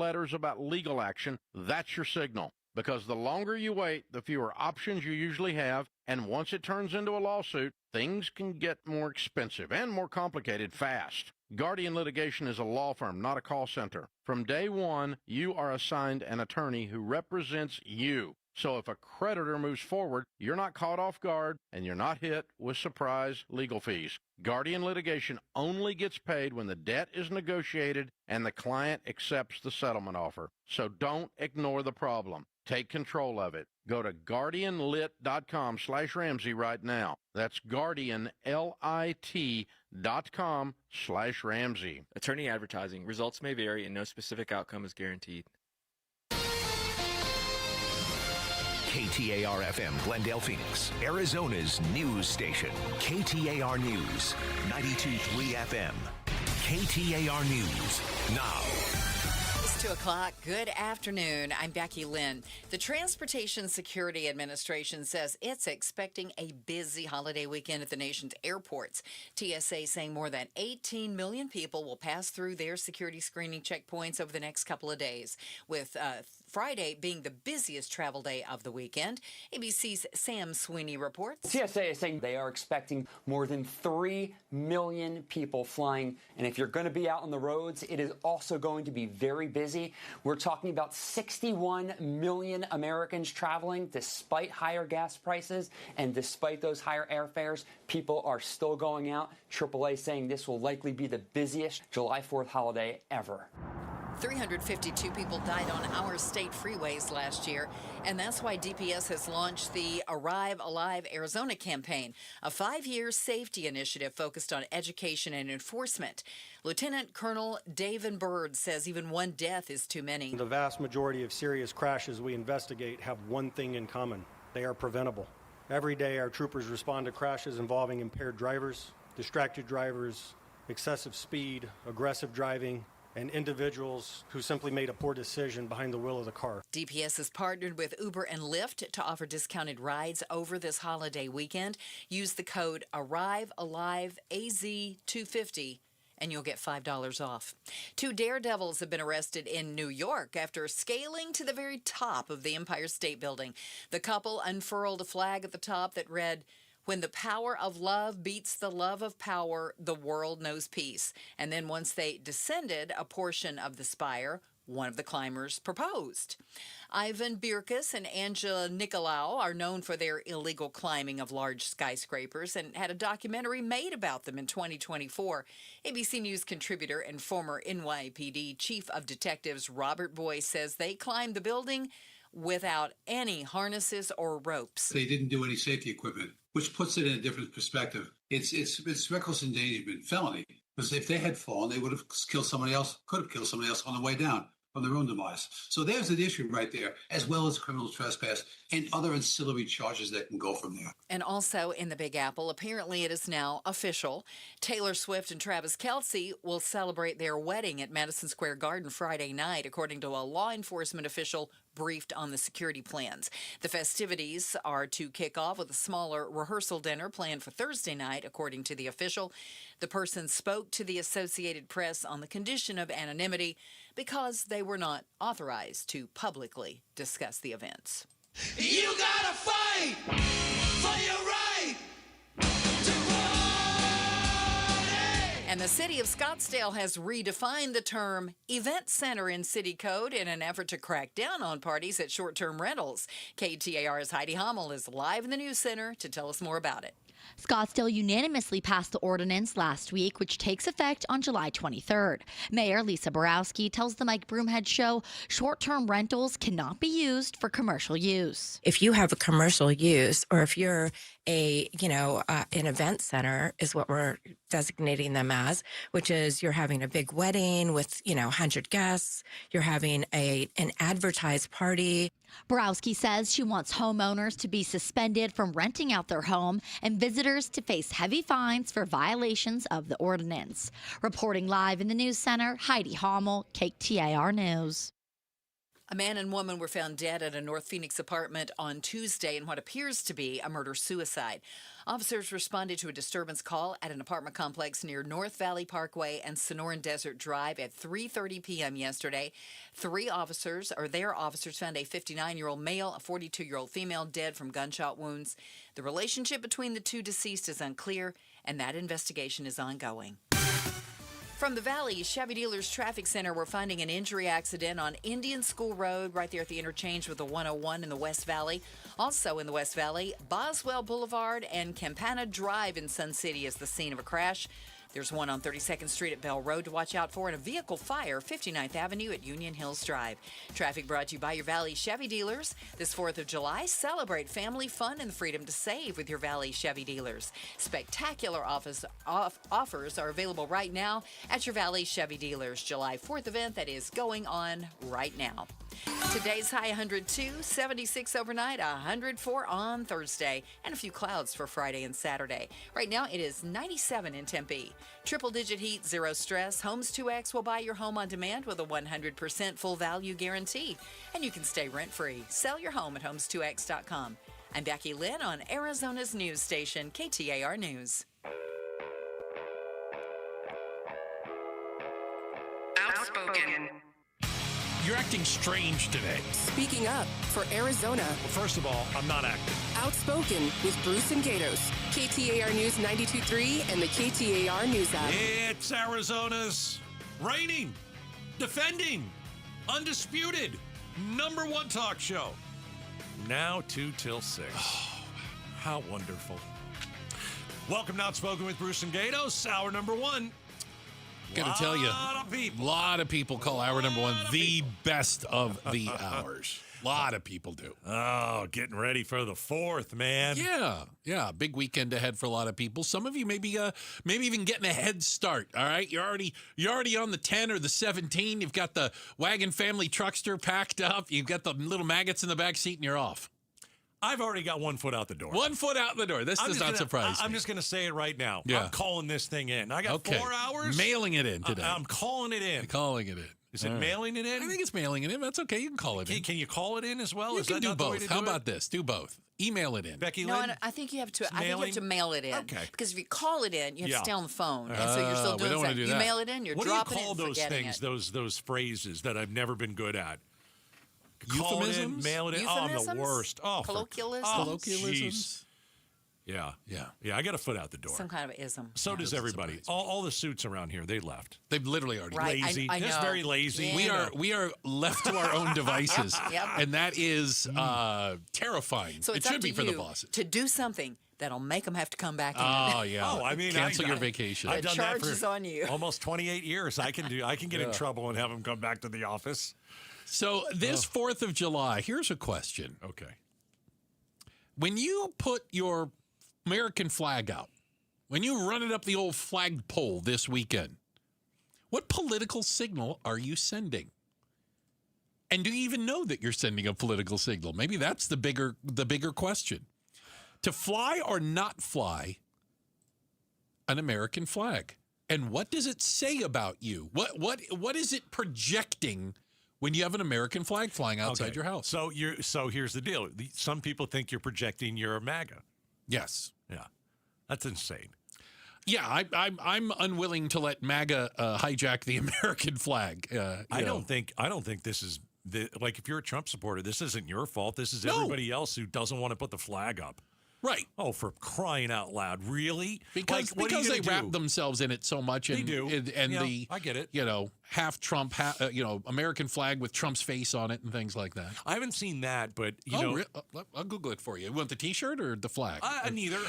letters about legal action, that's your signal. Because the longer you wait, the fewer options you usually have, and once it turns into a lawsuit, things can get more expensive and more complicated fast. Guardian Litigation is a law firm, not a call center. From day one, you are assigned an attorney who represents you. So if a creditor moves forward, you're not caught off guard and you're not hit with surprise legal fees. Guardian Litigation only gets paid when the debt is negotiated and the client accepts the settlement offer. So don't ignore the problem. Take control of it. Go to guardianlit.com/Ramsey right now. That's guardianlit.com/Ramsey. Attorney advertising. Results may vary and no specific outcome is guaranteed. KTAR-FM, Glendale, Phoenix, Arizona's news station. KTAR News, 92.3 FM. KTAR News, now. It's 2 o'clock. Good afternoon. I'm Becky Lynn. The Transportation Security Administration says it's expecting a busy holiday weekend at the nation's airports. TSA saying more than 18 million people will pass through their security screening checkpoints over the next couple of days, with Friday being the busiest travel day of the weekend. ABC's Sam Sweeney reports. TSA is saying they are expecting more than 3 million people flying. And if you're going to be out on the roads, it is also going to be very busy. We're talking about 61 million Americans traveling despite higher gas prices and despite those higher airfares. People are still going out. AAA saying this will likely be the busiest July 4th holiday ever. 352 people died on our state freeways last year, and that's why DPS has launched the Arrive Alive Arizona campaign, a 5-year safety initiative focused on education and enforcement. Lieutenant Colonel David Bird says even one death is too many. The vast majority of serious crashes we investigate have one thing in common. They are preventable. Every day our troopers respond to crashes involving impaired drivers, distracted drivers, excessive speed, aggressive driving, and individuals who simply made a poor decision behind the wheel of the car. DPS has partnered with Uber and Lyft to offer discounted rides over this holiday weekend. Use the code ARRIVEALIVEAZ250 and you'll get $5 off. 2 daredevils have been arrested in New York after scaling to the very top of the Empire State Building. The couple unfurled a flag at the top that read, "When the power of love beats the love of power, the world knows peace." And then once they descended a portion of the spire, one of the climbers proposed. Ivan Birkus and Angela Nicolau are known for their illegal climbing of large skyscrapers and had a documentary made about them in 2024. ABC News contributor and former NYPD Chief of Detectives Robert Boyce says they climbed the building without any harnesses or ropes. They didn't do any safety equipment, which puts it in a different perspective. It's reckless endangerment, felony. Because if they had fallen, they would have killed somebody else, could have killed somebody else on the way down from their own demise. So there's an issue right there, as well as criminal trespass and other ancillary charges that can go from there. And also in the Big Apple, apparently it is now official. Taylor Swift and Travis Kelce will celebrate their wedding at Madison Square Garden Friday night, according to a law enforcement official briefed on the security plans. The festivities are to kick off with a smaller rehearsal dinner planned for Thursday night, according to the official. The person spoke to the Associated Press on the condition of anonymity because they were not authorized to publicly discuss the events. You gotta fight for your right to party. And the city of Scottsdale has redefined the term event center in city code in an effort to crack down on parties at short-term rentals. KTAR's Heidi Hommel is live in the news center to tell us more about it. Scottsdale unanimously passed the ordinance last week, which takes effect on July 23rd. Mayor Lisa Borowski tells the Mike Broomhead Show short-term rentals cannot be used for commercial use. If you have a commercial use, or if you're an event center is what we're designating them as, which is you're having a big wedding with, 100 guests, you're having an advertised party. Borowski says she wants homeowners to be suspended from renting out their home and visitors to face heavy fines for violations of the ordinance. Reporting live in the news center, Heidi Hommel, KTAR News. A man and woman were found dead at a North Phoenix apartment on Tuesday in what appears to be a murder-suicide. Officers responded to a disturbance call at an apartment complex near North Valley Parkway and Sonoran Desert Drive at 3:30 p.m. yesterday. Their officers found a 59-year-old male, a 42-year-old female dead from gunshot wounds. The relationship between the two deceased is unclear, and that investigation is ongoing. From the Valley, Chevy Dealers Traffic Center, we're finding an injury accident on Indian School Road right there at the interchange with the 101 in the West Valley. Also in the West Valley, Boswell Boulevard and Campana Drive in Sun City is the scene of a crash. There's one on 32nd Street at Bell Road to watch out for, and a vehicle fire 59th Avenue at Union Hills Drive. Traffic brought to you by your Valley Chevy Dealers. This 4th of July, celebrate family fun and the freedom to save with your Valley Chevy Dealers. Spectacular offers are available right now at your Valley Chevy Dealers. July 4th event that is going on right now. Today's high 102, 76 overnight, 104 on Thursday, and a few clouds for Friday and Saturday. Right now it is 97 in Tempe. Triple-digit heat, zero stress. Homes 2X will buy your home on demand with a 100% full value guarantee. And you can stay rent-free. Sell your home at homes2x.com. I'm Becky Lynn on Arizona's news station, KTAR News. Outspoken. You're acting strange today. Speaking up for Arizona. Well, first of all, I'm not acting. Outspoken with Bruce and Gatos. KTAR News 92.3 and the KTAR News app. It's Arizona's reigning, defending, undisputed, #1 talk show. Now 2 till 6. Oh, how wonderful. Welcome to Outspoken with Bruce and Gatos, hour #1. Gotta tell you, a lot of people call hour #1 the best of the hours. A lot of people do. Oh, getting ready for the 4th, man. Yeah. Big weekend ahead for a lot of people. Some of you maybe even getting a head start. All right, you're already on the 10 or the 17. You've got the wagon family truckster packed up. You've got the little maggots in the back seat, and you're off. I've already got 1 foot out the door. 1 foot out the door. This does not surprise me. I'm just going to say it right now. Yeah. I'm calling this thing in. I got 4 hours. Mailing it in today. I'm calling it in. Is it mailing it in? I think it's mailing it in. That's okay. You can call it in. Can you call it in as well? You can do both. How about this? Do both. Email it in. Becky No, Lynn? I think you have to. I think you have to mail it in. Okay. Because if you call it in, you have to stay on the phone, and so you're still we doing don't wanna that. do You that. mail it in, you're What do you dropping call it, and those forgetting things? it. Those phrases that I've never been good at. Call it in, Euphemisms? mail it in. Oh, I'm the Euphemisms? worst. Oh, Colloquialisms? Colloquialisms? Yeah. Yeah. I got a foot out the door. Some kind of ism. So does everybody. All the suits around here, they left. They've literally already Right. Lazy. I Just know. very lazy. Yeah. We are left to our own devices, Yep. and that is terrifying. So It it's should up be to for the you bosses. to do something that'll make them have to come back in. Oh yeah. Oh, I mean, cancel your vacation. I've The done charge that for is on you. almost 28 years. I can get in trouble and have them come back to the office. So this 4th of July, here's a question. Okay. When you put your American flag out, when you run it up the old flagpole this weekend, what political signal are you sending? And do you even know that you're sending a political signal? Maybe that's the bigger question. To fly or not fly an American flag. And what does it say about you? What is it projecting when you have an American flag flying outside your house? So here's the deal. Some people think you're projecting you're a MAGA. Yes. Yeah. That's insane. Yeah, I'm unwilling to let MAGA hijack the American flag. I don't think this is like, if you're a Trump supporter, this isn't your fault. This is everybody else who doesn't want to put the flag up. Right. Oh, for crying out loud. Really? Because they wrap themselves in it so much. And, They do. And Yeah, I get it. Half Trump, American flag with Trump's face on it and things like that. I haven't seen that, but, I'll Google it for you. You want the T-shirt or the flag? Neither.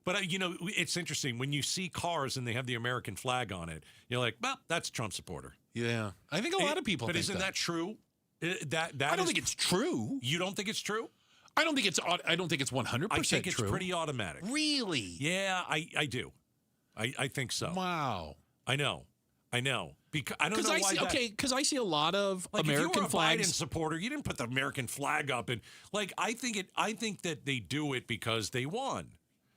But, it's interesting. When you see cars and they have the American flag on it, you're like, well, that's a Trump supporter. Yeah. I think a lot of people think isn't that true? I don't think it's true. You don't think it's true? I don't think it's 100% true. I think it's pretty automatic. Really? Yeah, I do. I think so. Wow. I know. Because I don't know why. Because I see a lot of like, American if you were a flags. Biden supporter, you didn't put the American flag up, and I think that they do it because they won.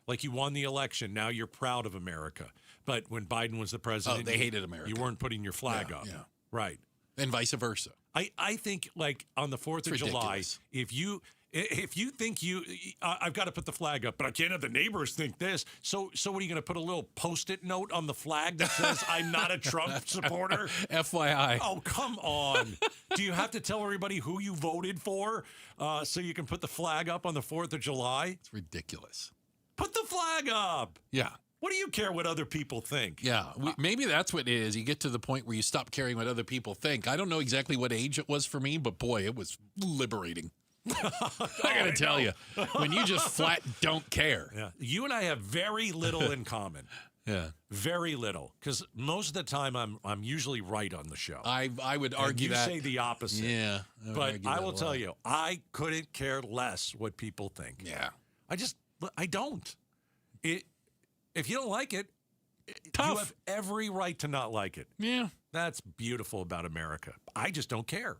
Like, you won the election. Now you're proud of America. But when Biden was the president, they hated America. You weren't putting your flag up. Yeah. Right. and vice versa. I think, like, on the 4th of July, if you think I've got to put the flag up, but I can't have the neighbors think this. So what are you going to put a little Post-it note on the flag that says, I'm not a Trump supporter? FYI. Oh, come on. Do you have to tell everybody who you voted for so you can put the flag up on the 4th of July? It's ridiculous. Put the flag up. Yeah. What do you care what other people think? Yeah, maybe that's what it is. You get to the point where you stop caring what other people think. I don't know exactly what age it was for me, but boy, it was liberating. I got to tell you, when you just flat don't care. Yeah, you and I have very little in common. Yeah, very little. Because most of the time, I'm usually right on the show. I would argue and that you say the opposite. Yeah, but I will tell you, I couldn't care less what people think. Yeah, I don't. If you don't like it, tough. You have every right to not like it. Yeah. That's beautiful about America. I just don't care.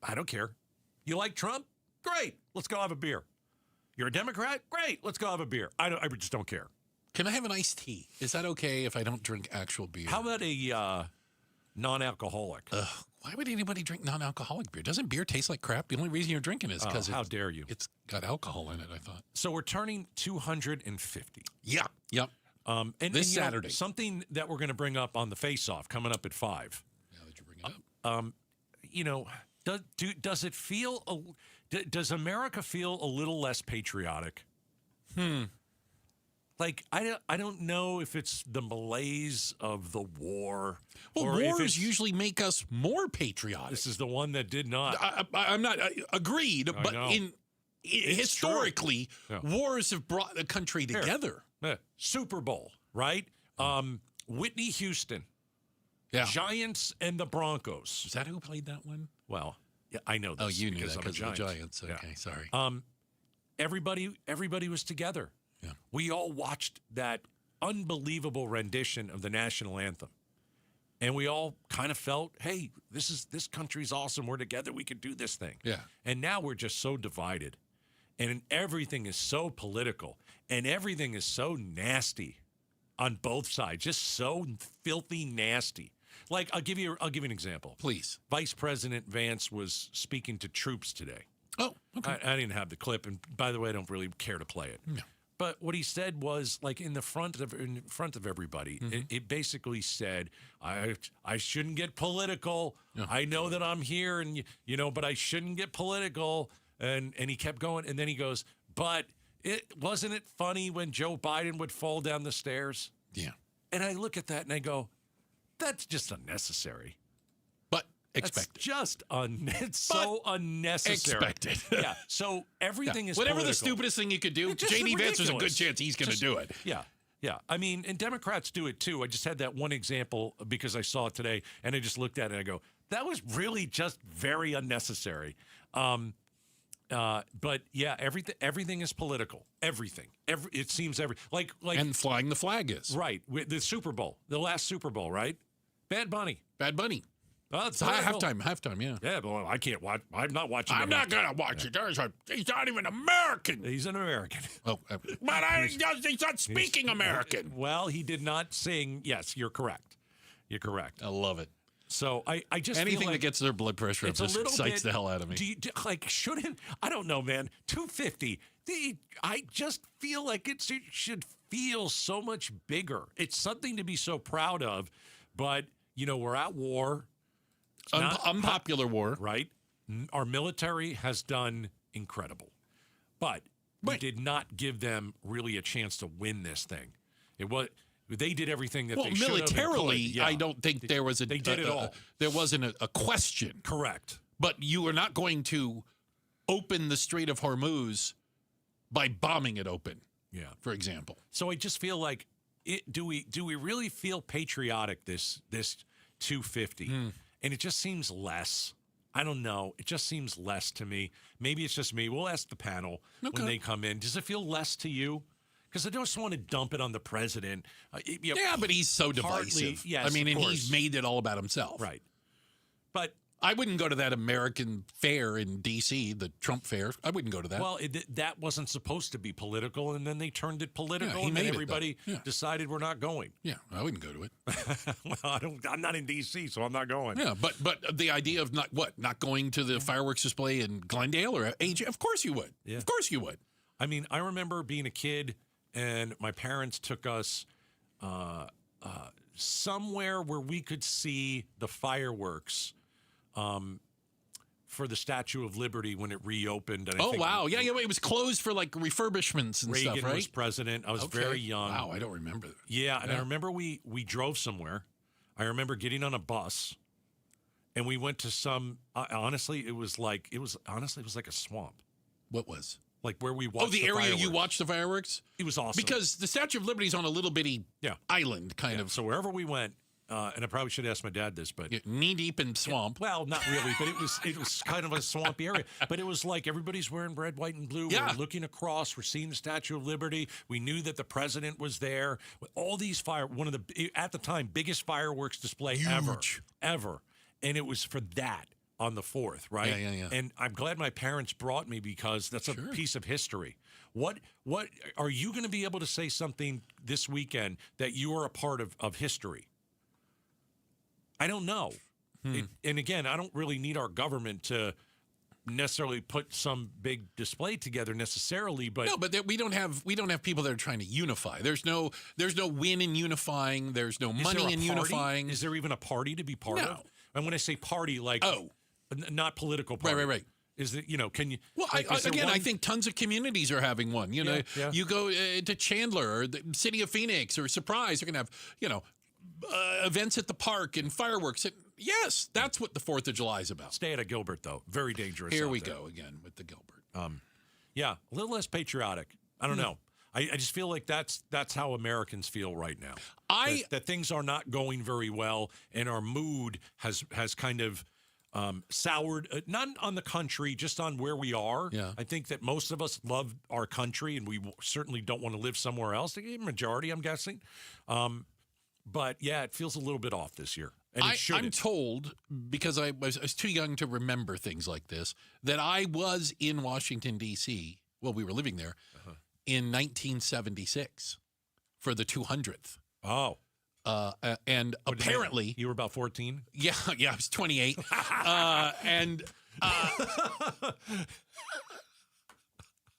I don't care. You like Trump? Great. Let's go have a beer. You're a Democrat? Great. Let's go have a beer. I just don't care. Can I have an iced tea? Is that okay if I don't drink actual beer? How about a non-alcoholic? Why would anybody drink non-alcoholic beer? Doesn't beer taste like crap? The only reason you're drinking is because how dare you? It's got alcohol in it, I thought. So we're turning 250. Yeah. Yep. And this Saturday. Something that we're going to bring up on the face-off coming up at 5. Now that you bring it up. Does it feel? Does America feel a little less patriotic? Like, I don't know if it's the malaise of the war. Well, or wars usually make us more patriotic. This is the one that did not. I'm not agreed, but historically, wars have brought the country together. Super Bowl, right? Whitney Houston. Yeah. Giants and the Broncos. Is that who played that one? Well, yeah, I know this. Oh, you knew that because of the Giants. Giants. Okay, sorry. Everybody was together. Yeah. We all watched that unbelievable rendition of the national anthem. And we all kind of felt, hey, this country's awesome. We're together. We can do this thing. Yeah. And now we're just so divided. And everything is so political. And everything is so nasty on both sides. Just so filthy nasty. Like, I'll give you an example. Please. Vice President Vance was speaking to troops today. Oh, okay. I didn't have the clip. And by the way, I don't really care to play it. No. But what he said was, like, in front of everybody, it basically said, I shouldn't get political. Yeah. I know that I'm here, and but I shouldn't get political. And he kept going, and then he goes, but wasn't it funny when Joe Biden would fall down the stairs? Yeah. And I look at that and I go, that's just unnecessary. But expected. It's just so unnecessary. Expected. Yeah. So everything is whatever political. the stupidest thing you could do, J.D. Vance, there's a good chance he's going to do it. Yeah. Yeah. I mean, and Democrats do it too. I just had that one example because I saw it today, and I just looked at it and I go, that was really just very unnecessary. But yeah, everything is political. Everything. It seems like and flying the flag is right. The Super Bowl, the last Super Bowl, right? Bad Bunny. Well, it's halftime. Yeah. Yeah, but I can't watch. I'm not watching. I'm not gonna watch it. He's not even American. He's an American. Oh, but he's not speaking American. Well, he did not sing. Yes, you're correct. I love it. So I just anything feel like that gets their blood pressure up just excites the hell out of me. Shouldn't I don't know, man. 250. I just feel like it should feel so much bigger. It's something to be so proud of, but we're at war. Unpopular war, right? Our military has done incredible, but we did not give them really a chance to win this thing. They did everything that they should have. Militarily, I don't think there was they did it all. There wasn't a question. Correct. But you are not going to open the Strait of Hormuz by bombing it open. Yeah. For example. So I just feel like do we really feel patriotic this 250? And it just seems less. I don't know. It just seems less to me. Maybe it's just me. We'll ask the panel when they come in. Does it feel less to you? Because I just want to dump it on the president. Yeah, but he's so divisive. Yes, I mean, of and course. he's made it all about himself. Right. But I wouldn't go to that American fair in D.C., the Trump fair. I wouldn't go to that. Well, that wasn't supposed to be political, and then they turned it political, Yeah, and then everybody decided we're not going. Yeah, I wouldn't go to it. Well, I'm not in D.C., so I'm not going. Yeah, but the idea of not going to the fireworks display in Glendale or AJ, of course you would. Yeah. Of course you would. I mean, I remember being a kid, and my parents took us somewhere where we could see the fireworks for the Statue of Liberty when it reopened. And I think wow. Yeah, it was closed for like refurbishments and Reagan stuff, right? was president. I was very young. Wow, I don't remember that. Yeah, and I remember we drove somewhere. I remember getting on a bus, and we went to some. Honestly, it was like a swamp. What was? Like where we watched the area fireworks. you watched the fireworks? It was awesome. Because the Statue of Liberty's on a little bitty island, kind of. So wherever we went, and I probably should ask my dad this, but knee deep in swamp. Well, not really, but it was kind of a swampy area. But it was like everybody's wearing red, white, and blue. Yeah. We're looking across. We're seeing the Statue of Liberty. We knew that the president was there. All these one of the at the time biggest fireworks display ever, and it was for that. On the 4th, right? Yeah. And I'm glad my parents brought me because that's a piece of history. What are you going to be able to say something this weekend that you are a part of history? I don't know. And again, I don't really need our government to necessarily put some big display together necessarily, but no, but we don't have people that are trying to unify. There's no win in unifying. There's no money in unifying. Is there even a party to be part of? And when I say party, like not political party. Right. Is that, can you... Well, I think tons of communities are having one. You go to Chandler or the city of Phoenix or Surprise. They're going to have, events at the park and fireworks. Yes, that's what the 4th of July is about. Stay out of Gilbert, though. Very dangerous. Here we go again with the Gilbert. Yeah, a little less patriotic. I don't know. I just feel like that's how Americans feel right now. That things are not going very well, and our mood has kind of soured, not on the country, just on where we are. Yeah. I think that most of us love our country, and we certainly don't want to live somewhere else. The majority, I'm guessing. But, yeah, it feels a little bit off this year. And it shouldn't. I'm told, because I was too young to remember things like this, that I was in Washington, D.C., well, we were living there, in 1976 for the 200th. Oh. And apparently... You were about 14? Yeah, I was 28.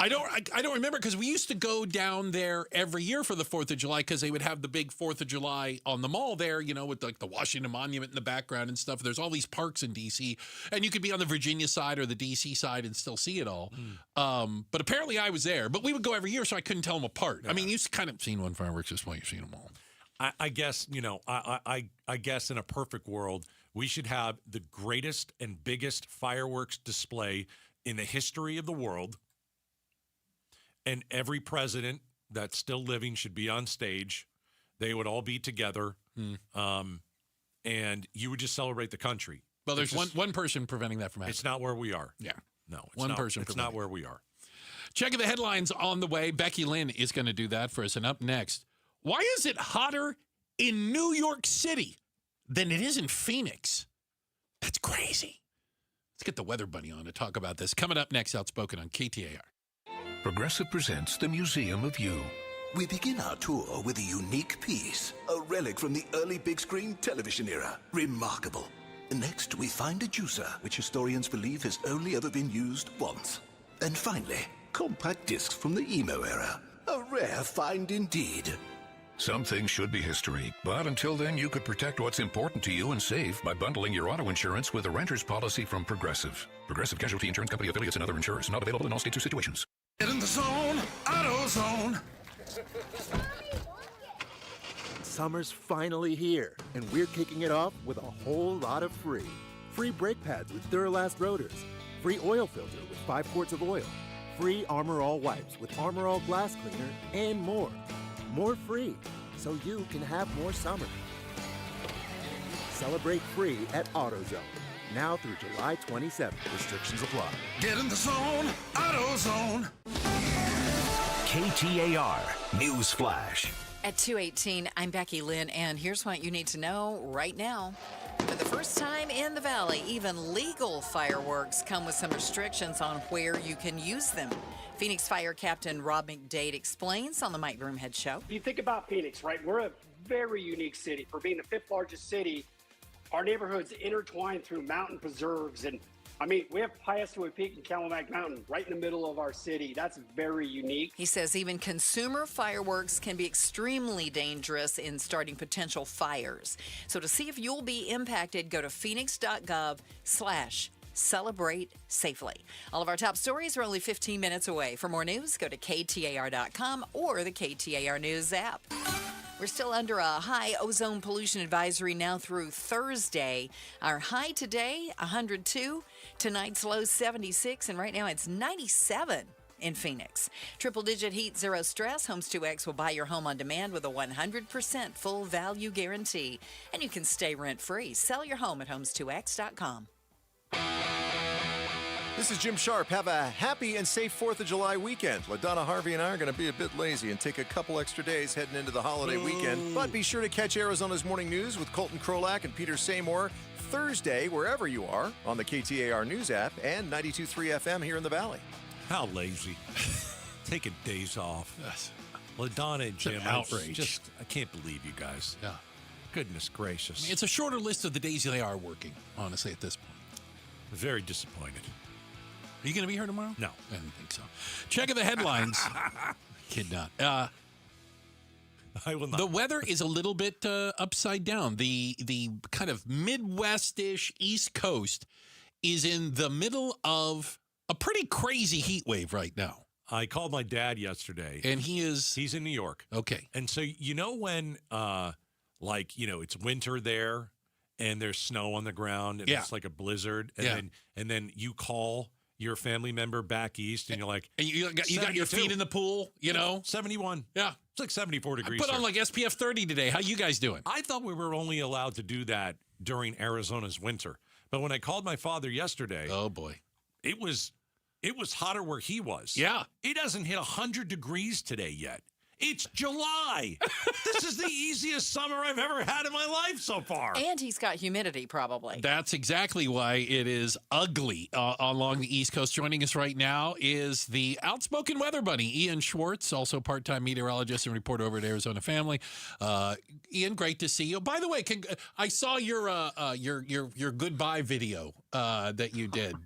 I don't remember because we used to go down there every year for the 4th of July because they would have the big 4th of July on the mall there, with like the Washington Monument in the background and stuff. There's all these parks in D.C. and you could be on the Virginia side or the D.C. side and still see it all. But apparently I was there. But we would go every year, so I couldn't tell them apart. Yeah. I mean, you've kind of seen one fireworks display. You've seen them all. I guess, I guess in a perfect world, we should have the greatest and biggest fireworks display in the history of the world. And every president that's still living should be on stage. They would all be together. And you would just celebrate the country. Well, there's one person preventing that from happening. It's not where we are. Yeah. No, it's one not, person. It's not where we are. Checking the headlines on the way. Becky Lynn is going to do that for us. And up next, why is it hotter in New York City than it is in Phoenix? That's crazy. Let's get the weather bunny on to talk about this. Coming up next, Outspoken on KTAR. Progressive presents the Museum of You. We begin our tour with a unique piece, a relic from the early big screen television era. Remarkable. Next, we find a juicer, which historians believe has only ever been used once. And finally, compact discs from the emo era. A rare find indeed. Some things should be history, but until then, you could protect what's important to you and save by bundling your auto insurance with a renter's policy from Progressive. Progressive Casualty Insurance Company affiliates and other insurers. Not available in all states or situations. Get in the zone, AutoZone. Summer's finally here, and we're kicking it off with a whole lot of free. Free brake pads with Duralast rotors. Free oil filter with 5 quarts of oil. Free Armor All wipes with Armor All glass cleaner, and more. More free, so you can have more summer. Celebrate free at AutoZone. Now through July 27th. Restrictions apply. Get in the zone, AutoZone. KTAR News Flash. At 2:18, I'm Becky Lynn, and here's what you need to know right now. For the first time in the Valley, even legal fireworks come with some restrictions on where you can use them. Phoenix Fire Captain Rob McDade explains on the Mike Broomhead Show. If you think about Phoenix, right, we're a very unique city. For being the 5th largest city, our neighborhoods intertwine through mountain preserves. And I mean, we have Piastaway Peak and Camelback Mountain right in the middle of our city. That's very unique. He says even consumer fireworks can be extremely dangerous in starting potential fires. So to see if you'll be impacted, go to phoenix.gov/celebrate safely. All of our top stories are only 15 minutes away. For more news, go to KTAR.com or the KTAR News app. We're still under a high ozone pollution advisory now through Thursday. Our high today, 102. Tonight's low, 76. And right now it's 97 in Phoenix. Triple-digit heat, zero stress. Homes 2X will buy your home on demand with a 100% full value guarantee. And you can stay rent-free. Sell your home at homes2x.com. This is Jim Sharp. Have a happy and safe 4th of July weekend. LaDonna Harvey and I are going to be a bit lazy and take a couple extra days heading into the holiday weekend. But be sure to catch Arizona's Morning News with Colton Krolak and Peter Seymour Thursday, wherever you are, on the KTAR News app and 92.3 FM here in the Valley. How lazy. Taking days off. Yes. LaDonna and Jim, outrage. I can't believe you guys. Yeah. Goodness gracious. I mean, it's a shorter list of the days they are working, honestly, at this point. Very disappointed. Are you going to be here tomorrow? No. I didn't think so. Checking the headlines. Kid not. I will not. The weather is a little bit upside down. The kind of Midwest-ish East Coast is in the middle of a pretty crazy heat wave right now. I called my dad yesterday. And he's in New York. Okay. And so you know when it's winter there and there's snow on the ground and it's like a blizzard and then you call your family member back east and you're like, and you got your feet in the pool, 71. Yeah. It's like 74 degrees. I put on like SPF 30 today. How you guys doing? I thought we were only allowed to do that during Arizona's winter. But when I called my father yesterday, oh boy, it was hotter where he was. Yeah. It hasn't hit 100 degrees today yet. It's July. This is the easiest summer I've ever had in my life so far. And he's got humidity, probably. That's exactly why it is ugly along the East Coast. Joining us right now is the outspoken weather bunny, Ian Schwartz, also part-time meteorologist and reporter over at Arizona Family. Ian, great to see you. By the way, I saw your goodbye video that you did.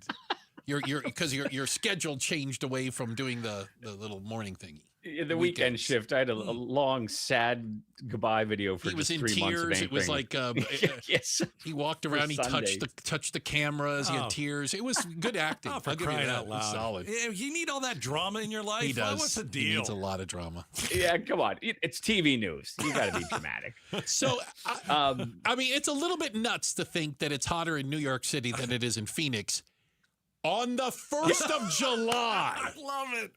Because your schedule changed away from doing the little morning thingy. The weekend shift. I had a long, sad goodbye video for he was just in 3 months. Tears. It was like yes. He walked around. He touched the cameras. He had tears. It was good acting. For crying out loud. Solid. You need all that drama in your life. He does. What's the deal? He needs a lot of drama. Yeah, come on. It's TV news. You got to be dramatic. So, I mean, it's a little bit nuts to think that it's hotter in New York City than it is in Phoenix on the 1st of July. I love it.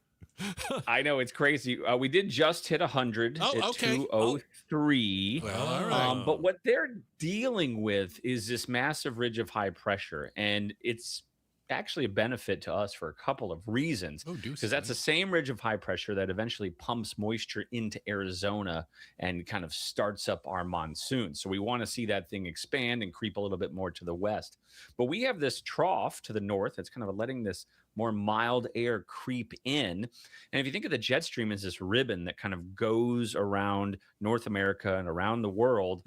I know, it's crazy. We did just hit 100 at 203. Well, all right. But what they're dealing with is this massive ridge of high pressure, and it's actually a benefit to us for a couple of reasons. Because that's the same ridge of high pressure that eventually pumps moisture into Arizona and kind of starts up our monsoon. So we want to see that thing expand and creep a little bit more to the west. But we have this trough to the north that's kind of letting this more mild air creep in. And if you think of the jet stream as this ribbon that kind of goes around North America and around the world,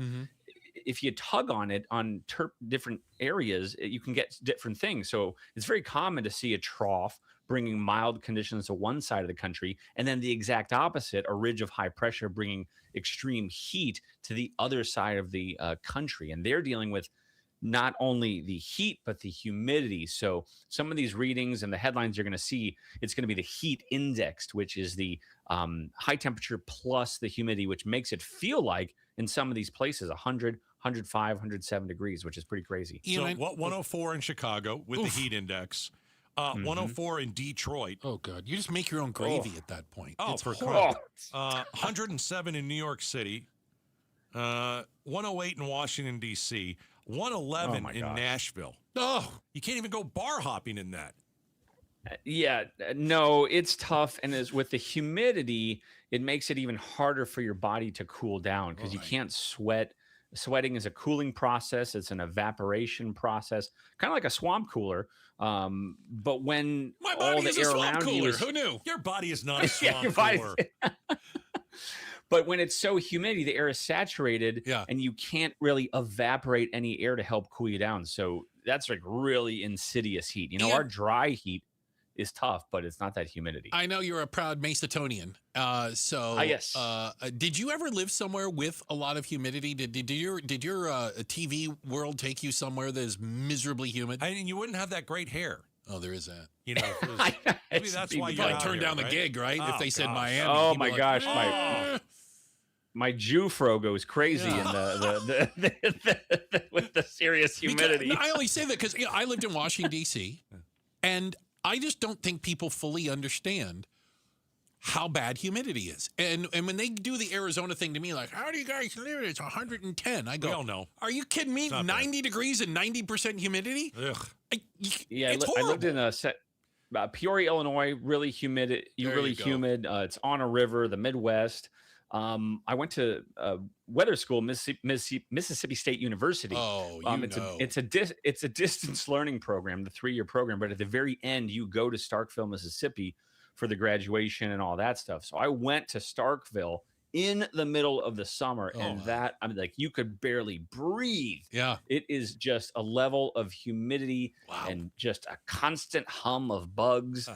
if you tug on it on different areas, you can get different things. So it's very common to see a trough bringing mild conditions to one side of the country, and then the exact opposite, a ridge of high pressure bringing extreme heat to the other side of the country. And they're dealing with not only the heat, but the humidity. So some of these readings and the headlines you're going to see, it's going to be the heat indexed, which is the high temperature plus the humidity, which makes it feel like in some of these places 100, 105, 107 degrees, which is pretty crazy. So 104 in Chicago with the heat index. 104 in Detroit. Oh, God. You just make your own gravy at that point. Oh, it's for horrible. 107 in New York City. 108 in Washington, D.C. 111 in Nashville. Oh, you can't even go bar hopping in that. No, it's tough. And as with the humidity, it makes it even harder for your body to cool down because you can't sweat Sweating is a cooling process. It's an evaporation process, kind of like a swamp cooler. But when My all body the is a air swamp around you cooler. is, Who knew? Your body is not a Yeah, swamp your body's- cooler. but when it's so humidity, the air is saturated, and you can't really evaporate any air to help cool you down. So that's like really insidious heat. You know, our dry heat is tough, but it's not that humidity. I know you're a proud Macedonian. Yes. Did you ever live somewhere with a lot of humidity? Did your TV world take you somewhere that is miserably humid? I mean, you wouldn't have that great hair. Oh, there is that. You know, maybe that's why you you're probably out turned here, down the right? gig, right? Oh, If they said gosh. Miami. Oh you'd be my like, gosh, "Eh." my Jufro goes crazy in the with the serious humidity. I only say that because I lived in Washington, D.C., and I just don't think people fully understand how bad humidity is. And when they do the Arizona thing to me, like, how do you guys live it? It's 110. I go, We all know. Are you kidding me? 90 degrees and 90% humidity? Ugh. Yeah, it's I lived in Peoria, Illinois. Really humid. There Really you go. humid. It's on a river, the Midwest. I went to weather school, Mississippi State University. Oh, it's a distance learning program, the 3-year program. But at the very end, you go to Starkville, Mississippi, for the graduation and all that stuff. So I went to Starkville in the middle of the summer, and that, I mean, like, you could barely breathe. Yeah. It is just a level of humidity and just a constant hum of bugs.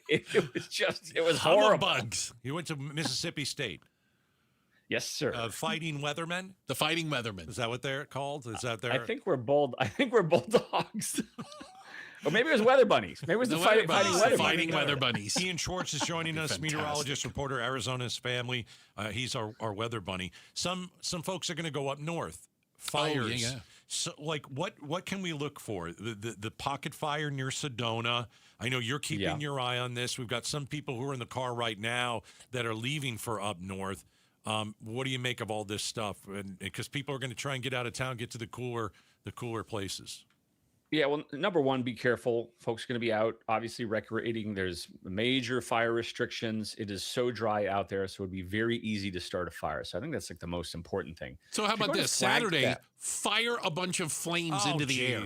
It was Hum of horrible. bugs. You went to Mississippi State. Yes, sir. Fighting Weathermen? The Fighting Weathermen. Is that what they're called? Is that their... I think we're bulldogs. Or maybe it was weather bunnies. Maybe it was the fighting weather bunnies. Ian Schwartz is joining us, Fantastic. meteorologist, reporter, Arizona's family. He's our weather bunny. Some folks are going to go up north. Fires. yeah. So, like, what can we look for? The pocket fire near Sedona. I know you're keeping your eye on this. We've got some people who are in the car right now that are leaving for up north. What do you make of all this stuff? And because people are going to try and get out of town, get to the cooler places. Yeah, well, number one, be careful. Folks are going to be out, obviously, recreating. There's major fire restrictions. It is so dry out there, so it would be very easy to start a fire. So I think that's like the most important thing. So how about this? Saturday, fire a bunch of flames into the air.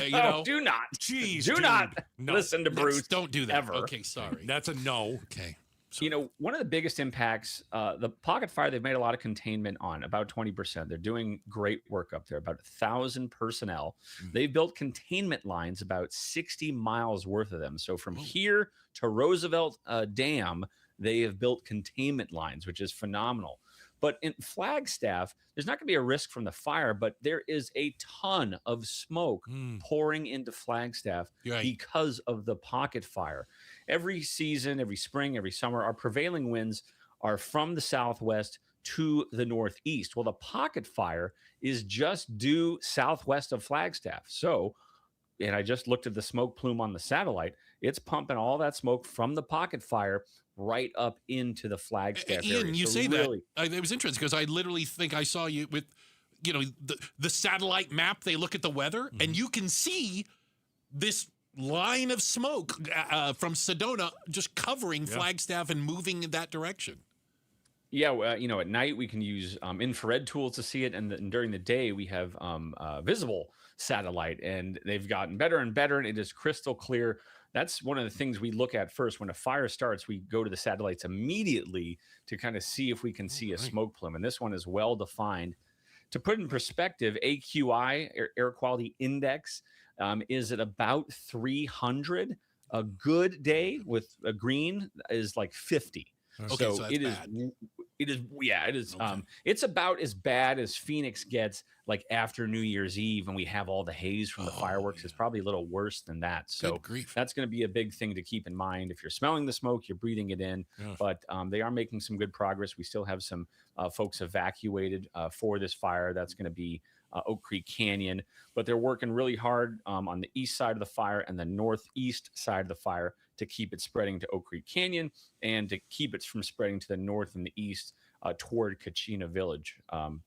You know, do not. Jeez, do dude. not No. listen to Bruce. Don't do that. Ever. Okay, sorry. That's a no. Okay. You know, one of the biggest impacts, the pocket fire, they've made a lot of containment on, about 20%. They're doing great work up there, about 1,000 personnel. They've built containment lines, about 60 miles worth of them. So from here to Roosevelt Dam, they have built containment lines, which is phenomenal. But in Flagstaff, there's not going to be a risk from the fire, but there is a ton of smoke pouring into Flagstaff because of the pocket fire. Every season, every spring, every summer, our prevailing winds are from the southwest to the northeast. Well, the pocket fire is just due southwest of Flagstaff. So, and I just looked at the smoke plume on the satellite, it's pumping all that smoke from the pocket fire right up into the Flagstaff area. Ian, you So say really, that. It was interesting because I literally think I saw you with, you know, the satellite map. They look at the weather, and you can see this line of smoke from Sedona just covering Flagstaff and moving in that direction. Yeah, you know, at night we can use infrared tools to see it, and during the day we have visible satellite, and they've gotten better and better, and it is crystal clear. That's one of the things we look at first. When a fire starts, we go to the satellites immediately to kind of see if we can see a smoke plume, and this one is well defined. To put in perspective, AQI, Air Quality Index, is at about 300. A good day with a green is like 50. Okay, so so that's it is. bad. It is. Yeah, it is. Okay. It's about as bad as Phoenix gets like after New Year's Eve, and we have all the haze from the fireworks. It's probably a little worse than that. So Good grief. that's going to be a big thing to keep in mind. If you're smelling the smoke, you're breathing it in. But they are making some good progress. We still have some folks evacuated for this fire. That's going to be Oak Creek Canyon, but they're working really hard on the east side of the fire and the northeast side of the fire to keep it spreading to Oak Creek Canyon and to keep it from spreading to the north and the east toward Kachina Village,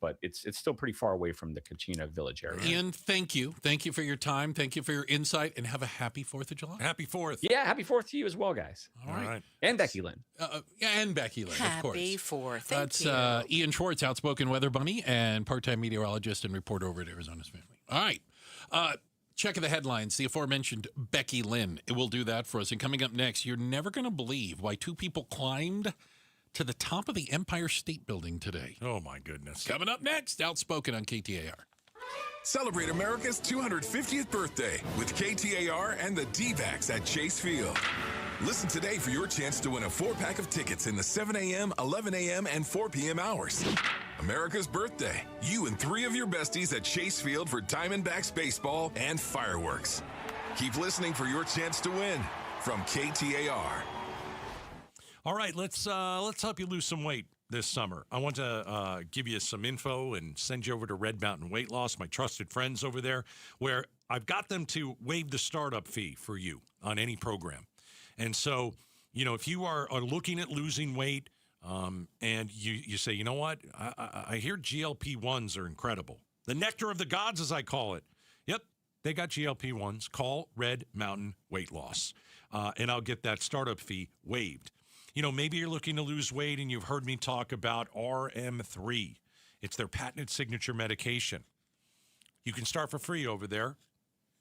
but it's still pretty far away from the Kachina Village area. Ian, thank you. Thank you for your time. Thank you for your insight, and have a happy 4th of July. Happy 4th. Yeah, happy 4th to you as well, guys. All right. And Becky Lynn. And Becky Lynn, of course. Happy 4th. That's Ian Schwartz, outspoken weather bunny and part-time meteorologist and reporter over at Arizona's Family. All right. Check of the headlines. The aforementioned Becky Lynn. It will do that for us. And coming up next, you're never going to believe why 2 people climbed to the top of the Empire State Building today. Oh, my goodness. Coming up next, Outspoken on KTAR. Celebrate America's 250th birthday with KTAR and the D-backs at Chase Field. Listen today for your chance to win a 4-pack of tickets in the 7 a.m., 11 a.m., and 4 p.m. hours. America's birthday. You and 3 of your besties at Chase Field for Diamondbacks baseball and fireworks. Keep listening for your chance to win from KTAR. All right, let's help you lose some weight this summer. I want to give you some info and send you over to Red Mountain Weight Loss, my trusted friends over there, where I've got them to waive the startup fee for you on any program. And so, if you are looking at losing weight and you say, you know what, I hear GLP-1s are incredible. The nectar of the gods, as I call it. Yep, they got GLP-1s. Call Red Mountain Weight Loss, and I'll get that startup fee waived. Maybe you're looking to lose weight and you've heard me talk about RM3. It's their patented signature medication. You can start for free over there.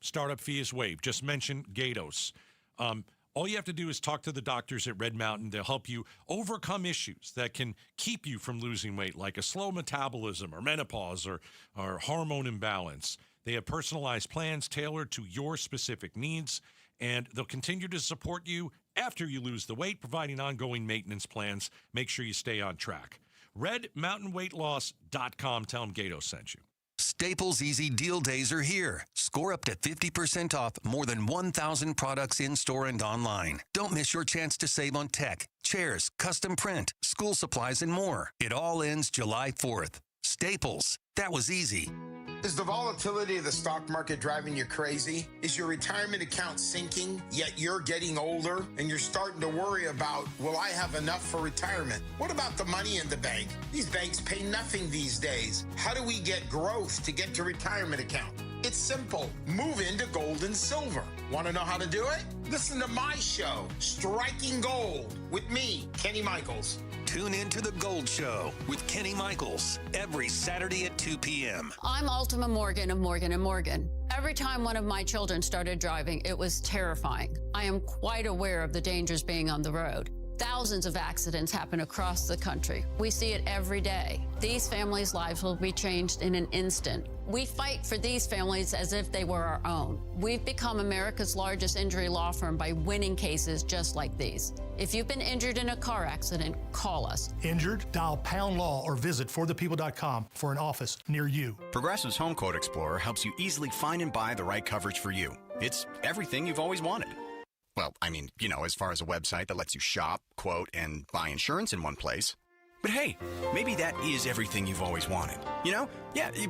Startup fee is waived. Just mention Gatos. All you have to do is talk to the doctors at Red Mountain. They'll help you overcome issues that can keep you from losing weight, like a slow metabolism or menopause or hormone imbalance. They have personalized plans tailored to your specific needs, and they'll continue to support you after you lose the weight, providing ongoing maintenance plans. Make sure you stay on track. RedMountainWeightLoss.com. Tell them Gato sent you. Staples Easy Deal Days are here. Score up to 50% off more than 1,000 products in-store and online. Don't miss your chance to save on tech, chairs, custom print, school supplies, and more. It all ends July 4th. Staples. That was easy. Is the volatility of the stock market driving you crazy? Is your retirement account sinking, yet you're getting older and you're starting to worry about, will I have enough for retirement? What about the money in the bank? These banks pay nothing these days. How do we get growth to get to retirement account? It's simple. Move into gold and silver. Want to know how to do it? Listen to my show, Striking Gold, with me, Kenny Michaels. Tune in to The Gold Show with Kenny Michaels every Saturday at 2 p.m. I'm Ultima Morgan of Morgan & Morgan. Every time one of my children started driving, it was terrifying. I am quite aware of the dangers being on the road. Thousands of accidents happen across the country. We see it every day. These families' lives will be changed in an instant. We fight for these families as if they were our own. We've become America's largest injury law firm by winning cases just like these. If you've been injured in a car accident, call us. Injured? Dial #law or visit forthepeople.com for an office near you. Progressive's Home Quote Explorer helps you easily find and buy the right coverage for you. It's everything you've always wanted. Well, I mean, as far as a website that lets you shop, quote, and buy insurance in one place. But hey, maybe that is everything you've always wanted. Yeah,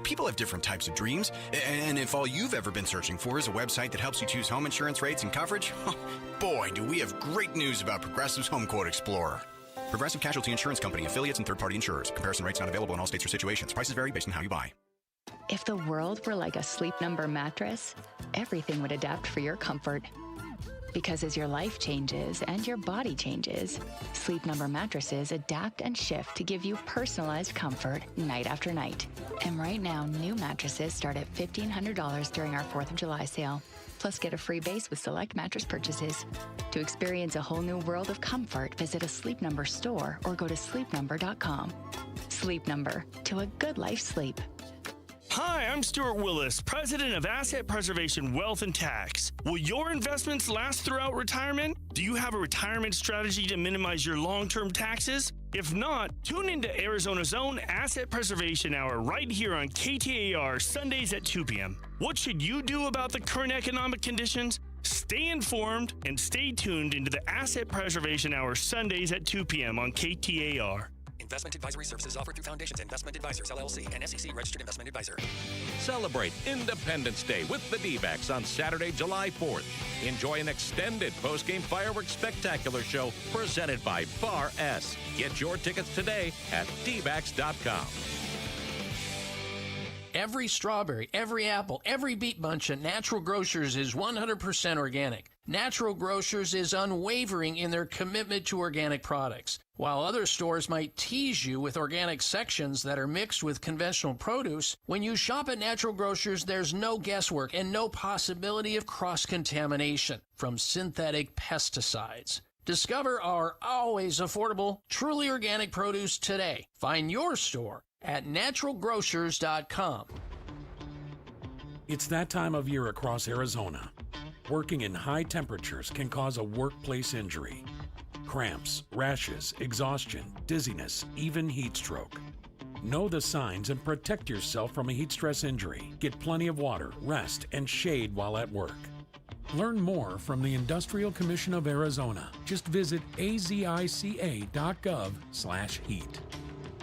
people have different types of dreams. And if all you've ever been searching for is a website that helps you choose home insurance rates and coverage, boy, do we have great news about Progressive's Home Quote Explorer. Progressive Casualty Insurance Company, affiliates, and third-party insurers. Comparison rates not available in all states or situations. Prices vary based on how you buy. If the world were like a Sleep Number mattress, everything would adapt for your comfort. Because as your life changes and your body changes, Sleep Number mattresses adapt and shift to give you personalized comfort night after night. And right now, new mattresses start at $1,500 during our 4th of July sale. Plus, get a free base with select mattress purchases. To experience a whole new world of comfort, visit a Sleep Number store or go to sleepnumber.com. Sleep Number, to a good life sleep. Hi, I'm Stuart Willis, president of Asset Preservation Wealth and Tax. Will your investments last throughout retirement? Do you have a retirement strategy to minimize your long-term taxes? If not, tune into Arizona's own Asset Preservation Hour right here on KTAR Sundays at 2 p.m. What should you do about the current economic conditions? Stay informed and stay tuned into the Asset Preservation Hour Sundays at 2 p.m. on KTAR. Investment advisory services offered through Foundations Investment Advisors, LLC, and SEC Registered Investment Advisor. Celebrate Independence Day with the D-backs on Saturday, July 4th. Enjoy an extended post-game fireworks spectacular show presented by Bar S. Get your tickets today at dbacks.com. Every strawberry, every apple, every beet bunch at Natural Grocers is 100% organic. Natural Grocers is unwavering in their commitment to organic products. While other stores might tease you with organic sections that are mixed with conventional produce, when you shop at Natural Grocers, there's no guesswork and no possibility of cross-contamination from synthetic pesticides. Discover our always affordable, truly organic produce today. Find your store at naturalgrocers.com. It's that time of year across Arizona. Working in high temperatures can cause a workplace injury. Cramps, rashes, exhaustion, dizziness, even heat stroke. Know the signs and protect yourself from a heat stress injury. Get plenty of water, rest, and shade while at work. Learn more from the Industrial Commission of Arizona. Just visit azica.gov/heat.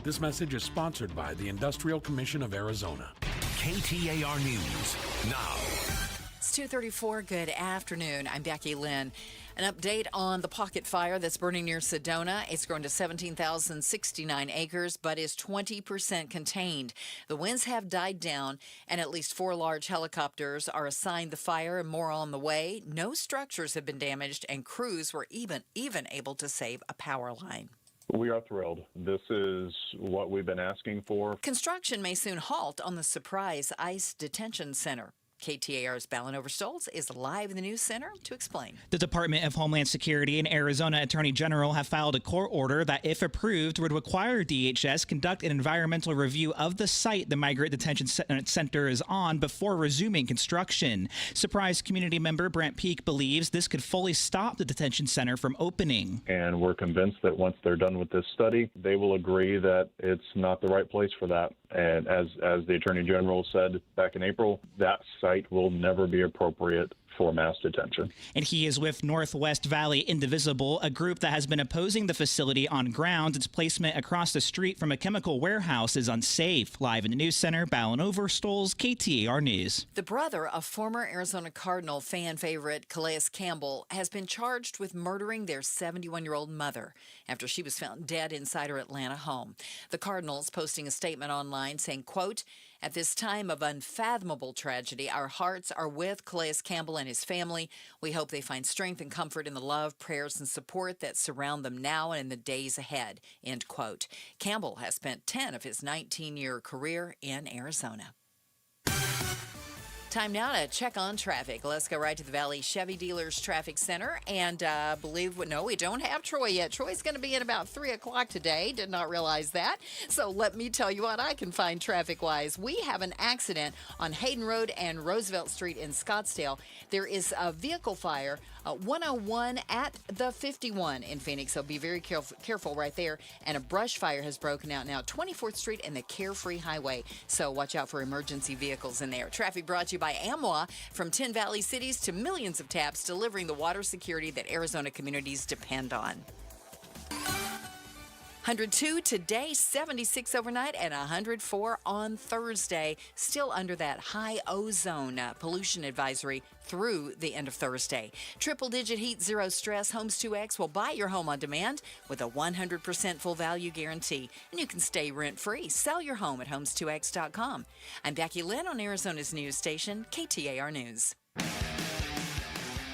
This message is sponsored by the Industrial Commission of Arizona. KTAR News now. It's 2:34. Good afternoon. I'm Becky Lynn. An update on the pocket fire that's burning near Sedona. It's grown to 17,069 acres, but is 20% contained. The winds have died down, and at least 4 large helicopters are assigned the fire, and more on the way. No structures have been damaged, and crews were even able to save a power line. We are thrilled. This is what we've been asking for. Construction may soon halt on the Surprise ICE Detention Center. KTAR's Balanover Stoltz is live in the news center to explain. The Department of Homeland Security and Arizona Attorney General have filed a court order that, if approved, would require DHS conduct an environmental review of the site the Migrant Detention Center is on before resuming construction. Surprise community member Brent Peak believes this could fully stop the detention center from opening. And we're convinced that once they're done with this study, they will agree that it's not the right place for that. And as the Attorney General said back in April, that site will never be appropriate for mass detention. And he is with Northwest Valley Indivisible, a group that has been opposing the facility on grounds its placement across the street from a chemical warehouse is unsafe. Live in the news center, Balanover Stoltz, KTAR News. The brother of former Arizona Cardinal fan favorite Calais Campbell has been charged with murdering their 71-year-old mother after she was found dead inside her Atlanta home. The Cardinals posting a statement online saying, quote, "At this time of unfathomable tragedy, our hearts are with Calais Campbell and his family. We hope they find strength and comfort in the love, prayers, and support that surround them now and in the days ahead," end quote. Campbell has spent 10 of his 19-year career in Arizona. Time now to check on traffic. Let's go right to the Valley Chevy Dealers Traffic Center. And we don't have Troy yet. Troy's going to be in about 3 o'clock today. Did not realize that. So let me tell you what I can find traffic-wise. We have an accident on Hayden Road and Roosevelt Street in Scottsdale. There is a vehicle fire, 101 at the 51 in Phoenix. So be very careful right there. And a brush fire has broken out now, 24th Street and the Carefree Highway. So watch out for emergency vehicles in there. Traffic brought to you by AMWA, from 10 Valley cities to millions of taps, delivering the water security that Arizona communities depend on. 102 today, 76 overnight, and 104 on Thursday. Still under that high ozone pollution advisory through the end of Thursday. Triple-digit heat, zero stress. Homes 2X will buy your home on demand with a 100% full value guarantee. And you can stay rent-free. Sell your home at homes2x.com. I'm Becky Lynn on Arizona's news station, KTAR News.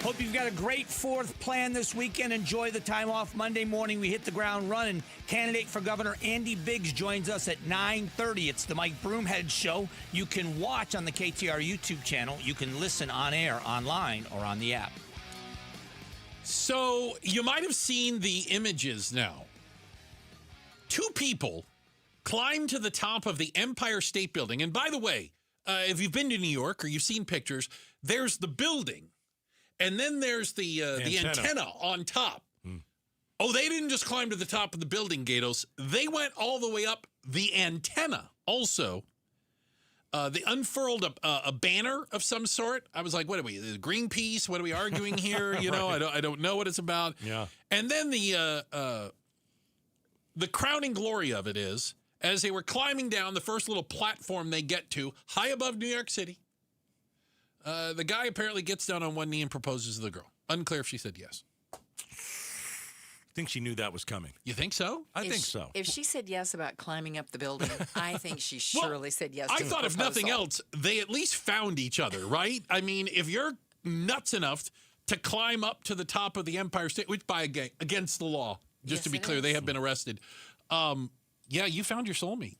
Hope you've got a great 4th plan this weekend. Enjoy the time off. Monday morning, we hit the ground running. Candidate for Governor Andy Biggs joins us at 9:30. It's the Mike Broomhead Show. You can watch on the KTAR YouTube channel. You can listen on air, online, or on the app. So you might have seen the images now. 2 people climbed to the top of the Empire State Building. And by the way, if you've been to New York or you've seen pictures, there's the building. And then there's the antenna on top. Oh, they didn't just climb to the top of the building, Gatos. They went all the way up the antenna also. They unfurled a banner of some sort. I was like, what are we, Greenpeace? What are we arguing here? You know, I don't know what it's about. Yeah. And then the the crowning glory of it is, as they were climbing down the first little platform they get to, high above New York City, the guy apparently gets down on one knee and proposes to the girl. Unclear if she said yes. I think she knew that was coming. You think so? I think so. If she said yes about climbing up the building, I think she surely said yes to I the thought if proposal. nothing else, they at least found each other, right? I mean, if you're nuts enough to climb up to the top of the Empire State, which against the law, just to be clear, they have been arrested. Yeah, you found your soulmate.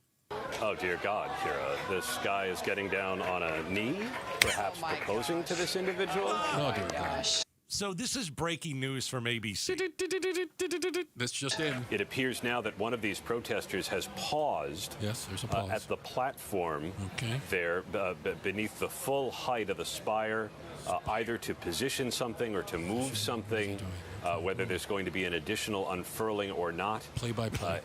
Oh, dear God, Kira. This guy is getting down on a knee, perhaps proposing to this individual. Oh, dear gosh. So this is breaking news from ABC. That's just in. It appears now that one of these protesters has paused. Yes, there's a pause. At the platform there beneath the full height of the spire, either to position something or to move something, whether there's going to be an additional unfurling or not. Play by play.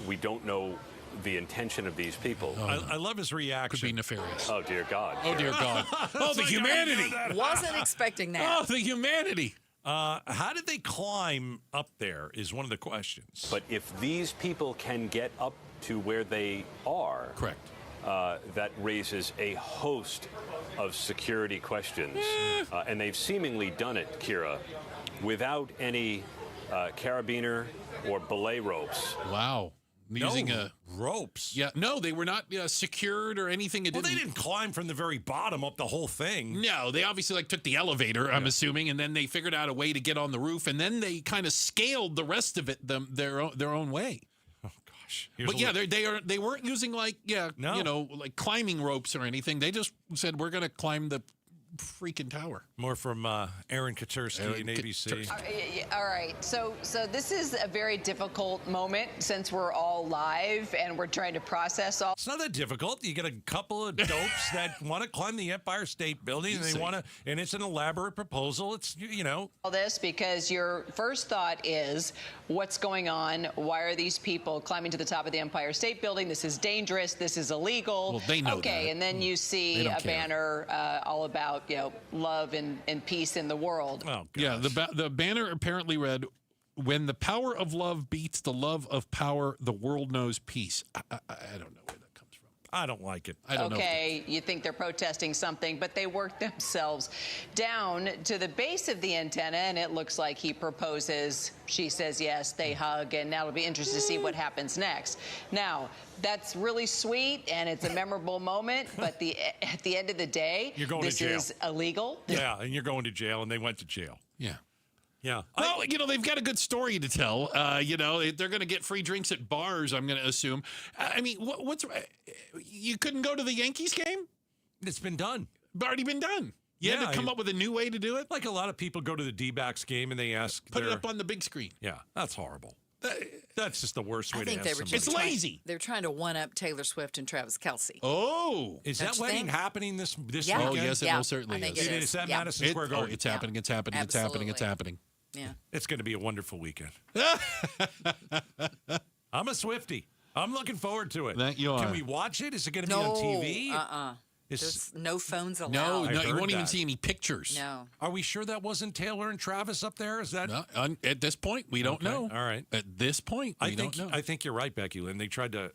We don't know the intention of these people. I love his reaction. Could be nefarious. Oh, dear God. Oh, dear God. Oh, the humanity. Wasn't expecting that. Oh, the humanity. How did they climb up there is one of the questions. But if these people can get up to where they are, correct, that raises a host of security questions. And they've seemingly done it, Kira, without any carabiner or belay ropes. Wow. Using ropes. Yeah, no, they were not secured or anything. Well, they didn't climb from the very bottom up the whole thing. No, they obviously took the elevator, I'm assuming, and then they figured out a way to get on the roof, and then they kind of scaled the rest of it their own way. Oh gosh. But yeah, they weren't using like climbing ropes or anything. They just said we're going to climb the freaking tower. More from Aaron Katursky in ABC. All right. So this is a very difficult moment since we're all live and we're trying to process all. It's not that difficult. You get a couple of dopes that want to climb the Empire State Building, and they want to, and it's an elaborate proposal. It's all this because your first thought is, what's going on? Why are these people climbing to the top of the Empire State Building? This is dangerous. This is illegal. Well, they know okay, that. And then you see a banner all about love and peace in the world. Oh, yeah, the banner apparently read, "When the power of love beats the love of power, the world knows peace." I don't know where that comes from. I don't like it. I don't know. Okay, you think they're protesting something, but they work themselves down to the base of the antenna, and it looks like he proposes. She says yes, they hug, and now it'll be interesting to see what happens next. Now, that's really sweet, and it's a memorable moment, but at the end of the day, this is illegal. Yeah, and you're going to jail, and they went to jail. Yeah. Yeah. Well, they've got a good story to tell. They're going to get free drinks at bars, I'm going to assume. I mean, you couldn't go to the Yankees game? It's been done. Already been done. You had to come up with a new way to do it? Like a lot of people go to the D-backs game and they ask. Put it up on the big screen. Yeah, that's horrible. That's just the worst way I think to ask somebody. It's lazy. They're trying to one-up Taylor Swift and Travis Kelce. Oh. Is that wedding happening this Yeah. weekend? Oh, yes, it most certainly I think is. it is. Is that Yeah. Madison Square Garden? It's happening, it's happening, it's happening, it's happening. Yeah. It's going to be a wonderful weekend. I'm a Swiftie. I'm looking forward to it. That you are. Can we watch it? Is it going to be on TV? There's no phones allowed. No, you won't even see any pictures. No. Are we sure that wasn't Taylor and Travis up there? Is that at this point we don't know. All right. At this point, we don't know. I think you're right, Becky Lynn. They tried to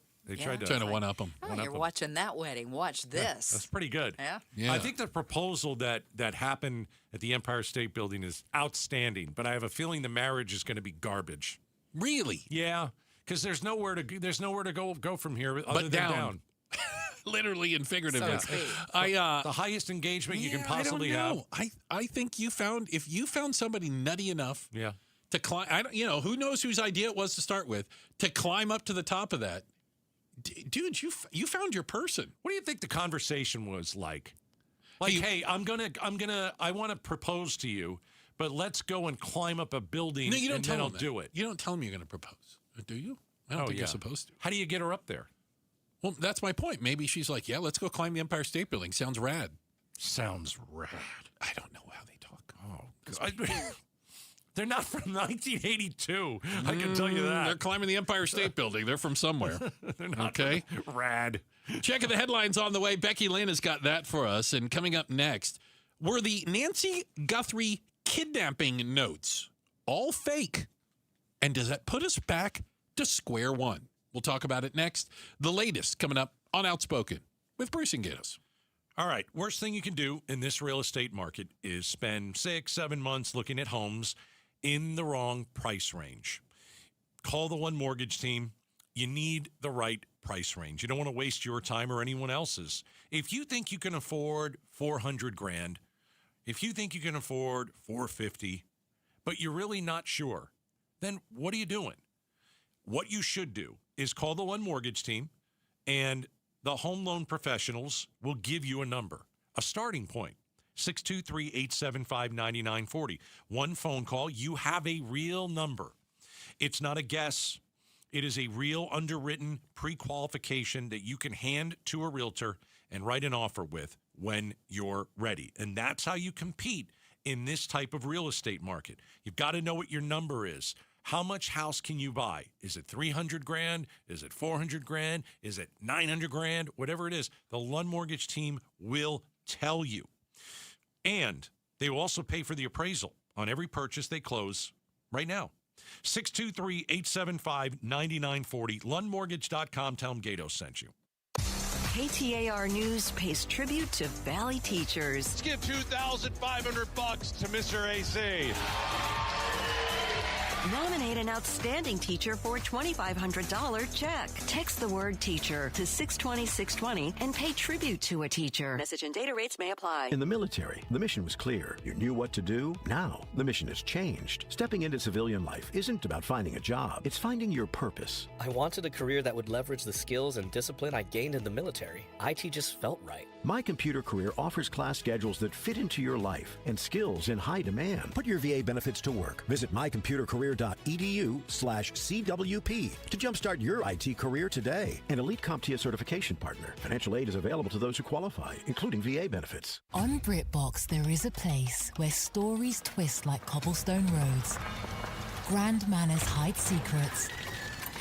one up them. Oh, you're watching that wedding. Watch this. That's pretty good. Yeah. I think the proposal that happened at the Empire State Building is outstanding, but I have a feeling the marriage is going to be garbage. Really? Yeah, because there's nowhere to go from here other than down. down. Literally and figuratively. The highest engagement you can possibly have. I think if you found somebody nutty enough to climb, who knows whose idea it was to start with, to climb up to the top of that. Dude, you found your person. What do you think the conversation was like? Like, hey, I want to propose to you, but let's go and climb up a building No, you don't and tell then I'll them do it. You don't tell them you're going to propose, do you? I don't think you're supposed to. How do you get her up there? Well, that's my point. Maybe she's like, yeah, let's go climb the Empire State Building. Sounds rad. Sounds rad. I don't know how they talk. Oh, they're not from 1982. I can tell you that. They're climbing the Empire State Building. They're from somewhere. They're not rad. Checking the headlines on the way. Becky Lynn has got that for us. And coming up next, were the Nancy Guthrie kidnapping notes all fake? And does that put us back to square one. We'll talk about it next. The latest coming up on Outspoken with Bruce and Gatos. All right, worst thing you can do in this real estate market is spend 6-7 months looking at homes in the wrong price range. Call the One Mortgage team. You need the right price range. You don't want to waste your time or anyone else's. If you think you can afford $400,000, if you think you can afford $450,000, but you're really not sure, then what are you doing? What you should do is call the One Mortgage team, and the home loan professionals will give you a number, a starting point, 623-875-9940. One phone call, you have a real number. It's not a guess. It is a real underwritten pre-qualification that you can hand to a realtor and write an offer with when you're ready. And that's how you compete in this type of real estate market. You've got to know what your number is. How much house can you buy? Is it $300,000? Is it $400,000? Is it $900,000? Whatever it is, the Lund Mortgage team will tell you. And they will also pay for the appraisal on every purchase they close right now. 623-875-9940. LundMortgage.com. Tell them Gatos sent you. KTAR News pays tribute to Valley teachers. Let's give $2,500 to Mr. AC. Nominate an outstanding teacher for a $2,500 check. Text the word teacher to 620-620 and pay tribute to a teacher. Message and data rates may apply. In the military, the mission was clear. You knew what to do. Now, the mission has changed. Stepping into civilian life isn't about finding a job. It's finding your purpose. I wanted a career that would leverage the skills and discipline I gained in the military. IT just felt right. My Computer Career offers class schedules that fit into your life and skills in high demand. Put your VA benefits to work. Visit mycomputercareer.edu/CWP to jumpstart your IT career today. An elite CompTIA certification partner. Financial aid is available to those who qualify, including VA benefits. On BritBox, there is a place where stories twist like cobblestone roads, grand manners hide secrets,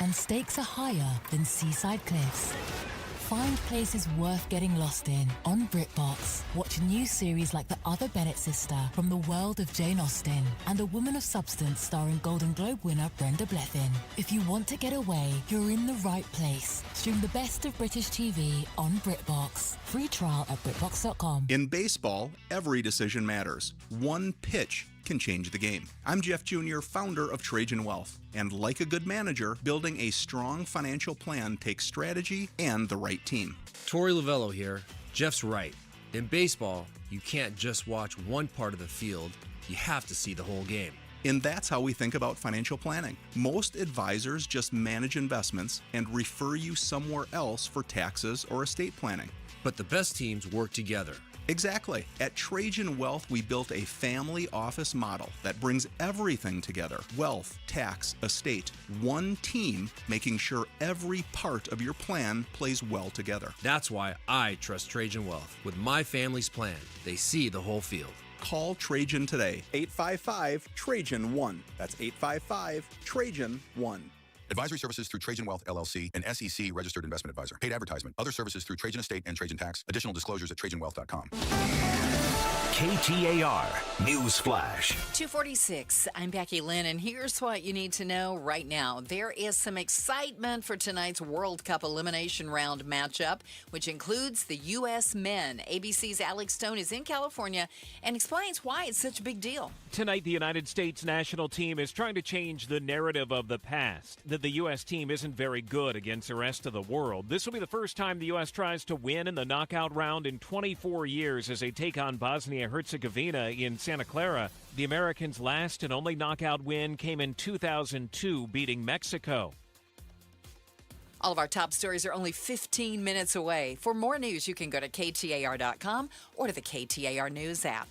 and stakes are higher than seaside cliffs. Find places worth getting lost in on BritBox. Watch new series like The Other Bennett Sister from the world of Jane Austen and A Woman of Substance starring Golden Globe winner Brenda Blethyn. If you want to get away, you're in the right place. Stream the best of British TV on BritBox. Free trial at BritBox.com. In baseball, every decision matters. One pitch can change the game. I'm Jeff Jr., founder of Trajan Wealth. And like a good manager, building a strong financial plan takes strategy and the right team. Torey Lavello here. Jeff's right. In baseball, you can't just watch one part of the field. You have to see the whole game. And that's how we think about financial planning. Most advisors just manage investments and refer you somewhere else for taxes or estate planning. But the best teams work together. Exactly. At Trajan Wealth, we built a family office model that brings everything together. Wealth, tax, estate. One team making sure every part of your plan plays well together. That's why I trust Trajan Wealth. With my family's plan, they see the whole field. Call Trajan today. 855-TRAJAN-1. That's 855-TRAJAN-1. Advisory services through Trajan Wealth, LLC, an SEC registered investment advisor. Paid advertisement. Other services through Trajan Estate and Trajan Tax. Additional disclosures at TrajanWealth.com. KTAR News Flash. 2:46. I'm Becky Lynn, and here's what you need to know right now. There is some excitement for tonight's World Cup elimination round matchup, which includes the U.S. men. ABC's Alex Stone is in California and explains why it's such a big deal. Tonight, the United States national team is trying to change the narrative of the past, that the U.S. team isn't very good against the rest of the world. This will be the first time the U.S. tries to win in the knockout round in 24 years as they take on Bosnia-Herzegovina in Santa Clara. The Americans' last and only knockout win came in 2002, beating Mexico. All of our top stories are only 15 minutes away. For more news, you can go to KTAR.com or to the KTAR News app.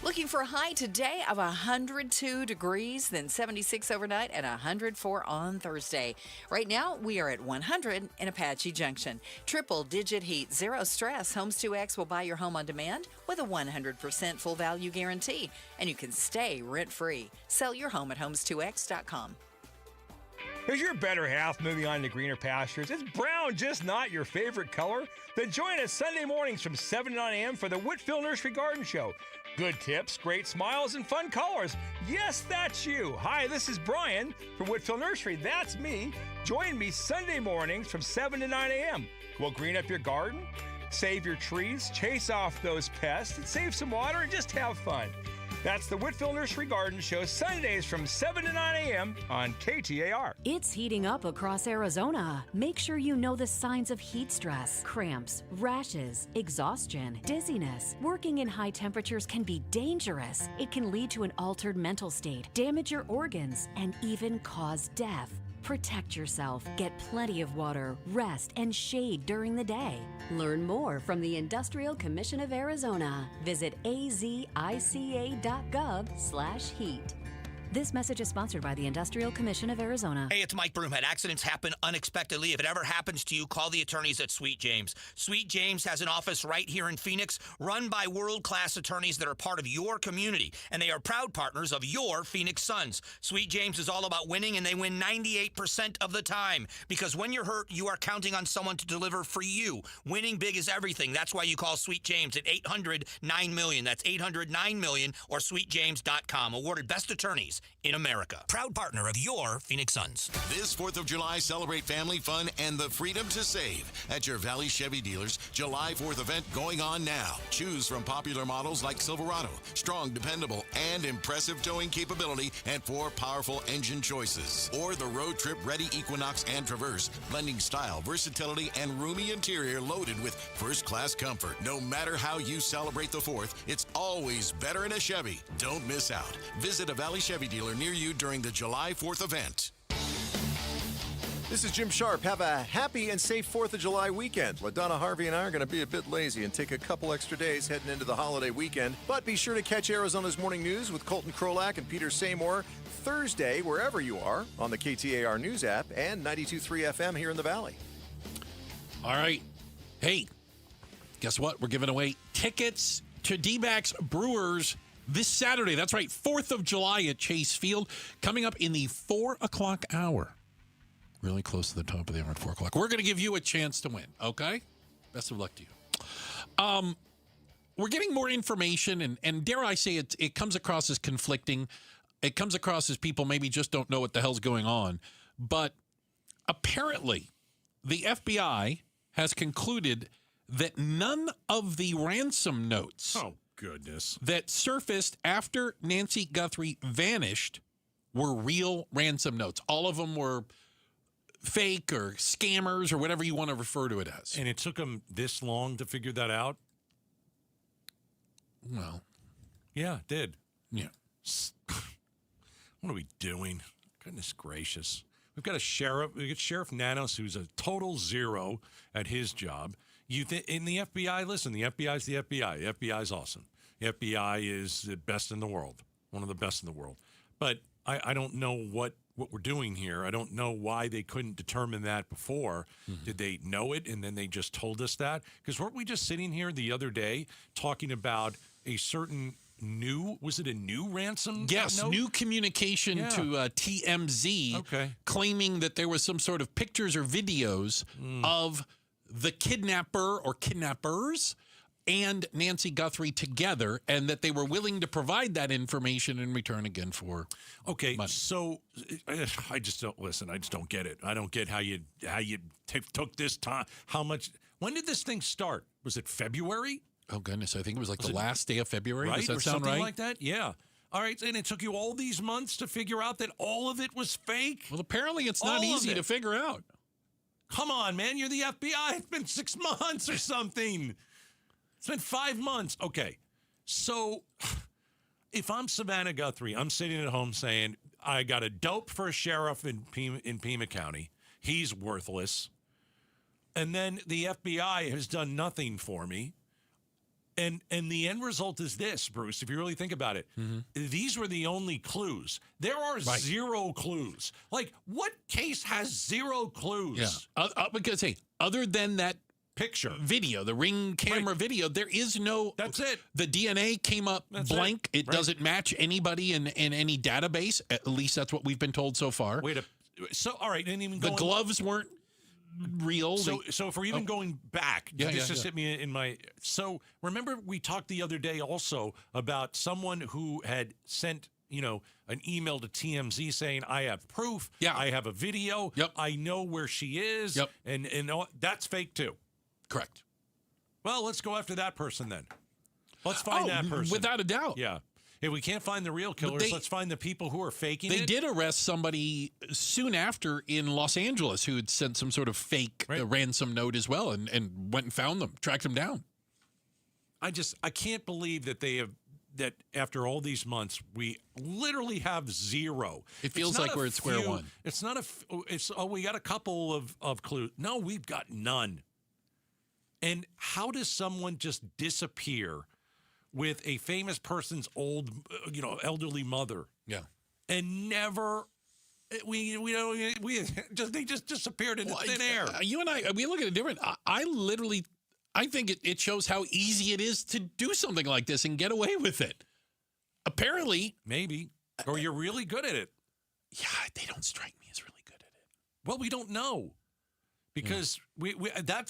Looking for a high today of 102 degrees, then 76 overnight and 104 on Thursday. Right now, we are at 100 in Apache Junction. Triple-digit heat, zero stress. Homes 2X will buy your home on demand with a 100% full value guarantee, and you can stay rent-free. Sell your home at homes2x.com. Is your better half moving on to greener pastures? Is brown just not your favorite color? Then join us Sunday mornings from 7 to 9 a.m. for the Whitfield Nursery Garden Show. Good tips, great smiles, and fun colors. Yes, that's you. Hi, this is Brian from Whitfield Nursery. That's me. Join me Sunday mornings from 7 to 9 a.m. We'll green up your garden, save your trees, chase off those pests, and save some water, and just have fun. That's the Whitfield Nursery Garden Show, Sundays from 7 to 9 a.m. on KTAR. It's heating up across Arizona. Make sure you know the signs of heat stress, cramps, rashes, exhaustion, dizziness. Working in high temperatures can be dangerous. It can lead to an altered mental state, damage your organs, and even cause death. Protect yourself, get plenty of water, rest, and shade during the day. Learn more from the Industrial Commission of Arizona. Visit azica.gov/heat. This message is sponsored by the Industrial Commission of Arizona. Hey, it's Mike Broomhead. Accidents happen unexpectedly. If it ever happens to you, call the attorneys at Sweet James. Sweet James has an office right here in Phoenix, run by world-class attorneys that are part of your community, and they are proud partners of your Phoenix Suns. Sweet James is all about winning, and they win 98% of the time, because when you're hurt, you are counting on someone to deliver for you. Winning big is everything. That's why you call Sweet James at 800-9-MILLION. That's 800-9-MILLION or sweetjames.com. Awarded best attorneys in America. Proud partner of your Phoenix Suns. This 4th of July, celebrate family fun and the freedom to save at your Valley Chevy dealers. July 4th event going on now. Choose from popular models like Silverado, strong, dependable, and impressive towing capability, and 4 powerful engine choices. Or the road trip ready Equinox and Traverse, blending style, versatility, and roomy interior loaded with first-class comfort. No matter how you celebrate the 4th, it's always better in a Chevy. Don't miss out. Visit a Valley Chevy dealer near you during the July 4th event. This is Jim Sharp. Have a happy and safe 4th of July weekend. LaDonna Harvey and I are going to be a bit lazy and take a couple extra days heading into the holiday weekend. But be sure to catch Arizona's Morning News with Colton Krolak and Peter Seymour Thursday, wherever you are, on the KTAR News app and 92.3 FM here in the Valley. All right. Hey, guess what? We're giving away tickets to D-backs Brewers this Saturday. That's right, 4th of July at Chase Field, coming up in the 4 o'clock hour. Really close to the top of the hour at 4 o'clock. We're going to give you a chance to win, okay? Best of luck to you. We're getting more information, and dare I say it comes across as conflicting. It comes across as people maybe just don't know what the hell's going on. But apparently, the FBI has concluded that none of the ransom notes that surfaced after Nancy Guthrie vanished were real ransom notes. All of them were fake or scammers or whatever you want to refer to it as. And it took them this long to figure that out? Well. Yeah, it did. Yeah. What are we doing? Goodness gracious. We've got Sheriff Nanos, who's a total zero at his job. In the FBI, listen, the FBI's the FBI. The FBI's awesome. The FBI is the best in the world, one of the best in the world. But I don't know what we're doing here. I don't know why they couldn't determine that before. Mm-hmm. Did they know it and then they just told us that? Because weren't we just sitting here the other day talking about a certain was it a new ransom? Yes, note? New communication to TMZ claiming that there was some sort of pictures or videos of the kidnapper or kidnappers and Nancy Guthrie together, and that they were willing to provide that information in return again for money. So I just don't listen. I just don't get it. I don't get how you took this time. When did this thing start? Was it February? Oh goodness, I think it was the last day of February. Right? Does that or sound something right? like that? Yeah. All right, and it took you all these months to figure out that all of it was fake? Well, apparently it's not easy to figure out. Come on, man. You're the FBI. It's been 6 months or something. It's been 5 months. Okay. So if I'm Savannah Guthrie, I'm sitting at home saying, I got a dope for a sheriff in Pima County. He's worthless. And then the FBI has done nothing for me. And the end result is this, Bruce, if you really think about it. Mm-hmm. These were the only clues. There are zero clues. Like, what case has zero clues? Yeah. Because, hey, other than that picture video, the Ring camera video, there is no. That's it. The DNA came up blank. It doesn't match anybody in any database. At least that's what we've been told so far. So, all right. And even the gloves weren't real. So if we're even going back, just hit me in my. So remember, we talked the other day also about someone who had sent, an email to TMZ saying, "I have proof. Yeah, I have a video. Yep. I know where she is." Yep. And all, that's fake too. Correct. Well, let's go after that person then. Let's find that person without a doubt. Yeah. If we can't find the real killers, let's find the people who are faking it. They did arrest somebody soon after in Los Angeles who had sent some sort of fake ransom note as well and went and found them, tracked them down. I can't believe that after all these months, we literally have zero. It feels like we're at square one. It's not we got a couple of clues. No, we've got none. And how does someone just disappear with a famous person's old, elderly mother? Yeah. And never, they just disappeared into thin air. You and I, we look at it different. I think it shows how easy it is to do something like this and get away with it. Apparently. Maybe. Or you're really good at it. Yeah, they don't strike me as really good at it. Well, we don't know. Because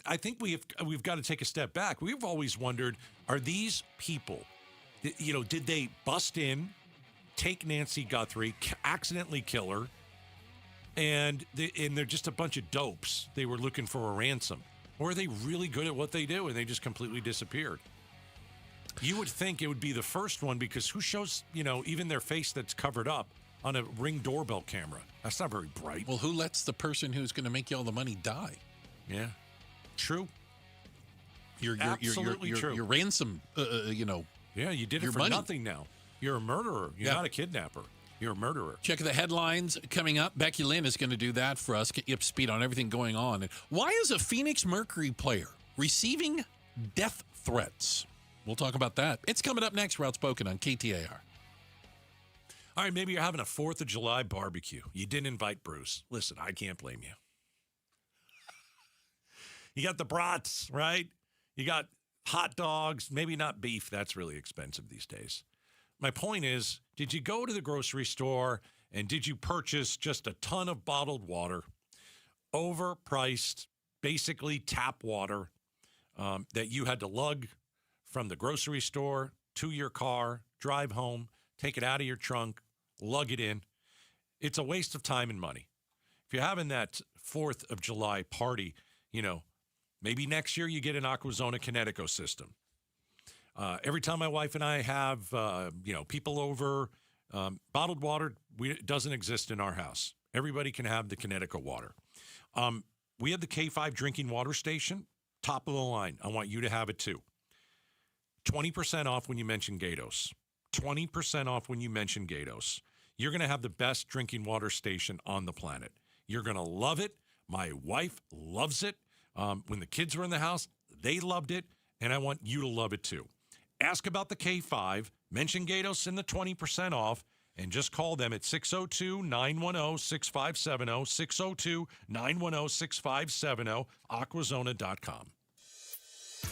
I think we've got to take a step back. We've always wondered, are these people, did they bust in, take Nancy Guthrie, accidentally kill her, and they're just a bunch of dopes. They were looking for a ransom. Or are they really good at what they do and they just completely disappeared? You would think it would be the first one because who shows, even their face that's covered up on a Ring doorbell camera? That's not very bright. Well, who lets the person who's going to make you all the money die? Yeah, true. Absolutely true. Your ransom, Yeah, you did it for nothing now. You're a murderer. You're not a kidnapper. You're a murderer. Check the headlines coming up. Becky Lynn is going to do that for us, get you up to speed on everything going on. Why is a Phoenix Mercury player receiving death threats? We'll talk about that. It's coming up next. Outspoken on KTAR. All right, maybe you're having a 4th of July barbecue. You didn't invite Bruce. Listen, I can't blame you. You got the brats, right? You got hot dogs, maybe not beef. That's really expensive these days. My point is, did you go to the grocery store and did you purchase just a ton of bottled water, overpriced, basically tap water that you had to lug from the grocery store to your car, drive home, take it out of your trunk, lug it in? It's a waste of time and money. If you're having that 4th of July party, maybe next year you get an Aquazona Kinetico system. Every time my wife and I have, people over, bottled water doesn't exist in our house. Everybody can have the Kinetico water. We have the K5 drinking water station, top of the line. I want you to have it too. 20% off when you mention Gatos. 20% off when you mention Gatos. You're going to have the best drinking water station on the planet. You're going to love it. My wife loves it. When the kids were in the house, they loved it, and I want you to love it too. Ask about the K5, mention Gatos in the 20% off, and just call them at 602-910-6570, 602-910-6570, aquazona.com.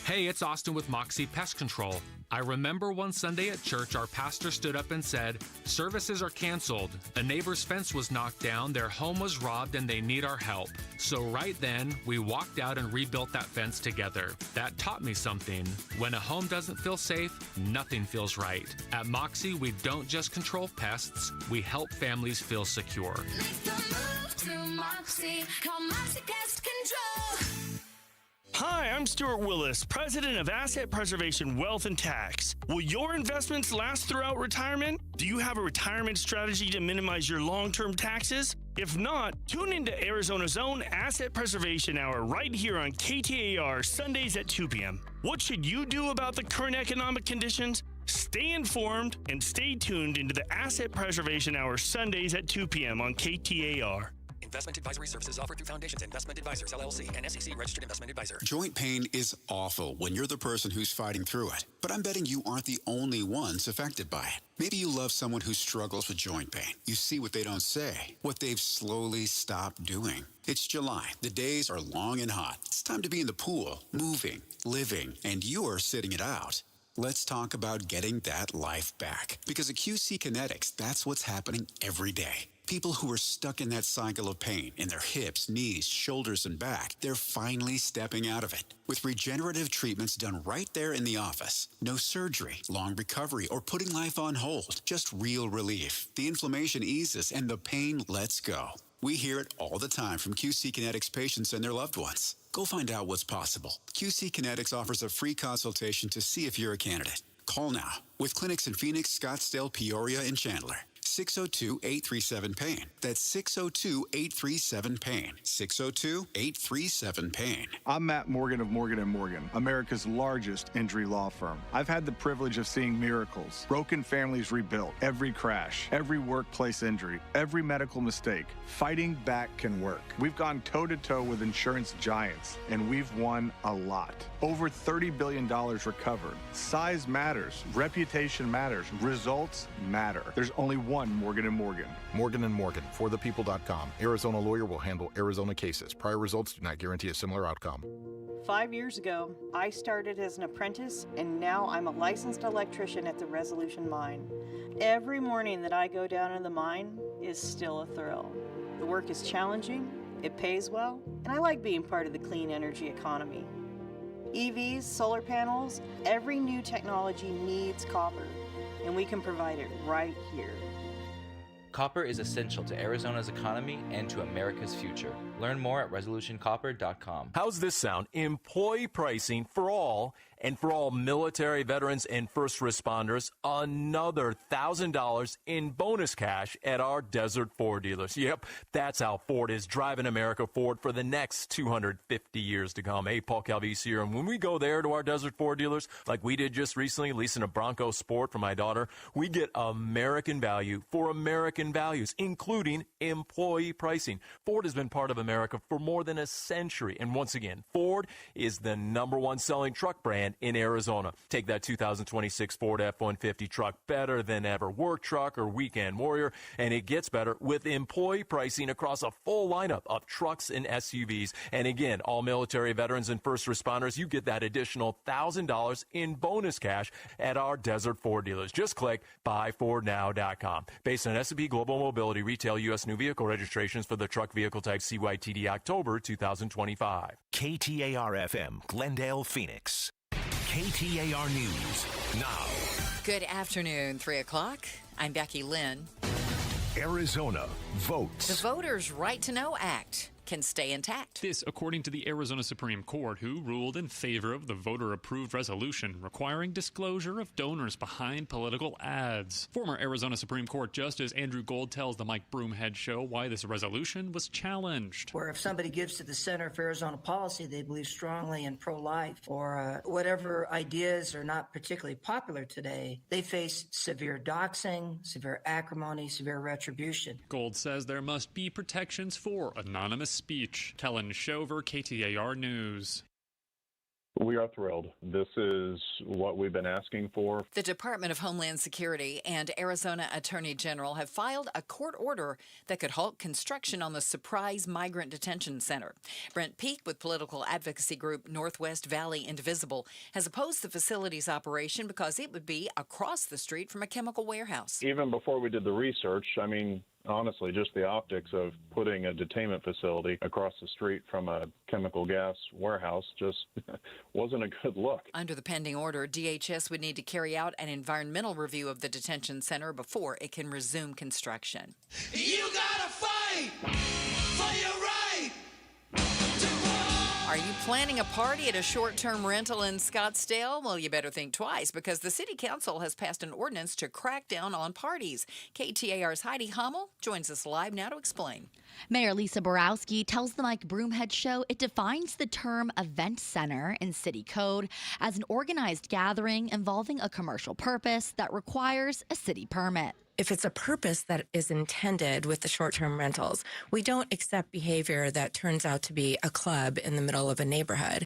Hey, it's Austin with Moxie Pest Control. I remember one Sunday at church, our pastor stood up and said, "Services are canceled. A neighbor's fence was knocked down, their home was robbed, and they need our help." So right then, we walked out and rebuilt that fence together. That taught me something. When a home doesn't feel safe, nothing feels right. At Moxie, we don't just control pests, we help families feel secure. Make the move to Moxie. Call Moxie Pest Control. Hi, I'm Stuart Willis, president of Asset Preservation Wealth and Tax. Will your investments last throughout retirement? Do you have a retirement strategy to minimize your long-term taxes? If not, tune into Arizona's own Asset Preservation Hour right here on KTAR Sundays at 2 p.m. What should you do about the current economic conditions? Stay informed and stay tuned into the Asset Preservation Hour Sundays at 2 p.m. on KTAR. Investment advisory services offered through Foundations Investment Advisors, LLC, and SEC Registered Investment Advisor. Joint pain is awful when you're the person who's fighting through it. But I'm betting you aren't the only ones affected by it. Maybe you love someone who struggles with joint pain. You see what they don't say, what they've slowly stopped doing. It's July. The days are long and hot. It's time to be in the pool, moving, living, and you're sitting it out. Let's talk about getting that life back. Because at QC Kinetics, that's what's happening every day. People who are stuck in that cycle of pain in their hips, knees, shoulders, and back, they're finally stepping out of it. With regenerative treatments done right there in the office. No surgery, long recovery, or putting life on hold. Just real relief. The inflammation eases and the pain lets go. We hear it all the time from QC Kinetics patients and their loved ones. Go find out what's possible. QC Kinetics offers a free consultation to see if you're a candidate. Call now. With clinics in Phoenix, Scottsdale, Peoria, and Chandler. 602-837-PAIN. That's 602-837-PAIN. 602-837-PAIN. I'm Matt Morgan of Morgan & Morgan, America's largest injury law firm. I've had the privilege of seeing miracles, broken families rebuilt, every crash, every workplace injury, every medical mistake. Fighting back can work. We've gone toe-to-toe with insurance giants, and we've won a lot. Over $30 billion recovered. Size matters. Reputation matters. Results matter. There's only one Morgan & Morgan. Morgan & Morgan, forthepeople.com. Arizona lawyer will handle Arizona cases. Prior results do not guarantee a similar outcome. 5 years ago, I started as an apprentice, and now I'm a licensed electrician at the Resolution Mine. Every morning that I go down in the mine is still a thrill. The work is challenging, it pays well, and I like being part of the clean energy economy. EVs, solar panels, every new technology needs copper, and we can provide it right here. Copper is essential to Arizona's economy and to America's future. Learn more at resolutioncopper.com. How's this sound? Employee pricing for all, and for all military veterans and first responders, another $1,000 in bonus cash at our Desert Ford dealers. Yep, that's how Ford is driving America forward for the next 250 years to come. Hey, Paul Calvisi here, and when we go there to our Desert Ford dealers, like we did just recently, leasing a Bronco Sport for my daughter, we get American value for American values, including employee pricing. Ford has been part of America for more than a century, and once again, Ford is the #1 selling truck brand in Arizona. Take that 2026 Ford F-150 truck, better than ever. Work truck or weekend warrior, and it gets better with employee pricing across a full lineup of trucks and SUVs. And again, all military veterans and first responders, you get that additional $1,000 in bonus cash at our Desert Ford dealers. Just click buyfordnow.com. Based on S&P Global Mobility retail U.S. new vehicle registrations for the truck vehicle type CYTD October 2025. KTAR-FM, Glendale, Phoenix. KTAR News now. Good afternoon, 3 o'clock. I'm Becky Lynn. Arizona votes. The Voters' Right to Know Act can stay intact. This, according to the Arizona Supreme Court, who ruled in favor of the voter-approved resolution requiring disclosure of donors behind political ads. Former Arizona Supreme Court Justice Andrew Gold tells the Mike Broomhead Show why this resolution was challenged. Where if somebody gives to the Center for Arizona Policy, they believe strongly in pro-life or whatever ideas are not particularly popular today, they face severe doxing, severe acrimony, severe retribution. Gold says there must be protections for anonymous speech. Kellen Shover, KTAR News. We are thrilled. This is what we've been asking for. The Department of Homeland Security and Arizona Attorney General have filed a court order that could halt construction on the Surprise Migrant Detention Center. Brent Peak with political advocacy group Northwest Valley Indivisible has opposed the facility's operation because it would be across the street from a chemical warehouse. Even before we did the research, honestly, just the optics of putting a detainment facility across the street from a chemical gas warehouse just wasn't a good look. Under the pending order, DHS would need to carry out an environmental review of the detention center before it can resume construction. You gotta fight for your right. Are you planning a party at a short-term rental in Scottsdale? Well, you better think twice because the City Council has passed an ordinance to crack down on parties. KTAR's Heidi Hummel joins us live now to explain. Mayor Lisa Borowski tells the Mike Broomhead Show it defines the term event center in city code as an organized gathering involving a commercial purpose that requires a city permit. If it's a purpose that is intended with the short-term rentals, we don't accept behavior that turns out to be a club in the middle of a neighborhood.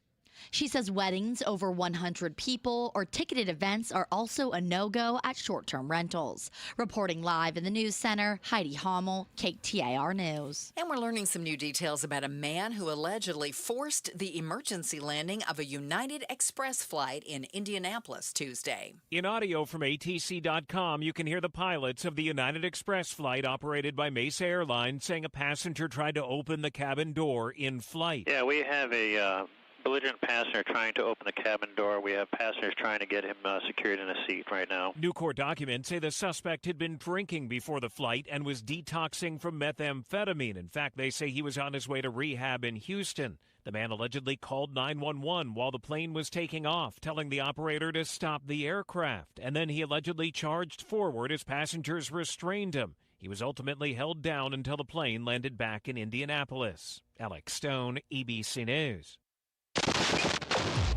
She says weddings over 100 people or ticketed events are also a no-go at short-term rentals. Reporting live in the news center, Heidi Hommel, KTAR News. And we're learning some new details about a man who allegedly forced the emergency landing of a United Express flight in Indianapolis Tuesday. In audio from ATC.com, you can hear the pilots of the United Express flight operated by Mesa Airlines saying a passenger tried to open the cabin door in flight. Yeah, we have a belligerent passenger trying to open the cabin door. We have passengers trying to get him secured in a seat right now. New court documents say the suspect had been drinking before the flight and was detoxing from methamphetamine. In fact, they say he was on his way to rehab in Houston. The man allegedly called 911 while the plane was taking off, telling the operator to stop the aircraft. And then he allegedly charged forward as passengers restrained him. He was ultimately held down until the plane landed back in Indianapolis. Alex Stone, ABC News.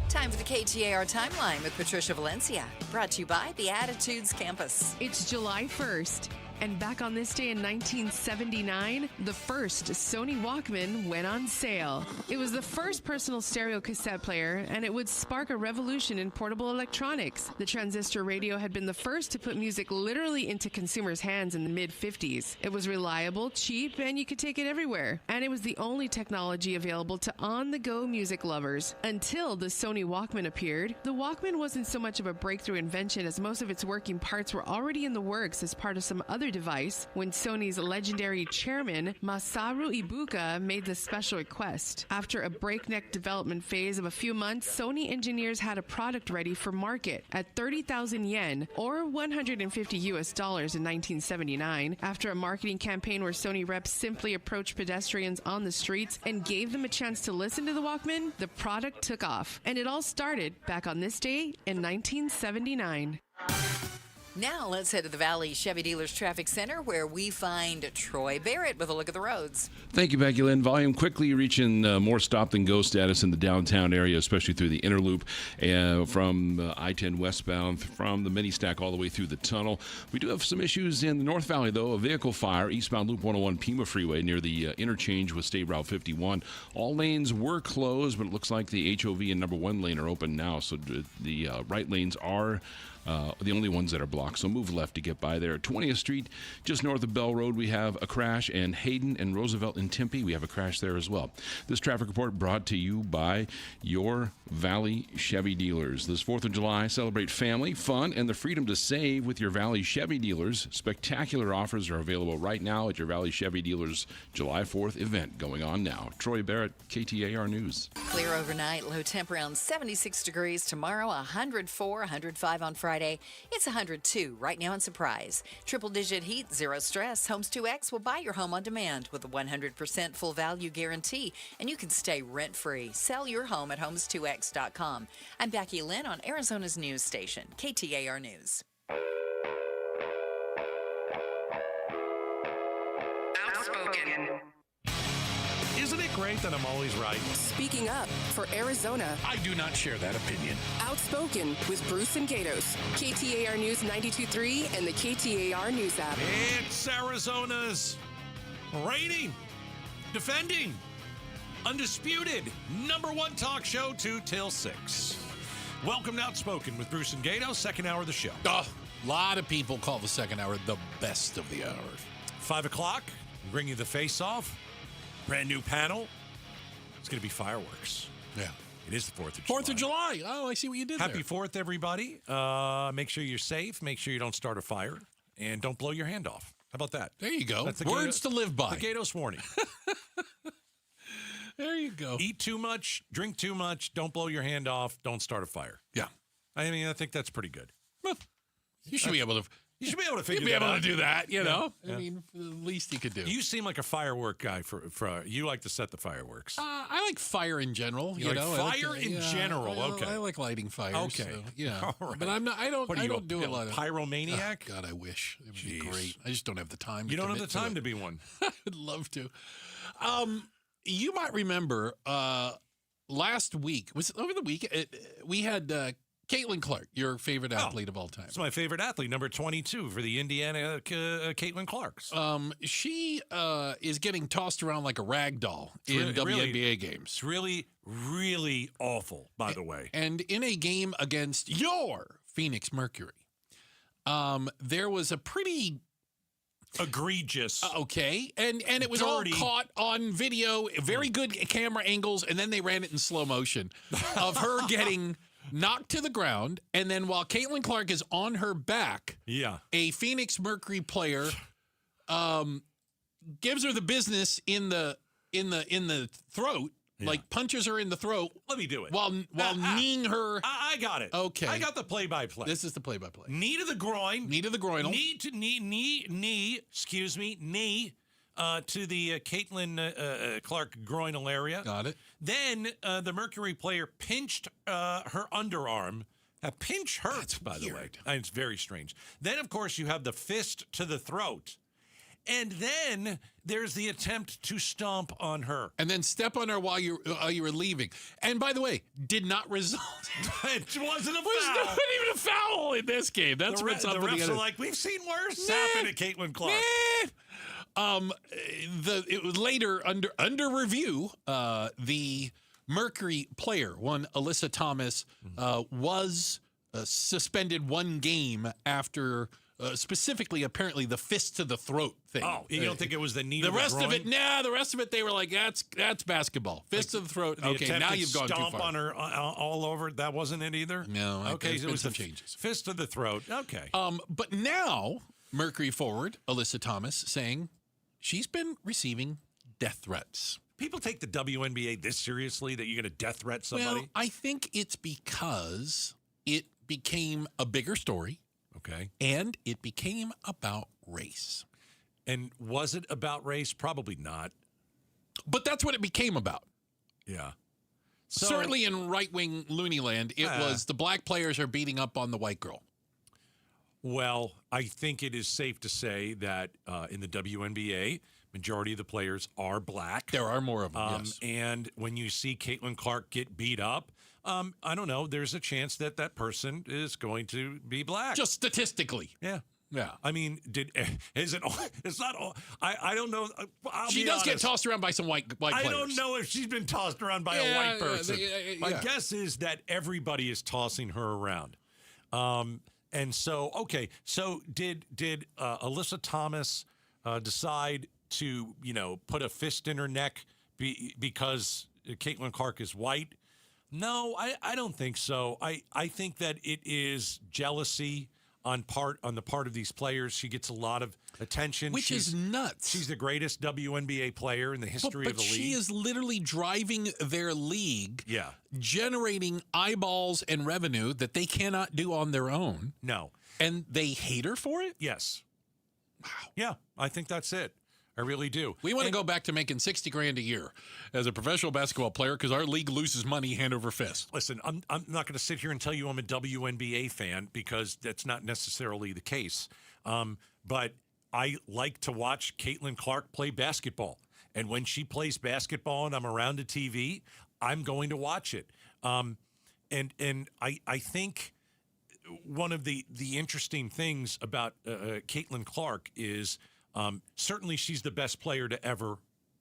Time for the KTAR Timeline with Patricia Valencia. Brought to you by the Attitudes Campus. It's July 1st. And back on this day in 1979, the first Sony Walkman went on sale. It was the first personal stereo cassette player, and it would spark a revolution in portable electronics. The transistor radio had been the first to put music literally into consumers' hands in the mid-50s. It was reliable, cheap, and you could take it everywhere. And it was the only technology available to on-the-go music lovers. Until the Sony Walkman appeared, the Walkman wasn't so much of a breakthrough invention as most of its working parts were already in the works as part of some other device when Sony's legendary chairman Masaru Ibuka made the special request. After a breakneck development phase of a few months, Sony engineers had a product ready for market at 30,000 yen or $150 in 1979. After a marketing campaign where Sony reps simply approached pedestrians on the streets and gave them a chance to listen to the Walkman, the product took off. And it all started back on this day in 1979. Now let's head to the Valley Chevy Dealers Traffic Center where we find Troy Barrett with a look at the roads. Thank you, Becky Lynn. Volume quickly reaching more stop-than-go status in the downtown area, especially through the inner loop from I-10 westbound, from the mini stack all the way through the tunnel. We do have some issues in the North Valley, though. A vehicle fire, eastbound Loop 101 Pima Freeway near the interchange with State Route 51. All lanes were closed, but it looks like the HOV and number 1 lane are open now, so the right lanes are the only ones that are blocked, so move left to get by there. 20th Street, just north of Bell Road, we have a crash, and Hayden and Roosevelt in Tempe, we have a crash there as well. This traffic report brought to you by your Valley Chevy dealers. This 4th of July, celebrate family, fun, and the freedom to save with your Valley Chevy dealers. Spectacular offers are available right now at your Valley Chevy dealers July 4th event going on now. Troy Barrett, KTAR News. Clear overnight, low temp around 76 degrees tomorrow, 104, 105 on Friday. It's 102 right now in Surprise. Triple-digit heat, zero stress. Homes 2X will buy your home on demand with a 100% full value guarantee, and you can stay rent-free. Sell your home at homes2x.com. I'm Becky Lynn on Arizona's news station, KTAR News. Outspoken. Isn't it great that I'm always right? Speaking up for Arizona. I do not share that opinion. Outspoken with Bruce and Gatos. KTAR News 92.3 and the KTAR News app. It's Arizona's reigning, defending, undisputed #1 talk show 2 till 6. Welcome to Outspoken with Bruce and Gatos, second hour of the show. A lot of people call the second hour the best of the hours. 5 o'clock, bring you the face-off. Brand new panel. It's going to be fireworks. Yeah. It is the 4th of July. 4th of July. Oh, I see what you did Happy there. 4th, everybody. Make sure you're safe. Make sure you don't start a fire. And don't blow your hand off. How about that? There you go. That's the Words to live by. The Gatos warning. There you go. Eat too much, drink too much, don't blow your hand off, don't start a fire. Yeah. I mean, I think that's pretty good. Well, you should be able to. You should be able to figure You'd be that able out. to do that, you know? Yeah. I mean, the least you could do. You seem like a firework guy. For you like to set the fireworks. I like fire in general. You like know? fire in general. Okay. I like lighting fires. Okay. So, yeah. All right. But I'm not. I don't. What I are you, don't do a lot of pyromaniac. Oh, God, I wish it would be Jeez. great. I just don't have the time. You don't have the time to be one. I'd love to. You might remember last week, was it over the week? We had Caitlin Clark, your favorite athlete of all time. It's my favorite athlete, number 22 for the Indiana Caitlin Clarks. She is getting tossed around like a rag doll in WNBA games. It's really, really awful, by the way. And in a game against your Phoenix Mercury, there was a pretty egregious. Okay. And it was dirty. all caught on video, very good camera angles, and then they ran it in slow motion of her getting knocked to the ground, and then while Caitlin Clark is on her back, a Phoenix Mercury player gives her the business in the throat, like punches her in the throat. Let me do it. While kneeing her. I got it. Okay. I got the play-by-play. This is the play-by-play. Knee to the groin. Knee to the groin. Knee to knee, to the Caitlin Clark groinal area. Got it. Then the Mercury player pinched her underarm. A pinch hurts, by the way. It's very strange. Then, of course, you have the fist to the throat. And then there's the attempt to stomp on her. And then step on her while you were leaving. And by the way, did not result. It wasn't a foul. Was not even a foul in this game. That's what's up. The refs are like, we've seen worse happen to Caitlin Clark. It was later under review. The Mercury player, one Alyssa Thomas, was suspended one game after. Specifically, apparently, the fist to the throat thing. Oh, you don't think it was the knee to the rest groin? of it, the rest of it, they were like, that's basketball. Fist to the throat. Okay, now you've gone too far. Stomp on her all over, that wasn't it either? No. Okay, so it was some the changes. Fist to the throat. Okay. But now, Mercury forward, Alyssa Thomas, saying she's been receiving death threats. People take the WNBA this seriously, that you're going to death threat somebody? Well, I think it's because it became a bigger story. Okay. And it became about race. And was it about race? Probably not. But that's what it became about. Yeah. Certainly in right-wing loony land, it was the black players are beating up on the white girl. Well, I think it is safe to say that in the WNBA, majority of the players are black. There are more of them, yes. And when you see Caitlin Clark get beat up, I don't know, there's a chance that person is going to be black. Just statistically. Yeah. Yeah. I mean, it's not all, I don't know. She does get tossed around by some white players. I don't know if she's been tossed around by a white person. My guess is that everybody is tossing her around. And so, okay, so did Alyssa Thomas decide to, put a fist in her neck because Caitlin Clark is white? No, I don't think so. I think that it is jealousy on the part of these players. She gets a lot of attention. Which is nuts. She's the greatest WNBA player in the history of the league. But she is literally driving their league, yeah, generating eyeballs and revenue that they cannot do on their own. No. And they hate her for it? Yes. Wow. Yeah, I think that's it. I really do. We want to go back to making $60,000 a year as a professional basketball player because our league loses money hand over fist. Listen, I'm not going to sit here and tell you I'm a WNBA fan because that's not necessarily the case. But I like to watch Caitlin Clark play basketball. And when she plays basketball and I'm around the TV, I'm going to watch it. And I think one of the interesting things about Caitlin Clark is certainly she's the best player to ever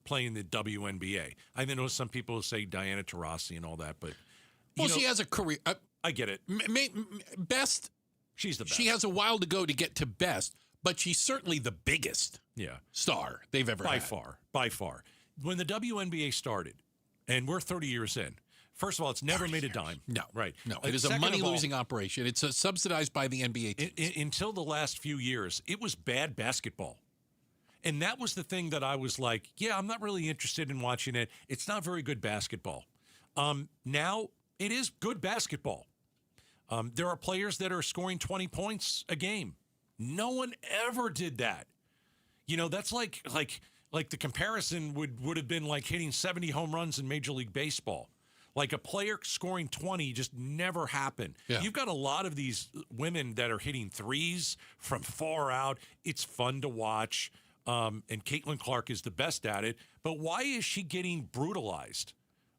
play in the WNBA. I know some people say Diana Taurasi and all that, but she has a career. I get it. Best. She's the best. She has a while to go to get to best, but she's certainly the biggest star they've ever had. By far. When the WNBA started, and we're 30 years in, first of all, it's never made a dime. No. Right. No, it is a money-losing operation. It's subsidized by the NBA teams. Until the last few years, it was bad basketball. And that was the thing that I was like, yeah, I'm not really interested in watching it. It's not very good basketball. Now, it is good basketball. There are players that are scoring 20 points a game. No one ever did that. That's like the comparison would have been like hitting 70 home runs in Major League Baseball. Like a player scoring 20 just never happened. Yeah. You've got a lot of these women that are hitting threes from far out. It's fun to watch. And Caitlin Clark is the best at it. But why is she getting brutalized?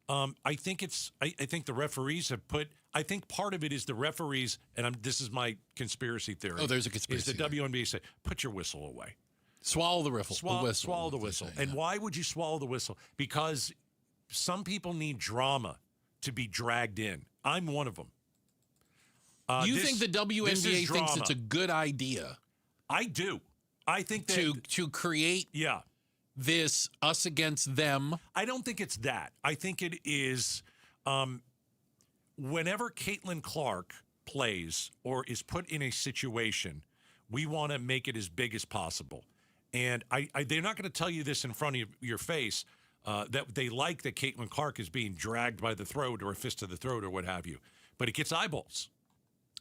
I think the referees have put. I think part of it is the referees, and this is my conspiracy theory. Oh, there's a conspiracy. Is the WNBA say, put your whistle away. Swallow the whistle. Swallow the whistle. And why would you swallow the whistle? Because some people need drama to be dragged in. I'm one of them. You think the WNBA thinks it's a good idea? I do. I think that to create this us against them. I don't think it's that. I think it is whenever Caitlin Clark plays or is put in a situation, we want to make it as big as possible. And they're not going to tell you this in front of your face, that they like that Caitlin Clark is being dragged by the throat or a fist to the throat or what have you. But it gets eyeballs.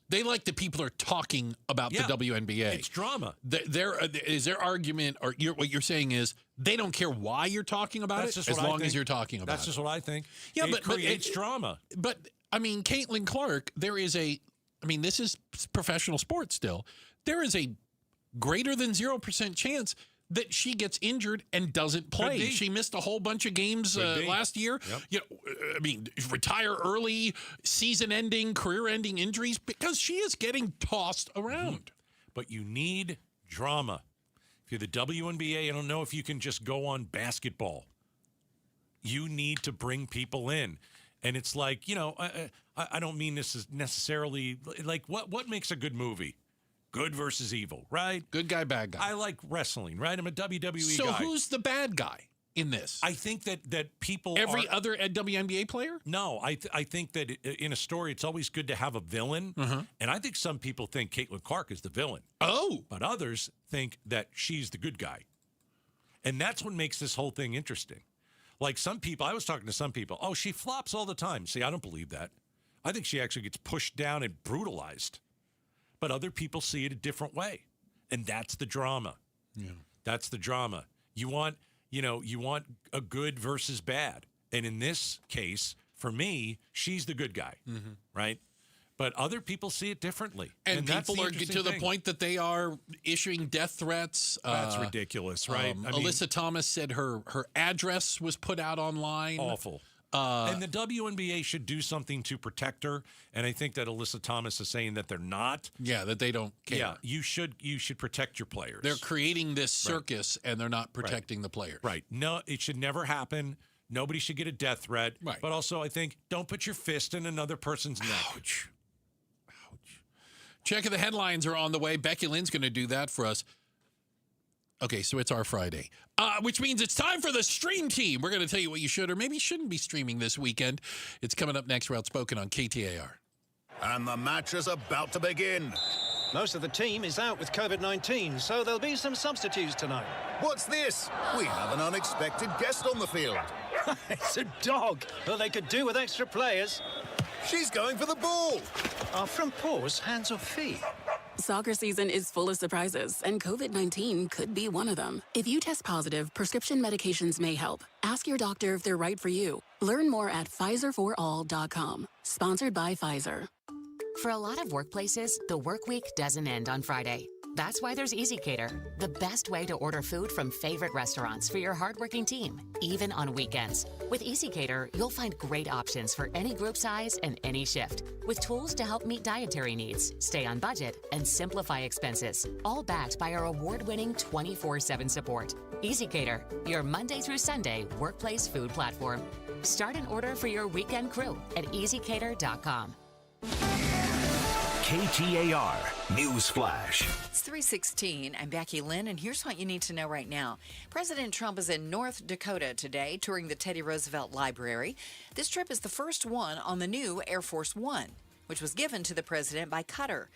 They like that people are talking about the WNBA. It's drama. Their argument, or what you're saying is they don't care why you're talking about it, as long as you're talking about it. That's just what I think. Yeah, it creates drama. But, I mean, Caitlin Clark, this is professional sports still. There is a greater than 0% chance that she gets injured and doesn't play. She missed a whole bunch of games last year. Yep. Retire early, season-ending, career-ending injuries because she is getting tossed around. But you need drama. If you're the WNBA, I don't know if you can just go on basketball. You need to bring people in. And it's like, I don't mean this is necessarily like what makes a good movie? Good versus evil, right? Good guy, bad guy. I like wrestling, right? I'm a WWE guy. So who's the bad guy in this? I think that people Every other WNBA player? No, I think that in a story, it's always good to have a villain. And I think some people think Caitlin Clark is the villain. Oh. But others think that she's the good guy. And that's what makes this whole thing interesting. Like some people, I was talking to some people, she flops all the time. See, I don't believe that. I think she actually gets pushed down and brutalized. But other people see it a different way. And that's the drama. Yeah. That's the drama. You want a good versus bad. And in this case, for me, she's the good guy, right? But other people see it differently. And people are to the point that they are issuing death threats. That's ridiculous, right? Alyssa Thomas said her address was put out online. Awful. And the WNBA should do something to protect her. And I think that Alyssa Thomas is saying that they're not. Yeah, that they don't care. Yeah, you should protect your players. They're creating this circus, and they're not protecting the players. Right. No, it should never happen. Nobody should get a death threat. Right. But also, I think, don't put your fist in another person's neck. Ouch. Check of the headlines are on the way. Becky Lynn's going to do that for us. Okay, so it's our Friday, which means it's time for the Stream Team. We're going to tell you what you should or maybe shouldn't be streaming this weekend. It's coming up next. We're Outspoken on KTAR. And the match is about to begin. Most of the team is out with COVID-19, so there'll be some substitutes tonight. What's this? We have an unexpected guest on the field. It's a dog. Well, they could do with extra players. She's going for the ball. Are front paws hands or feet? Soccer season is full of surprises, and COVID-19 could be one of them. If you test positive, prescription medications may help. Ask your doctor if they're right for you. Learn more at PfizerForAll.com. Sponsored by Pfizer. For a lot of workplaces, the work week doesn't end on Friday. That's why there's EasyCater, the best way to order food from favorite restaurants for your hardworking team, even on weekends. With EasyCater, you'll find great options for any group size and any shift, with tools to help meet dietary needs, stay on budget, and simplify expenses, all backed by our award-winning 24/7 support. EasyCater, your Monday through Sunday workplace food platform. Start an order for your weekend crew at easycater.com. KTAR News Flash. It's 3:16. I'm Becky Lynn, and here's what you need to know right now. President Trump is in North Dakota today, touring the Teddy Roosevelt Library. This trip is the first one on the new Air Force One, which was given to the president by Qatar.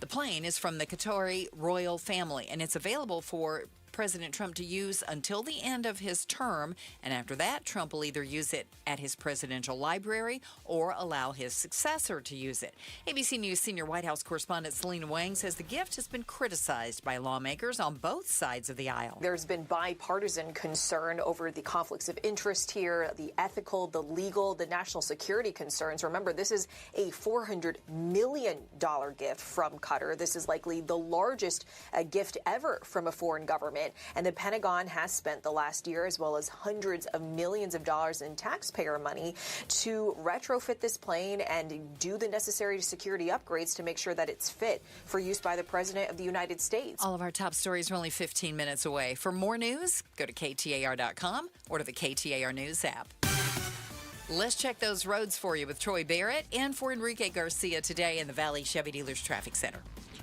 The plane is from the Qatari royal family, and it's available for President Trump to use until the end of his term, and after that, Trump will either use it at his presidential library or allow his successor to use it. ABC News senior White House correspondent Selena Wang says the gift has been criticized by lawmakers on both sides of the aisle. There's been bipartisan concern over the conflicts of interest here, the ethical, the legal, the national security concerns. Remember, this is a $400 million gift from Qatar. This is likely the largest gift ever from a foreign government. it. And the Pentagon has spent the last year, as well as hundreds of millions of dollars in taxpayer money, to retrofit this plane and do the necessary security upgrades to make sure that it's fit for use by the President of the United States. All of our top stories are only 15 minutes away. For more news, go to KTAR.com or to the KTAR News app. Let's check those roads for you with Troy Barrett and for Enrique Garcia today in the Valley Chevy Dealers Traffic Center.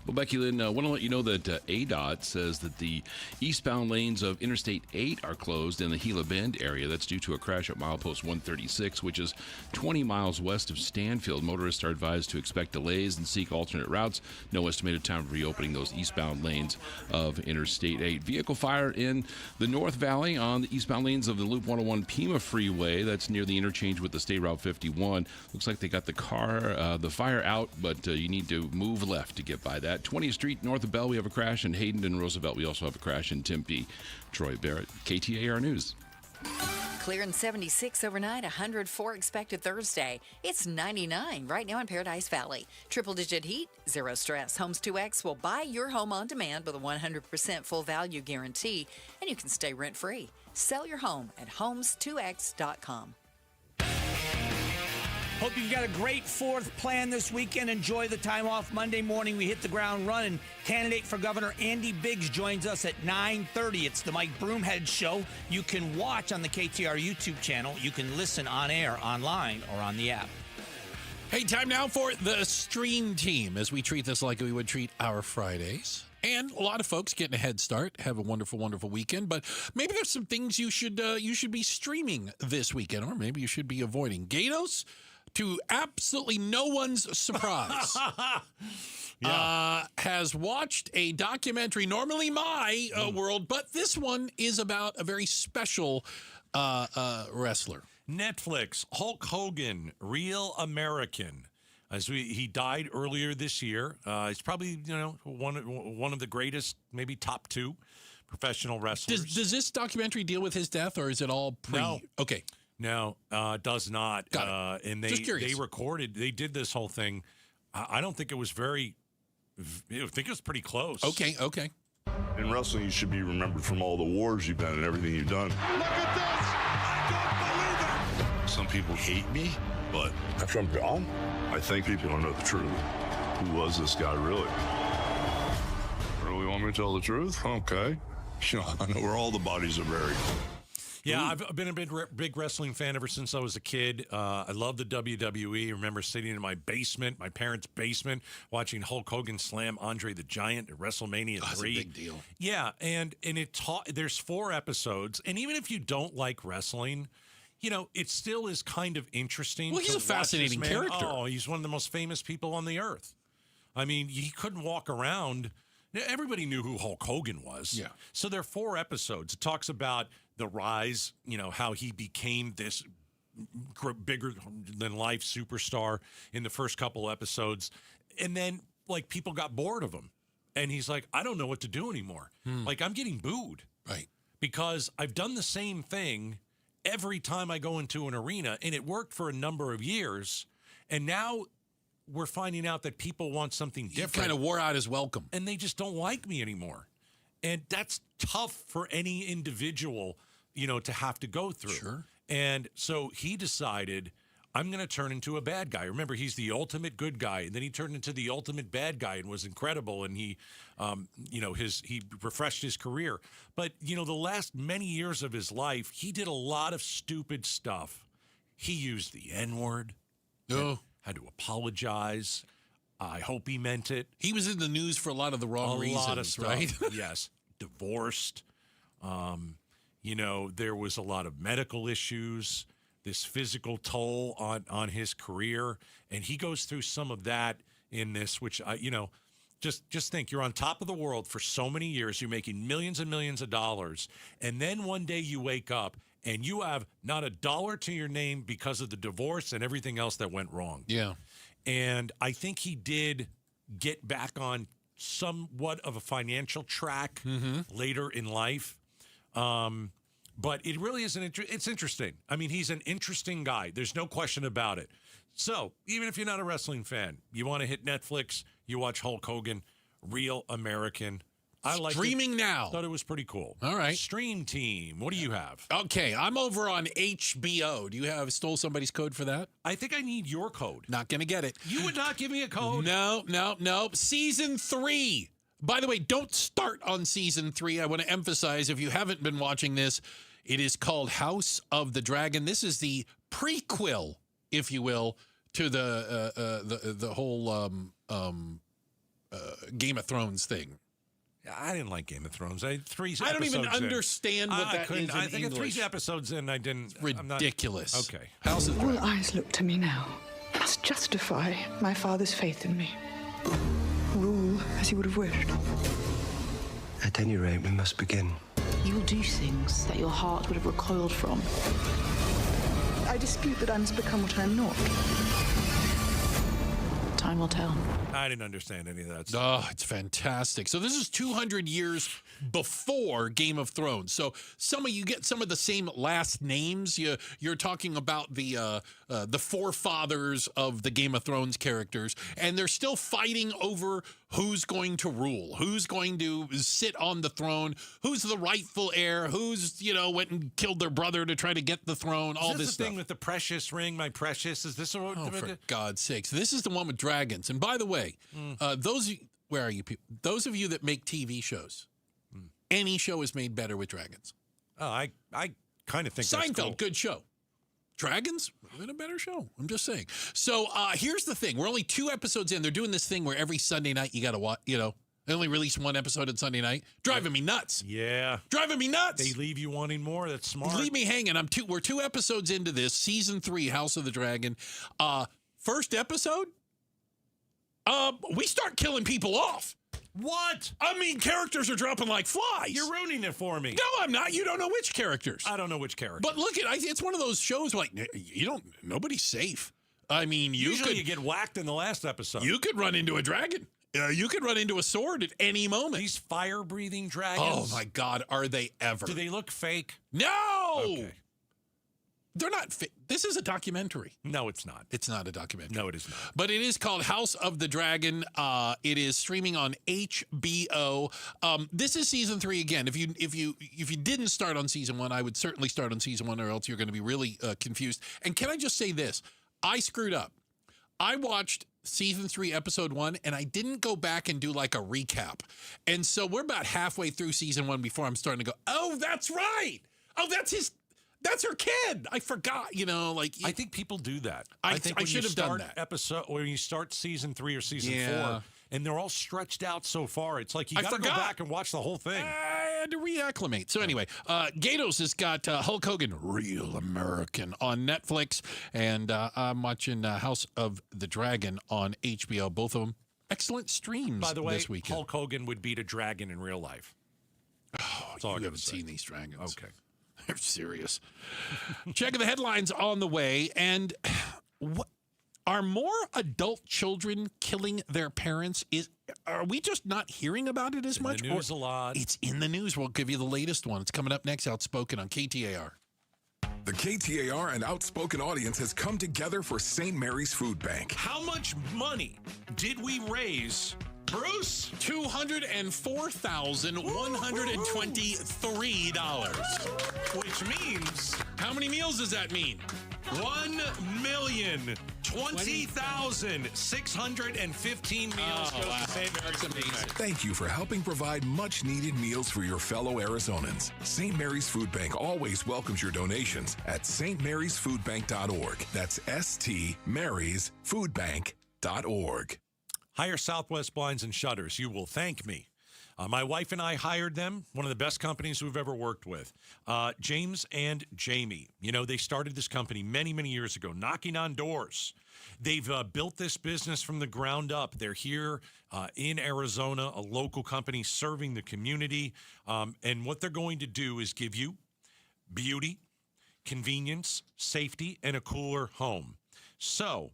Well, Becky Lynn, I want to let you know that ADOT says that the eastbound lanes of Interstate 8 are closed in the Gila Bend area. That's due to a crash at milepost 136, which is 20 miles west of Stanfield. Motorists are advised to expect delays and seek alternate routes. No estimated time for reopening those eastbound lanes of Interstate 8. Vehicle fire in the North Valley on the eastbound lanes of the Loop 101 Pima Freeway. That's near the interchange with the State Route 51. Looks like they got the fire out, but you need to move left to get by that. 20th Street north of Bell, we have a crash. In Hayden and Roosevelt, we also have a crash in Tempe. Troy Barrett, KTAR News. Clear in 76 overnight, 104 expected Thursday. It's 99 right now in Paradise Valley. Triple-digit heat, zero stress. Homes 2X will buy your home on demand with a 100% full value guarantee, and you can stay rent-free. Sell your home at homes2x.com. Hope you've got a great 4th plan this weekend. Enjoy the time off. Monday morning, we hit the ground running. Candidate for Governor Andy Biggs joins us at 9:30. It's the Mike Broomhead Show. You can watch on the KTR YouTube channel. You can listen on air, online, or on the app. Hey, time now for the Stream Team, as we treat this like we would treat our Fridays. And a lot of folks getting a head start, have a wonderful, wonderful weekend. But maybe there's some things you should be streaming this weekend, or maybe you should be avoiding. Gatos, to absolutely no one's surprise, has watched a documentary, normally my world, but this one is about a very special wrestler. Netflix, Hulk Hogan, Real American. He died earlier this year. He's probably one of the greatest, maybe top 2 professional wrestlers. Does this documentary deal with his death, or is it all pre? No. Okay. No, does not. Got it. And they did this whole thing. I don't think it was I think it was pretty close. Okay. In wrestling, you should be remembered from all the wars you've been and everything you've done. Look at this! I don't believe it! Some people hate me, but after I'm gone, I think people don't know the truth. Who was this guy really? Really want me to tell the truth? Okay. I know where all the bodies are buried. Yeah, I've been a big wrestling fan ever since I was a kid. I love the WWE. I remember sitting in my parents' basement, watching Hulk Hogan slam Andre the Giant at WrestleMania 3. That's a big deal. Yeah, and there's 4 episodes, and even if you don't like wrestling, it still is kind of interesting. Well, he's a fascinating character. Oh, he's one of the most famous people on the earth. I mean, he couldn't walk around. Everybody knew who Hulk Hogan was. Yeah. So there are 4 episodes. It talks about the rise, how he became this bigger than life superstar in the first couple episodes. And then people got bored of him. And he's like, I don't know what to do anymore. I'm getting booed. Right. Because I've done the same thing every time I go into an arena, and it worked for a number of years. And now we're finding out that people want something different. He kind of wore out his welcome. And they just don't like me anymore. And that's tough for any individual, to have to go through. Sure. And so he decided, I'm going to turn into a bad guy. Remember, he's the ultimate good guy. And then he turned into the ultimate bad guy and was incredible. And he, he refreshed his career. But, the last many years of his life, he did a lot of stupid stuff. He used the N-word. Oh. Had to apologize. I hope he meant it. He was in the news for a lot of the wrong reasons, a lot of stuff, right? Yes. Divorced. There was a lot of medical issues, this physical toll on his career. And he goes through some of that in this, which, just think, you're on top of the world for so many years. You're making millions and millions of dollars. And then one day you wake up and you have not a dollar to your name because of the divorce and everything else that went wrong. Yeah. And I think he did get back on somewhat of a financial track later in life. But it really is it's interesting. I mean, he's an interesting guy. There's no question about it. So even if you're not a wrestling fan, you want to hit Netflix, you watch Hulk Hogan, Real American. I liked Streaming now. Thought it was pretty cool. All right. Stream Team. What do you have? Okay, I'm over on HBO. Do you have stole somebody's code for that? I think I need your code. Not going to get it. You would not give me a code? No. Season 3. By the way, don't start on Season 3. I want to emphasize, if you haven't been watching this, it is called House of the Dragon. This is the prequel, if you will, to the whole Game of Thrones thing. I didn't like Game of Thrones. I don't even understand what that is in I think English. 3 episodes in, I didn't. Ridiculous. Okay. House of the All Dragon. eyes look to me now. Must justify my father's faith in me. Rule as he would have wished. At any rate, we must begin. You will do things that your heart would have recoiled from. I dispute that I must become what I am not. Time will tell. I didn't understand any of that stuff. Oh, it's fantastic. So this is 200 years before Game of Thrones. So you get some of the same last names. You're talking about the forefathers of the Game of Thrones characters, and they're still fighting over who's going to rule, who's going to sit on the throne, who's the rightful heir, who's went and killed their brother to try to get the throne. All this the stuff. thing with the precious ring, my precious. Is this Oh, for God's sakes! This is the one with dragons. And by the way, where are you people? Those of you that make TV shows, any show is made better with dragons. Oh, I kind of think Seinfeld, that's cool. good show. Dragons, even a better show. I'm just saying. So here's the thing: we're only 2 episodes in. They're doing this thing where every Sunday night you got to watch. They only release 1 episode on Sunday night. Driving me nuts. Yeah, driving me nuts. They leave you wanting more. That's smart. Leave me hanging. We're 2 episodes into this season 3, House of the Dragon. First episode, we start killing people off. What? I mean, characters are dropping like flies. You're ruining it for me. No, I'm not. You don't know which characters. I don't know which characters. But look it's one of those shows like nobody's safe. I mean, Usually you get whacked in the last episode. You could run into a dragon. You could run into a sword at any moment. These fire-breathing dragons. Oh my God, are they ever? Do they look fake? No. Okay. They're not fake. This is a documentary. No, it's not. It's not a documentary. No, it is not. But it is called House of the Dragon. It is streaming on HBO. This is season 3 again. If you didn't start on season 1, I would certainly start on season 1, or else you're going to be really confused. And can I just say this? I screwed up. I watched season 3, episode 1, and I didn't go back and do like a recap. And so we're about halfway through season 1 before I'm starting to go, oh, that's right. Oh, that's her kid. I forgot, I think people do that. I think I should have done that. Episode, or when you start season 3 or season 4, and they're all stretched out so far. It's like you got to go back and watch the whole thing. I had to reacclimate. So anyway, Gatos has got Hulk Hogan, Real American, on Netflix, and I'm watching House of the Dragon on HBO. Both of them excellent streams. By the way, this weekend. Hulk Hogan would beat a dragon in real life. Oh, you haven't seen these dragons. Okay. They're serious. Check the headlines on the way. And what are more adult children killing their parents? Are we just not hearing about it as much? In the news a lot. It's in the news. We'll give you the latest one. It's coming up next. Outspoken on KTAR. The KTAR and Outspoken audience has come together for St. Mary's Food Bank. How much money did we raise, Bruce? $204,123. Which means... How many meals does that mean? 1,020,615 meals goes to St. Mary's Food Bank. Thank you for helping provide much-needed meals for your fellow Arizonans. St. Mary's Food Bank always welcomes your donations at stmarysfoodbank.org. That's stmarysfoodbank.org. Hire Southwest Blinds and Shutters. You will thank me. My wife and I hired them, one of the best companies we've ever worked with. James and Jamie. They started this company many, many years ago, knocking on doors. They've built this business from the ground up. They're here in Arizona, a local company serving the community. And what they're going to do is give you beauty, convenience, safety, and a cooler home. So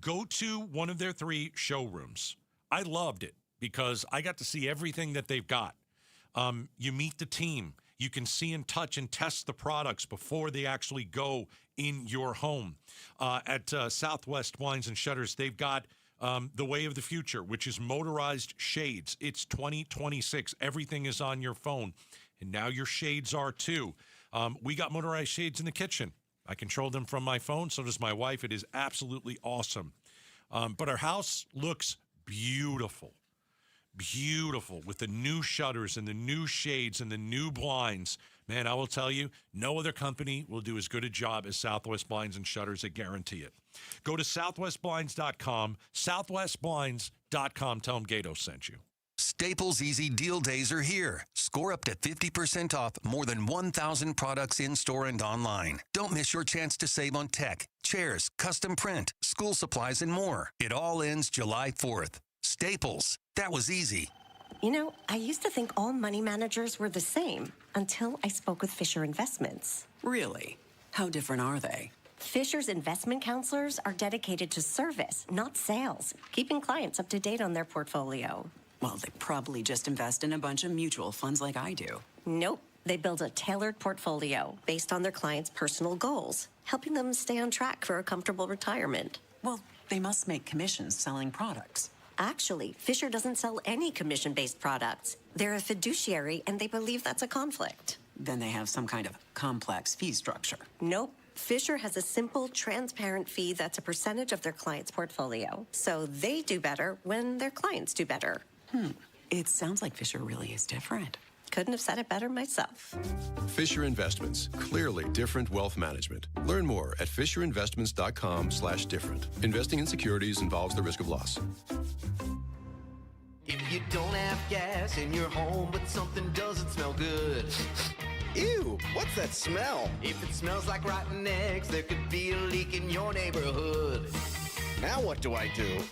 go to one of their 3 showrooms. I loved it, because I got to see everything that they've got. You meet the team. You can see and touch and test the products before they actually go in your home. At Southwest Blinds and Shutters, they've got the way of the future, which is motorized shades. It's 2026. Everything is on your phone, and now your shades are too. We got motorized shades in the kitchen. I control them from my phone. So does my wife. It is absolutely awesome. But our house looks beautiful. Beautiful with the new shutters and the new shades and the new blinds. Man, I will tell you, no other company will do as good a job as Southwest Blinds and Shutters. I guarantee it. Go to southwestblinds.com, southwestblinds.com. Tell them Gato sent you. Staples Easy Deal Days are here. Score up to 50% off more than 1,000 products in-store and online. Don't miss your chance to save on tech, chairs, custom print, school supplies, and more. It all ends July 4th. Staples. That was easy. You know, I used to think all money managers were the same until I spoke with Fisher Investments. Really? How different are they? Fisher's investment counselors are dedicated to service, not sales, keeping clients up to date on their portfolio. Well, they probably just invest in a bunch of mutual funds like I do. Nope. They build a tailored portfolio based on their clients' personal goals, helping them stay on track for a comfortable retirement. Well, they must make commissions selling products. Actually, Fisher doesn't sell any commission-based products. They're a fiduciary, and they believe that's a conflict. Then they have some kind of complex fee structure. Nope. Fisher has a simple, transparent fee that's a percentage of their client's portfolio. So they do better when their clients do better. It sounds like Fisher really is different. Couldn't have said it better myself. Fisher Investments. Clearly different wealth management. Learn more at fisherinvestments.com/different. Investing in securities involves the risk of loss. If you don't have gas in your home, but something doesn't smell good. Ew, what's that smell? If it smells like rotten eggs, there could be a leak in your neighborhood. Now what do I do?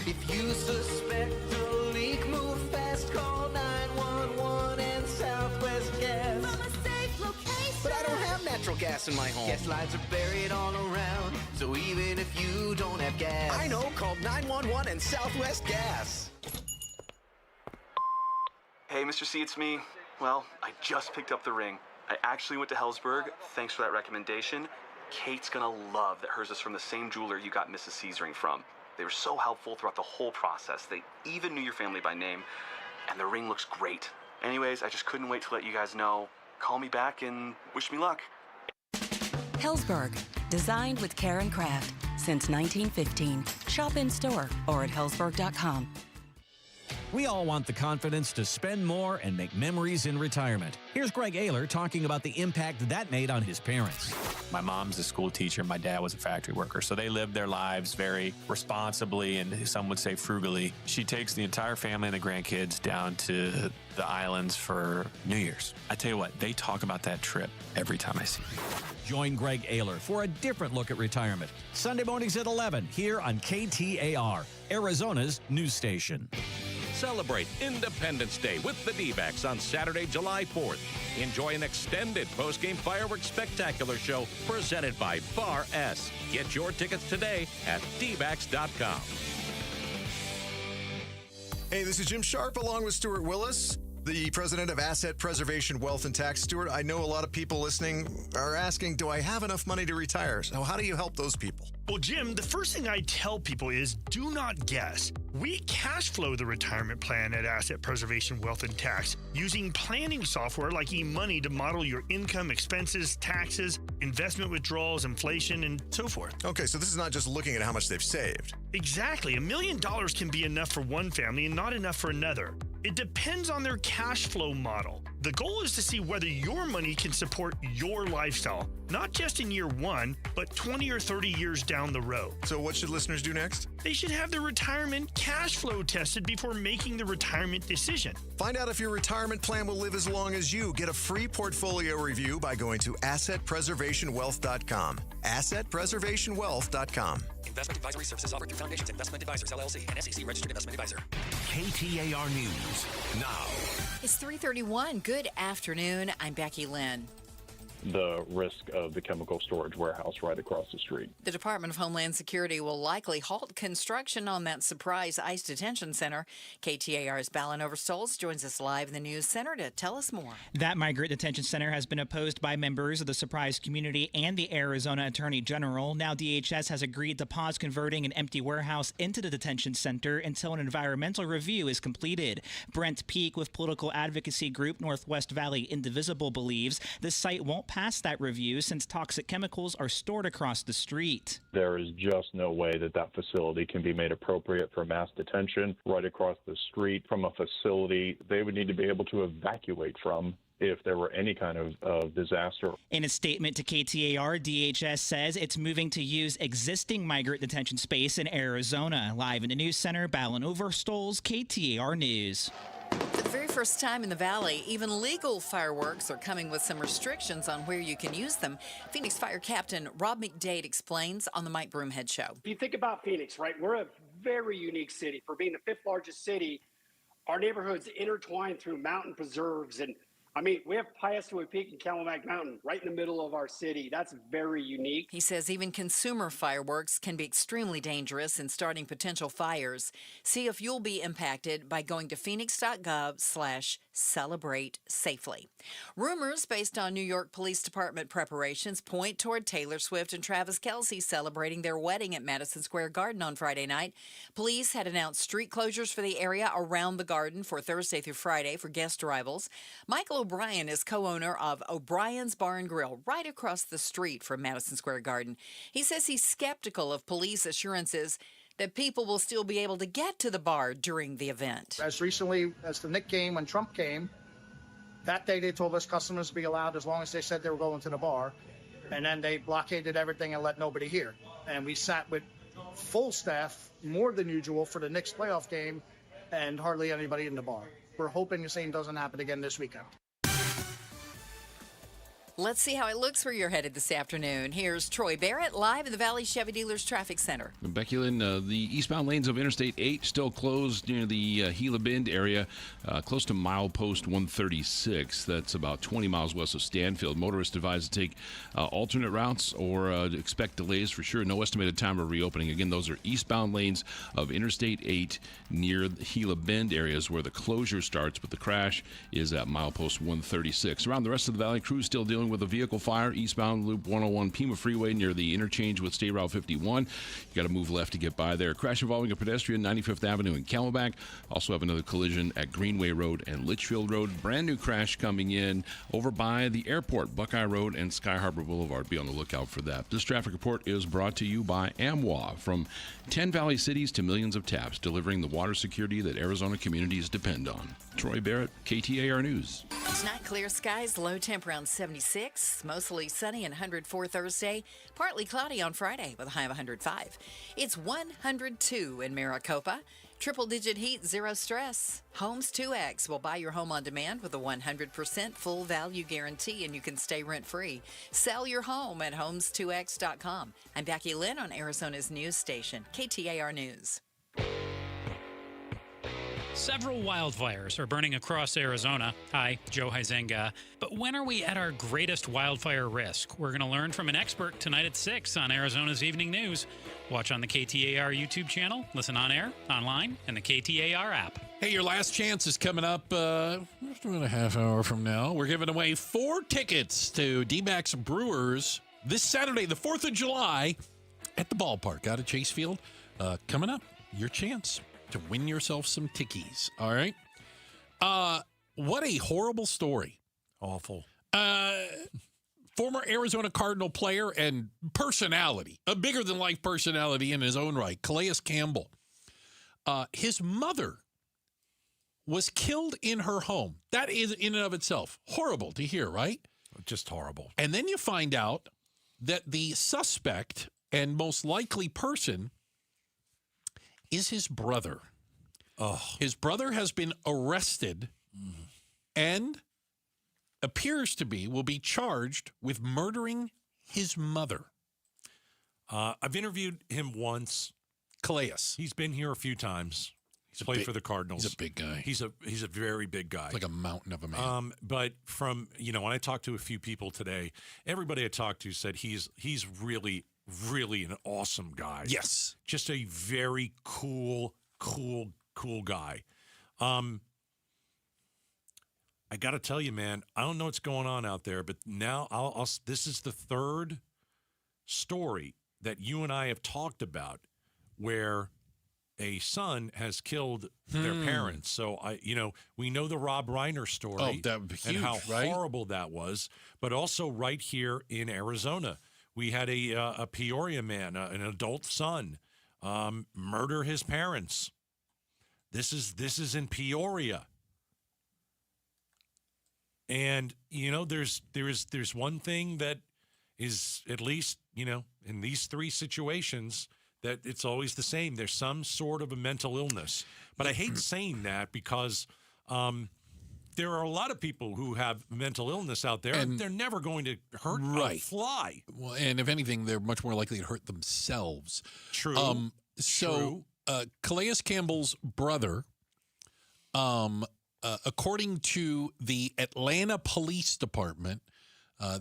If you suspect a leak, move fast, call 911 and Southwest Gas. From a safe location. But I don't have natural gas in my home. Gas lines are buried all around, so even if you don't have gas. I know, call 911 and Southwest Gas. Hey, Mr. C, it's me. Well, I just picked up the ring. I actually went to Hellsberg. Thanks for that recommendation. Kate's gonna love that hers is from the same jeweler you got Mrs. C's ring from. They were so helpful throughout the whole process. They even knew your family by name, and the ring looks great. Anyways, I just couldn't wait to let you guys know. Call me back and wish me luck. Hellsberg, designed with care and craft since 1915. Shop in store or at hellsberg.com. We all want the confidence to spend more and make memories in retirement. Here's Greg Ayler talking about the impact that made on his parents. My mom's a school teacher. My dad was a factory worker. So they lived their lives very responsibly and some would say frugally. She takes the entire family and the grandkids down to the islands for New Year's. I tell you what, they talk about that trip every time I see them. Join Greg Ayler for a different look at retirement. Sunday mornings at 11 here on KTAR, Arizona's news station. Celebrate Independence Day with the D-backs on Saturday, July 4th. Enjoy an extended post-game fireworks spectacular show presented by Bar S. Get your tickets today at dbacks.com. Hey, this is Jim Sharp along with Stuart Willis, the president of Asset Preservation Wealth and Tax. Stuart, I know a lot of people listening are asking, do I have enough money to retire? So how do you help those people? Well, Jim, the first thing I tell people is do not guess. We cash flow the retirement plan at Asset Preservation Wealth and Tax using planning software like eMoney to model your income, expenses, taxes, investment withdrawals, inflation, and so forth. Okay, so this is not just looking at how much they've saved. Exactly. $1 million can be enough for one family and not enough for another. It depends on their cash flow model. The goal is to see whether your money can support your lifestyle, not just in year one, but 20 or 30 years down the road. So what should listeners do next? They should have their retirement cash flow tested before making the retirement decision. Find out if your retirement plan will live as long as you. Get a free portfolio review by going to AssetPreservationWealth.com. AssetPreservationWealth.com. Investment advisory services offered through Foundations Investment Advisors, LLC, and SEC Registered Investment Advisor. KTAR News now. It's 3:31. Good afternoon. I'm Becky Lynn. the risk of the chemical storage warehouse right across the street. The Department of Homeland Security will likely halt construction on that surprise ICE detention center. KTAR's Balin Overstoles joins us live in the news center to tell us more. That migrant detention center has been opposed by members of the surprise community and the Arizona Attorney General. Now DHS has agreed to pause converting an empty warehouse into the detention center until an environmental review is completed. Brent Peak with political advocacy group Northwest Valley Indivisible believes the site won't pass that review since toxic chemicals are stored across the street. There is just no way that that facility can be made appropriate for mass detention right across the street from a facility they would need to be able to evacuate from if there were any kind of disaster. In a statement to KTAR, DHS says it's moving to use existing migrant detention space in Arizona. Live in the news center, Balin Overstoles, KTAR News. For the very first time in the Valley, even legal fireworks are coming with some restrictions on where you can use them. Phoenix Fire Captain Rob McDade explains on the Mike Broomhead Show. If you think about Phoenix, right, we're a very unique city. For being the fifth largest city, our neighborhood's intertwined through mountain preserves. And I mean, we have Piastaway Peak and Camelback Mountain right in the middle of our city. That's very unique. He says even consumer fireworks can be extremely dangerous in starting potential fires. See if you'll be impacted by going to phoenix.gov/celebrate safely. Rumors based on New York Police Department preparations point toward Taylor Swift and Travis Kelce celebrating their wedding at Madison Square Garden on Friday night. Police had announced street closures for the area around the garden for Thursday through Friday for guest arrivals. Michael O'Brien is co-owner of O'Brien's Bar and Grill right across the street from Madison Square Garden. He says he's skeptical of police assurances that people will still be able to get to the bar during the event. As recently as the Knick game when Trump came, that day they told us customers to be allowed as long as they said they were going to the bar, and then they blockaded everything and let nobody here. And we sat with full staff, more than usual, for the Knicks playoff game, and hardly anybody in the bar. We're hoping the same doesn't happen again this weekend. Let's see how it looks where you're headed this afternoon. Here's Troy Barrett live in the Valley Chevy Dealers Traffic Center. Becky Lynn, the eastbound lanes of Interstate 8 still closed near the Gila Bend area, close to milepost 136. That's about 20 miles west of Stanfield. Motorists advised to take alternate routes or expect delays for sure. No estimated time of reopening. Again, those are eastbound lanes of Interstate 8 near the Gila Bend areas where the closure starts, but the crash is at milepost 136. Around the rest of the valley, crews still dealing with a vehicle fire eastbound Loop 101 Pima Freeway near the interchange with State Route 51. You got to move left to get by there. Crash involving a pedestrian 95th Avenue in Camelback. Also have another collision at Greenway Road and Litchfield Road. Brand new crash coming in over by the airport, Buckeye Road and Sky Harbor Boulevard. Be on the lookout for that. This traffic report is brought to you by AmWA. From 10 Valley cities to millions of taps, delivering the water security that Arizona communities depend on. Troy Barrett, KTAR News. Tonight, clear skies, low temp around 76. Mostly sunny and 104 Thursday. Partly cloudy on Friday with a high of 105. It's 102 in Maricopa. Triple-digit heat, zero stress. Homes 2X will buy your home on demand with a 100% full value guarantee, and you can stay rent-free. Sell your home at homes2x.com. I'm Becky Lynn on Arizona's news station, KTAR News. Several wildfires are burning across Arizona. Hi, Joe Huizenga. But when are we at our greatest wildfire risk? We're going to learn from an expert tonight at 6 on Arizona's Evening News. Watch on the KTAR YouTube channel, listen on air, online, and the KTAR app. Hey, your last chance is coming up about a half hour from now. We're giving away 4 tickets to D-backs Brewers this Saturday, the 4th of July, at the ballpark out at Chase Field. Coming up, your chance to win yourself some tickies. All right. What a horrible story. Awful. Former Arizona Cardinal player and personality, a bigger-than-life personality in his own right, Calais Campbell. His mother was killed in her home. That is, in and of itself, horrible to hear, right? Just horrible. And then you find out that the suspect and most likely person is his brother. Oh. His brother has been arrested and appears to be, will be charged with murdering his mother. I've interviewed him once. Calais. He's been here a few times. He's played for the Cardinals. He's a big guy. He's a very big guy. It's like a mountain of a man. But from when I talked to a few people today, everybody I talked to said he's really, really an awesome guy. Yes, just a very cool guy. I got to tell you, man, I don't know what's going on out there, but now this is the third story that you and I have talked about where a son has killed their parents. So we know the Rob Reiner story. Oh, that would be huge, and how right? horrible that was. But also right here in Arizona, we had a Peoria man, an adult son, murder his parents. This is in Peoria. And there's one thing that is, at least in these three situations, that it's always the same. There's some sort of a mental illness. But I hate saying that because there are a lot of people who have mental illness out there, and they're never going to hurt a fly. Well, and if anything, they're much more likely to hurt themselves. True. So Calais Campbell's brother, according to the Atlanta Police Department,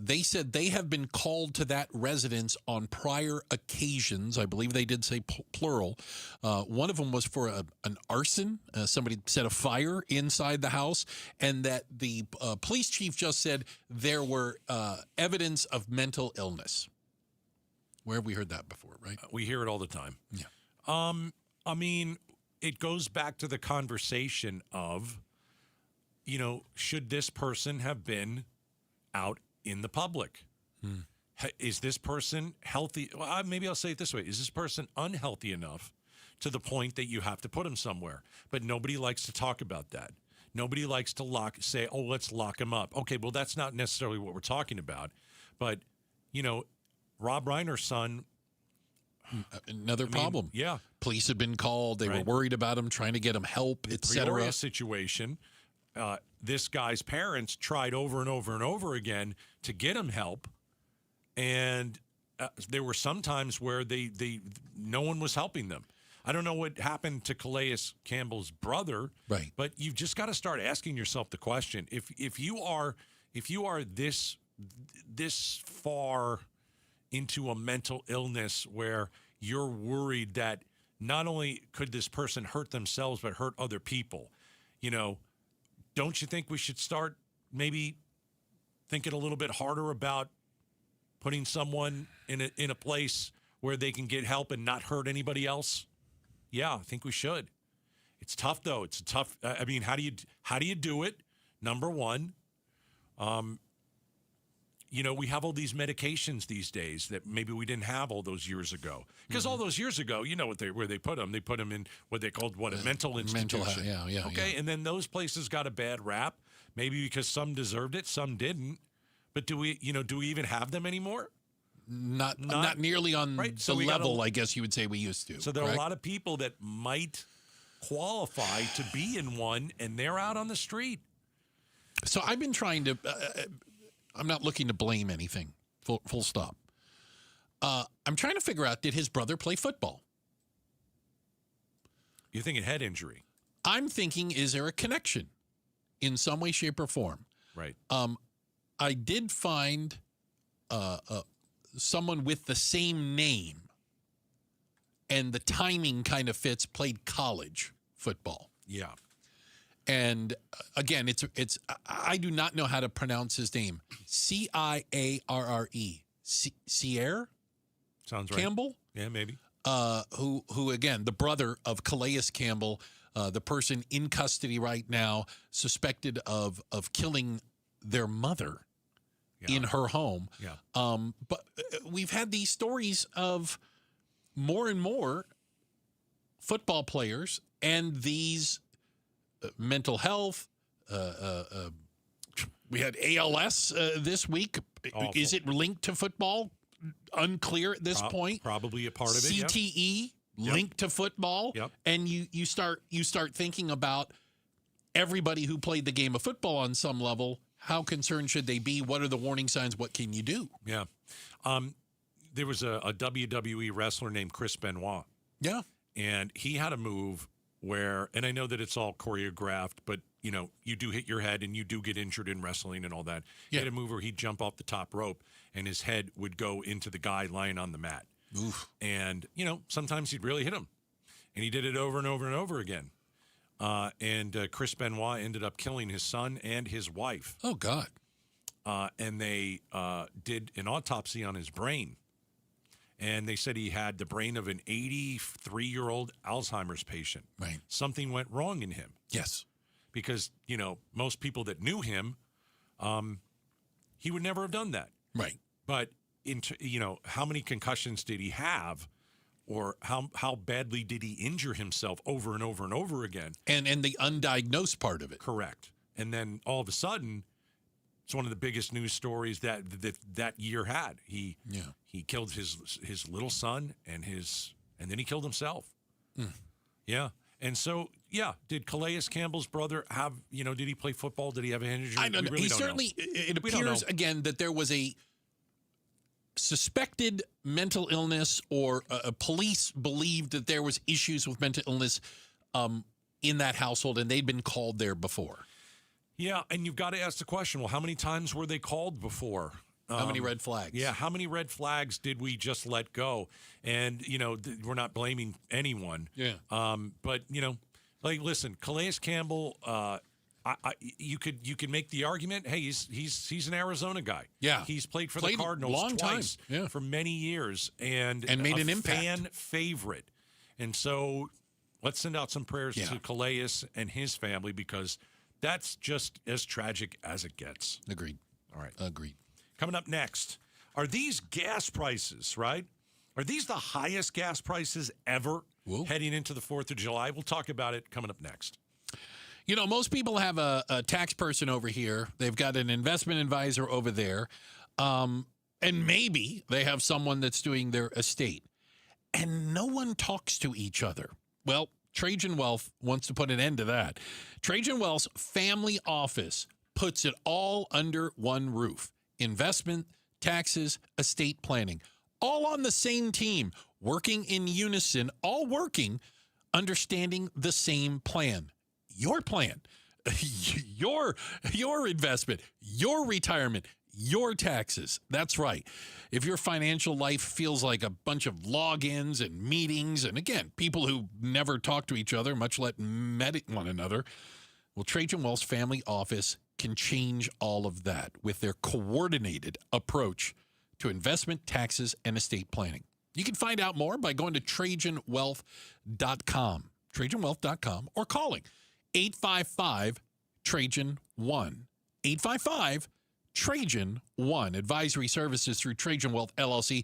they said they have been called to that residence on prior occasions. I believe they did say plural. One of them was for an arson. Somebody set a fire inside the house, and that the police chief just said there were evidence of mental illness. Where have we heard that before, right? We hear it all the time. Yeah. I mean, it goes back to the conversation of, should this person have been out in the public? Is this person healthy? Well, maybe I'll say it this way. Is this person unhealthy enough to the point that you have to put him somewhere? But nobody likes to talk about that. Nobody likes to say, oh, let's lock him up. Okay, well, that's not necessarily what we're talking about. But, Rob Reiner's son. Another problem. Yeah. Police have been called. They were worried about him, trying to get him help, etc. Peoria situation. This guy's parents tried over and over and over again to get him help, and there were some times where no one was helping them. I don't know what happened to Calais Campbell's brother, right? But you've just got to start asking yourself the question: if you are this far into a mental illness where you're worried that not only could this person hurt themselves but hurt other people, don't you think we should start maybe thinking a little bit harder about putting someone in a place where they can get help and not hurt anybody else? Yeah, I think we should. It's tough though. It's tough. I mean, how do you do it? Number one, we have all these medications these days that maybe we didn't have all those years ago. Because all those years ago, where they put them? They put them in what they called a mental institution. Yeah. Okay, and then those places got a bad rap, maybe because some deserved it, some didn't. But do we even have them anymore? Not nearly on the level, I guess you would say we used to. So there are a lot of people that might qualify to be in one, and they're out on the street. So I've been trying to. I'm not looking to blame anything. Full stop. I'm trying to figure out, did his brother play football? You're thinking head injury. I'm thinking, is there a connection in some way, shape, or form? Right. I did find someone with the same name, and the timing kind of fits, played college football. Yeah. And again, it's I do not know how to pronounce his name. Ciarre. Ciarre? Sounds right. Campbell? Yeah, maybe. Who again, the brother of Calais Campbell, the person in custody right now, suspected of killing their mother in her home. Yeah. But we've had these stories of more and more football players and these mental health. We had ALS this week. Awful. Is it linked to football? Unclear at this point. Probably a part of it. CTE linked to football. Yep. And you start thinking about everybody who played the game of football on some level. How concerned should they be? What are the warning signs? What can you do? Yeah. There was a WWE wrestler named Chris Benoit. Yeah. And he had a move where, and I know that it's all choreographed, but, you know, you do hit your head and you do get injured in wrestling and all that. He had a move where he'd jump off the top rope and his head would go into the guy lying on the mat. Oof. And, you know, sometimes he'd really hit him. And he did it over and over and over again. And Chris Benoit ended up killing his son and his wife. Oh, God. And they did an autopsy on his brain. And they said he had the brain of an 83-year-old Alzheimer's patient. Right. Something went wrong in him. Yes. Because, you know, most people that knew him, he would never have done that. Right. But, you know, how many concussions did he have? Or how badly did he injure himself over and over and over again? And the undiagnosed part of it. Correct. And then all of a sudden, it's one of the biggest news stories that year had. He killed his little son and then he killed himself. Mm. Yeah. And so, did Calais Campbell's brother have, you know, did he play football? Did he have a hand injury? I don't know. Really He don't certainly, know. it appears again that there was a suspected mental illness, or police believed that there was issues with mental illness in that household, and they'd been called there before. Yeah, and you've got to ask the question, well, how many times were they called before? How many red flags? Yeah, how many red flags did we just let go? And, you know, we're not blaming anyone. Yeah. But, you know, like, listen, Calais Campbell, you could make the argument, hey, he's an Arizona guy. Yeah. He's played for the Cardinals twice for many years and made an a impact. fan favorite. And so let's send out some prayers to Calais and his family, because that's just as tragic as it gets. Agreed. All right. Agreed. Coming up next, are these gas prices, right? Are these the highest gas prices ever heading into the 4th of July? We'll talk about it coming up next. You know, most people have a tax person over here. They've got an investment advisor over there. And maybe they have someone that's doing their estate. And no one talks to each other. Well, Trajan Wealth wants to put an end to that. Trajan Wealth's family office puts it all under one roof. Investment, taxes, estate planning, all on the same team, working in unison, all working, understanding the same plan. Your plan, your investment, your retirement, your taxes. That's right. If your financial life feels like a bunch of logins and meetings, and again, people who never talk to each other, much less met one another, well, Trajan Wealth's family office can change all of that with their coordinated approach to investment, taxes, and estate planning. You can find out more by going to TrajanWealth.com, TrajanWealth.com, or calling 855-TRAJAN-1, 855-TRAJAN-1. Advisory services through Trajan Wealth, LLC,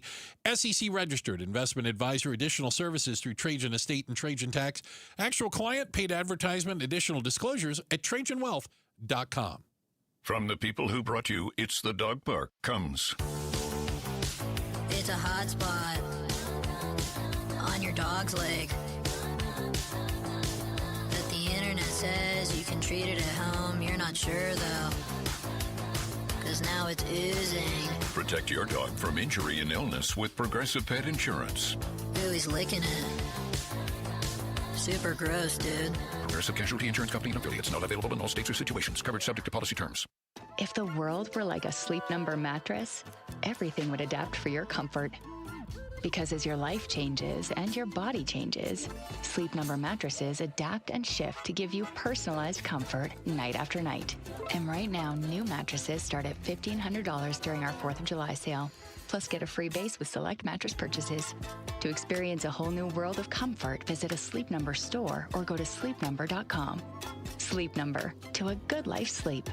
SEC registered investment advisor. Additional services through Trajan Estate and Trajan Tax. Actual client, paid advertisement, additional disclosures at TrajanWealth.com. From the people who brought you It's the Dog Park comes. It's a hot spot on your dog's leg that the internet says you can treat it at home. You're not sure though, because now it's oozing. Protect your dog from injury and illness with Progressive Pet Insurance. Ooh, he's licking it. Super gross, dude. Progressive Casualty Insurance Company and affiliates. Not available in all states or situations. Coverage subject to policy terms. If the world were like a Sleep Number mattress, everything would adapt for your comfort. Because as your life changes and your body changes, Sleep Number mattresses adapt and shift to give you personalized comfort night after night. And right now, new mattresses start at $1,500 during our 4th of July sale. Plus, get a free base with select mattress purchases. To experience a whole new world of comfort, visit a Sleep Number store or go to sleepnumber.com. Sleep Number, to a good life sleep.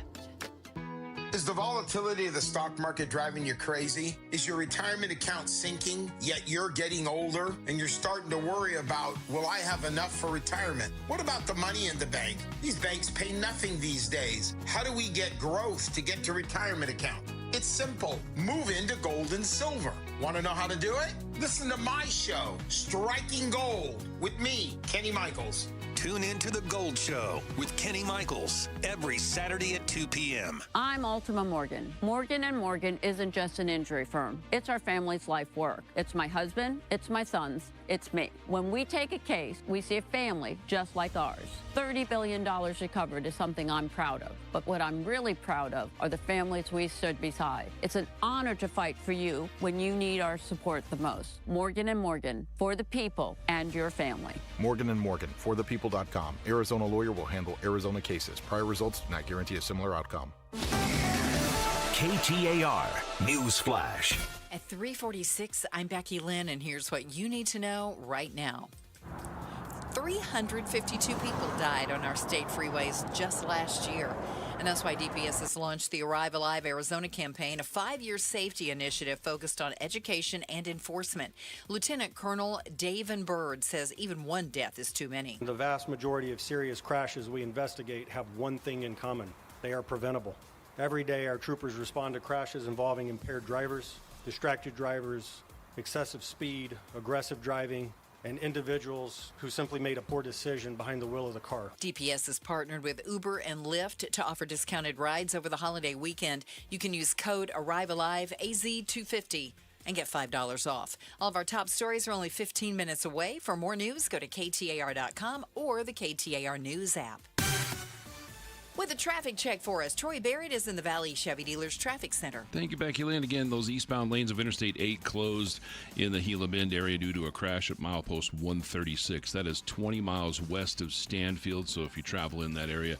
Is the volatility of the stock market driving you crazy? Is your retirement account sinking, yet you're getting older and you're starting to worry about, will I have enough for retirement? What about the money in the bank? These banks pay nothing these days. How do we get growth to get to retirement account? It's simple. Move into gold and silver. Want to know how to do it? Listen to my show, Striking Gold, with me, Kenny Michaels. Tune in to The Gold Show with Kenny Michaels every Saturday at 2 p.m. I'm Ultima Morgan. Morgan & Morgan isn't just an injury firm. It's our family's life work. It's my husband, it's my sons, it's me. When we take a case, we see a family just like ours. $30 billion recovered is something I'm proud of. But what I'm really proud of are the families we stood beside. It's an honor to fight for you when you need our support the most. Morgan & Morgan, for the people and your family. Morgan & Morgan, forthepeople.com. Arizona lawyer will handle Arizona cases. Prior results do not guarantee a similar outcome. KTAR News Flash. At 3:46, I'm Becky Lynn, and here's what you need to know right now. 352 people died on our state freeways just last year. And that's why DPS has launched the Arrive Alive Arizona campaign, a 5-year safety initiative focused on education and enforcement. Lieutenant Colonel David Bird says even one death is too many. The vast majority of serious crashes we investigate have one thing in common. They are preventable. Every day, our troopers respond to crashes involving impaired drivers, distracted drivers, excessive speed, aggressive driving, and individuals who simply made a poor decision behind the wheel of the car. DPS has partnered with Uber and Lyft to offer discounted rides over the holiday weekend. You can use code ArriveAliveAZ250 and get $5 off. All of our top stories are only 15 minutes away. For more news, go to KTAR.com or the KTAR News app. With a traffic check for us, Troy Barrett is in the Valley Chevy Dealers Traffic Center. Thank you, Becky Lynn. Again, those eastbound lanes of Interstate 8 closed in the Gila Bend area due to a crash at milepost 136. That is 20 miles west of Stanfield, so if you travel in that area,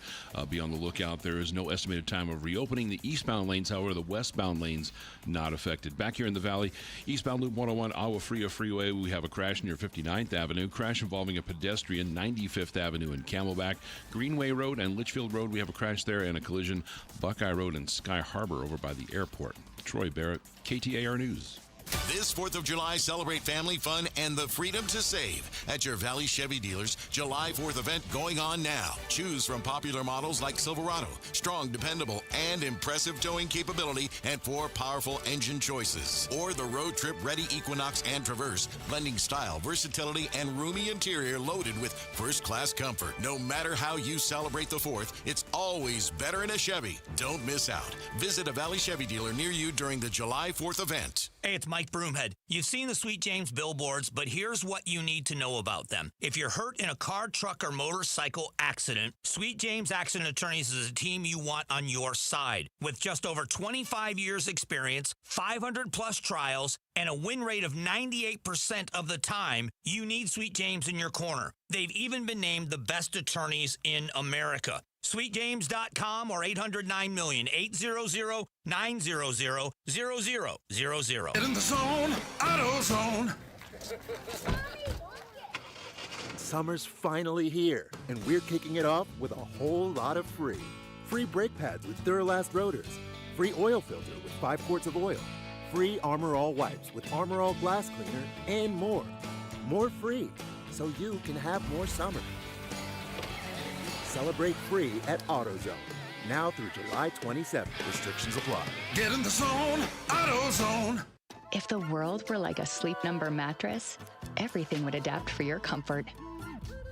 be on the lookout. There is no estimated time of reopening the eastbound lanes. However, the westbound lanes not affected. Back here in the Valley, eastbound Loop 101 Agua Fria Freeway, we have a crash near 59th Avenue. Crash involving a pedestrian, 95th Avenue and Camelback. Greenway Road and Litchfield Road, we have a crash there and a collision. Buckeye Road and Sky Harbor over by the airport. Troy Barrett, KTAR News. This 4th of July, celebrate family fun and the freedom to save at your Valley Chevy Dealers July 4th event going on now. Choose from popular models like Silverado, strong, dependable, and impressive towing capability, and 4 powerful engine choices. Or the road trip ready Equinox and Traverse, blending style, versatility, and roomy interior loaded with first-class comfort. No matter how you celebrate the 4th, it's always better in a Chevy. Don't miss out. Visit a Valley Chevy dealer near you during the July 4th event. Hey, it's Mike Broomhead. You've seen the Sweet James billboards, but here's what you need to know about them. If you're hurt in a car, truck, or motorcycle accident, Sweet James Accident Attorneys is a team you want on your side. With just over 25 years experience, 500-plus trials, and a win rate of 98% of the time, you need Sweet James in your corner. They've even been named the best attorneys in America. SweetJames.com or 800-9-million, 800-900-0000. Get in the zone, AutoZone. Summer's finally here, and we're kicking it off with a whole lot of free. Free brake pads with Duralast rotors. Free oil filter with 5 quarts of oil. Free Armor All wipes with Armor All glass cleaner, and more. More free, so you can have more summer. Celebrate free at AutoZone. Now through July 27th. Restrictions apply. Get in the zone, AutoZone. If the world were like a Sleep Number mattress, everything would adapt for your comfort.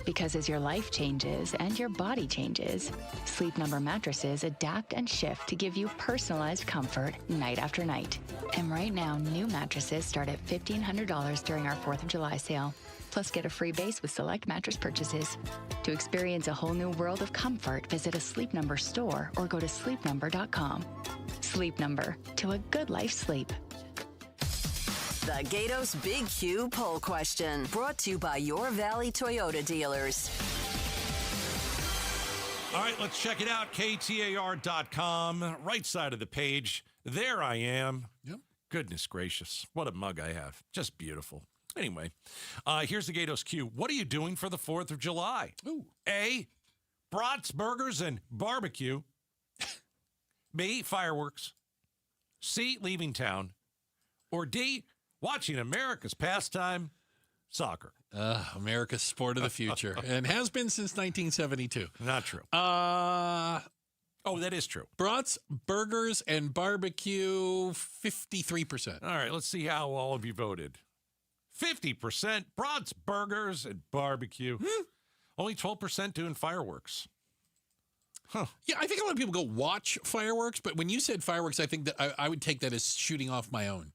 Because as your life changes and your body changes, Sleep Number mattresses adapt and shift to give you personalized comfort night after night. And right now, new mattresses start at $1,500 during our 4th of July sale. Plus, get a free base with select mattress purchases. To experience a whole new world of comfort, visit a Sleep Number store or go to sleepnumber.com. Sleep Number, to a good life sleep. The Gatos Big Q poll question, brought to you by your Valley Toyota dealers. All right, let's check it out. KTAR.com, right side of the page. There I am. Yep. Goodness gracious. What a mug I have. Just beautiful. Anyway, here's the Gatos Q. What are you doing for the 4th of July? Ooh. A, brats, burgers, and barbecue. B, fireworks. C, leaving town. Or D, watching America's pastime, soccer. America's sport of the future, and has been since 1972. Not true. Oh, that is true. Brats, burgers, and barbecue, 53%. All right, let's see how all of you voted. 50% brats, burgers, and barbecue. Only 12% doing fireworks. Huh. Yeah, I think a lot of people go watch fireworks, but when you said fireworks, I think that I would take that as shooting off my own.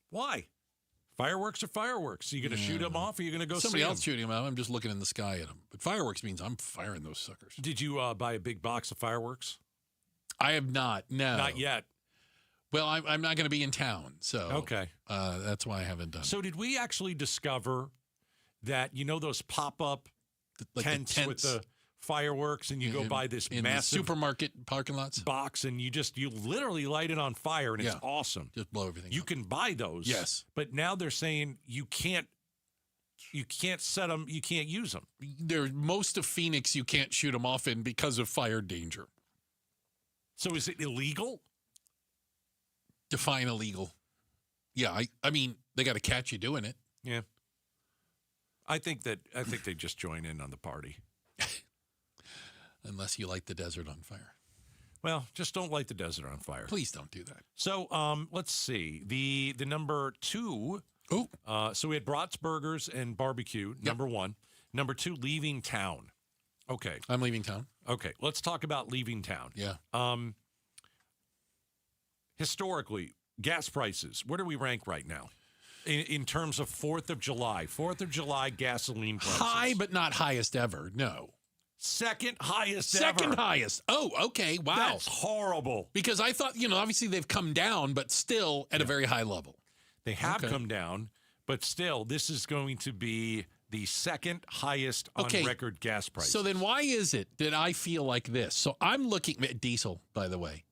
Why? Fireworks are fireworks. Are you going to shoot them off, or are you going to go Somebody see else them? shooting them out. I'm just looking in the sky at them. But fireworks means I'm firing those suckers. Did you buy a big box of fireworks? I have not. No. Not yet. Well, I'm not going to be in town, so okay. That's why I haven't done it. So did we actually discover that, those pop-up tents with the fireworks, and you go buy this in massive the supermarket parking lots box, and you literally light it on fire, and it's awesome. Just blow everything You up. can buy those. Yes. But now they're saying you can't set them, you can't use them. Most of Phoenix, you can't shoot them off in because of fire danger. So is it illegal? Define illegal. Yeah, I mean, they got to catch you doing it. Yeah. I think they just join in on the party. Unless you light the desert on fire. Well, just don't light the desert on fire. Please don't do that. So let's see. The number 2. Oh. So we had brats, burgers, and barbecue, number 1. Number 2, leaving town. Okay. I'm leaving town. Okay. Let's talk about leaving town. Yeah. Historically, gas prices, where do we rank right now? In terms of 4th of July. 4th of July gasoline prices. High, but not highest ever. No. Second highest ever. Second highest. Oh, okay. Wow. That's horrible. Because I thought, obviously they've come down, but still at a very high level. They have come down, but still, this is going to be the second highest on record gas prices. So then why is it that I feel like this? So I'm looking at diesel, by the way,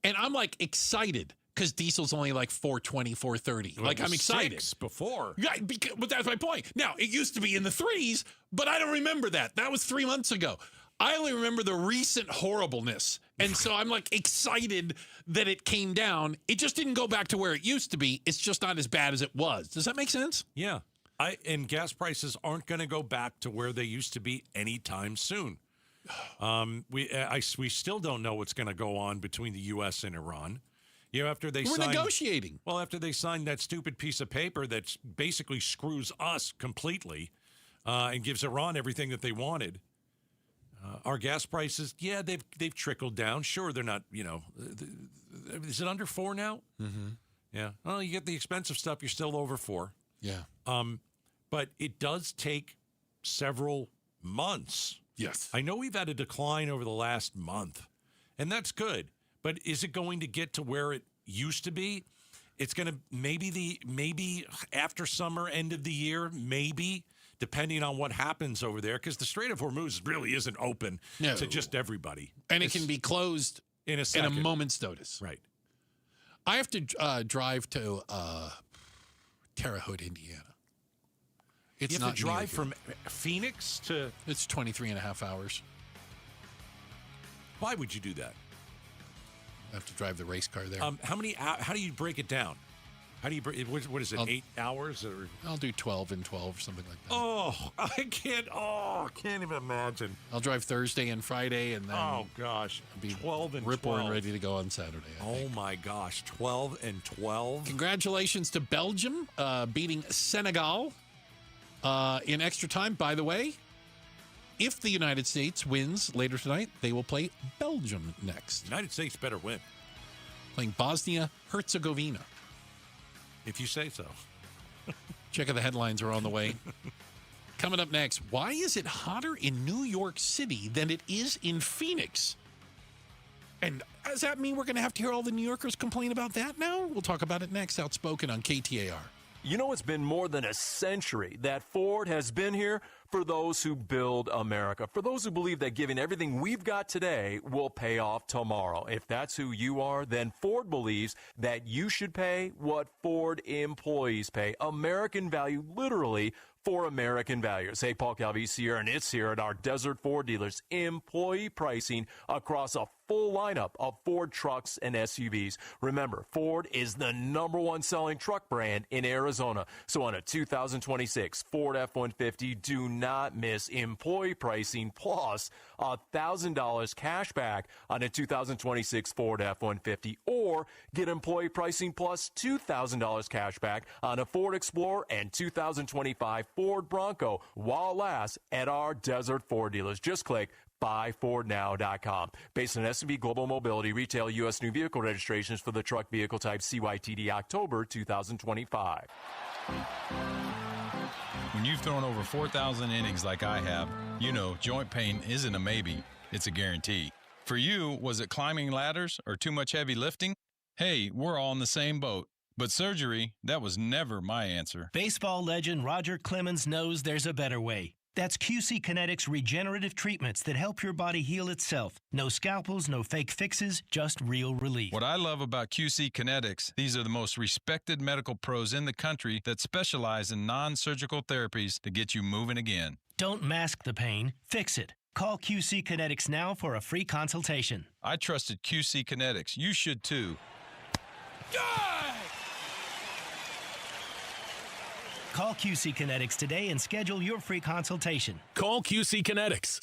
and I'm like excited because diesel's only like $4.20, $4.30. Well, like I'm excited. Before. Yeah, but that's my point. Now, it used to be in the 3s, but I don't remember that. That was 3 months ago. I only remember the recent horribleness. And so I'm like excited that it came down. It just didn't go back to where it used to be. It's just not as bad as it was. Does that make sense? Yeah. And gas prices aren't going to go back to where they used to be anytime soon. We still don't know what's going to go on between the U.S. and Iran. After We're negotiating. Well, after they signed that stupid piece of paper that basically screws us completely and gives Iran everything that they wanted. Our gas prices, they've trickled down. Sure, they're not, is it under 4 now? Mm-hmm. Yeah. Well, you get the expensive stuff, you're still over 4. Yeah. But it does take several months. Yes. I know we've had a decline over the last month, and that's good. But is it going to get to where it used to be? It's going to maybe after summer, end of the year, maybe, depending on what happens over there, because the Strait of Hormuz really isn't open to just everybody. And it can be closed in a second. In a moment's notice. Right. I have to drive to Terre Haute, Indiana. You have to drive from Phoenix to... It's 23 and a half hours. Why would you do that? I have to drive the race car there. How do you break it down? How do you what is it, 8 hours? Or I'll do 12 and 12, something like that. Oh, I can't even imagine. I'll drive Thursday and Friday, and then oh gosh, I'll be 12 and ripple 12. and ready to go on Saturday. Oh my gosh, 12 and 12. Congratulations to Belgium beating Senegal in extra time. By the way, if the United States wins later tonight, they will play Belgium next. United States better win. Playing Bosnia-Herzegovina. If you say so. Check out the headlines are on the way. Coming up next, why is it hotter in New York City than it is in Phoenix? And does that mean we're going to have to hear all the New Yorkers complain about that now? We'll talk about it next. Outspoken on KTAR. You know, it's been more than a century that Ford has been here for those who build America, for those who believe that giving everything we've got today will pay off tomorrow. If that's who you are, then Ford believes that you should pay what Ford employees pay. American value, literally, for American values. Hey, Paul Calvisi here, and it's here at our Desert Ford dealers. Employee pricing across a full lineup of Ford trucks and SUVs. Remember, Ford is the #1 selling truck brand in Arizona. So on a 2026 Ford F-150, do not miss employee pricing plus $1,000 cash back on a 2026 Ford F-150, or get employee pricing plus $2,000 cash back on a Ford Explorer and 2025 Ford Bronco while it lasts at our Desert Ford dealers. Just click buyfordnow.com. Based on S&P Global Mobility, retail U.S. new vehicle registrations for the truck vehicle type CYTD October 2025. When you've thrown over 4,000 innings like I have, you know joint pain isn't a maybe, it's a guarantee. For you, was it climbing ladders or too much heavy lifting? Hey, we're all in the same boat. But surgery, that was never my answer. Baseball legend Roger Clemens knows there's a better way. That's QC Kinetics regenerative treatments that help your body heal itself. No scalpels, no fake fixes, just real relief. What I love about QC Kinetics, these are the most respected medical pros in the country that specialize in non-surgical therapies to get you moving again. Don't mask the pain, fix it. Call QC Kinetics now for a free consultation. I trusted QC Kinetics. You should too. Call QC Kinetics today and schedule your free consultation. Call QC Kinetics,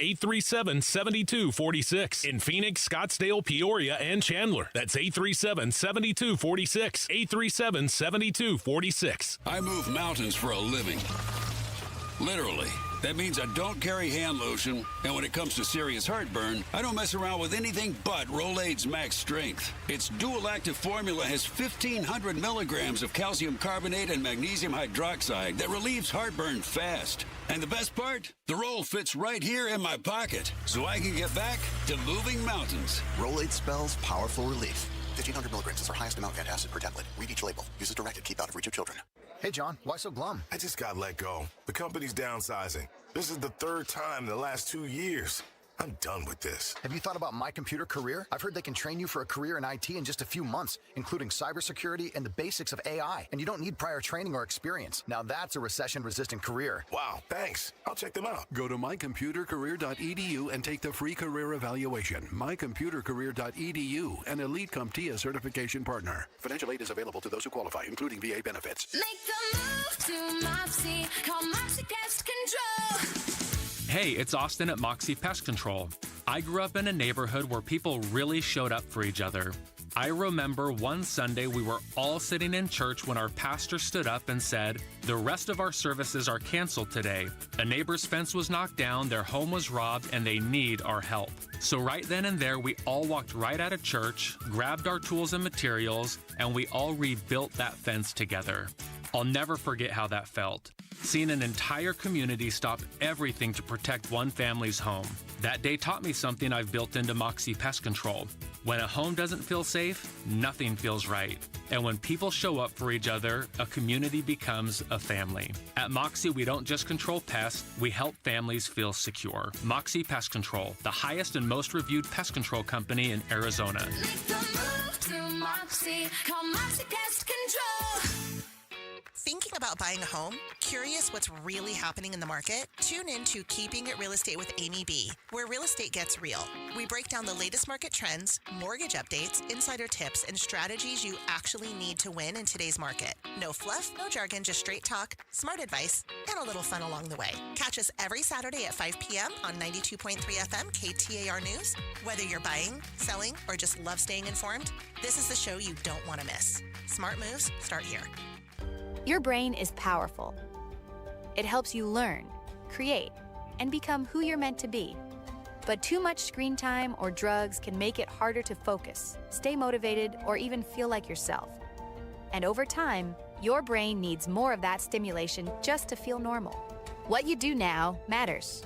602-837-7246. In Phoenix, Scottsdale, Peoria, and Chandler. That's 837-7246. 837-7246. I move mountains for a living. Literally. That means I don't carry hand lotion, and when it comes to serious heartburn, I don't mess around with anything but Rolaids Max Strength. Its dual-active formula has 1,500 milligrams of calcium carbonate and magnesium hydroxide that relieves heartburn fast. And the best part? The roll fits right here in my pocket, so I can get back to moving mountains. Rolaids spells powerful relief. 1,500 milligrams is our highest amount of antacid per tablet. Read each label. Use as directed. Keep out of reach of children. Hey, John, why so glum? I just got let go. The company's downsizing. This is the third time in the last 2 years. I'm done with this. Have you thought about My Computer Career? I've heard they can train you for a career in IT in just a few months, including cybersecurity and the basics of AI. And you don't need prior training or experience. Now that's a recession-resistant career. Wow, thanks. I'll check them out. Go to mycomputercareer.edu and take the free career evaluation. Mycomputercareer.edu, an Elite CompTIA certification partner. Financial aid is available to those who qualify, including VA benefits. Make the move to Mopsy. Call Mopsy Pest Control. Hey, it's Austin at Moxie Pest Control. I grew up in a neighborhood where people really showed up for each other. I remember one Sunday we were all sitting in church when our pastor stood up and said, "The rest of our services are canceled today. A neighbor's fence was knocked down, their home was robbed, and they need our help." So right then and there, we all walked right out of church, grabbed our tools and materials, and we all rebuilt that fence together. I'll never forget how that felt. Seeing an entire community stop everything to protect one family's home. That day taught me something I've built into Moxie Pest Control. When a home doesn't feel safe, nothing feels right. And when people show up for each other, a community becomes a family. At Moxie, we don't just control pests, we help families feel secure. Moxie Pest Control, the highest and most reviewed pest control company in Arizona. Make the move to Mopsy. Call Mopsy Pest Control. Thinking about buying a home? Curious what's really happening in the market? Tune in to Keeping It Real Estate with Amy B, where real estate gets real. We break down the latest market trends, mortgage updates, insider tips, and strategies you actually need to win in today's market. No fluff, no jargon, just straight talk, smart advice, and a little fun along the way. Catch us every Saturday at 5 p.m. on 92.3 FM KTAR News. Whether you're buying, selling, or just love staying informed, this is the show you don't want to miss. Smart moves start here. Your brain is powerful. It helps you learn, create, and become who you're meant to be. But too much screen time or drugs can make it harder to focus, stay motivated, or even feel like yourself. And over time, your brain needs more of that stimulation just to feel normal. What you do now matters.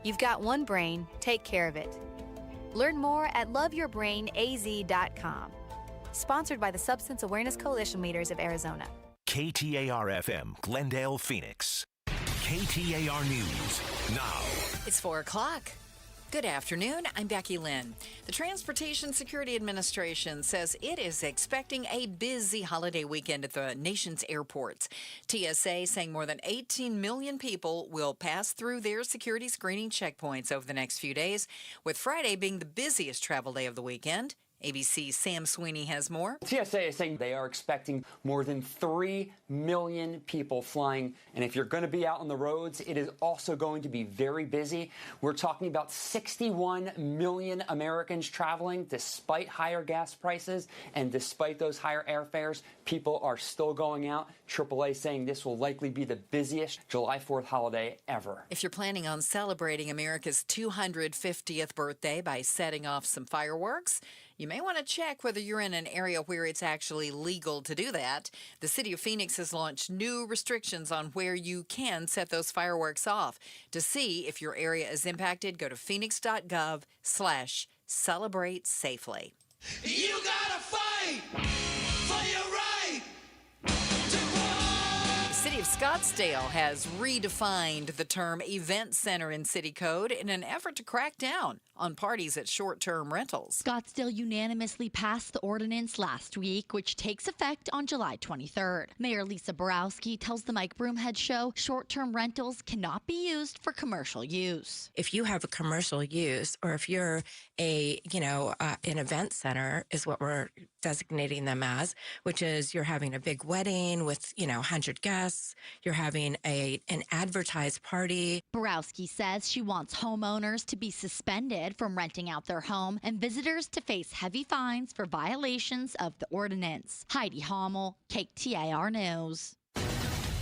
You've got one brain, take care of it. Learn more at loveyourbrainaz.com. Sponsored by the Substance Awareness Coalition Leaders of Arizona. KTAR-FM, Glendale, Phoenix. KTAR News, now. It's 4 o'clock. Good afternoon. I'm Becky Lynn. The Transportation Security Administration says it is expecting a busy holiday weekend at the nation's airports. TSA saying more than 18 million people will pass through their security screening checkpoints over the next few days, with Friday being the busiest travel day of the weekend. ABC's Sam Sweeney has more. TSA is saying they are expecting more than 3 million people flying. And if you're going to be out on the roads, it is also going to be very busy. We're talking about 61 million Americans traveling despite higher gas prices and despite those higher airfares. People are still going out. AAA saying this will likely be the busiest July 4th holiday ever. If you're planning on celebrating America's 250th birthday by setting off some fireworks, you may want to check whether you're in an area where it's actually legal to do that. The city of Phoenix has launched new restrictions on where you can set those fireworks off. To see if your area is impacted, go to phoenix.gov/celebrate safely. You gotta fight for your right. The city of Scottsdale has redefined the term event center in city code in an effort to crack down on parties at short-term rentals. Scottsdale unanimously passed the ordinance last week, which takes effect on July 23rd. Mayor Lisa Borowski tells the Mike Broomhead Show short-term rentals cannot be used for commercial use. If you have a commercial use, or if you're an event center is what we're designating them as, which is you're having a big wedding with, 100 guests, you're having an advertised party. Borowski says she wants homeowners to be suspended from renting out their home and visitors to face heavy fines for violations of the ordinance. Heidi Hommel, KTAR News.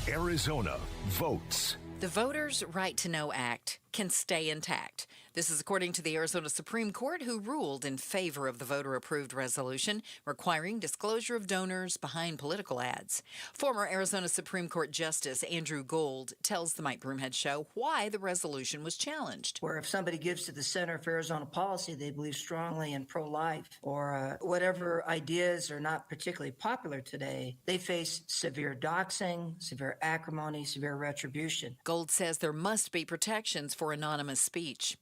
Arizona votes. The Voters' Right to Know Act can stay intact. This is according to the Arizona Supreme Court, who ruled in favor of the voter-approved resolution requiring disclosure of donors behind political ads. Former Arizona Supreme Court Justice Andrew Gould tells the Mike Broomhead Show why the resolution was challenged. Where if somebody gives to the Center for Arizona Policy, they believe strongly in pro-life or whatever ideas are not particularly popular today, they face severe doxing, severe acrimony, severe retribution. Gould says there must be protections for anonymous speech.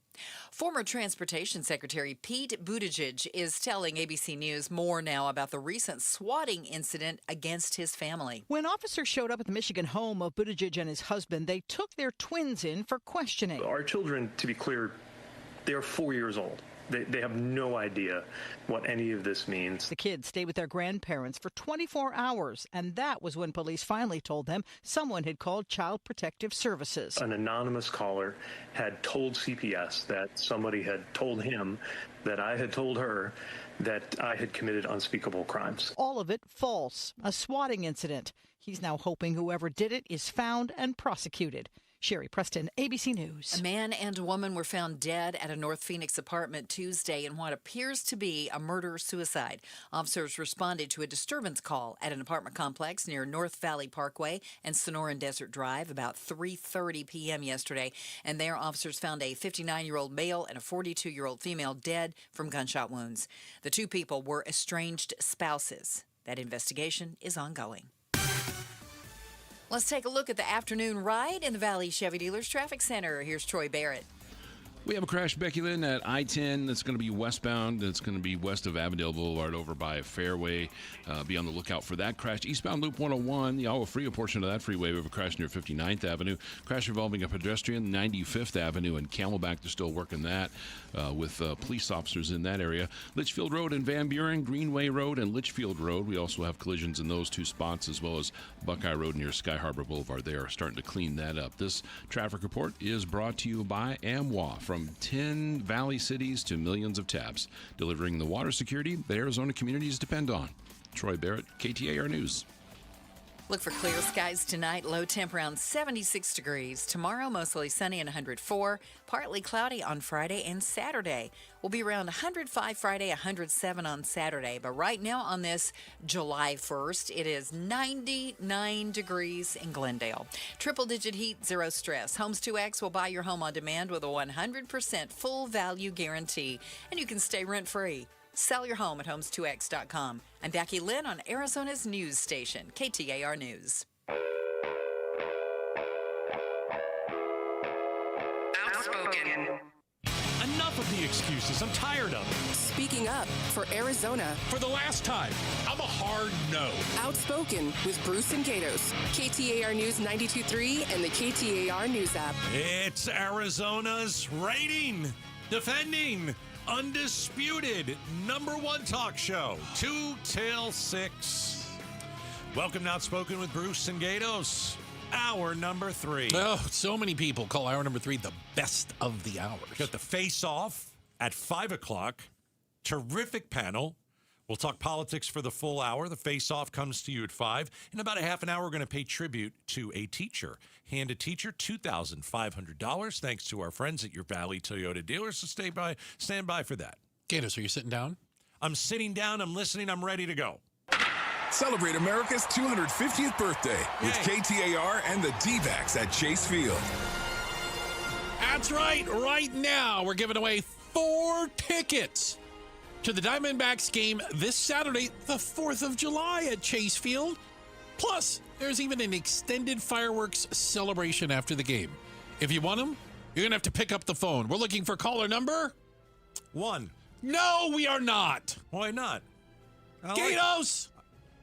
Former Transportation Secretary Pete Buttigieg is telling ABC News more now about the recent swatting incident against his family. When officers showed up at the Michigan home of Buttigieg and his husband, they took their twins in for questioning. Our children, to be clear, they're 4 years old. They have no idea what any of this means. The kids stayed with their grandparents for 24 hours, and that was when police finally told them someone had called Child Protective Services. An anonymous caller had told CPS that somebody had told him that I had told her that I had committed unspeakable crimes. All of it false, a swatting incident. He's now hoping whoever did it is found and prosecuted. Sherry Preston, ABC News. A man and a woman were found dead at a North Phoenix apartment Tuesday in what appears to be a murder-suicide. Officers responded to a disturbance call at an apartment complex near North Valley Parkway and Sonoran Desert Drive about 3:30 p.m. yesterday. And there, officers found a 59-year-old male and a 42-year-old female dead from gunshot wounds. The two people were estranged spouses. That investigation is ongoing. Let's take a look at the afternoon ride in the Valley Chevy Dealers Traffic Center. Here's Troy Barrett. We have a crash, Becky Lynn, at I-10 that's going to be westbound. It's going to be west of Avondale Boulevard over by Fairway. Be on the lookout for that crash. Eastbound Loop 101, the Agua Fria portion of that freeway, we have a crash near 59th Avenue. Crash involving a pedestrian, 95th Avenue and Camelback. They're still working that with police officers in that area. Litchfield Road and Van Buren, Greenway Road and Litchfield Road. We also have collisions in those two spots, as well as Buckeye Road near Sky Harbor Boulevard. They are starting to clean that up. This traffic report is brought to you by AMWA. From 10 Valley cities to millions of taps, delivering the water security that Arizona communities depend on. Troy Barrett, KTAR News. Look for clear skies tonight. Low temp around 76 degrees. Tomorrow, mostly sunny and 104. Partly cloudy on Friday and Saturday. We'll be around 105 Friday, 107 on Saturday. But right now on this July 1st, it is 99 degrees in Glendale. Triple-digit heat, zero stress. Homes 2X will buy your home on demand with a 100% full value guarantee. And you can stay rent-free. Sell your home at homes2x.com. I'm Becky Lynn on Arizona's news station, KTAR News. Outspoken. Enough of the excuses. I'm tired of it. Speaking up for Arizona. For the last time, I'm a hard no. Outspoken with Bruce and Gatos. KTAR News 92.3 and the KTAR News app. It's Arizona's reigning, defending, undisputed #1 talk show, 2 till 6. Welcome to Outspoken with Bruce and Gatos. Hour number 3. Oh, so many people call hour number 3 the best of the hours. Got the face-off at 5 o'clock. Terrific panel. We'll talk politics for the full hour. The face-off comes to you at 5. In about a half an hour, we're going to pay tribute to a teacher. Hand a teacher $2,500, thanks to our friends at your Valley Toyota dealers. So stand by for that. Gatos, are you sitting down? I'm sitting down. I'm listening. I'm ready to go. Celebrate America's 250th birthday with KTAR and the D-backs at Chase Field. That's right. Right now, we're giving away 4 tickets to the Diamondbacks game this Saturday, the 4th of July at Chase Field. Plus, there's even an extended fireworks celebration after the game. If you want them, you're going to have to pick up the phone. We're looking for caller number 1. No, we are not. Why not? Gatos!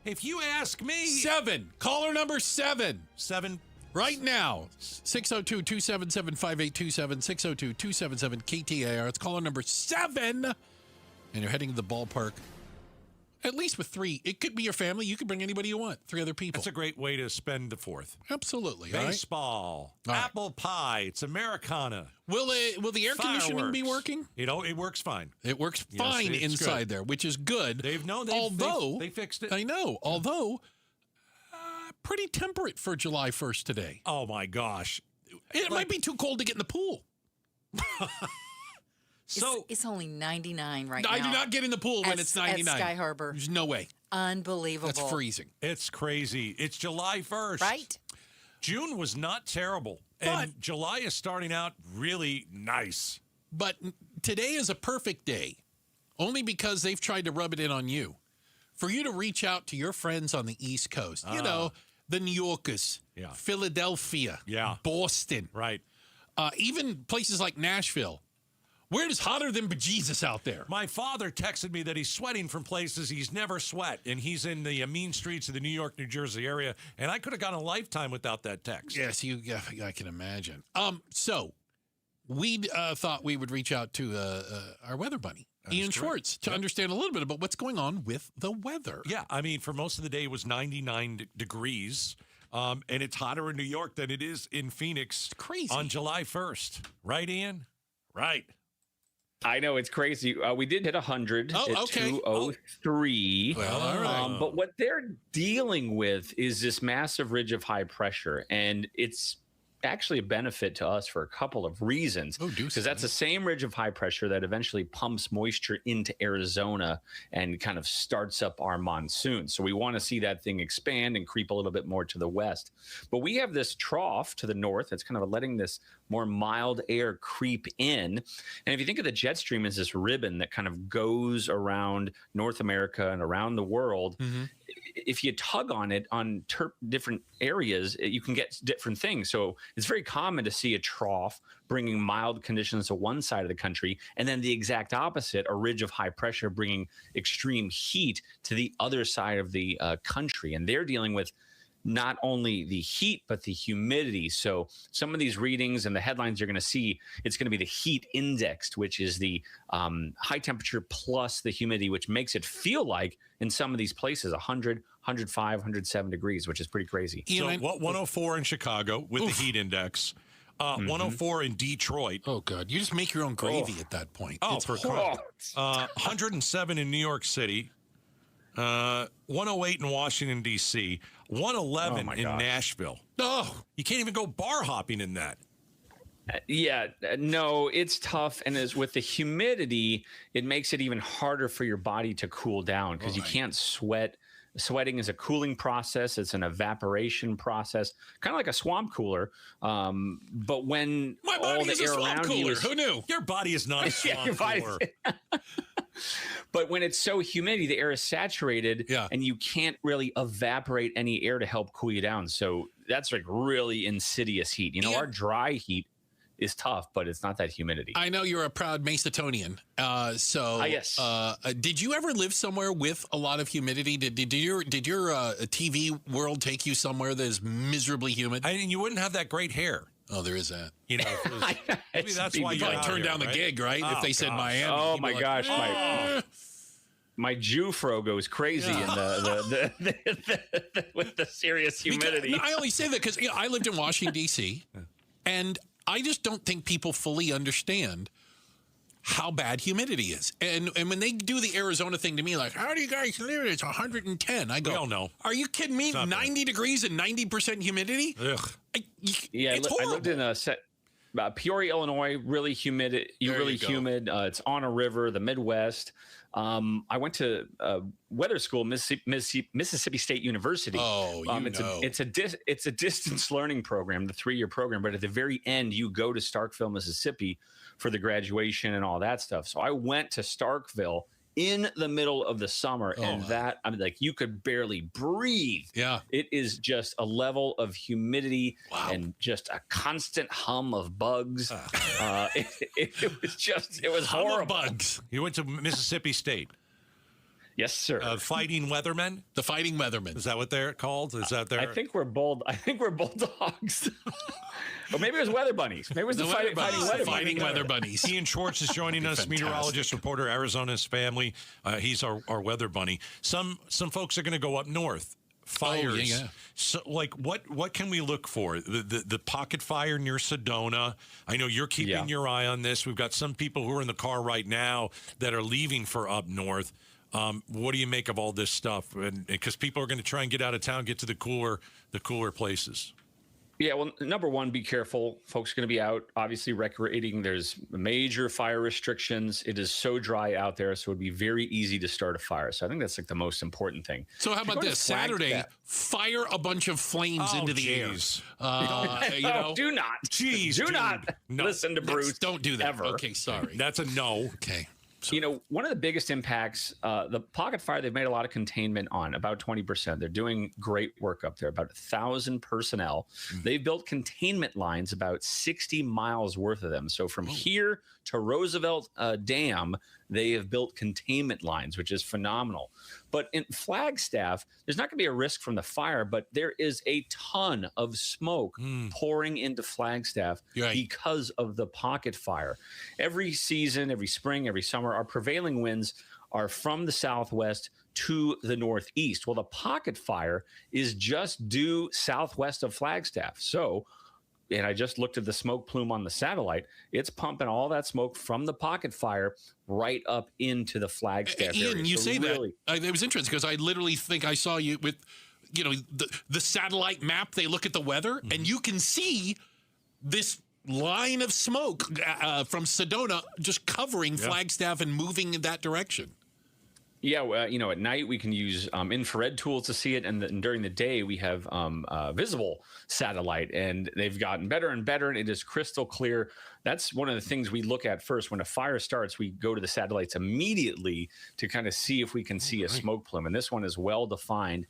If you ask me... 7. Caller number 7. 7. Right now. 602-277-5827. 602-277-KTAR. It's caller number 7. And you're heading to the ballpark. At least with 3. It could be your family. You could bring anybody you want. 3 other people. That's a great way to spend the 4th. Absolutely. Baseball. All right. Apple pie. It's Americana. Will the air conditioning be working? It works fine. It works fine inside there, which is good. They fixed it. I know. Although, pretty temperate for July 1st today. Oh, my gosh. It might be too cold to get in the pool. So it's only 99 right now. I do not get in the pool when it's 99. At Sky Harbor. There's no way. Unbelievable. That's freezing. It's crazy. It's July 1st. Right? June was not terrible. And July is starting out really nice. But today is a perfect day, only because they've tried to rub it in on you. For you to reach out to your friends on the East Coast. You know, the New Yorkers, Philadelphia, Boston. Right. Even places like Nashville. Where it is hotter than bejesus out there. My father texted me that he's sweating from places he's never sweat, and he's in the mean streets of the New York, New Jersey area, and I could have gone a lifetime without that text. Yes, I can imagine. So we thought we would reach out to our weather bunny, Ian Schwartz, to understand a little bit about what's going on with the weather. Yeah, I mean, for most of the day, it was 99 degrees, and it's hotter in New York than it is in Phoenix. It's crazy. On July 1st. Right, Ian? Right. I know, it's crazy. We did hit 100 at 203. Well, all right. But what they're dealing with is this massive ridge of high pressure, and it's actually a benefit to us for a couple of reasons. Because that's the same ridge of high pressure that eventually pumps moisture into Arizona and kind of starts up our monsoon. So we want to see that thing expand and creep a little bit more to the west. But we have this trough to the north that's kind of letting this more mild air creep in. And if you think of the jet stream as this ribbon that kind of goes around North America and around the world, if you tug on it on different areas, you can get different things. So it's very common to see a trough bringing mild conditions to one side of the country, and then the exact opposite, a ridge of high pressure bringing extreme heat to the other side of the country. And they're dealing with not only the heat, but the humidity. So some of these readings and the headlines you're going to see, it's going to be the heat indexed, which is the high temperature plus the humidity, which makes it feel like in some of these places 100, 105, 107 degrees, which is pretty crazy. So 104 in Chicago with the heat index. 104 in Detroit. Oh, God. You just make your own gravy at that point. Oh, it's for 107 in New York City. 108 in Washington, D.C., 111 in Nashville. Oh, you can't even go bar hopping in that. No, it's tough. And as with the humidity, it makes it even harder for your body to cool down because you can't sweat. Sweating is a cooling process. It's an evaporation process, kind of like a swamp cooler. But when my body is a swamp cooler, who knew? Your body is not a swamp cooler. But when it's so humid, the air is saturated, and you can't really evaporate any air to help cool you down. So that's like really insidious heat. You know, our dry heat is tough, but it's not that humidity. I know you're a proud Macedonian. Yes. Did you ever live somewhere with a lot of humidity? Did your TV world take you somewhere that is miserably humid? I mean, you wouldn't have that great hair. Oh, there is that. You know, maybe that's why you probably turned down the gig, right? Oh, if they said Miami. Oh my gosh, my Jufro goes crazy in the with the serious humidity. I only say that because I lived in Washington D.C. and I just don't think people fully understand how bad humidity is. And when they do the Arizona thing to me, like, how do you guys live it? It's 110. I go, we all know. Are you kidding me? 90 degrees and 90% humidity? Ugh. It's horrible. I lived in Peoria, Illinois, really humid. Humid. It's on a river, the Midwest. I went to weather school, Mississippi State University. Oh, it's a distance learning program, the 3-year program. But at the very end, you go to Starkville, Mississippi, for the graduation and all that stuff. So I went to Starkville in the middle of the summer, you could barely breathe. Yeah, it is just a level of humidity and just a constant hum of bugs. It was horrible. Bugs. You went to Mississippi State. Yes, sir. Fighting Weathermen? The Fighting Weathermen. Is that what they're called? Is that their... I think we're bulldogs. Or maybe it was weather bunnies. Maybe it was the fighting weather bunnies. Ian Schwartz is joining us, meteorologist, reporter, Arizona's family. He's our weather bunny. Some folks are going to go up north. Fires. Oh, yeah. So, like, what can we look for? The pocket fire near Sedona. I know you're keeping your eye on this. We've got some people who are in the car right now that are leaving for up north. What do you make of all this stuff? And because people are going to try and get out of town, get to the cooler places. Yeah, well, number one, be careful. Folks are going to be out, obviously, recreating. There's major fire restrictions. It is so dry out there, so it would be very easy to start a fire. So I think that's like the most important thing. So how about this? Saturday, fire a bunch of flames into the air. Do not. Jeez, do not listen to Bruce. Don't do that. Ever. Okay, sorry. That's a no. Okay. So, one of the biggest impacts, the pocket fire, they've made a lot of containment on, about 20%. They're doing great work up there, about 1,000 personnel. They've built containment lines, about 60 miles worth of them. So from here to Roosevelt Dam, they have built containment lines, which is phenomenal. But in Flagstaff, there's not going to be a risk from the fire, but there is a ton of smoke pouring into Flagstaff because of the pocket fire. Every season, every spring, every summer, our prevailing winds are from the southwest to the northeast. Well, the pocket fire is just due southwest of Flagstaff. So, and I just looked at the smoke plume on the satellite. It's pumping all that smoke from the pocket fire right up into the Flagstaff area. Ian, you say really, that. It was interesting because I literally think I saw you with, the satellite map. They look at the weather, and you can see this line of smoke from Sedona just covering Flagstaff and moving in that direction. Yeah, at night we can use infrared tools to see it, and during the day we have visible satellite, and they've gotten better and better, and it is crystal clear. That's one of the things we look at first. When a fire starts, we go to the satellites immediately to kind of see if we can see a smoke plume, and this one is well defined.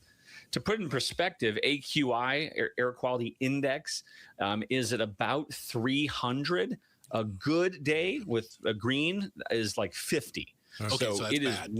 To put in perspective, AQI, Air Quality Index, is at about 300. A good day with a green is like 50. Okay, so that's bad.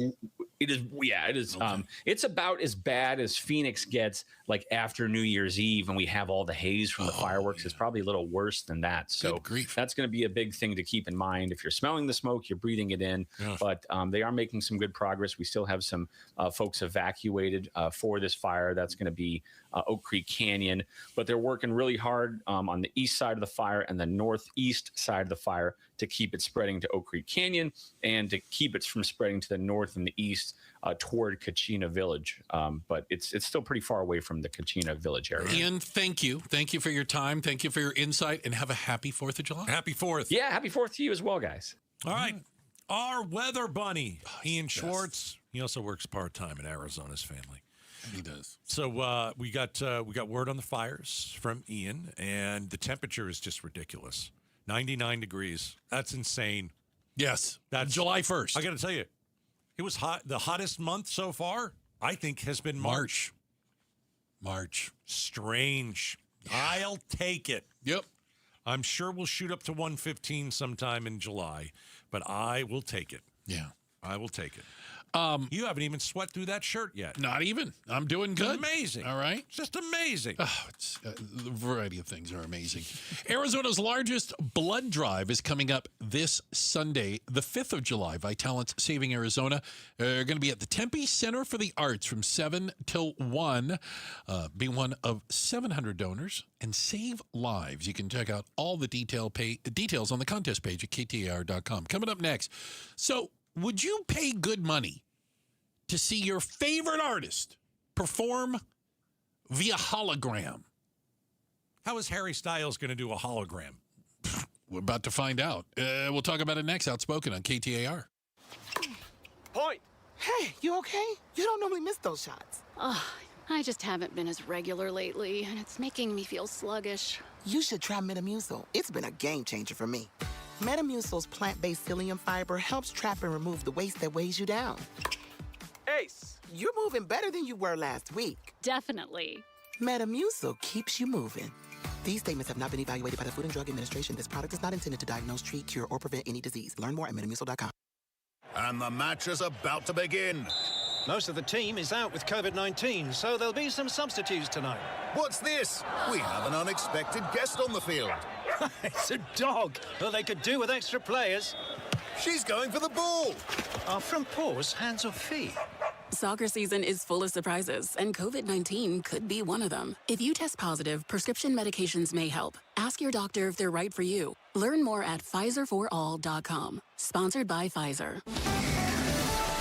It is. Okay. It's about as bad as Phoenix gets, like after New Year's Eve, and we have all the haze from the fireworks. It's probably a little worse than that. So that's going to be a big thing to keep in mind. If you're smelling the smoke, you're breathing it in. But they are making some good progress. We still have some folks evacuated for this fire. That's going to be Oak Creek Canyon. But they're working really hard on the east side of the fire and the northeast side of the fire to keep it spreading to Oak Creek Canyon and to keep it from spreading to the north and the east toward Kachina Village. But it's still pretty far away from the Kachina Village area. Ian, thank you. Thank you for your time. Thank you for your insight, and have a happy 4th of July. Happy 4th. Yeah, happy 4th to you as well, guys. All right. Our weather bunny, Ian Schwartz. He also works part-time in Arizona's family. He does. So we got word on the fires from Ian, and the temperature is just ridiculous. 99 degrees. That's insane. Yes. That's July 1st. I got to tell you, it was hot. The hottest month so far, I think, has been March. Strange. I'll take it. Yep. I'm sure we'll shoot up to 115 sometime in July, but I will take it. Yeah. I will take it. You haven't even sweat through that shirt yet. Not even. I'm doing good. Amazing. All right. It's just amazing. Oh, the variety of things are amazing. Arizona's largest blood drive is coming up this Sunday, the 5th of July. Vitalants Saving Arizona are going to be at the Tempe Center for the Arts from 7 till 1. Be one of 700 donors and save lives. You can check out all the details on the contest page at KTAR.com. Coming up next. So, would you pay good money to see your favorite artist perform via hologram? How is Harry Styles going to do a hologram? We're about to find out. We'll talk about it next. Outspoken on KTAR. Point. Hey, you okay? You don't normally miss those shots. Oh, I just haven't been as regular lately, and it's making me feel sluggish. You should try Metamucil. It's been a game changer for me. Metamucil's plant-based psyllium fiber helps trap and remove the waste that weighs you down. Ace. You're moving better than you were last week. Definitely. Metamucil keeps you moving. These statements have not been evaluated by the Food and Drug Administration. This product is not intended to diagnose, treat, cure, or prevent any disease. Learn more at metamucil.com. And the match is about to begin. Most of the team is out with COVID-19, so there'll be some substitutes tonight. What's this? We have an unexpected guest on the field. It's a dog. Well, they could do with extra players. She's going for the ball. Are front paws hands or feet? Soccer season is full of surprises, and COVID-19 could be one of them. If you test positive, prescription medications may help. Ask your doctor if they're right for you. Learn more at PfizerForAll.com. Sponsored by Pfizer.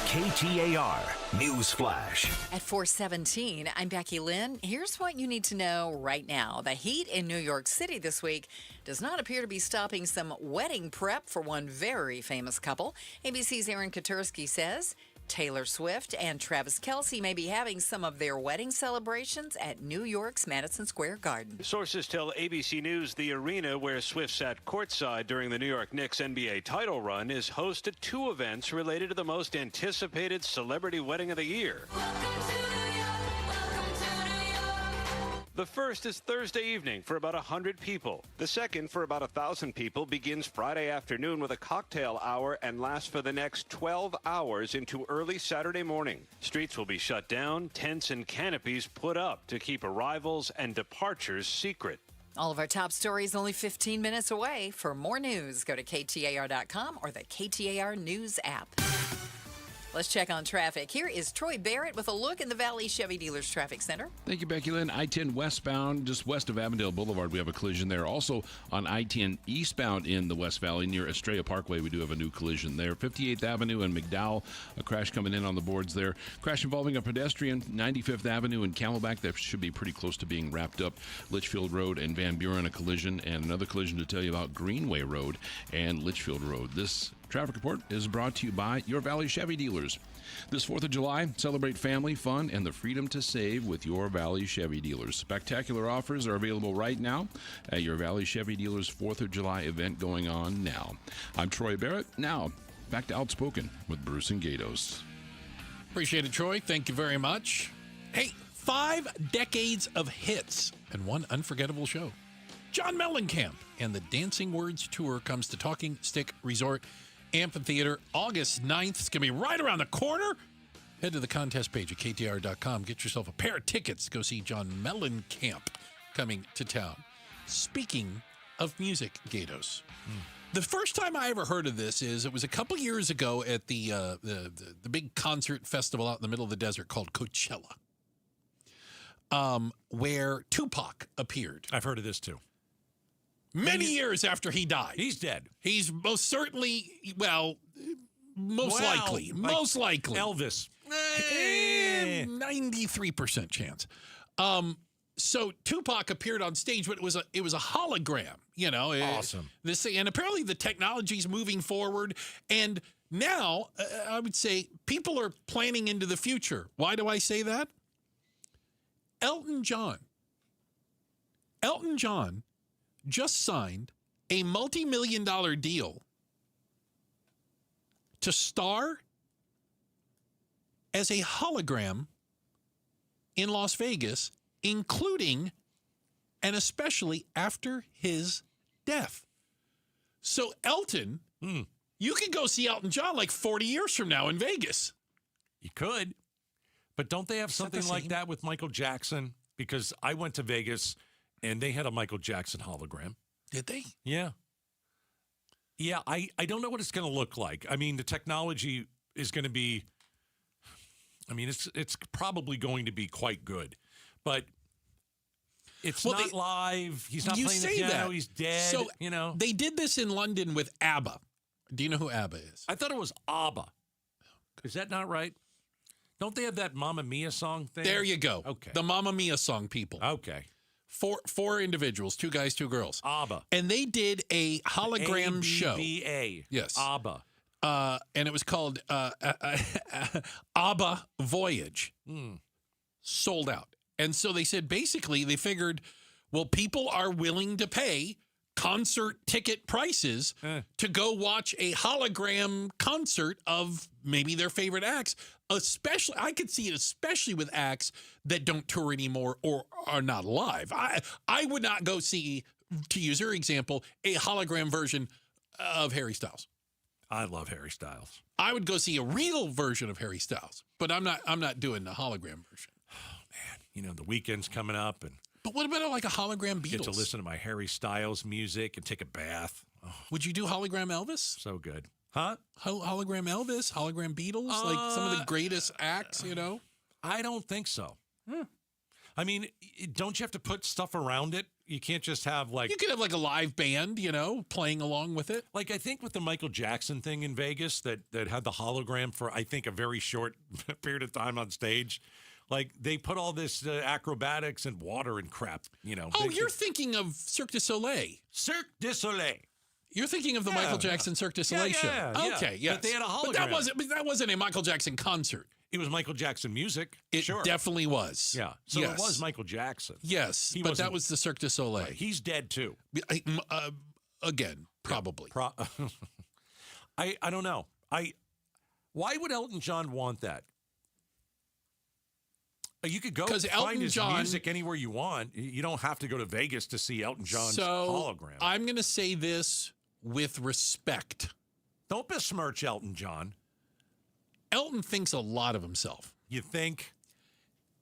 KTAR News Flash. At 4:17, I'm Becky Lynn. Here's what you need to know right now. The heat in New York City this week does not appear to be stopping some wedding prep for one very famous couple. ABC's Aaron Katursky says Taylor Swift and Travis Kelce may be having some of their wedding celebrations at New York's Madison Square Garden. Sources tell ABC News the arena where Swift sat courtside during the New York Knicks NBA title run is host to two events related to the most anticipated celebrity wedding of the year. The first is Thursday evening for about 100 people. The second, for about 1,000 people, begins Friday afternoon with a cocktail hour and lasts for the next 12 hours into early Saturday morning. Streets will be shut down, tents and canopies put up to keep arrivals and departures secret. All of our top stories only 15 minutes away. For more news, go to KTAR.com or the KTAR News app. Let's check on traffic. Here is Troy Barrett with a look in the Valley Chevy Dealers Traffic Center. Thank you, Becky Lynn. I-10 westbound, just west of Avondale Boulevard, we have a collision there. Also on I-10 eastbound in the West Valley near Estrella Parkway, we do have a new collision there. 58th Avenue and McDowell, a crash coming in on the boards there. Crash involving a pedestrian, 95th Avenue and Camelback. That should be pretty close to being wrapped up. Litchfield Road and Van Buren, a collision, and another collision to tell you about Greenway Road and Litchfield Road. This traffic report is brought to you by your Valley Chevy dealers. This 4th of July, celebrate family, fun, and the freedom to save with your Valley Chevy dealers. Spectacular offers are available right now at your Valley Chevy dealers 4th of July event going on now. I'm Troy Barrett. Now, back to Outspoken with Bruce and Gatos. Appreciate it, Troy. Thank you very much. Hey, 5 decades of hits and one unforgettable show. John Mellencamp and the Dancing Words Tour comes to Talking Stick Resort Amphitheater August 9th. It's going to be right around the corner. Head to the contest page at KTAR.com. Get yourself a pair of tickets to go see John Mellencamp coming to town. Speaking of music, Gatos, the first time I ever heard of this it was a couple years ago at the big concert festival out in the middle of the desert called Coachella, where Tupac appeared. I've heard of this too. Many years after he died. He's dead. He's most certainly, most likely. Elvis. 93% chance. So Tupac appeared on stage, but it was a hologram, Awesome. And apparently the technology's moving forward. And now, I would say, people are planning into the future. Why do I say that? Elton John just signed a multi-million-dollar deal to star as a hologram in Las Vegas, including and especially after his death. So Elton, you can go see Elton John like 40 years from now in Vegas. You could. But don't they have something like that with Michael Jackson? Because I went to Vegas, and they had a Michael Jackson hologram. Did they? Yeah. Yeah, I don't know what it's going to look like. I mean, the technology is going to be, it's probably going to be quite good. But it's not live. He's not playing the piano. He's dead. So, they did this in London with ABBA. Do you know who ABBA is? I thought it was ABBA. Is that not right? Don't they have that Mamma Mia song thing? There you go. Okay. The Mamma Mia song people. Okay. Four individuals, 2 guys, 2 girls. ABBA. And they did a hologram show. ABBA. Yes. ABBA. And it was called ABBA Voyage. Sold out. And so they said, basically, they figured, well, people are willing to pay concert ticket prices to go watch a hologram concert of maybe their favorite acts. Especially, I could see it especially with acts that don't tour anymore or are not alive. I would not go see, to use your example, a hologram version of Harry Styles. I love Harry Styles. I would go see a real version of Harry Styles, but I'm not doing the hologram version. Oh, man, the weekend's coming up, but what about like a hologram Beatles? Get to listen to my Harry Styles music and take a bath. Oh, would you do hologram Elvis? So good. Huh? Hologram Elvis, hologram Beatles, like some of the greatest acts, I don't think so. I mean, don't you have to put stuff around it? You can't just have like... You could have like a live band, playing along with it. Like I think with the Michael Jackson thing in Vegas that had the hologram for, I think, a very short period of time on stage. Like they put all this acrobatics and water and crap, Oh, you're thinking of Cirque du Soleil. Cirque du Soleil. You're thinking of the Michael Jackson Cirque du Soleil show. Okay, yes. But they had a hologram. But that wasn't a Michael Jackson concert. It was Michael Jackson music. It definitely was. Yeah. So it was Michael Jackson. Yes, but that was the Cirque du Soleil. Right. He's dead too. Again, probably. I don't know. Why would Elton John want that? You could go find his music anywhere you want. You don't have to go to Vegas to see Elton John's hologram. I'm going to say this with respect. Don't besmirch Elton John. Elton thinks a lot of himself. You think?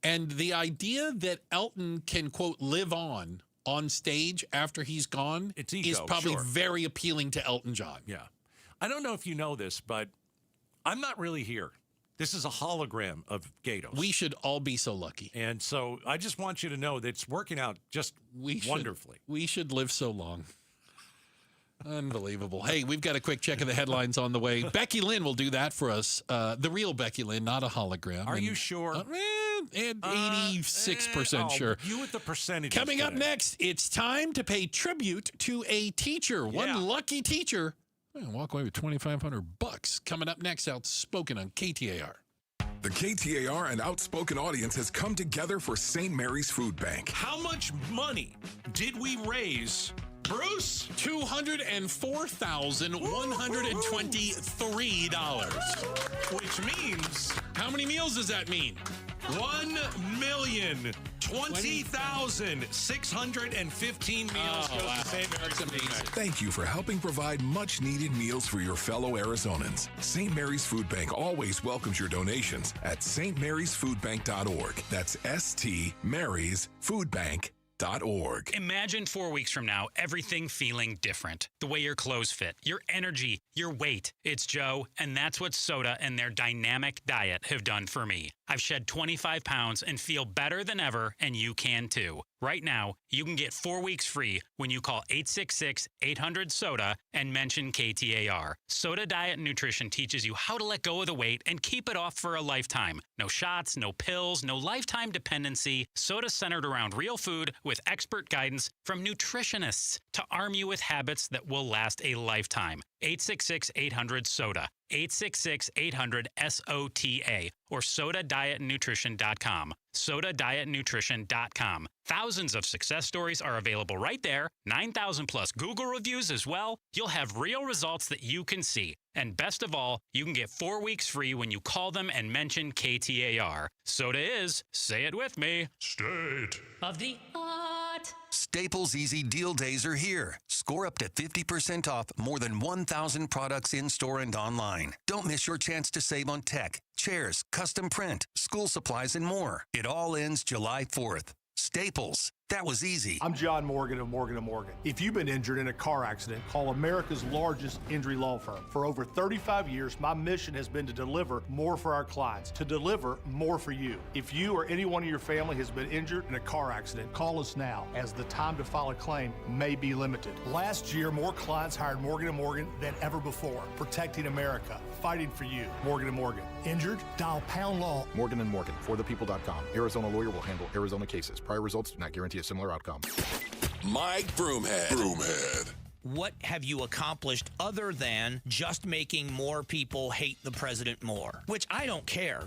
And the idea that Elton can, quote, live on stage after he's gone is probably very appealing to Elton John. Yeah. I don't know if you know this, but I'm not really here. This is a hologram of Gatos. We should all be so lucky. And so I just want you to know that it's working out just wonderfully. We should live so long. Unbelievable. Hey, we've got a quick check of the headlines on the way. Becky Lynn will do that for us. The real Becky Lynn, not a hologram. Are you sure? 86% sure. You with the percentages. Coming up next, it's time to pay tribute to a teacher. One lucky teacher. Walk away with $2,500. Coming up next, Outspoken on KTAR. The KTAR and Outspoken audience has come together for St. Mary's Food Bank. How much money did we raise, Bruce? $204,123. Which means... How many meals does that mean? 1,020,615 meals. Oh, wow. That's amazing. Thank you for helping provide much-needed meals for your fellow Arizonans. St. Mary's Food Bank always welcomes your donations at stmarysfoodbank.org. That's stmarysfoodbank.org. Imagine 4 weeks from now, everything feeling different. The way your clothes fit, your energy, your weight. It's Joe, and that's what Soda and their dynamic diet have done for me. I've shed 25 pounds and feel better than ever, and you can too. Right now, you can get 4 weeks free when you call 866-800-SODA and mention KTAR. Soda Diet Nutrition teaches you how to let go of the weight and keep it off for a lifetime. No shots, no pills, no lifetime dependency. Soda centered around real food with expert guidance from nutritionists to arm you with habits that will last a lifetime. 866-800-SODA. 866-800-SOTA or SodaDietNutrition.com. SodaDietNutrition.com. Thousands of success stories are available right there. 9,000 plus Google reviews as well. You'll have real results that you can see. And best of all, you can get 4 weeks free when you call them and mention KTAR. Soda is, say it with me, state of the art. Staples Easy Deal Days are here. Score up to 50% off more than 1,000 products in-store and online. Don't miss your chance to save on tech, chairs, custom print, school supplies, and more. It all ends July 4th. Staples. That was easy. I'm John Morgan of Morgan & Morgan. If you've been injured in a car accident, call America's largest injury law firm. For over 35 years, my mission has been to deliver more for our clients, to deliver more for you. If you or anyone in your family has been injured in a car accident, call us now, as the time to file a claim may be limited. Last year, more clients hired Morgan & Morgan than ever before, protecting America, fighting for you. Morgan & Morgan. Injured? Dial # law. Morgan & Morgan, forthepeople.com. Arizona lawyer will handle Arizona cases. Prior results do not guarantee a similar outcome. Mike Broomhead. What have you accomplished other than just making more people hate the president more? Which I don't care.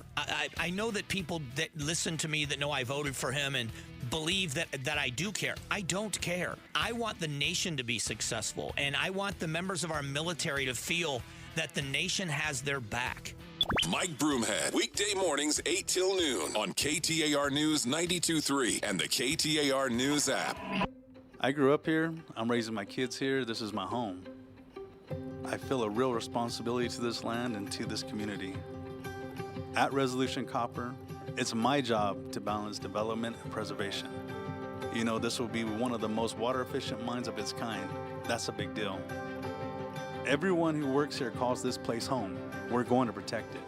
I know that people that listen to me that know I voted for him and believe that I do care. I don't care. I want the nation to be successful, and I want the members of our military to feel that the nation has their back. Mike Broomhead, weekday mornings 8 till noon on KTAR News 92.3 and the KTAR News app. I grew up here. I'm raising my kids here. This is my home. I feel a real responsibility to this land and to this community. At Resolution Copper, it's my job to balance development and preservation. You know, this will be one of the most water-efficient mines of its kind. That's a big deal. Everyone who works here calls this place home. We're going to protect it.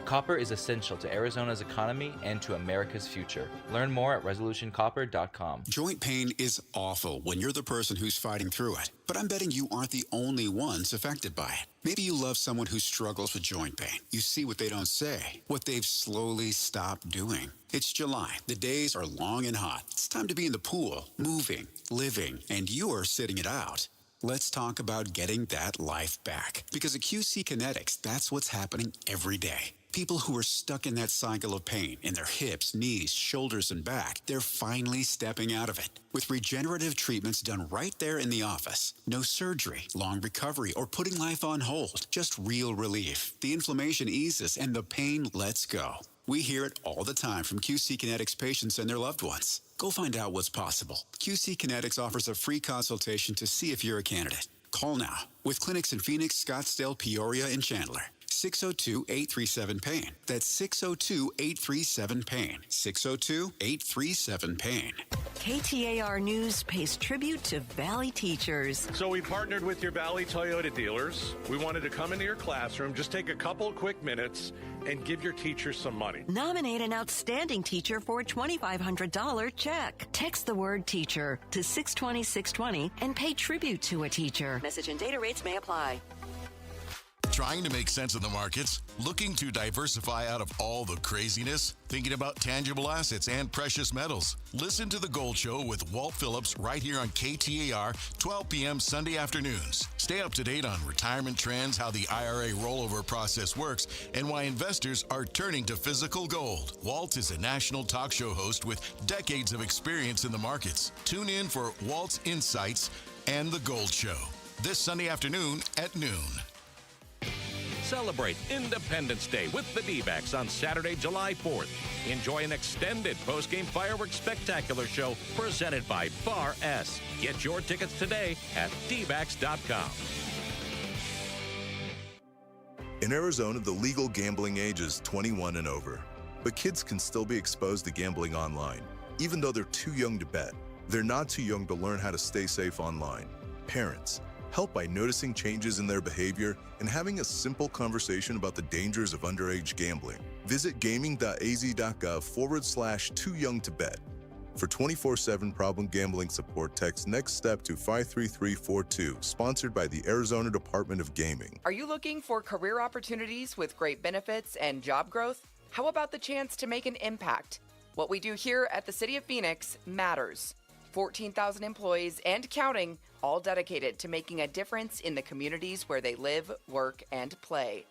Copper is essential to Arizona's economy and to America's future. Learn more at resolutioncopper.com. Joint pain is awful when you're the person who's fighting through it. But I'm betting you aren't the only ones affected by it. Maybe you love someone who struggles with joint pain. You see what they don't say, what they've slowly stopped doing. It's July. The days are long and hot. It's time to be in the pool, moving, living, and you're sitting it out. Let's talk about getting that life back. Because at QC Kinetics, that's what's happening every day. People who are stuck in that cycle of pain in their hips, knees, shoulders, and back, they're finally stepping out of it. With regenerative treatments done right there in the office. No surgery, long recovery, or putting life on hold. Just real relief. The inflammation eases and the pain lets go. We hear it all the time from QC Kinetics patients and their loved ones. Go find out what's possible. QC Kinetics offers a free consultation to see if you're a candidate. Call now. With clinics in Phoenix, Scottsdale, Peoria, and Chandler. 602-837-PAIN. That's 602-837-PAIN. 602-837-PAIN. KTAR News pays tribute to Valley teachers. So we partnered with your Valley Toyota dealers. We wanted to come into your classroom, just take a couple quick minutes, and give your teachers some money. Nominate an outstanding teacher for a $2,500 check. Text the word teacher to 620-620 and pay tribute to a teacher. Message and data rates may apply. Trying to make sense of the markets? Looking to diversify out of all the craziness? Thinking about tangible assets and precious metals? Listen to The Gold Show with Walt Phillips right here on KTAR, 12 p.m. Sunday afternoons. Stay up to date on retirement trends, how the IRA rollover process works, and why investors are turning to physical gold. Walt is a national talk show host with decades of experience in the markets. Tune in for Walt's Insights and The Gold Show this Sunday afternoon at noon. Celebrate Independence Day with the D-backs on Saturday, July 4th. Enjoy an extended post-game fireworks spectacular show presented by Bar S. Get your tickets today at dbacks.com. In Arizona, the legal gambling age is 21 and over. But kids can still be exposed to gambling online, even though they're too young to bet. They're not too young to learn how to stay safe online. Parents, help by noticing changes in their behavior and having a simple conversation about the dangers of underage gambling. Visit gaming.az.gov/too young to bet. For 24/7 problem gambling support, text Next Step to 53342, sponsored by the Arizona Department of Gaming. Are you looking for career opportunities with great benefits and job growth? How about the chance to make an impact? What we do here at the City of Phoenix matters. 14,000 employees and counting, all dedicated to making a difference in the communities where they live, work, and play.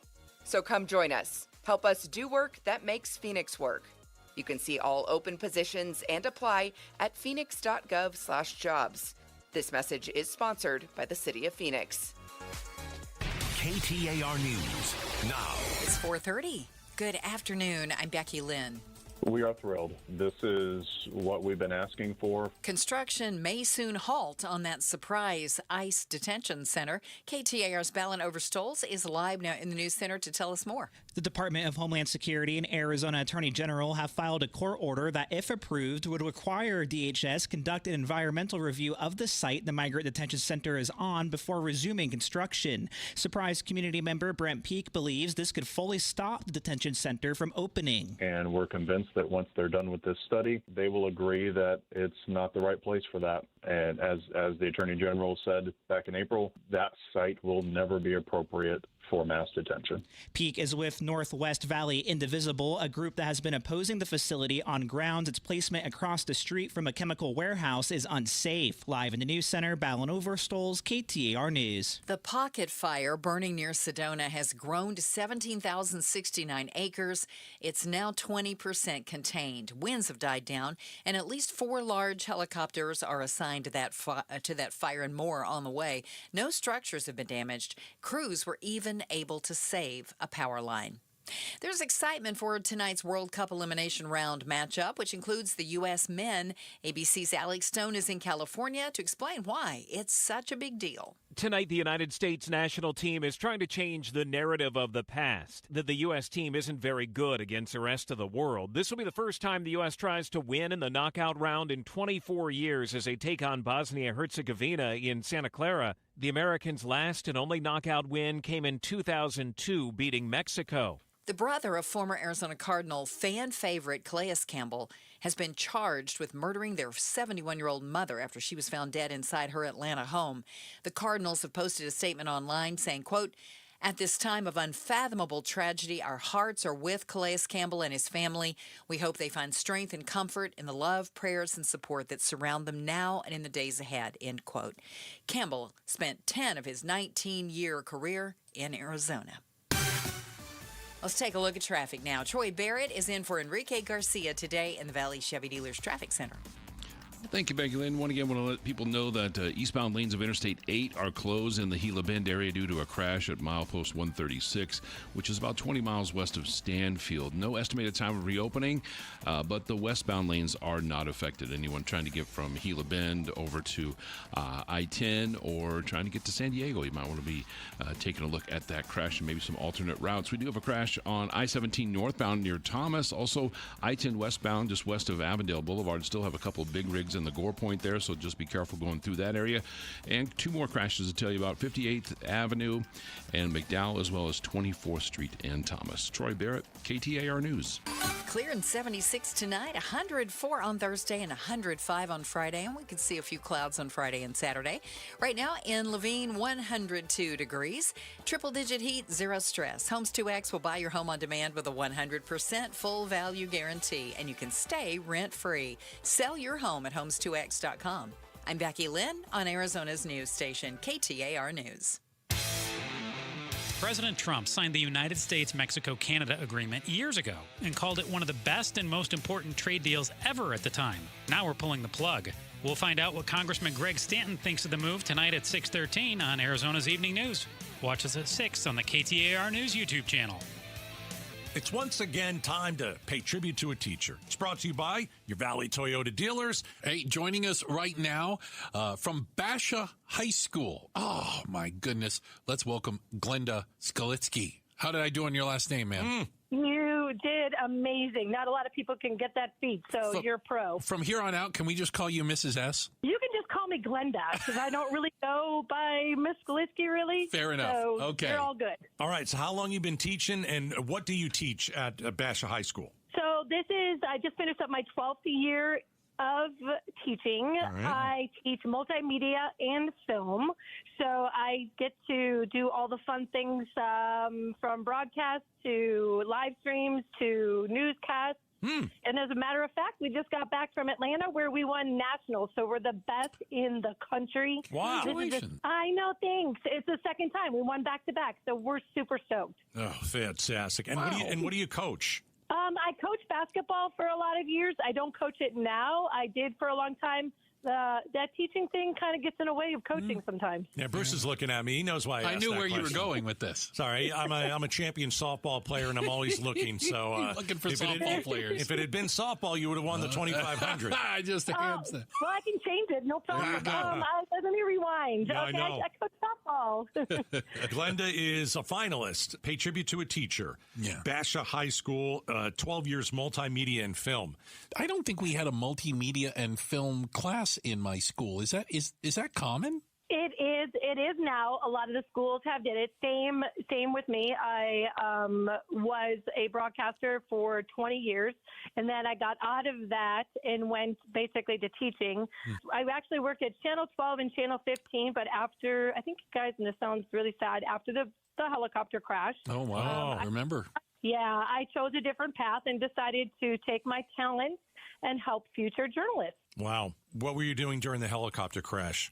So come join us. Help us do work that makes Phoenix work. You can see all open positions and apply at phoenix.gov/jobs. This message is sponsored by the City of Phoenix. KTAR News now. It's 4:30. Good afternoon. I'm Becky Lynn. We are thrilled. This is what we've been asking for. Construction may soon halt on that surprise ICE detention center. KTAR's Ballin Overstoles is live now in the news center to tell us more. The Department of Homeland Security and Arizona Attorney General have filed a court order that, if approved, would require DHS conduct an environmental review of the site the migrant detention center is on before resuming construction. Surprise community member Brent Peak believes this could fully stop the detention center from opening. And we're convinced that once they're done with this study, they will agree that it's not the right place for that. And as the Attorney General said back in April, that site will never be appropriate for mass detention. Peak is with Northwest Valley Indivisible, a group that has been opposing the facility on grounds its placement across the street from a chemical warehouse is unsafe. Live in the news center, Ballin Overstoles, KTAR News. The pocket fire burning near Sedona has grown to 17,069 acres. It's now 20% contained. Winds have died down, and at least 4 large helicopters are assigned to that fire and more on the way. No structures have been damaged. Crews were even able to save a power line. There's excitement for tonight's World Cup elimination round matchup, which includes the U.S. men. ABC's Alex Stone is in California to explain why it's such a big deal. Tonight, the United States national team is trying to change the narrative of the past, that the U.S. team isn't very good against the rest of the world. This will be the first time the U.S. tries to win in the knockout round in 24 years as they take on Bosnia-Herzegovina in Santa Clara. The Americans' last and only knockout win came in 2002, beating Mexico. The brother of former Arizona Cardinal fan favorite Calais Campbell has been charged with murdering their 71-year-old mother after she was found dead inside her Atlanta home. The Cardinals have posted a statement online saying, quote, "At this time of unfathomable tragedy, our hearts are with Calais Campbell and his family. We hope they find strength and comfort in the love, prayers, and support that surround them now and in the days ahead," end quote. Campbell spent 10 of his 19-year career in Arizona. Let's take a look at traffic now. Troy Barrett is in for Enrique Garcia today in the Valley Chevy Dealers Traffic Center. Thank you, Becky Lynn. Want to let people know that eastbound lanes of Interstate 8 are closed in the Gila Bend area due to a crash at milepost 136, which is about 20 miles west of Stanfield. No estimated time of reopening, but the westbound lanes are not affected. Anyone trying to get from Gila Bend over to I-10 or trying to get to San Diego, you might want to be taking a look at that crash and maybe some alternate routes. We do have a crash on I-17 northbound near Thomas. Also, I-10 westbound just west of Avondale Boulevard. Still have a couple of big rigs in the Gore Point there, so just be careful going through that area. And 2 more crashes to tell you about: 58th Avenue and McDowell, as well as 24th Street and Thomas. Troy Barrett, KTAR News. Clear and 76 tonight, 104 on Thursday and 105 on Friday, and we can see a few clouds on Friday and Saturday. Right now in Levine, 102 degrees, triple-digit heat, 0 stress. Homes 2X will buy your home on demand with a 100% full value guarantee, and you can stay rent-free. Sell your home at homes2x.com. I'm Becky Lynn on Arizona's news station, KTAR News. President Trump signed the United States-Mexico-Canada agreement years ago and called it one of the best and most important trade deals ever at the time. Now we're pulling the plug. We'll find out what Congressman Greg Stanton thinks of the move tonight at 6:13 on Arizona's Evening News. Watch us at 6 on the KTAR News YouTube channel. It's once again time to pay tribute to a teacher. It's brought to you by your Valley Toyota dealers. Hey, joining us right now from Basha High School. Oh, my goodness. Let's welcome Glenda Skalitsky. How did I do on your last name, ma'am? You did amazing. Not a lot of people can get that feat, so you're a pro. From here on out, can we just call you Mrs. S? You can just call me Glenda, because I don't really go by Miss Skalitsky, really. Fair enough. So okay. You're all good. All right, so how long you been teaching, and what do you teach at Basha High School? So I just finished up my 12th year of teaching. Right. I teach multimedia and film, so I get to do all the fun things from broadcast to live streams to newscasts. And as a matter of fact, we just got back from Atlanta where we won nationals, so we're the best in the country. Wow. I know, thanks. It's the second time. We won back-to-back, so we're super stoked. Oh, fantastic. And what do you coach? I coach basketball for a lot of years. I don't coach it now. I did for a long time. that teaching thing kind of gets in the way of coaching sometimes. Yeah, Bruce is looking at me. He knows why I asked knew that where you were question. going with this. Sorry, I'm a champion softball player, and I'm always looking. So looking for if it softball had- players. If it had been softball, you would have won the 2,500. I just hands that. Well, I can change it. No problem. Let me rewind. Yeah, I okay, know. I coach softball. Glenda is a finalist. Pay tribute to a teacher. Yeah. Basha High School, 12 years multimedia and film. I don't think we had a multimedia and film class in my school. Is that common? It is now. A lot of the schools have did it. Same with me. I was a broadcaster for 20 years, and then I got out of that and went basically to teaching. I actually worked at Channel 12 and Channel 15, but after, I think, guys, and this sounds really sad, after the helicopter crash. Oh, wow. Remember. Yeah, I chose a different path and decided to take my talent and help future journalists. Wow. What were you doing during the helicopter crash?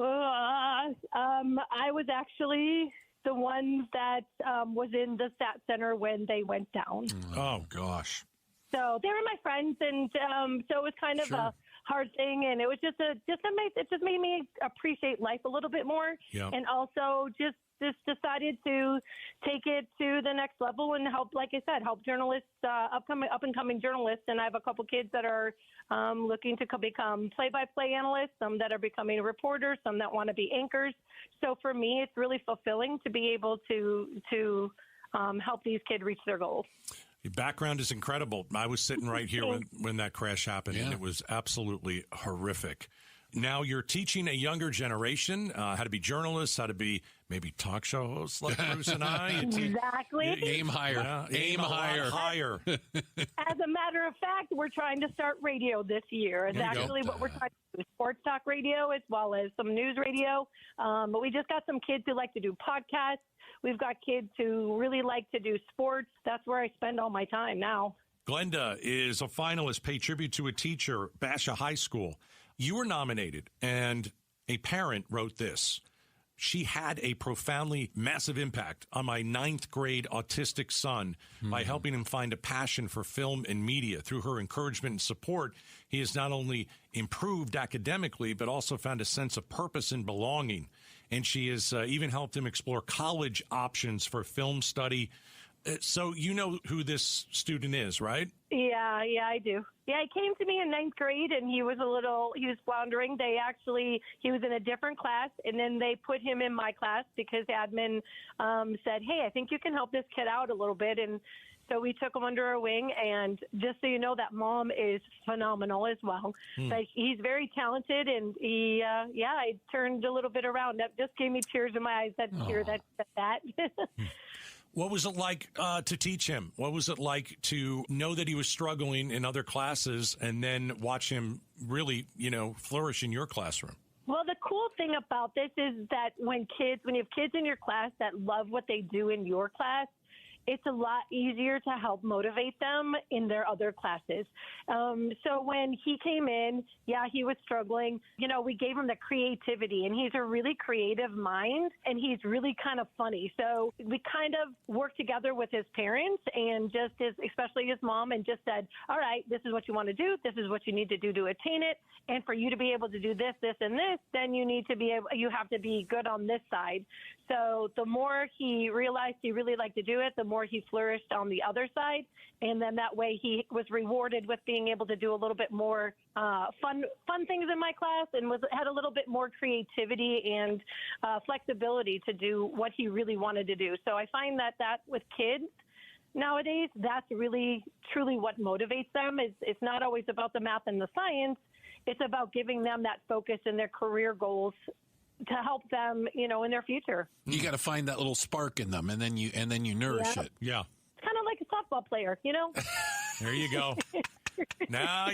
I was actually the one that was in the SAT center when they went down. Oh, gosh. So they were my friends, and so it was kind of a hard thing, and it was it just made me appreciate life a little bit more, and also just decided to take it to the next level and help, like I said, help journalists, up and coming journalists. And I have a couple kids that are looking to become play-by-play analysts, some that are becoming reporters, some that want to be anchors. So for me, it's really fulfilling to be able to help these kids reach their goals. Your background is incredible. I was sitting right here when that crash happened, and it was absolutely horrific. Now you're teaching a younger generation how to be journalists, how to be maybe talk show hosts like Bruce and I. Exactly. Aim higher. Aim higher. As a matter of fact, we're trying to start radio this year. It's actually what we're trying to do, sports talk radio as well as some news radio. But we just got some kids who like to do podcasts. We've got kids who really like to do sports. That's where I spend all my time now. Glenda is a finalist, Pay Tribute to a Teacher, Basha High School. You were nominated, and a parent wrote this. She had a profoundly massive impact on my 9th grade autistic son by helping him find a passion for film and media. Through her encouragement and support, he has not only improved academically, but also found a sense of purpose and belonging. And she has even helped him explore college options for film study. So you know who this student is, right? Yeah, I do. Yeah, he came to me in 9th grade, and he was floundering. He was in a different class, and then they put him in my class because admin said, hey, I think you can help this kid out a little bit. And so we took him under our wing, and just so you know, that mom is phenomenal as well. But he's very talented, and I turned a little bit around. That just gave me tears in my eyes that hear that. What was it like to teach him? What was it like to know that he was struggling in other classes and then watch him really, flourish in your classroom? Well, the cool thing about this is that when you have kids in your class that love what they do in your class, it's a lot easier to help motivate them in their other classes. So when he came in, he was struggling. We gave him the creativity, and he's a really creative mind, and he's really kind of funny. So we kind of worked together with his parents and especially his mom, and just said, all right, this is what you want to do. This is what you need to do to attain it. And for you to be able to do this, this, and this, then you have to be good on this side. So the more he realized he really liked to do it, the more he flourished on the other side. And then that way he was rewarded with being able to do a little bit more fun things in my class, and had a little bit more creativity and flexibility to do what he really wanted to do. So I find that with kids nowadays, that's really, truly what motivates them. It's not always about the math and the science. It's about giving them that focus in their career goals to help them, in their future. You got to find that little spark in them, and then you nourish it. Yeah. It's kind of like a softball player, There you go. Now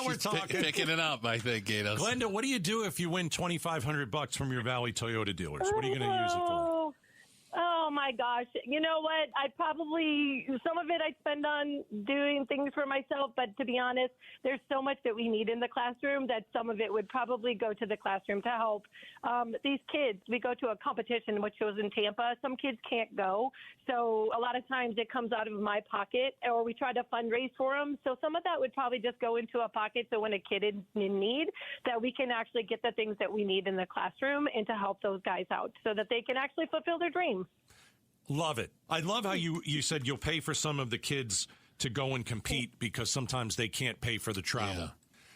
we're talking. Picking it up, I think, Gatos. Glenda, what do you do if you win $2,500 from your Valley Toyota dealers? What are you going to use it for? Oh my my gosh. You know what? Some of it I'd spend on doing things for myself, but to be honest, there's so much that we need in the classroom that some of it would probably go to the classroom to help these kids. We go to a competition, which was in Tampa. Some kids can't go. So a lot of times it comes out of my pocket, or we try to fundraise for them. So some of that would probably just go into a pocket. So when a kid is in need, that we can actually get the things that we need in the classroom and to help those guys out so that they can actually fulfill their dream. Love it. I love how you said you'll pay for some of the kids to go and compete because sometimes they can't pay for the travel. Yeah.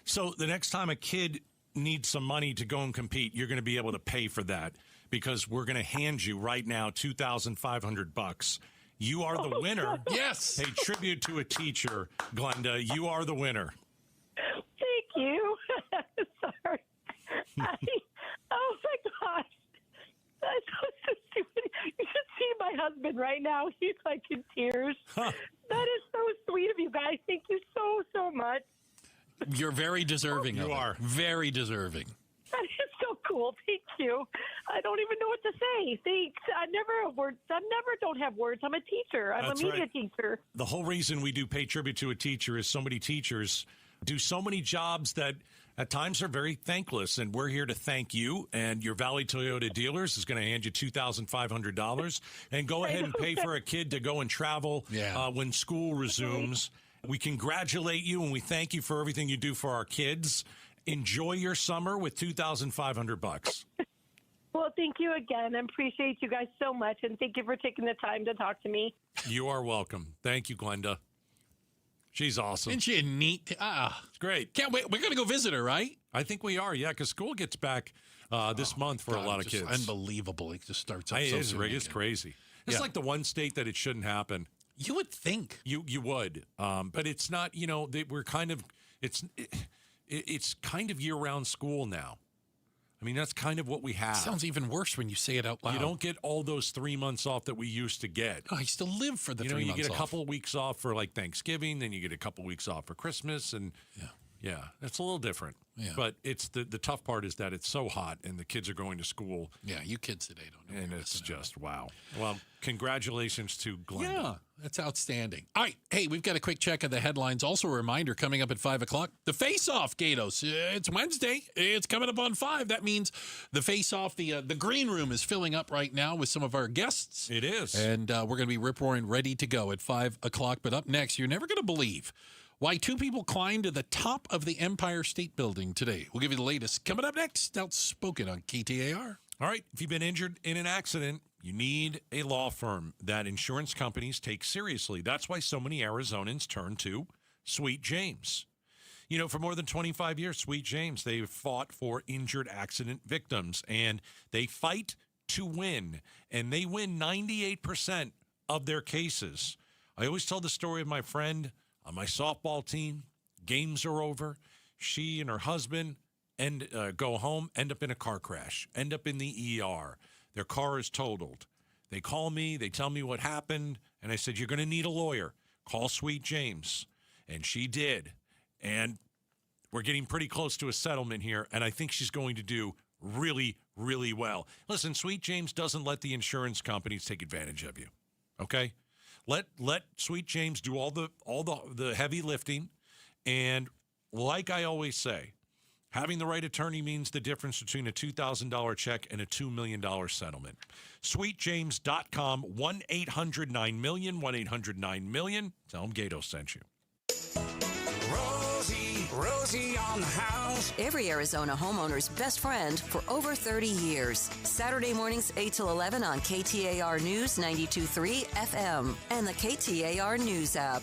So the next time a kid needs some money to go and compete, you're going to be able to pay for that because we're going to hand you right now $2,500. You are the winner. Yes. Hey, tribute to a teacher, Glenda. You are the winner. Thank you. Sorry. Oh, my gosh. That's so stupid. You should see my husband right now. He's like in tears. That is so sweet of you guys. Thank you so, so much. You're very deserving of it. You are. Very deserving. That is so cool. Thank you. I don't even know what to say. Thanks. I never don't have words. I'm a teacher. I'm a media teacher. The whole reason we do pay tribute to a teacher is so many teachers do so many jobs that at times are very thankless, and we're here to thank you. And your Valley Toyota dealers is going to hand you $2,500 and go ahead and pay for a kid to go and travel when school resumes. We congratulate you and we thank you for everything you do for our kids. Enjoy your summer with $2,500. Well, thank you again. I appreciate you guys so much, and thank you for taking the time to talk to me. You are welcome. Thank you, Glenda. She's awesome. Isn't she a neat? It's great. Can't wait. We're going to go visit her, right? I think we are, because school gets back this month for a lot of kids. Unbelievable. It just starts up so soon. It's crazy. It's like the one state that it shouldn't happen. You would think. You would. But it's not, we're kind of, it's kind of year-round school now. I mean, that's kind of what we have. Sounds even worse when you say it out loud. You don't get all those 3 months off that we used to get. I used to live for the 3 months off. You get a couple of weeks off for like Thanksgiving, then you get a couple of weeks off for Christmas, and it's a little different. Yeah. But it's the tough part is that it's so hot and the kids are going to school. Yeah, you kids today don't know. And it's just wow. Well, congratulations to Glenda. Yeah, that's outstanding. All right. Hey, we've got a quick check of the headlines. Also a reminder coming up at 5 o'clock. The Face-Off, Gatos. It's Wednesday. It's coming up on 5. That means the Face-Off, the green room is filling up right now with some of our guests. It is. And we're going to be rip-roaring ready to go at 5 o'clock. But up next, you're never going to believe why two people climbed to the top of the Empire State Building today. We'll give you the latest. Coming up next, Outspoken on KTAR. All right. If you've been injured in an accident, you need a law firm that insurance companies take seriously. That's why so many Arizonans turn to Sweet James. For more than 25 years, Sweet James, they've fought for injured accident victims, and they fight to win, and they win 98% of their cases. I always tell the story of my friend on my softball team. Games are over. She and her husband go home, end up in a car crash, end up in the ER. Their car is totaled. They call me. They tell me what happened. And I said, you're going to need a lawyer. Call Sweet James. And she did. And we're getting pretty close to a settlement here. And I think she's going to do really, really well. Listen, Sweet James doesn't let the insurance companies take advantage of you. Okay? Let Sweet James do all the heavy lifting. And like I always say, having the right attorney means the difference between a $2,000 check and a $2 million settlement. SweetJames.com, 1-800-9-MILLION, 1-800-9-MILLION. Tell them Gato sent you. Rosie on the house. Every Arizona homeowner's best friend for over 30 years. Saturday mornings 8 till 11 on KTAR News 92.3 FM and the KTAR News app.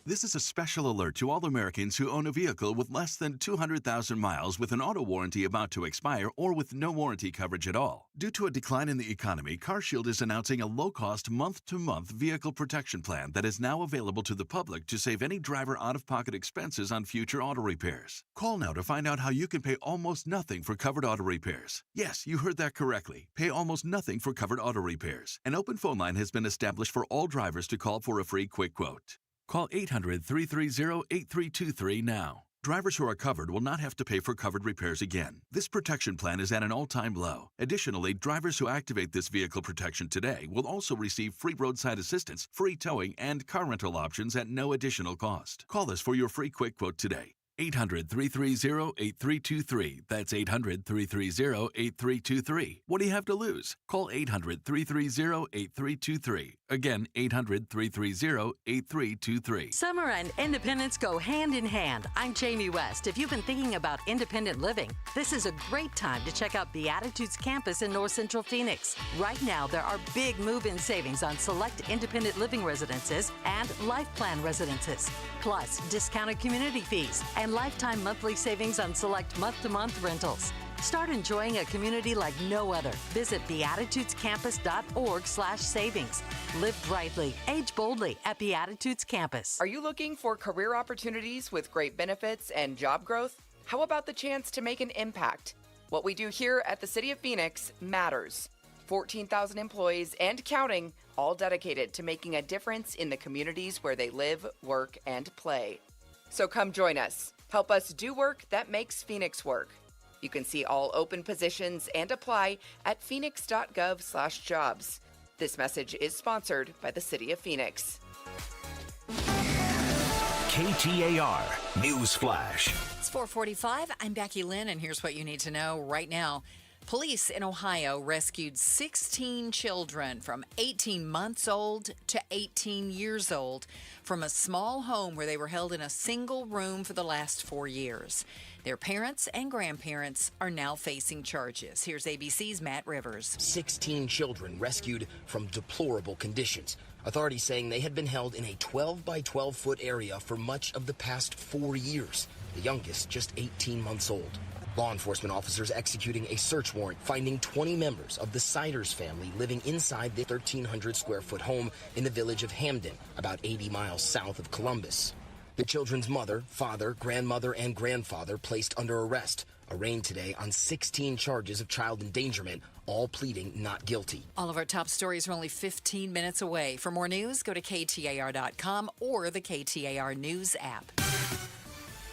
This is a special alert to all Americans who own a vehicle with less than 200,000 miles with an auto warranty about to expire or with no warranty coverage at all. Due to a decline in the economy, CarShield is announcing a low-cost month-to-month vehicle protection plan that is now available to the public to save any driver out-of-pocket expenses on future auto repairs. Call now to find out how you can pay almost nothing for covered auto repairs. Yes, you heard that correctly. Pay almost nothing for covered auto repairs. An open phone line has been established for all drivers to call for a free quick quote. Call 800-330-8323 now. Drivers who are covered will not have to pay for covered repairs again. This protection plan is at an all-time low. Additionally, drivers who activate this vehicle protection today will also receive free roadside assistance, free towing, and car rental options at no additional cost. Call us for your free quick quote today. 800-330-8323. That's 800-330-8323. What do you have to lose? Call 800-330-8323. Again, 800-330-8323. Summer and independence go hand in hand. I'm Jamie West. If you've been thinking about independent living, this is a great time to check out Beatitudes Campus in North Central Phoenix. Right now, there are big move-in savings on select independent living residences and life plan residences, plus discounted community fees and lifetime monthly savings on select month-to-month rentals. Start enjoying a community like no other. Visit beatitudescampus.org/savings. Live brightly, age boldly at Beatitudes Campus. Are you looking for career opportunities with great benefits and job growth? How about the chance to make an impact? What we do here at the City of Phoenix matters. 14,000 employees and counting, all dedicated to making a difference in the communities where they live, work, and play. So come join us. Help us do work that makes Phoenix work. You can see all open positions and apply at phoenix.gov/jobs. This message is sponsored by the City of Phoenix. KTAR News Flash. It's 4:45. I'm Becky Lynn, and here's what you need to know right now. Police in Ohio rescued 16 children from 18 months old to 18 years old from a small home where they were held in a single room for the last 4 years. Their parents and grandparents are now facing charges. Here's ABC's Matt Rivers. 16 children rescued from deplorable conditions. Authorities saying they had been held in a 12 by 12 foot area for much of the past 4 years. The youngest just 18 months old. Law enforcement officers executing a search warrant, finding 20 members of the Siders family living inside the 1,300 square foot home in the village of Hamden, about 80 miles south of Columbus. The children's mother, father, grandmother, and grandfather placed under arrest, arraigned today on 16 charges of child endangerment, all pleading not guilty. All of our top stories are only 15 minutes away. For more news, go to KTAR.com or the KTAR News app.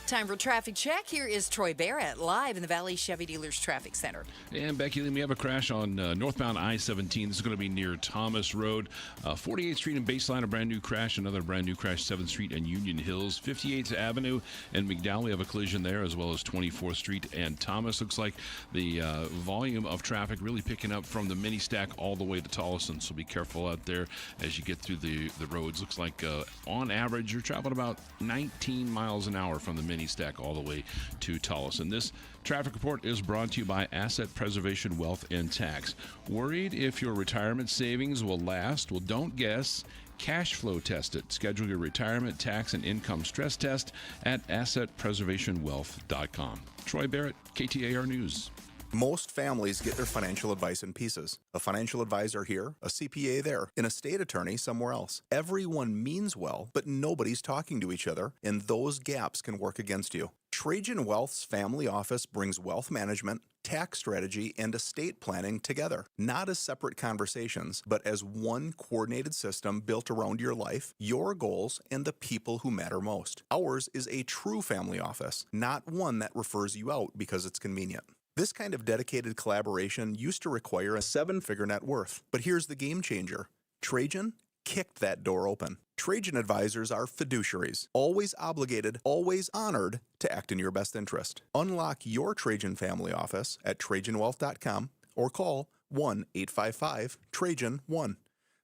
Time for traffic check. Here is Troy Barrett live in the Valley Chevy Dealers Traffic Center. And Becky, we have a crash on northbound I-17. This is going to be near Thomas Road. 48th Street and Baseline, a brand new crash. Another brand new crash, 7th Street and Union Hills. 58th Avenue and McDowell, we have a collision there, as well as 24th Street and Thomas. Looks like the volume of traffic really picking up from the mini stack all the way to Tolleson. So be careful out there as you get through the roads. Looks like on average, you're traveling about 19 miles an hour from the mini stack all the way to Tolleson. This traffic report is brought to you by Asset Preservation Wealth and Tax. Worried if your retirement savings will last? Well, don't guess. Cash flow test it. Schedule your retirement, tax, and income stress test at assetpreservationwealth.com. Troy Barrett, KTAR News. Most families get their financial advice in pieces. A financial advisor here, a CPA there, an estate attorney somewhere else. Everyone means well, but nobody's talking to each other, and those gaps can work against you. Trajan Wealth's family office brings wealth management, tax strategy, and estate planning together. Not as separate conversations, but as one coordinated system built around your life, your goals, and the people who matter most. Ours is a true family office, not one that refers you out because it's convenient. This kind of dedicated collaboration used to require a 7-figure net worth. But here's the game changer. Trajan kicked that door open. Trajan advisors are fiduciaries, always obligated, always honored to act in your best interest. Unlock your Trajan family office at TrajanWealth.com or call 1-855-TRAJAN-1.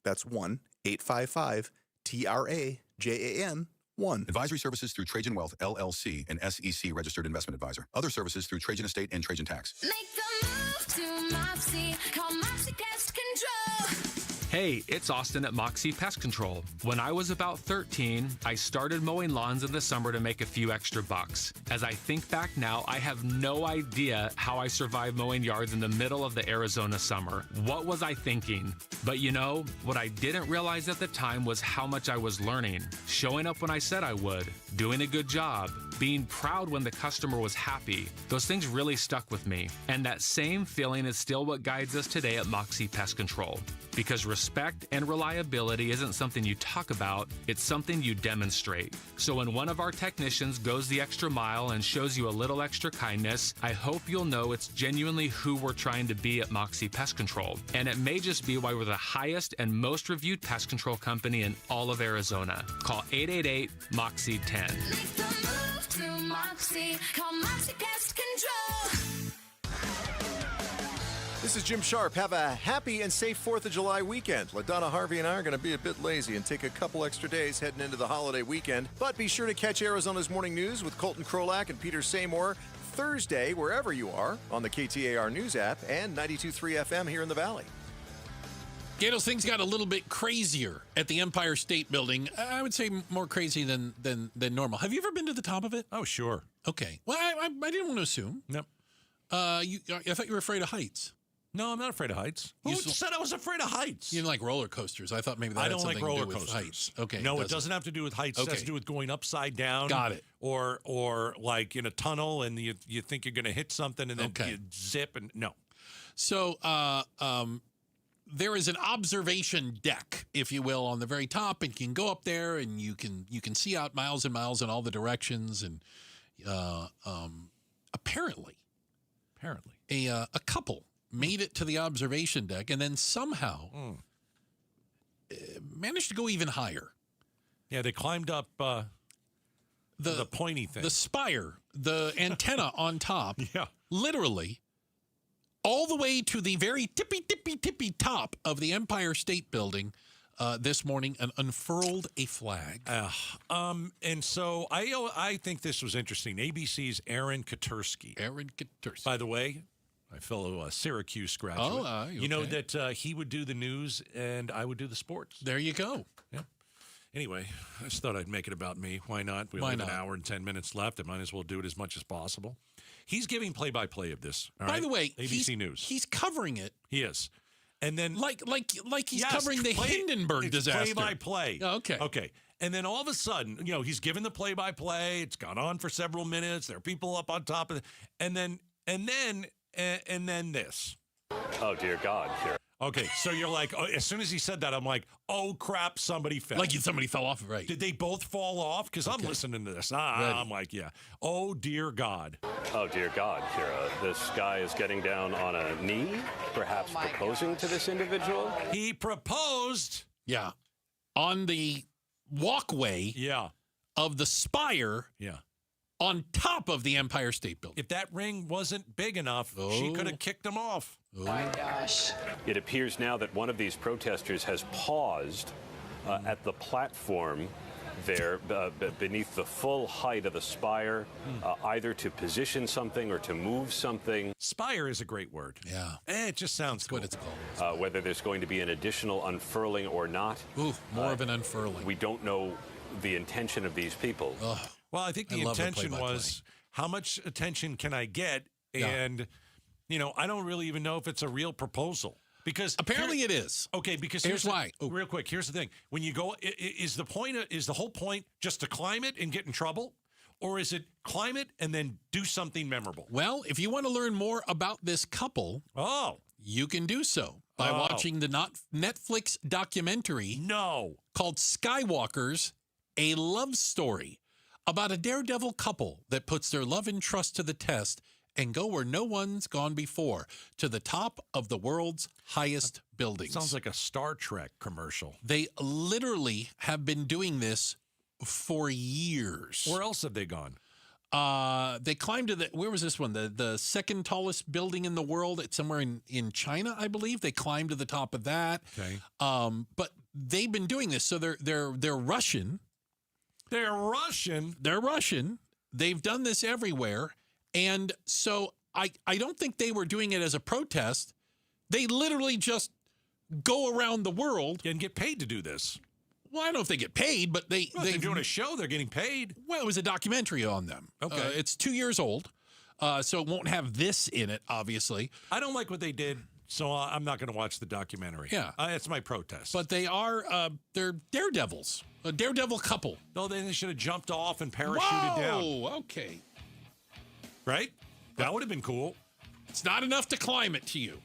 That's 1-855-TRAJAN-1. Advisory services through Trajan Wealth, LLC, an SEC registered investment advisor. Other services through Trajan Estate and Trajan Tax. Make the move to Mopsy. Call Mopsy Pest Control. Hey, it's Austin at Moxie Pest Control. When I was about 13, I started mowing lawns in the summer to make a few extra bucks. As I think back now, I have no idea how I survived mowing yards in the middle of the Arizona summer. What was I thinking? But you know, what I didn't realize at the time was how much I was learning, showing up when I said I would, doing a good job, being proud when the customer was happy. Those things really stuck with me. And that same feeling is still what guides us today at Moxie Pest Control. Because respect and reliability isn't something you talk about, it's something you demonstrate. So when one of our technicians goes the extra mile and shows you a little extra kindness, I hope you'll know it's genuinely who we're trying to be at Moxie Pest Control. And it may just be why we're the highest and most reviewed pest control company in all of Arizona. Call 888-MOXIE-10. Make the move to Moxie. Call Moxie Pest Control. This is Jim Sharp. Have a happy and safe 4th of July weekend. LaDonna Harvey and I are going to be a bit lazy and take a couple extra days heading into the holiday weekend. But be sure to catch Arizona's Morning News with Colton Krolak and Peter Seymour Thursday, wherever you are, on the KTAR News app and 92.3 FM here in the Valley. Gatos, things got a little bit crazier at the Empire State Building. I would say more crazy than normal. Have you ever been to the top of it? Oh, sure. Okay. Well, I didn't want to assume. Nope. I thought you were afraid of heights. No, I'm not afraid of heights. Who said I was afraid of heights? You like roller coasters. I thought maybe that I had don't something like roller to do with coasters. heights. Okay. No, it doesn't have to do with heights. It has to do with going upside down. Got it. Or like in a tunnel and you think you're going to hit something and then you zip and no. So there is an observation deck, if you will, on the very top, and you can go up there and you can see out miles and miles in all the directions. And apparently, a couple made it to the observation deck and then somehow managed to go even higher. Yeah, they climbed up the pointy thing. The spire, the antenna on top. Yeah. Literally all the way to the very tippy top of the Empire State Building this morning and unfurled a flag. And so I think this was interesting. ABC's Aaron Katursky. By the way, my fellow Syracuse graduate. You know that he would do the news and I would do the sports. There you go. Yeah. Anyway, I just thought I'd make it about me. Why not? We only have an hour and 10 minutes left. I might as well do it as much as possible. He's giving play-by-play of this. By the way, ABC News. He's covering it. He is. And then like he's covering the Hindenburg disaster. Play-by-play. Okay. Okay. And then all of a sudden, he's given the play-by-play. It's gone on for several minutes. There are people up on top of it. And then this. Oh, dear God. Here. Okay, so you're like, as soon as he said that, I'm like, oh, crap, somebody fell. Like somebody fell off, right. Did they both fall off? Because I'm listening to this. I'm like, yeah. Oh, dear God. Oh, dear God, Kira. This guy is getting down on a knee, perhaps proposing to this individual? He proposed. Yeah. On the walkway of the spire on top of the Empire State Building. If that ring wasn't big enough, she could have kicked him off. Oh my gosh. It appears now that one of these protesters has paused at the platform there beneath the full height of the spire, either to position something or to move something. Spire is a great word. Yeah. It just sounds cool. What it's called. Whether there's going to be an additional unfurling or not. Ooh, more of an unfurling. We don't know the intention of these people. Well, I think the intention was, how much attention can I get? And, I don't really even know if it's a real proposal. Because apparently it is. Okay, because here's why. Real quick, here's the thing. When you go, is the whole point just to climb it and get in trouble? Or is it climb it and then do something memorable? Well, if you want to learn more about this couple, you can do so by watching the Netflix documentary called Skywalkers, A Love Story, about a daredevil couple that puts their love and trust to the test and go where no one's gone before, to the top of the world's highest buildings. Sounds like a Star Trek commercial. They literally have been doing this for years. Where else have they gone? They climbed to where was this one? The second tallest building in the world. It's somewhere in China, I believe. They climbed to the top of that. Okay. But they've been doing this. So they're Russian. They're Russian? They're Russian. They've done this everywhere. And so I don't think they were doing it as a protest. They literally just go around the world. And get paid to do this. Well, I don't know if they get paid, but they're doing a show. They're getting paid. Well, it was a documentary on them. Okay. It's 2 years old, so it won't have this in it, obviously. I don't like what they did So I'm not going to watch the documentary. Yeah. That's my protest. But they are, they're daredevils. A daredevil couple. No, then they should have jumped off and parachuted down. Oh, okay. Right? That would have been cool. It's not enough to climb it to you.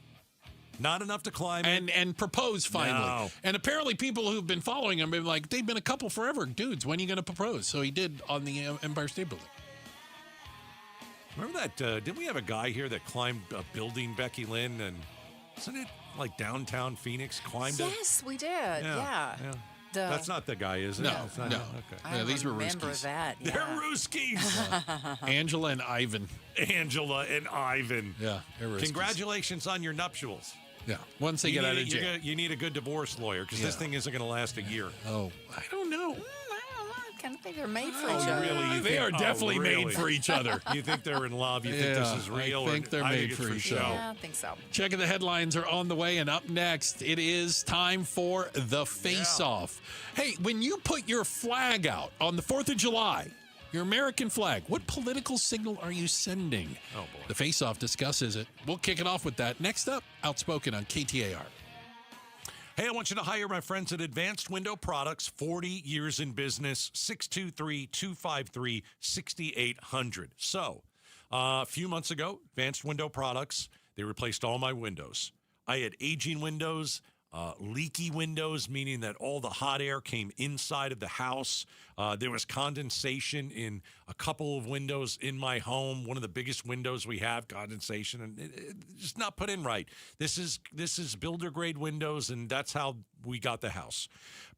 Not enough to climb it. And propose finally. No. And apparently people who've been following him have been like, they've been a couple forever. Dudes, when are you going to propose? So he did on the Empire State Building. Remember that? Didn't we have a guy here that climbed a building, Becky Lynn? And isn't it like downtown Phoenix climbed it? Yes, we did. Yeah. That's not the guy, is it? No, It's not- no. Okay. Yeah, these were remember Ruskies. that. They're Yeah. Ruskies. Angela and Ivan. Angela and Ivan. Yeah, they're Ruskies. Congratulations on your nuptials. Yeah, once they get out of jail. You need a good divorce lawyer because this thing isn't going to last a year. Oh, I don't know. I kind of think they're made for Oh, each other. really? They are definitely made for each other. You think they're in love? You think this is real? I think they're made it's for each show. other. Yeah, I think so. Checking the headlines are on the way, and up next, it is time for the face-off. Hey, when you put your flag out on the 4th of July, your American flag, what political signal are you sending? Oh, boy. The face-off discusses it. We'll kick it off with that. Next up, Outspoken on KTAR. Hey, I want you to hire my friends at Advanced Window Products, 40 years in business, 623-253-6800. So, a few months ago, Advanced Window Products, they replaced all my windows. I had aging windows, leaky windows, meaning that all the hot air came inside of the house. There was condensation in a couple of windows in my home. One of the biggest windows we have, condensation, and it's just not put in right. This is builder grade windows, and that's how we got the house.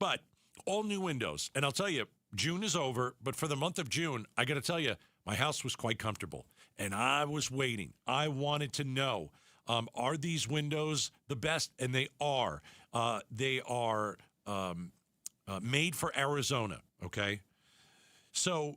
But all new windows, and I'll tell you, June is over. But for the month of June, I got to tell you, my house was quite comfortable, and I was waiting. I wanted to know. Are these windows the best? And they are. They are made for Arizona, okay? So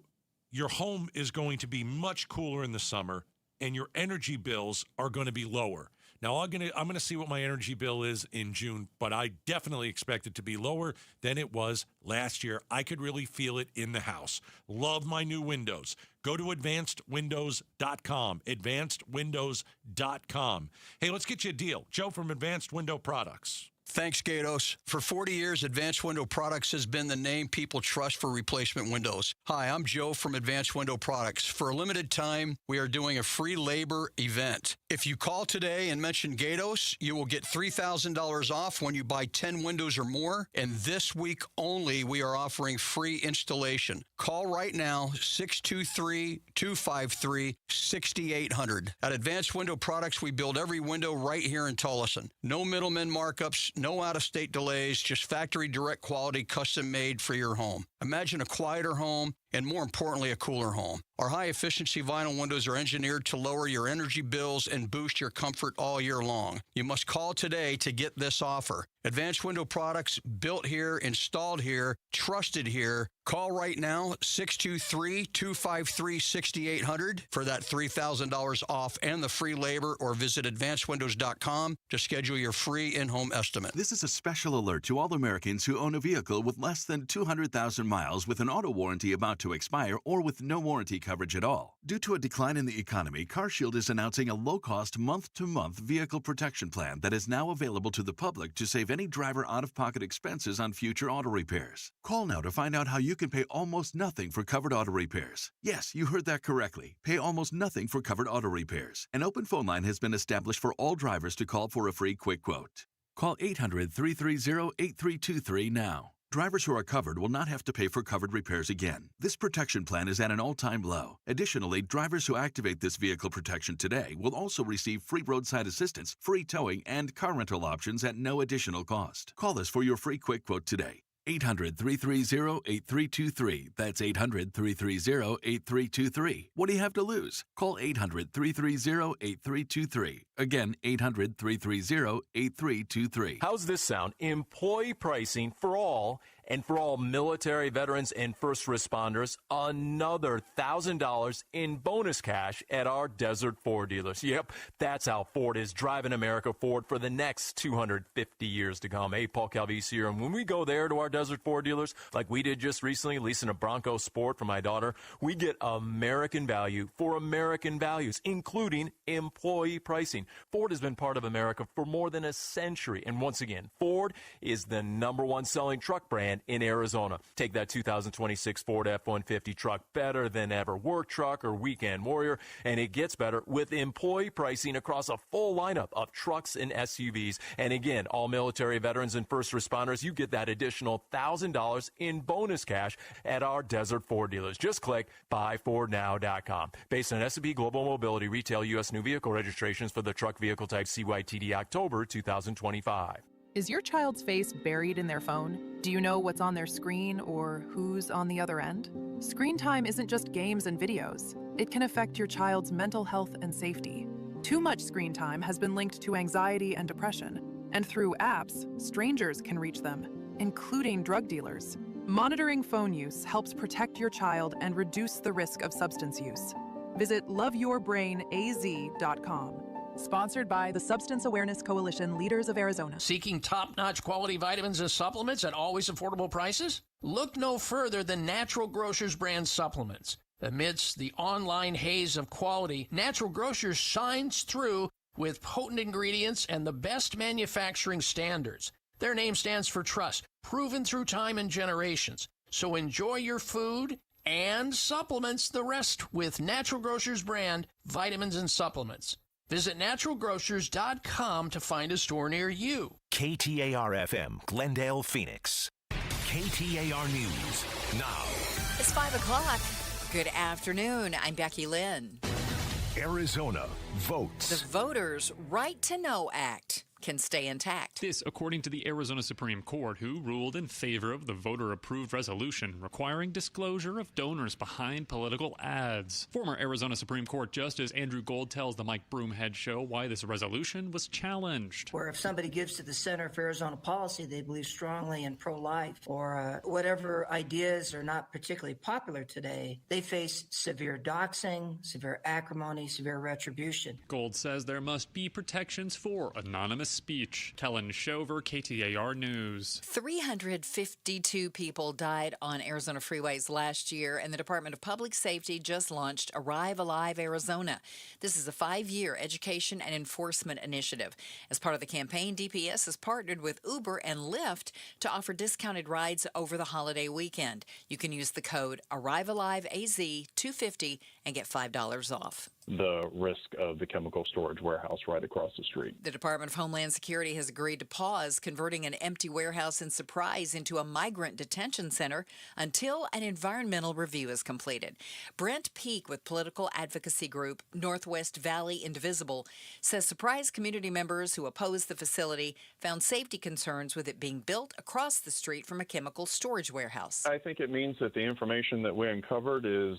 your home is going to be much cooler in the summer, and your energy bills are going to be lower. Now, I'm gonna see what my energy bill is in June, but I definitely expect it to be lower than it was last year. I could really feel it in the house. Love my new windows. Go to advancedwindows.com, advancedwindows.com. Hey, let's get you a deal. Joe from Advanced Window Products. Thanks, Gatos. For 40 years, Advanced Window Products has been the name people trust for replacement windows. Hi, I'm Joe from Advanced Window Products. For a limited time, we are doing a free labor event. If you call today and mention Gatos, you will get $3,000 off when you buy 10 windows or more. And this week only, we are offering free installation. Call right now, 623-253-6800. At Advanced Window Products, we build every window right here in Tullison. No middlemen markups, no out-of-state delays, just factory direct quality, custom made for your home. Imagine a quieter home and, more importantly, a cooler home. Our high-efficiency vinyl windows are engineered to lower your energy bills and boost your comfort all year long. You must call today to get this offer. Advanced Window Products, built here, installed here, trusted here. Call right now, 623-253-6800 for that $3,000 off and the free labor, or visit advancedwindows.com to schedule your free in-home estimate. This is a special alert to all Americans who own a vehicle with less than 200,000 miles with an auto warranty about to expire or with no warranty coverage at all. Due to a decline in the economy, CarShield is announcing a low-cost month-to-month vehicle protection plan that is now available to the public to save any driver out-of-pocket expenses on future auto repairs. Call now to find out how you can pay almost nothing for covered auto repairs. Yes, you heard that correctly. Pay almost nothing for covered auto repairs. An open phone line has been established for all drivers to call for a free quick quote. Call 800-330-8323 now. Drivers who are covered will not have to pay for covered repairs again. This protection plan is at an all-time low. Additionally, drivers who activate this vehicle protection today will also receive free roadside assistance, free towing, and car rental options at no additional cost. Call us for your free quick quote today. 800-330-8323. That's 800-330-8323. What do you have to lose? Call 800-330-8323. Again, 800-330-8323. How's this sound? Employee pricing for all And for all military veterans and first responders, another $1,000 in bonus cash at our Desert Ford dealers. Yep, that's how Ford is driving America forward for the next 250 years to come. Hey, Paul Calvisi here. And when we go there to our Desert Ford dealers, like we did just recently, leasing a Bronco Sport for my daughter, we get American value for American values, including employee pricing. Ford has been part of America for more than a century. And once again, Ford is the #1 selling truck brand in Arizona. Take that 2026 Ford F-150 truck, better than ever. Work truck or weekend warrior. And it gets better with employee pricing across a full lineup of trucks and SUVs. And again, all military veterans and first responders, you get that additional $1,000 in bonus cash at our Desert Ford dealers. Just click buyfordnow.com. Based on S&P Global Mobility retail U.S. new vehicle registrations for the truck vehicle type CYTD October 2025. Is your child's face buried in their phone? Do you know what's on their screen or who's on the other end? Screen time isn't just games and videos. It can affect your child's mental health and safety. Too much screen time has been linked to anxiety and depression. And through apps, strangers can reach them, including drug dealers. Monitoring phone use helps protect your child and reduce the risk of substance use. Visit loveyourbrainaz.com. Sponsored by the Substance Awareness Coalition, Leaders of Arizona. Seeking top-notch quality vitamins and supplements at always affordable prices? Look no further than Natural Grocers brand supplements. Amidst the online haze of quality, Natural Grocers shines through with potent ingredients and the best manufacturing standards. Their name stands for trust, proven through time and generations. So enjoy your food and supplements the rest with Natural Grocers brand vitamins and supplements. Visit naturalgrocers.com to find a store near you. KTAR-FM, Glendale, Phoenix. KTAR News, now. It's 5 o'clock. Good afternoon. I'm Becky Lynn. Arizona votes. The Voters' Right to Know Act can stay intact. This, according to the Arizona Supreme Court, who ruled in favor of the voter-approved resolution requiring disclosure of donors behind political ads. Former Arizona Supreme Court Justice Andrew Gold tells the Mike Broomhead Show why this resolution was challenged. Where if somebody gives to the Center for Arizona Policy, they believe strongly in pro-life or whatever ideas are not particularly popular today, they face severe doxing, severe acrimony, severe retribution. Gold says there must be protections for anonymous speech. Kellen Shover, KTAR News. 352 people died on Arizona freeways last year, and the Department of Public Safety just launched Arrive Alive Arizona. This is a 5-year education and enforcement initiative. As part of the campaign, DPS has partnered with Uber and Lyft to offer discounted rides over the holiday weekend. You can use the code ArriveAliveAZ250 and get $5 off. The risk of the chemical storage warehouse right across the street. The Department of Homeland Security has agreed to pause converting an empty warehouse in Surprise into a migrant detention center until an environmental review is completed. Brent Peak with political advocacy group Northwest Valley Indivisible says Surprise community members who opposed the facility found safety concerns with it being built across the street from a chemical storage warehouse. I think it means that the information that we uncovered is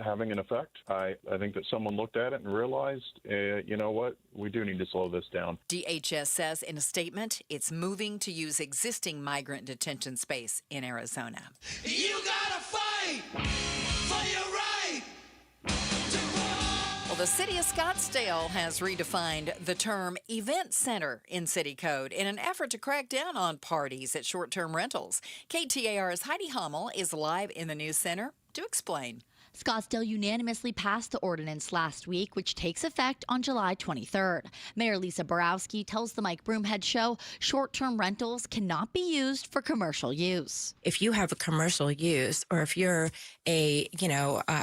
having an effect. I think that someone looked at it and realized, you know what, we do need to slow this down. DHS says in a statement it's moving to use existing migrant detention space in Arizona. You gotta fight for your right. Well, the city of Scottsdale has redefined the term event center in city code in an effort to crack down on parties at short-term rentals. KTAR's Heidi Hummel is live in the news center to explain. Scottsdale unanimously passed the ordinance last week, which takes effect on July 23rd. Mayor Lisa Borowski tells the Mike Broomhead Show short-term rentals cannot be used for commercial use. If you have a commercial use, or if you're an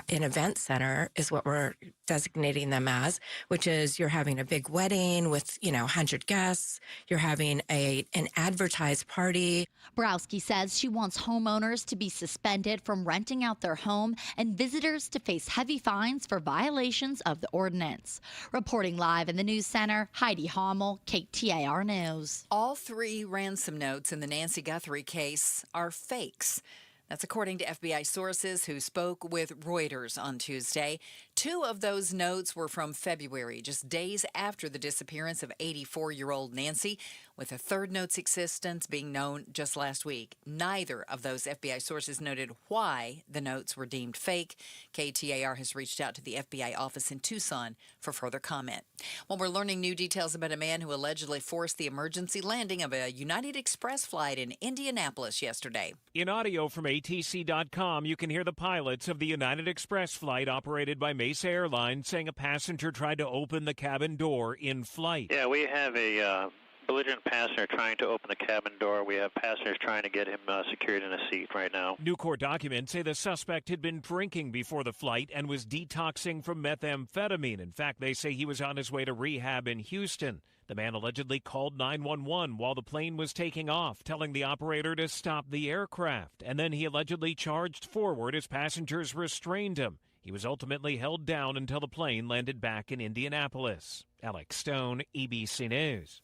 event center is what we're designating them as, which is you're having a big wedding with, 100 guests, you're having an advertised party. Borowski says she wants homeowners to be suspended from renting out their home and visitors to face heavy fines for violations of the ordinance. Reporting live in the news center, Heidi Hummel, KTAR News. All 3 ransom notes in the Nancy Guthrie case are fakes. That's according to FBI sources who spoke with Reuters on Tuesday. 2 of those notes were from February, just days after the disappearance of 84-year-old Nancy, with a third note's existence being known just last week. Neither of those FBI sources noted why the notes were deemed fake. KTAR has reached out to the FBI office in Tucson for further comment. Well, we're learning new details about a man who allegedly forced the emergency landing of a United Express flight in Indianapolis yesterday. In audio from ATC.com, you can hear the pilots of the United Express flight operated by Mesa Airlines saying a passenger tried to open the cabin door in flight. Yeah, we have a belligerent passenger trying to open the cabin door. We have passengers trying to get him secured in a seat right now. New court documents say the suspect had been drinking before the flight and was detoxing from methamphetamine. In fact, they say he was on his way to rehab in Houston. The man allegedly called 911 while the plane was taking off, telling the operator to stop the aircraft. And then he allegedly charged forward as passengers restrained him. He was ultimately held down until the plane landed back in Indianapolis. Alex Stone, ABC News.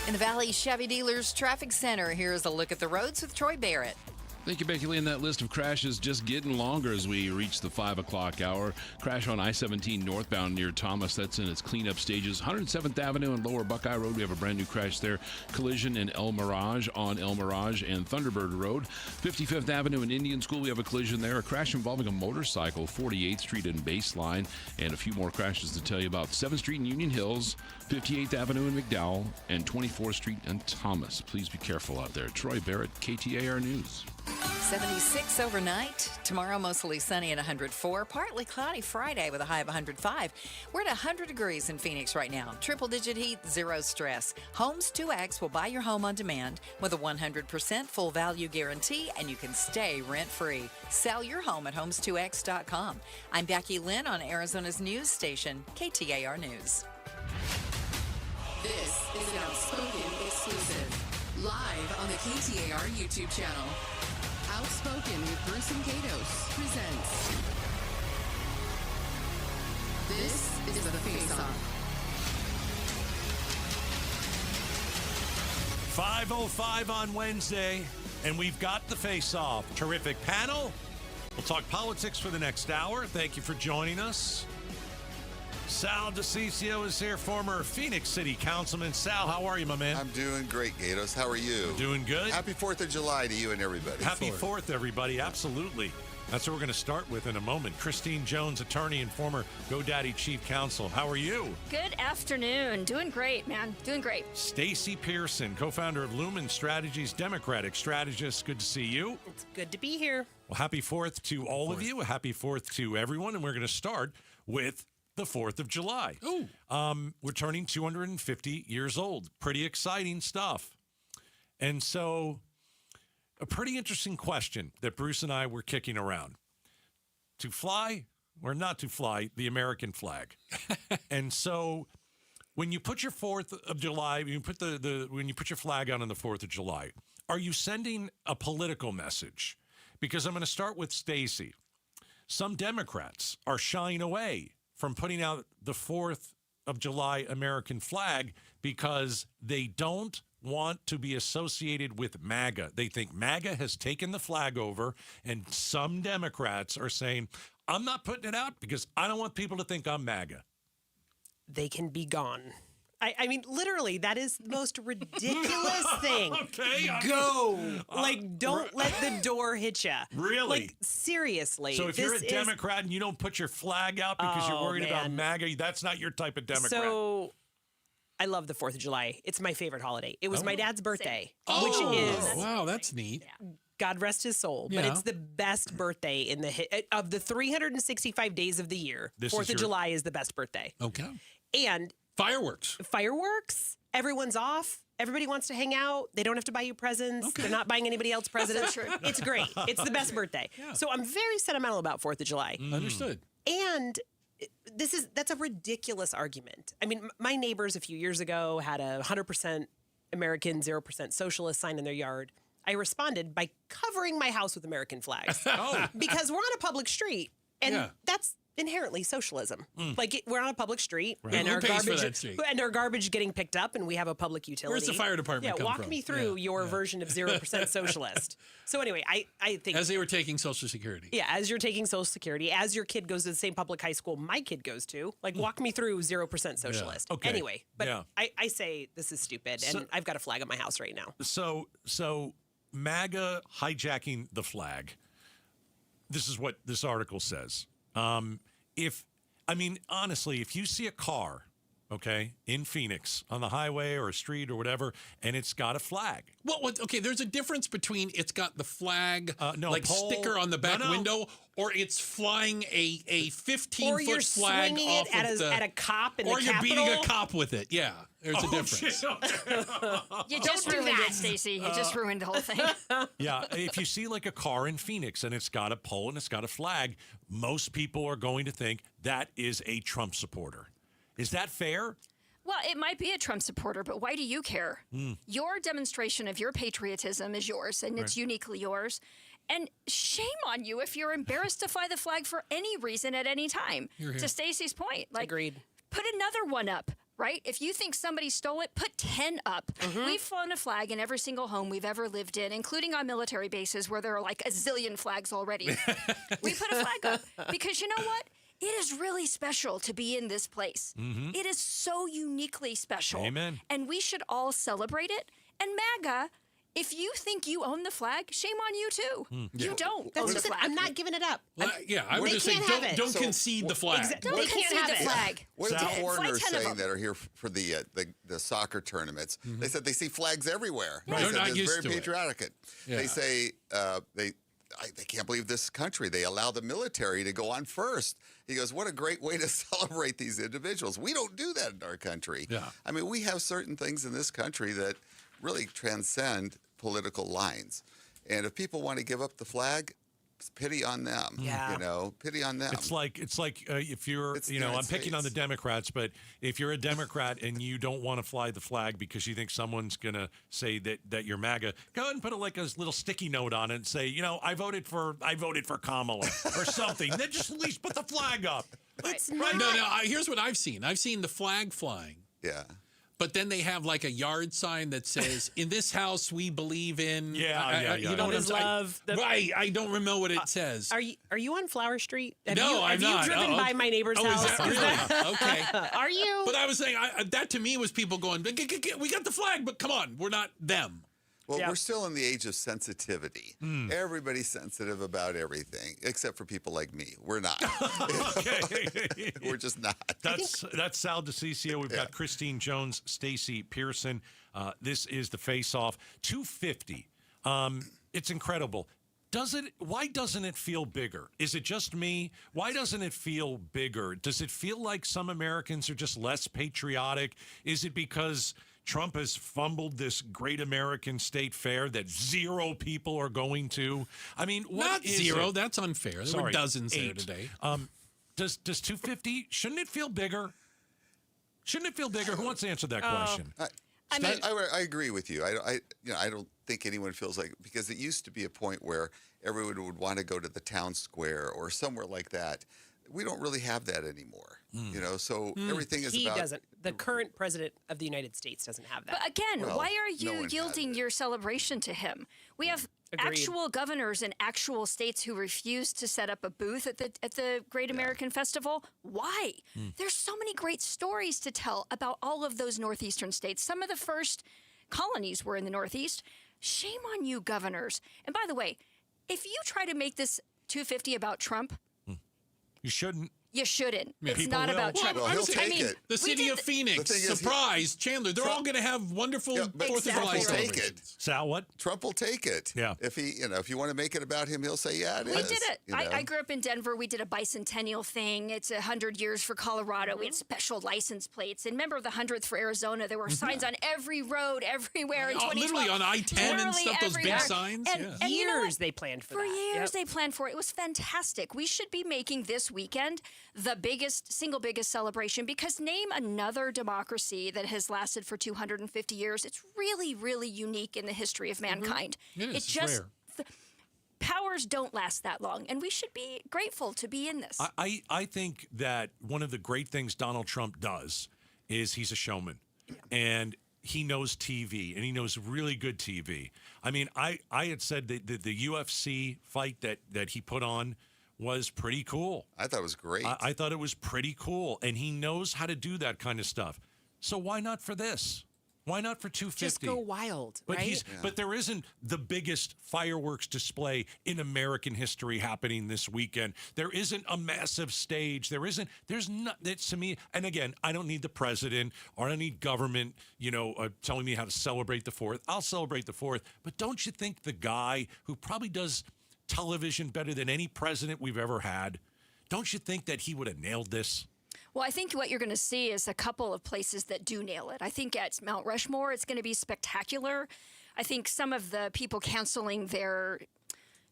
In the Valley Chevy Dealers Traffic Center, here's a look at the roads with Troy Barrett. Thank you, Becky Lynn. That list of crashes just getting longer as we reach the 5 o'clock hour. Crash on I-17 northbound near Thomas. That's in its cleanup stages. 107th Avenue and Lower Buckeye Road. We have a brand new crash there. Collision in El Mirage on El Mirage and Thunderbird Road. 55th Avenue and Indian School. We have a collision there. A crash involving a motorcycle. 48th Street and Baseline. And a few more crashes to tell you about. 7th Street in Union Hills. 58th Avenue in McDowell. And 24th Street and Thomas. Please be careful out there. Troy Barrett, KTAR News. 76 overnight. Tomorrow, mostly sunny at 104. Partly cloudy Friday with a high of 105. We're at 100 degrees in Phoenix right now. Triple-digit heat, zero stress. Homes 2X will buy your home on demand with a 100% full value guarantee, and you can stay rent-free. Sell your home at homes2x.com. I'm Becky Lynn on Arizona's news station, KTAR News. This is an Outspoken exclusive. Live on the KTAR YouTube channel. Outspoken with Bruce and Gatos presents. This is the Face-Off. 5:05 on Wednesday, and we've got the Face-Off. Terrific panel. We'll talk politics for the next hour. Thank you for joining us. Sal DeCiccio is here, former Phoenix City Councilman. Sal, how are you, my man? I'm doing great, Gatos. How are you? Doing good. Happy 4th of July to you and everybody. Happy 4th, everybody. Absolutely. That's what we're going to start with in a moment. Christine Jones, attorney and former GoDaddy Chief Counsel. How are you? Good afternoon. Doing great, man. Doing great. Stacy Pearson, co-founder of Lumen Strategies, Democratic strategist. Good to see you. It's good to be here. Well, happy 4th to all of you. Happy 4th to everyone. And we're going to start with the 4th of July. We're turning 250 years old. Pretty exciting stuff. And so a pretty interesting question that Bruce and I were kicking around. To fly or not to fly the American flag. And so when you put your 4th of July, when you put when you put your flag out on the 4th of July, are you sending a political message? Because I'm going to start with Stacy. Some Democrats are shying away from putting out the 4th of July American flag because they don't want to be associated with MAGA. They think MAGA has taken the flag over, and some Democrats are saying, I'm not putting it out because I don't want people to think I'm MAGA. They can be gone. I mean, literally, that is the most ridiculous thing. Okay. Go. Don't let the door hit you. Really? Seriously. So if you're a Democrat and you don't put your flag out because you're worried about MAGA, that's not your type of Democrat. So I love the 4th of July. It's my favorite holiday. It was my dad's birthday, which is... Wow, that's neat. God rest his soul. Yeah. But it's the best birthday in of the 365 days of the year. 4th of July is the best birthday. Okay. And... Fireworks. Everyone's off. Everybody wants to hang out. They don't have to buy you presents. Okay. They're not buying anybody else presents. It's great. It's the best birthday. Yeah. So I'm very sentimental about 4th of July. Understood. And that's a ridiculous argument. I mean, my neighbors a few years ago had a 100% American, 0% socialist sign in their yard. I responded by covering my house with American flags. Because we're on a public street. And that's inherently socialism. Like we're on a public street, Right. and Who our pays for garbage that street? and our garbage getting picked up, and we have a public utility. Where's the fire department come walk from? me through your version of 0% socialist. So anyway, I think As they were taking Social Security. yeah, as you're taking Social Security, as your kid goes to the same public high school my kid goes to, like walk me through 0% socialist. Okay. Anyway, but Yeah. I say this is stupid, and I've got a flag at my house right now. So MAGA hijacking the flag. This is what this article says. Honestly, if you see a car, okay, in Phoenix on the highway or a street or whatever, and it's got a flag. Okay, there's a difference between it's got the flag, pole. sticker on the back No. window, or it's flying a 15-foot Or you're flag swinging off it of at a cop in or the you're beating a Capitol. cop with it. Yeah, there's a difference. You just ruined it, Stacey. You just ruined the whole thing. Yeah, if you see like a car in Phoenix and it's got a pole and it's got a flag, most people are going to think that is a Trump supporter. Is that fair? Well, it might be a Trump supporter, but why do you care? Your demonstration of your patriotism is yours, and it's Right. uniquely yours. And shame on you if you're embarrassed to fly the flag for any reason at any time. You're here. To Stacey's point, like, Agreed. put another one up, right? If you think somebody stole it, put 10 up. We've flown a flag in every single home we've ever lived in, including on military bases where there are like a zillion flags already. We put a flag up because you know what? It is really special to be in this place. Mhm. It is so uniquely special. Amen. And we should all celebrate it. And MAGA, if you think you own the flag, shame on you too. You don't own the flag. I'm not giving it up. I would They just say can't have it. don't So- concede the flag. Don't They can't concede have the it. flag. What did Fly the 10 foreigners of saying them. that are here for the soccer tournaments? They said they see flags everywhere. Right. They They're said not it's used very to it. patriotic. Yeah. They say they can't believe this country. They allow the military to go on first. He goes, what a great way to celebrate these individuals. We don't do that in our country. Yeah. I mean, we have certain things in this country that really transcend political lines. And if people want to give up the flag, it's pity on them. Yeah. You know, pity on them. It's like if you're, It's the I'm United picking on the States. Democrats, but if you're a Democrat and you don't want to fly the flag because you think someone's going to say that you're MAGA, go ahead and put like a little sticky note on it and say, I voted for Kamala or something. Then just at least put the flag up. It's No, here's what I've seen. I've seen the flag flying. Yeah. But then they have like a yard sign that says, "In this house, we believe in." You know Love what is I'm saying? love. Right. I don't remember what it says. Are you on Flower Street? I'm Have you not. driven by my neighbor's Is house? that really? Okay. Are you? But I was saying that to me was people going, "We got the flag, but come on, we're not them." Well, we're still in the age of sensitivity. Everybody's sensitive about everything, except for people like me. We're not. Okay. We're just not. That's Sal DeCiccio. We've got Christine Jones, Stacey Pearson. This is the face-off. 250. It's incredible. Why doesn't it feel bigger? Is it just me? Why doesn't it feel bigger? Does it feel like some Americans are just less patriotic? Is it because Trump has fumbled this great American state fair that 0 people are going to? I mean, what Not is 0. it? That's unfair. There were dozens there today. Does 250? Shouldn't it feel bigger? Shouldn't it feel bigger? Who wants to answer that question? I agree with you. I don't think anyone feels like, because it used to be a point where everyone would want to go to the town square or somewhere like that. We don't really have that anymore. So everything is He about. doesn't. The current president of the United States doesn't have that. But again, Well, why are no you one has yielding your celebration to him? We have Agreed. actual governors in actual states who refuse to set up a booth at the Great American Festival. Why? There's so many great stories to tell about all of those northeastern states. Some of the first colonies were in the Northeast. Shame on you, governors. And by the way, if you try to make this 250 about Trump, You shouldn't. you shouldn't. It's People not will. about Trump. Well, he'll take it. The city of Phoenix, The thing is, surprise, Chandler. They're all going to have wonderful but 4th of Trump July will take celebrations. it. Sal, what? Trump will take it. Yeah. If if you want to make it about him, he'll say, yeah, it is. We did it. you know? I grew up in Denver. We did a bicentennial thing. It's 100 years for Colorado. We had special license plates. And remember the 100th for Arizona. There were signs on every road, everywhere in 2012. Literally on I-10 and Literally stuff, those big everywhere. signs. And, Yeah. and you know what? Years they planned for that. For years Yep. they planned for it. It was fantastic. We should be making this weekend the single biggest celebration, because name another democracy that has lasted for 250 years. It's really, really unique in the history of mankind. It is. It It's just rare. powers don't last that long, and we should be grateful to be in this. I think that one of the great things Donald Trump does is he's a showman. And he knows TV, and he knows really good TV. I mean, I had said that the UFC fight that he put on was pretty cool. I thought it was great. I thought it was pretty cool, and he knows how to do that kind of stuff. So why not for this? Why not for 250? Just go wild, but right? But there isn't the biggest fireworks display in American history happening this weekend. There isn't a massive stage. There's not, it's to me, and again, I don't need the president or I don't need government, telling me how to celebrate the 4th. I'll celebrate the 4th. But don't you think the guy who probably does television better than any president we've ever had, don't you think that he would have nailed this? Well, I think what you're going to see is a couple of places that do nail it. I think at Mount Rushmore, it's going to be spectacular. I think some of the people canceling their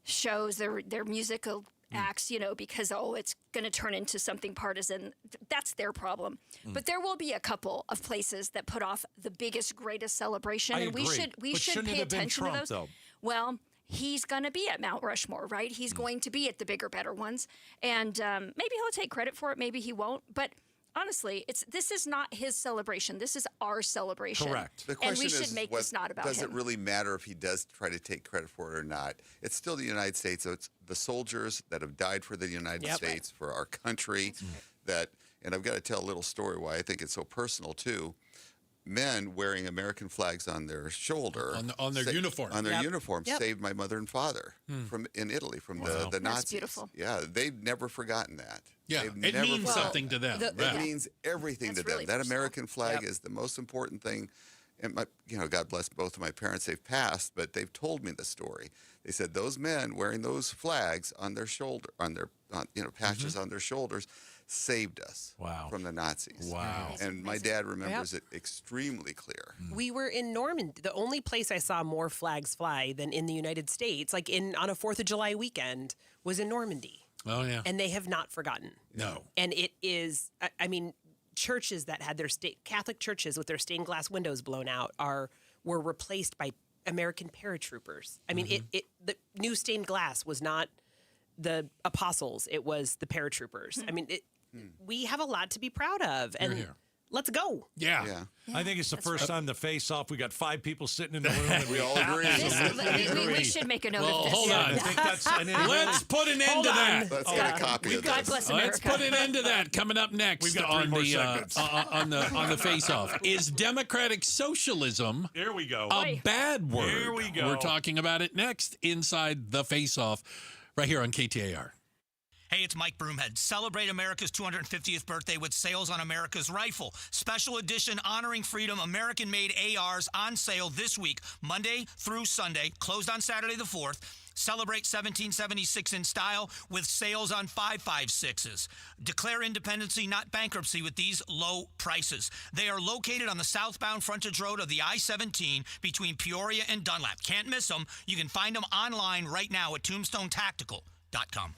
shows, their musical acts, because, it's going to turn into something partisan. That's their problem. But there will be a couple of places that put off the biggest, greatest celebration. I agree. We should pay attention to those. Though? Well, he's going to be at Mount Rushmore, right? He's going to be at the bigger, better ones. And maybe he'll take credit for it. Maybe he won't. But honestly, this is not his celebration. This is our celebration. Correct. The question and we is, should make this not about does him. it really matter if he does try to take credit for it or not? It's still the United States. So it's the soldiers that have died for the United States, for our country. And I've got to tell a little story why I think it's so personal, too. Men wearing American flags on their shoulder, on their uniform, saved my mother and father in Italy from the Nazis. That's beautiful. Yeah, they've never forgotten that. Yeah, it means something to them. It means everything to them. Really that personal. American flag is the most important thing. And God bless both of my parents. They've passed, but they've told me the story. They said those men wearing those flags on their shoulder, patches on their shoulders, saved us from the Nazis. Wow. And my dad remembers it extremely clear. We were in Normandy. The only place I saw more flags fly than in the United States, like on a 4th of July weekend, was in Normandy. Oh, yeah. And they have not forgotten. No. And it is, churches that had their Catholic churches with their stained glass windows blown out were replaced by American paratroopers. I mean, the new stained glass was not the apostles, it was the paratroopers. I mean, we have a lot to be proud of, and let's go. Yeah. I think it's the first time the face-off. We got 5 people sitting in the room, and we all agree. We should make a note of this. Hold on. I think that's Let's put an end to that. Let's get a copy of God this. bless America. Let's put an end to that. Coming up next We've got 3 on more the seconds. on the face-off, is democratic socialism Here we go. a bad word? Here we go. We're talking about it next inside the face-off, right here on KTAR. Hey, it's Mike Broomhead. Celebrate America's 250th birthday with sales on America's Rifle. Special edition Honoring Freedom American-made ARs on sale this week, Monday through Sunday, closed on Saturday the 4th. Celebrate 1776 in style with sales on 5.56s. Declare independency, not bankruptcy, with these low prices. They are located on the southbound frontage road of the I-17 between Peoria and Dunlap. Can't miss them. You can find them online right now at tombstonetactical.com.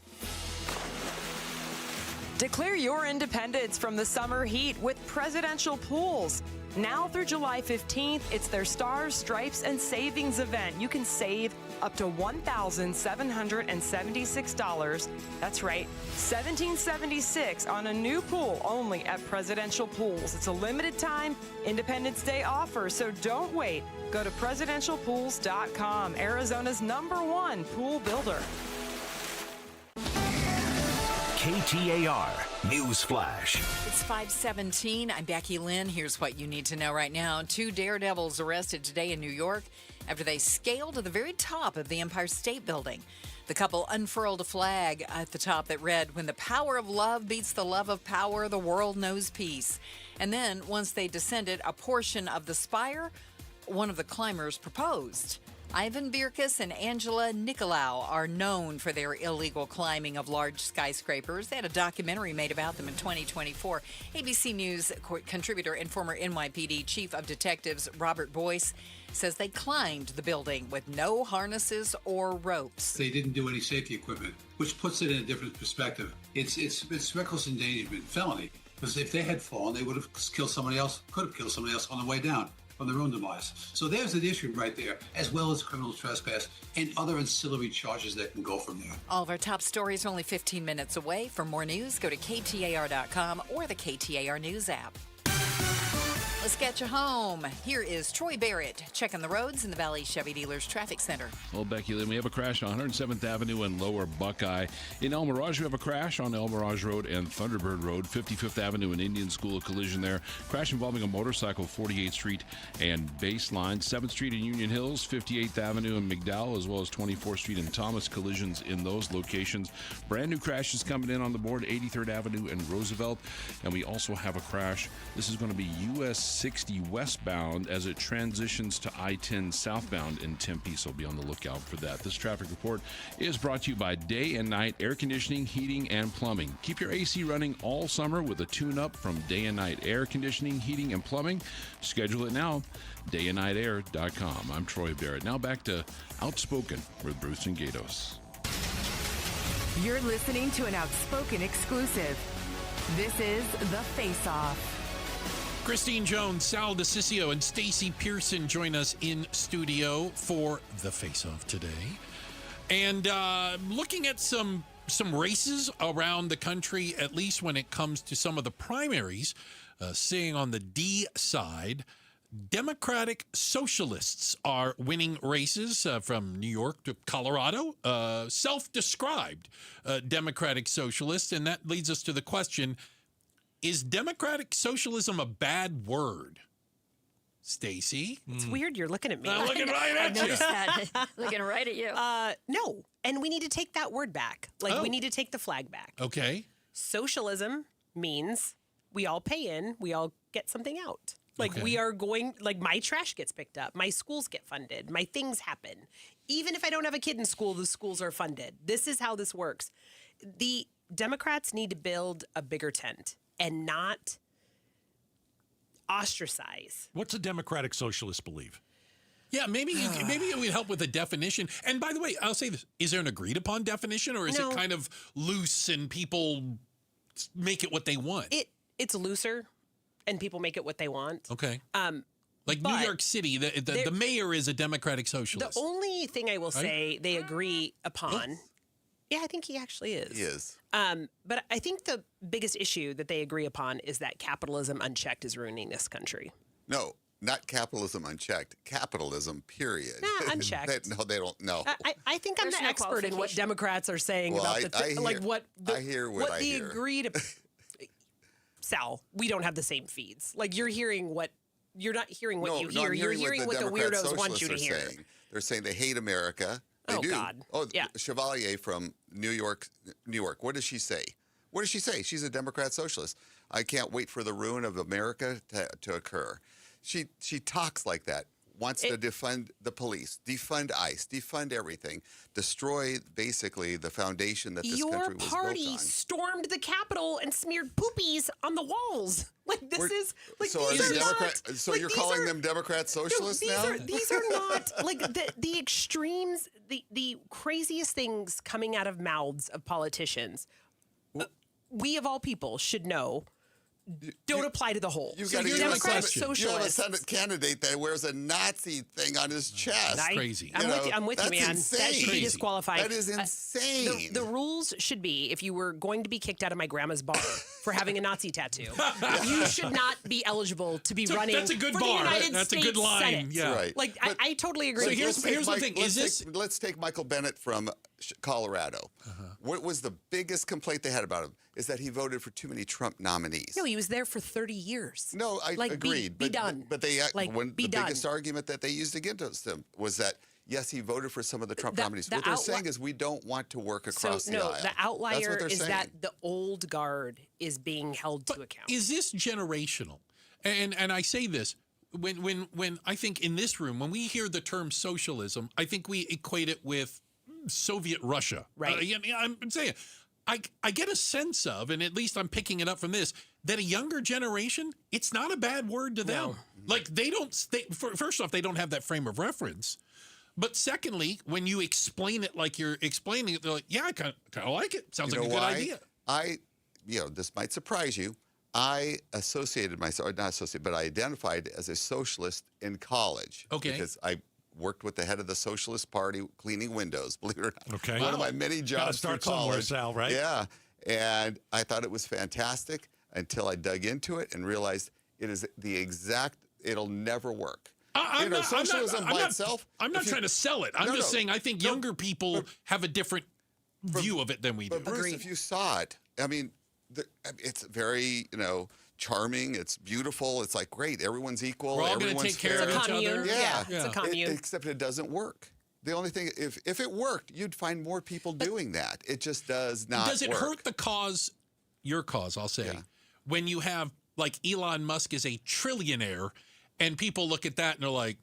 Declare your independence from the summer heat with Presidential Pools. Now through July 15th, it's their Stars, Stripes, and Savings event. You can save up to $1,776. That's right, $1,776 on a new pool only at Presidential Pools. It's a limited time Independence Day offer, so don't wait. Go to presidentialpools.com, Arizona's #1 pool builder. KTAR News Flash. It's 5:17. I'm Becky Lynn. Here's what you need to know right now. 2 daredevils arrested today in New York after they scaled to the very top of the Empire State Building. The couple unfurled a flag at the top that read, "When the power of love beats the love of power, the world knows peace." And then, once they descended a portion of the spire, one of the climbers proposed. Ivan Birkus and Angela Nicolau are known for their illegal climbing of large skyscrapers. They had a documentary made about them in 2024. ABC News contributor and former NYPD Chief of Detectives Robert Boyce says they climbed the building with no harnesses or ropes. They didn't do any safety equipment, which puts it in a different perspective. It's reckless endangerment, felony. Because if they had fallen, they would have killed somebody else, could have killed somebody else on the way down. from their own demise. So there's an issue right there, as well as criminal trespass and other ancillary charges that can go from there. All of our top stories are only 15 minutes away. For more news, go to KTAR.com or the KTAR News app. Let's get you home. Here is Troy Barrett checking the roads in the Valley Chevy Dealers Traffic Center. Well, Becky Lynn, we have a crash on 107th Avenue and Lower Buckeye. In El Mirage, we have a crash on El Mirage Road and Thunderbird Road. 55th Avenue and Indian School, a collision there. Crash involving a motorcycle, 48th Street and Baseline. 7th Street and Union Hills, 58th Avenue and McDowell, as well as 24th Street and Thomas, collisions in those locations. Brand new crashes coming in on the board, 83rd Avenue and Roosevelt. And we also have a crash. This is going to be US 60 westbound as it transitions to I-10 southbound in Tempe, so be on the lookout for that. This traffic report is brought to you by Day and Night Air Conditioning, Heating, and Plumbing. Keep your AC running all summer with a tune-up from Day and Night Air Conditioning, Heating, and Plumbing. Schedule it now, dayandnightair.com. I'm Troy Barrett. Now back to Outspoken with Bruce and Gatos. You're listening to an Outspoken exclusive. This is The Face-Off. Christine Jones, Sal DeCiccio, and Stacy Pearson join us in studio for the Face-Off today. And looking at some races around the country, at least when it comes to some of the primaries, seeing on the D side, Democratic Socialists are winning races from New York to Colorado, self-described Democratic Socialists. And that leads us to the question, is democratic socialism a bad word? Stacy? It's weird you're looking at me. I'm looking right at you. I noticed that. Looking right at you. No. And we need to take that word back. We need to take the flag back. Okay. Socialism means we all pay in, we all get something out. Okay. We are going, my trash gets picked up, my schools get funded, my things happen. Even if I don't have a kid in school, the schools are funded. This is how this works. The Democrats need to build a bigger tent and not ostracize. What's a democratic socialist believe? Yeah, maybe it would help with a definition. And by the way, I'll say this. Is there an agreed upon definition, or is it kind of loose and people make it what they want? It's looser and people make it what they want. Okay. New York City, the mayor is a democratic socialist. The only thing I will say they agree upon... Yeah, I think he actually is. He is. But I think the biggest issue that they agree upon is that capitalism unchecked is ruining this country. No, not capitalism unchecked. Capitalism, period. Nah, unchecked. No, they don't. No. I think I'm the expert in what Democrats are saying about I hear what they agree to. Sal, we don't have the same feeds. You're hearing what you're not hearing what you hear. You're hearing what the weirdos want you to hear. They're saying they hate America. They do. God. Oh, yeah. Chevalier from New York. What does she say? She's a Democrat socialist. I can't wait for the ruin of America to occur. She talks like that. Wants to defund the police, defund ICE, defund everything, destroy basically the foundation that this country was built on. Your party stormed the Capitol and smeared poopies on the walls. So you're calling them Democrat socialists now? These are not the extremes, the craziest things coming out of mouths of politicians. We of all people should know. Don't apply to the whole. You have a Senate candidate that wears a Nazi thing on his chest. That's crazy. I'm with you, man. Insane. That should be disqualified. That is insane. The rules should be, if you were going to be kicked out of my grandma's bar for having a Nazi tattoo, you should not be eligible to be running. That's a good for bar. The United That's States a good line. Senate. Yeah, right. I totally agree. So here's the thing. Let's take Michael Bennett from Colorado. What was the biggest complaint they had about him? Is that he voted for too many Trump nominees. No, he was there for 30 years. No, I agreed. Be done. But the biggest argument that they used against him was that, yes, he voted for some of the Trump nominees. What they're saying is we don't want to work across the aisle. The outlier is that the old guard is being held to account. Is this generational? And I say this, when I think in this room, when we hear the term socialism, I think we equate it with Soviet Russia. Right. I'm saying, I get a sense of, and at least I'm picking it up from this, that a younger generation, it's not a bad word to them. No. First off, they don't have that frame of reference. But secondly, when you explain it like you're explaining it, they're like, yeah, I kind of like it. Sounds like a good idea. This might surprise you. I associated myself, or not associated, but I identified as a socialist in college. Okay. Because I worked with the head of the Socialist Party cleaning windows, believe it or not. Okay. One of my many Gotta jobs start through college. somewhere, Sal, right? Yeah. And I thought it was fantastic until I dug into it and realized it is the exact, it'll never work. Socialism by itself. I'm not trying to sell it. I'm just saying I think younger people have a different view of it than we do. But Bruce, if you saw it, I mean, it's very, charming. It's beautiful. It's like, great, everyone's equal. We're all going to take care of each other. Yeah. It's a commune. Except it doesn't work. The only thing, if it worked, you'd find more people doing that. It just does not work. Does it hurt the cause, your cause, I'll say, when you have, like, Elon Musk is a trillionaire, and people look at that and they're like,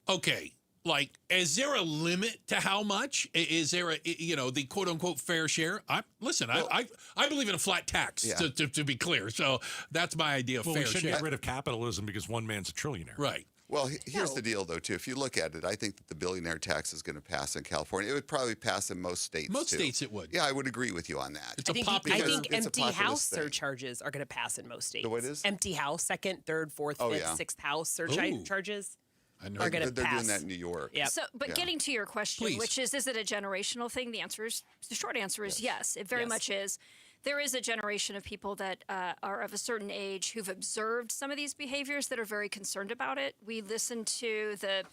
okay, like, is there a limit to how much? Is there the quote unquote fair share? I believe in a flat tax, to be clear. So that's my idea of fair we should share. get rid of capitalism because one man's a trillionaire. Right. Well, here's the deal, though, too. If you look at it, I think that the billionaire tax is going to pass in California. It would probably pass in most states, Most too. states it would. Yeah, I would agree with you on that. It's I think empty house surcharges are going to pass in most states. What is? Empty house, second, third, fourth, fifth, sixth house surcharges are going to They're pass. doing that in New York. Yep. So, but getting to your question, which is it a generational thing? The short answer is yes. It very much is. There is a generation of people that are of a certain age who've observed some of these behaviors that are very concerned about it. We listen to the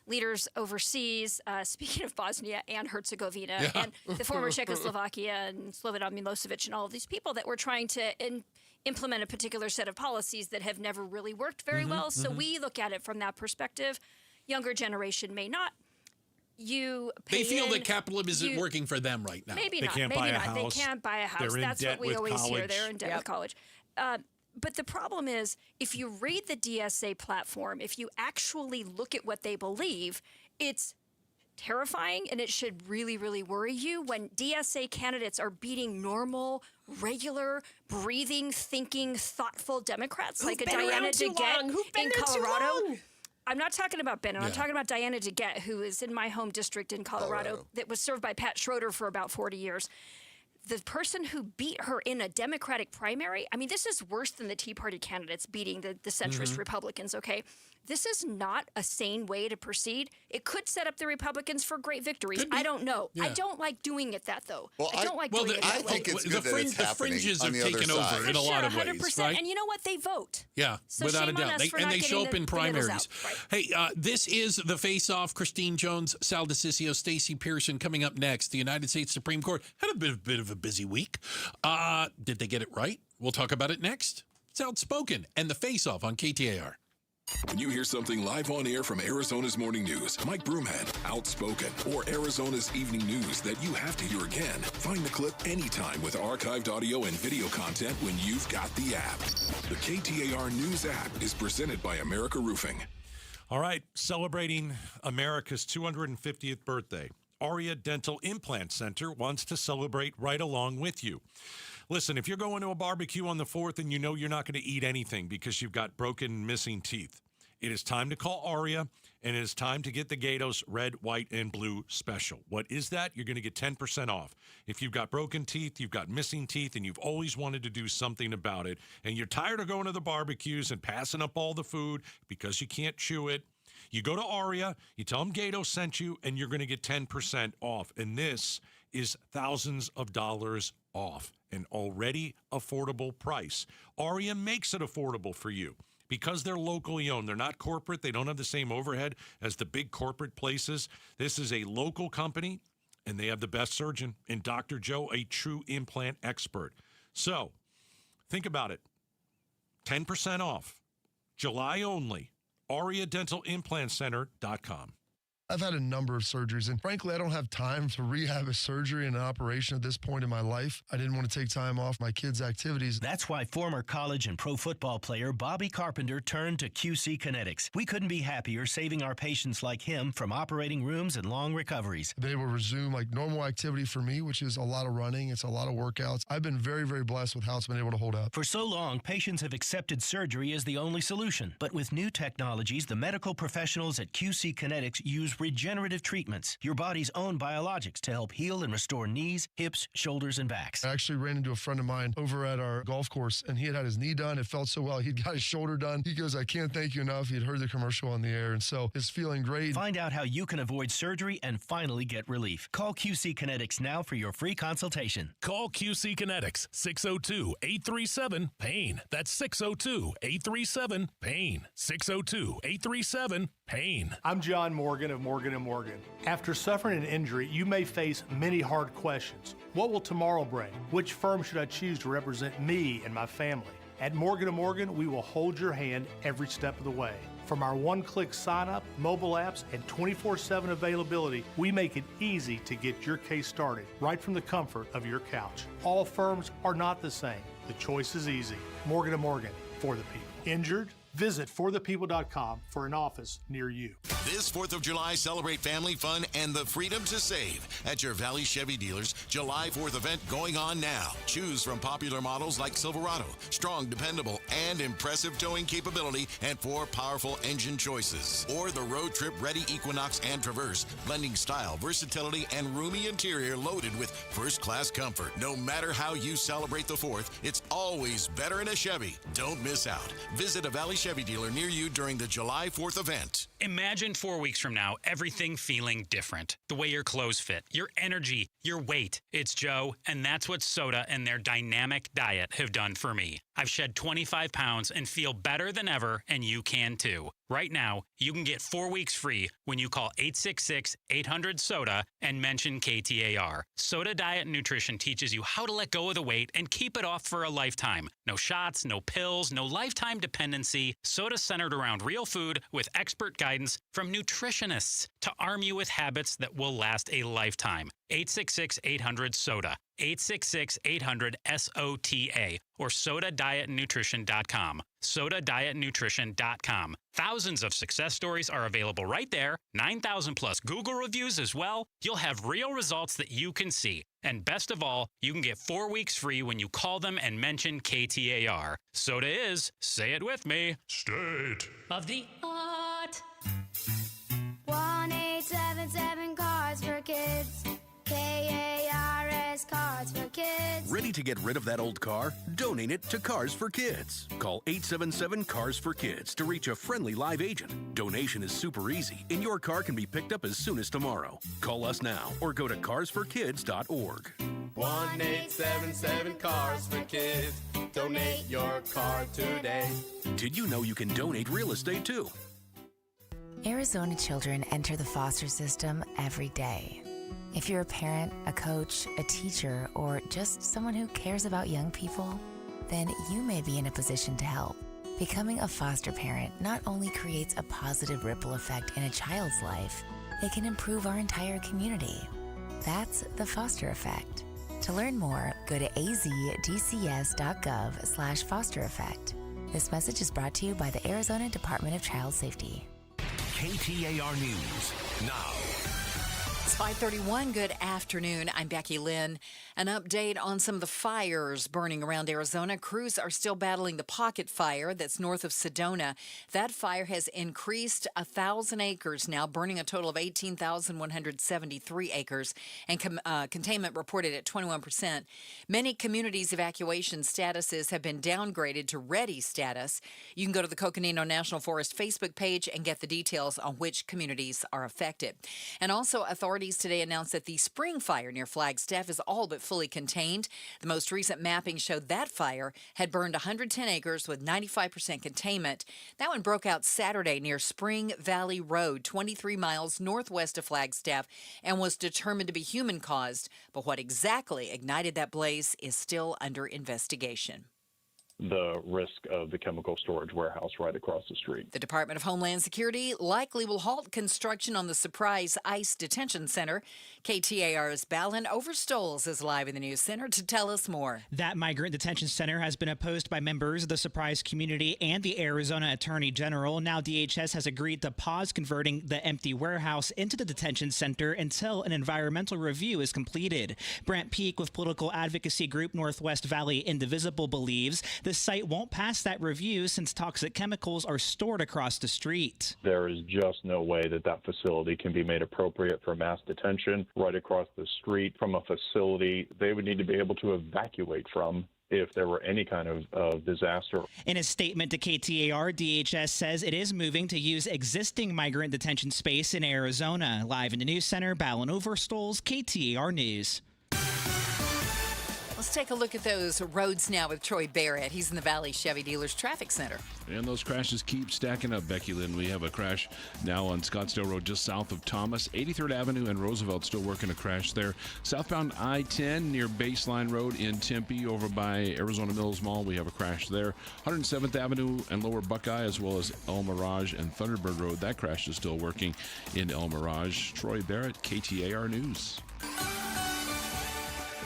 leaders overseas, speaking of Bosnia and Herzegovina, and the former Czechoslovakia and Slobodan Milosevic and all of these people that were trying to implement a particular set of policies that have never really worked very well. So we look at it from that perspective. Younger generation may not. They feel that capitalism isn't working for them right now. Maybe they not. Can't maybe buy a not. house. They can't buy a house. They're in That's debt what we with always hear. college. They're in debt with college. But the problem is, if you read the DSA platform, if you actually look at what they believe, it's terrifying, and it should really, really worry you when DSA candidates are beating normal, regular, breathing, thinking, thoughtful Democrats like a Diana DeGette in Colorado. I'm not talking about Bennett. I'm talking about Diana DeGette, who is in my home district in Colorado that was served by Pat Schroeder for about 40 years. The person who beat her in a Democratic primary, I mean, this is worse than the Tea Party candidates beating the centrist Republicans, okay? This is not a sane way to proceed. It could set up the Republicans for great victories. I don't know. Yeah. I don't like doing it that, though. Well, I don't like doing it that I think way. it's good that it's happening fringes on have the taken other over side. in a lot of 100%. ways, right? And you know what? They vote. Yeah, So without a shame on doubt. us for And not they show up getting in the middles primaries. out. Right. Hey, this is The Face-Off. Christine Jones, Sal DeCiccio, Stacey Pearson coming up next. The United States Supreme Court had a bit of a busy week. Did they get it right? We'll talk about it next. It's Outspoken and The Face-Off on KTAR. When you hear something live on air from Arizona's Morning News, Mike Broomhead, Outspoken, or Arizona's Evening News that you have to hear again, find the clip anytime with archived audio and video content when you've got the app. The KTAR News app is presented by America Roofing. All right, celebrating America's 250th birthday. Aria Dental Implant Center wants to celebrate right along with you. Listen, if you're going to a barbecue on the 4th and you know you're not going to eat anything because you've got broken, missing teeth, it is time to call Aria, and it is time to get the Gatos Red, White, and Blue Special. What is that? You're going to get 10% off. If you've got broken teeth, you've got missing teeth, and you've always wanted to do something about it, and you're tired of going to the barbecues and passing up all the food because you can't chew it, you go to Aria, you tell them Gatos sent you, and you're going to get 10% off. And this is thousands of dollars off an already affordable price. Aria makes it affordable for you because they're locally owned. They're not corporate. They don't have the same overhead as the big corporate places. This is a local company, and they have the best surgeon in Dr. Joe, a true implant expert. So think about it. 10% off. July only. AriaDentalImplantCenter.com. I've had a number of surgeries, and frankly, I don't have time to rehab a surgery and an operation at this point in my life. I didn't want to take time off my kids' activities. That's why former college and pro football player Bobby Carpenter turned to QC Kinetics. We couldn't be happier saving our patients like him from operating rooms and long recoveries. I've been able to resume like normal activity for me, which is a lot of running. It's a lot of workouts. I've been very, very blessed with how it's been able to hold up. For so long, patients have accepted surgery as the only solution. But with new technologies, the medical professionals at QC Kinetics use regenerative treatments, your body's own biologics to help heal and restore knees, hips, shoulders, and backs. I actually ran into a friend of mine over at our golf course, and he had his knee done. It felt so well. He'd got his shoulder done. He goes, I can't thank you enough. He had heard the commercial on the air, and so it's feeling great. Find out how you can avoid surgery and finally get relief. Call QC Kinetics now for your free consultation. Call QC Kinetics, 602-837-PAIN. That's 602-837-PAIN. 602-837-PAIN. I'm John Morgan of Morgan & Morgan. After suffering an injury, you may face many hard questions. What will tomorrow bring? Which firm should I choose to represent me and my family? At Morgan & Morgan, we will hold your hand every step of the way. From our one-click sign-up, mobile apps, and 24/7 availability, we make it easy to get your case started right from the comfort of your couch. All firms are not the same. The choice is easy. Morgan & Morgan, for the people. Injured? Visit forthepeople.com for an office near you. This 4th of July, celebrate family fun and the freedom to save at your Valley Chevy dealers. July 4th event going on now. Choose from popular models like Silverado, strong, dependable, and impressive towing capability, and 4 powerful engine choices. Or the road trip ready Equinox and Traverse, blending style, versatility, and roomy interior loaded with first-class comfort. No matter how you celebrate the 4th, it's always better in a Chevy. Don't miss out. Visit a Valley Chevy dealer near you during the July 4th event. Imagine 4 weeks from now, everything feeling different. The way your clothes fit, your energy, your weight. It's Joe, and that's what Soda and their dynamic diet have done for me. I've shed 25 pounds and feel better than ever, and you can too. Right now, you can get 4 weeks free when you call 866-800-SODA and mention KTAR. Soda Diet and Nutrition teaches you how to let go of the weight and keep it off for a lifetime. No shots, no pills, no lifetime dependency. Soda centered around real food with expert guidance from nutritionists to arm you with habits that will last a lifetime. 866-800-SODA. 866-800-SOTA or SodaDietNutrition.com. SodaDietNutrition.com. Thousands of success stories are available right there. 9,000 plus Google reviews as well. You'll have real results that you can see. And best of all, you can get 4 weeks free when you call them and mention KTAR. Soda is, say it with me, state of the art. 1-877 Cars for Kids. KARS Cars for Kids. Ready to get rid of that old car? Donate it to Cars for Kids. Call 877 Cars for Kids to reach a friendly live agent. Donation is super easy, and your car can be picked up as soon as tomorrow. Call us now or go to carsforkids.org. 1-877 Cars for Kids. Donate your car today. Did you know you can donate real estate too? Arizona children enter the foster system every day. If you're a parent, a coach, a teacher, or just someone who cares about young people, then you may be in a position to help. Becoming a foster parent not only creates a positive ripple effect in a child's life, it can improve our entire community. That's the foster effect. To learn more, go to azdcs.gov/foster effect. This message is brought to you by the Arizona Department of Child Safety. KTAR News now. It's 5:31. Good afternoon. I'm Becky Lynn. An update on some of the fires burning around Arizona. Crews are still battling the pocket fire that's north of Sedona. That fire has increased 1,000 acres now, burning a total of 18,173 acres, and containment reported at 21%. Many communities' evacuation statuses have been downgraded to ready status. You can go to the Coconino National Forest Facebook page and get the details on which communities are affected. And also, authorities today announced that the spring fire near Flagstaff is all but fully contained. The most recent mapping showed that fire had burned 110 acres with 95% containment. That one broke out Saturday near Spring Valley Road, 23 miles northwest of Flagstaff, and was determined to be human-caused. But what exactly ignited that blaze is still under investigation. The risk of the chemical storage warehouse right across the street. The Department of Homeland Security likely will halt construction on the Surprise ICE Detention Center. KTAR's Balin Overstoles is live in the news center to tell us more. That migrant detention center has been opposed by members of the Surprise community and the Arizona Attorney General. Now DHS has agreed to pause converting the empty warehouse into the detention center until an environmental review is completed. Brent Peak with political advocacy group Northwest Valley Indivisible believes the The site won't pass that review since toxic chemicals are stored across the street. There is just no way that that facility can be made appropriate for mass detention right across the street from a facility they would need to be able to evacuate from if there were any kind of disaster. In a statement to KTAR, DHS says it is moving to use existing migrant detention space in Arizona. Live in the news center, Ballin Overstoles, KTAR News. Let's take a look at those roads now with Troy Barrett. He's in the Valley Chevy Dealers Traffic Center. And those crashes keep stacking up, Becky Lynn. We have a crash now on Scottsdale Road just south of Thomas. 83rd Avenue and Roosevelt still working a crash there. Southbound I-10 near Baseline Road in Tempe over by Arizona Mills Mall. We have a crash there. 107th Avenue and Lower Buckeye as well as El Mirage and Thunderbird Road. That crash is still working in El Mirage. Troy Barrett, KTAR News.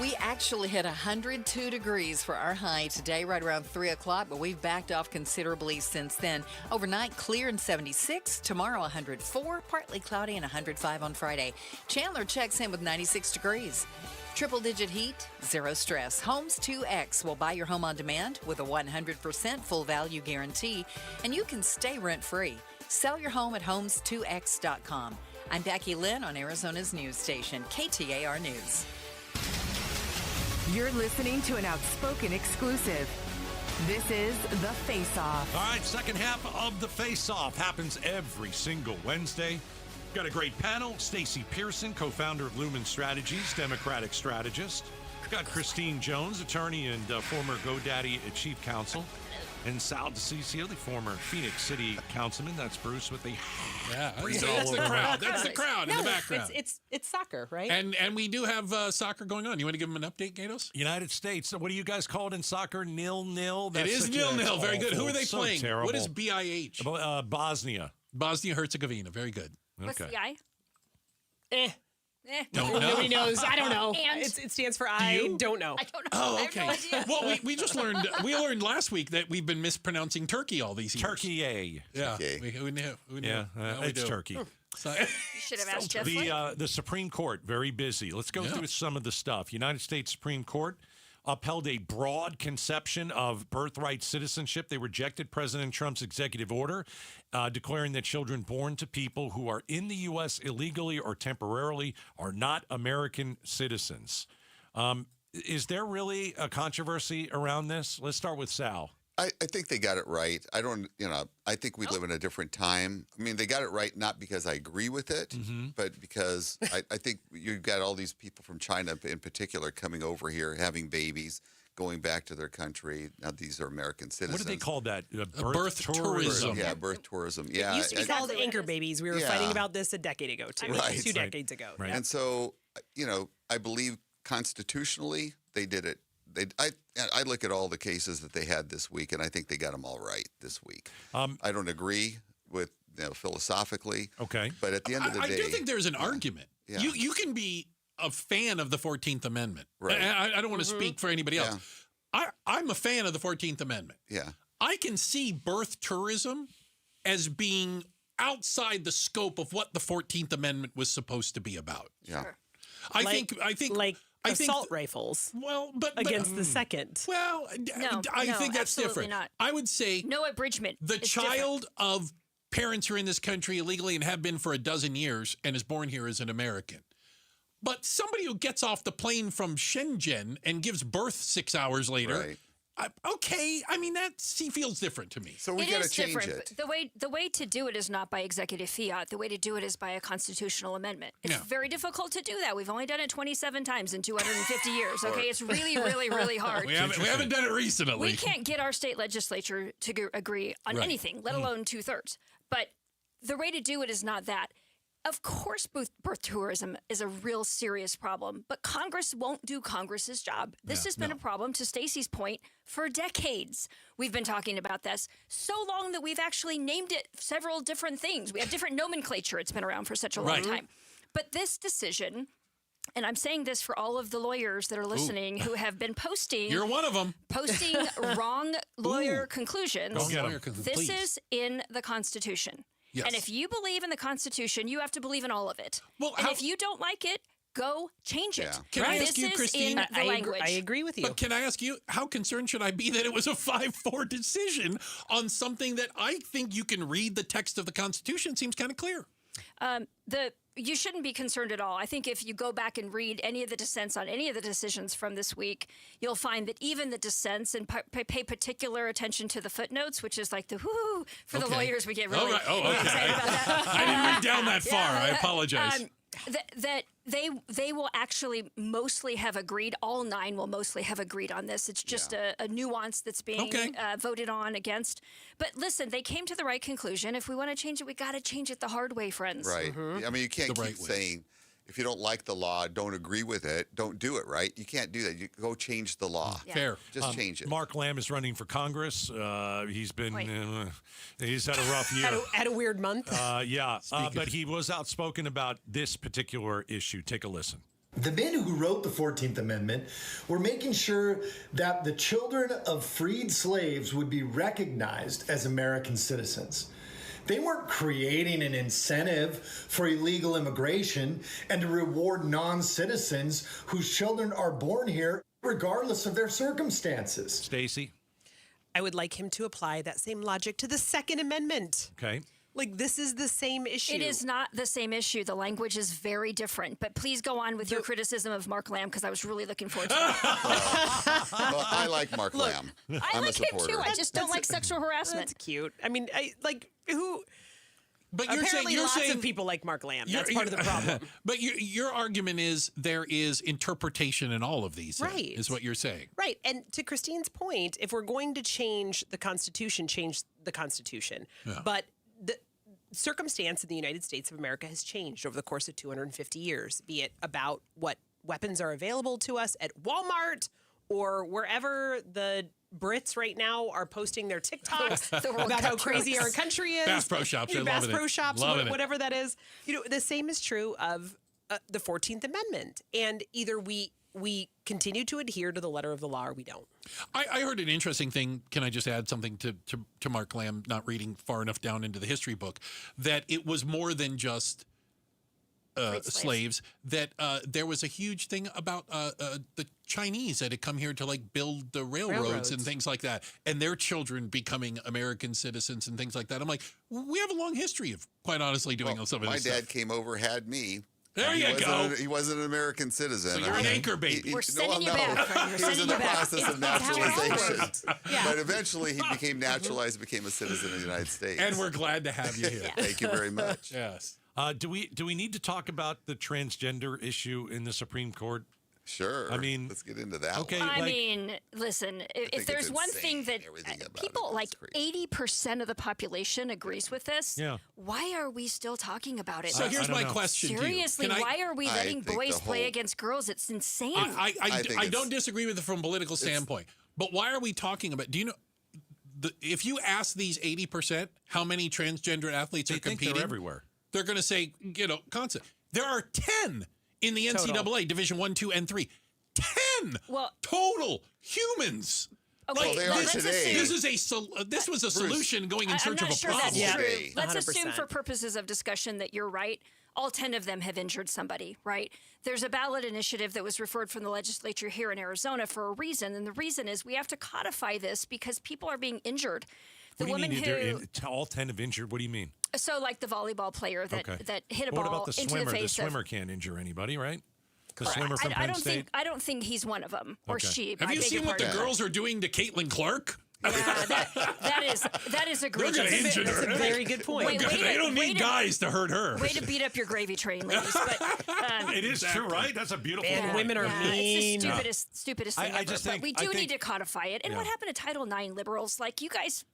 We actually hit 102 degrees for our high today, right around 3 o'clock, but we've backed off considerably since then. Overnight, clear and 76. Tomorrow, 104, partly cloudy and 105 on Friday. Chandler checks in with 96 degrees. Triple-digit heat, zero stress. Homes 2X will buy your home on demand with a 100% full value guarantee, and you can stay rent-free. Sell your home at homes2x.com. I'm Becky Lynn on Arizona's news station, KTAR News. You're listening to an Outspoken exclusive. This is The Face-Off. All right, second half of The Face-Off happens every single Wednesday. Got a great panel. Stacey Pearson, co-founder of Lumen Strategies, Democratic strategist. Got Christine Jones, attorney and former GoDaddy chief counsel. And Sal DeCiccio, the former Phoenix City councilman. That's Bruce with the... Yeah, that's the crowd. That's the crowd in the background. It's soccer, right? And we do have soccer going on. You want to give them an update, Gatos? United States. What do you guys call it in soccer? 0-0? It is 0-0. Very good. Who are they playing? Terrible. What is BIH? Bosnia. Bosnia-Herzegovina. Very good. What's the I? Don't know. Nobody knows. I don't know. And? It stands for I don't know. I don't know. Oh, I okay. have no idea. Well, we just learned. We learned last week that we've been mispronouncing Turkey all these years. Turkey. Yeah. Turkey. Who knew? Yeah, it's Turkey. So, You should have asked Jeff Flake. The Supreme Court, very busy. Let's go through some of the stuff. United States Supreme Court upheld a broad conception of birthright citizenship. They rejected President Trump's executive order declaring that children born to people who are in the U.S. illegally or temporarily are not American citizens. Is there really a controversy around this? Let's start with Sal. I think they got it right. I think we live in a different time. I mean, they got it right not because I agree with it, but because I think you've got all these people from China in particular coming over here, having babies, going back to their country. Now, these are American citizens. What do they call that? Birth tourism. Yeah, birth tourism. Yeah. It used to be called anchor babies. We were fighting about this a decade ago, too. Right. 2 decades ago. Right. And so, I believe constitutionally they did it. I look at all the cases that they had this week, and I think they got them all right this week. I don't agree with philosophically. Okay. But at the end of the day, I do think there's an argument. Yeah. You can be a fan of the 14th Amendment. Right. I don't want to speak for anybody else. I'm a fan of the 14th Amendment. Yeah. I can see birth tourism as being outside the scope of what the 14th Amendment was supposed to be about. Yeah. Sure. I think like assault rifles. Well, but against the second. Well, I think that's different. Not. I would say No abridgment. the is child different. of parents who are in this country illegally and have been for a dozen years and is born here as an American. But somebody who gets off the plane from Shenzhen and gives birth 6 hours later, Right. Okay, I mean that feels different to me. So we It got to is change different. it. But the way to do it is not by executive fiat. The way to do it is by a constitutional amendment. It's very difficult to do that. We've only done it 27 times in 250 years. Okay, it's really, really, really hard. We haven't done it recently. We can't get our state legislature to agree on anything, let alone 2/3. But the way to do it is not that. Of course, birth tourism is a real serious problem, but Congress won't do Congress's job. This has been a problem, to Stacey's point, for decades. We've been talking about this so long that we've actually named it several different things. We have different nomenclature. It's been around for such a long time. But this decision, and I'm saying this for all of the lawyers that are listening who have been posting. You're one of them. Posting wrong lawyer conclusions. Go get 'em. This is in the Constitution. Yes. And if you believe in the Constitution, you have to believe in all of it. Well, and if you don't like it, go change it. Can I ask you, Christine? This is in the language. I agree with you. But can I ask you, how concerned should I be that it was a 5-4 decision on something that I think you can read the text of the Constitution? Seems kind of clear. You shouldn't be concerned at all. I think if you go back and read any of the dissents on any of the decisions from this week, you'll find that even the dissents, and pay particular attention to the footnotes, which is like the whoo for the lawyers. We get really excited about that. I didn't read down that far. I apologize. That they will actually mostly have agreed. All 9 will mostly have agreed on this. It's just a nuance that's being voted on against. But listen, they came to the right conclusion. If we want to change it, we got to change it the hard way, friends. Right. I mean, you can't keep saying, if you don't like the law, don't agree with it, don't do it, right? You can't do that. You go change the law. Fair. Just change it. Mark Lamb is running for Congress. He's been he's had a rough year. Had a weird month. But he was outspoken about this particular issue. Take a listen. The men who wrote the 14th Amendment were making sure that the children of freed slaves would be recognized as American citizens. They weren't creating an incentive for illegal immigration and to reward non-citizens whose children are born here regardless of their circumstances. Stacey? I would like him to apply that same logic to the Second Amendment. Okay. Like, this is the same issue. It is not the same issue. The language is very different. But please go on with your criticism of Mark Lamb, because I was really looking forward to it. Well, I like Mark Lamb. I like him too. I just don't like sexual harassment. That's cute. I mean, who... But apparently you're lots saying of people like Mark Lamb. That's part of the problem. But your argument is there is interpretation in all of these, right? Is what you're saying, right? And to Christine's point, if we're going to change the Constitution, change the Constitution. Yeah. But the circumstance in the United States of America has changed over the course of 250 years, be it about what weapons are available to us at Walmart or wherever the Brits right now are posting their TikToks about how crazy our country is. Bass Pro Shops, Bass Pro Shops, whatever that is. You know, the same is true of the 14th Amendment. And either we continue to adhere to the letter of the law or we don't. I heard an interesting thing. Can I just add something to Mark Lamb, not reading far enough down into the history book, that it was more than just slaves, that there was a huge thing about the Chinese that had come here to like build the railroads and things like that, and their children becoming American citizens and things like that. I'm like, we have a long history of, quite honestly, doing some of this My dad stuff. came over, had me. There you go. He wasn't an American citizen. So you're an anchor baby. We're sending you back. He was in the process of naturalization. Yeah. But eventually he became naturalized, became a citizen of the United States. And we're glad to have you here. Thank you very much. Yes. Do we need to talk about the transgender issue in the Supreme Court? Sure. I mean, let's get into that. Okay. I mean, listen, if there's one thing that people, like 80% of the population agrees with this, why are we still talking about it? So here's my question to you. Seriously, why are we letting boys play against girls? It's insane. I don't disagree with it from a political standpoint, but why are we talking about, do you know, if you ask these 80% how many transgender athletes are competing, they're everywhere. They're going to say, constant. There are 10 in the NCAA Division 1, 2, and 3. 10 total humans. Okay, well, they are today. This was a solution going in search of a problem. That's true. Let's 100%. assume for purposes of discussion that you're right. All 10 of them have injured somebody, right? There's a ballot initiative that was referred from the legislature here in Arizona for a reason, and the reason is we have to codify this because people are being injured. The woman who all 10 have injured. What do you mean? So, like the volleyball player that hit a what ball about the into swimmer? the face. The swimmer can't injure anybody, right? The Correct. swimmer from Penn State. I don't think he's one of them or she. Have you seen what the girls are doing to Caitlin Clark? Yeah, that is egregious. They're going to injure her. That's a very good point. They don't need guys to hurt her. Way to beat up your gravy train, ladies. But, it is true, right? That's a beautiful point. And women are mean. It's the stupidest thing ever. But we do need to codify it. And what happened to Title IX liberals? Like, you guys...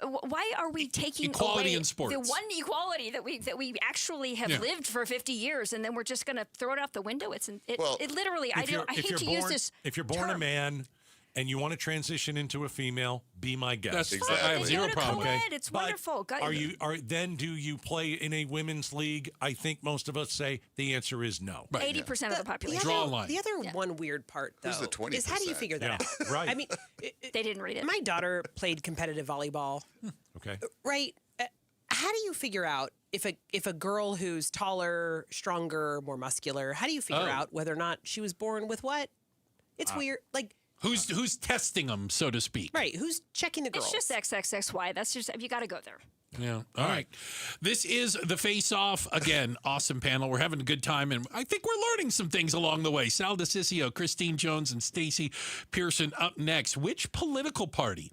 Why are we taking equality away in sports? The one equality that we actually have lived for 50 years, and then we're just going to throw it out the window? It literally. I hate to use this. If you're born a man and you want to transition into a female, be my guest. That's exactly. I have zero problem. Okay. It's wonderful. Then do you play in a women's league? I think most of us say the answer is no. 80% of the population. Draw a line. The other one weird part, though, is how do you figure that out? Right. I mean, they didn't read it. My daughter played competitive volleyball. Okay. Right. How do you figure out if a girl who's taller, stronger, more muscular, how do you figure out whether or not she was born with what? It's weird. Like who's testing them, so to speak? Right. Who's checking the girls? It's just XXXY. That's just, you got to go there. Yeah. All right. This is the Face Off. Again, awesome panel. We're having a good time, and I think we're learning some things along the way. Sal DeCiccio, Christine Jones, and Stacey Pearson up next. Which political party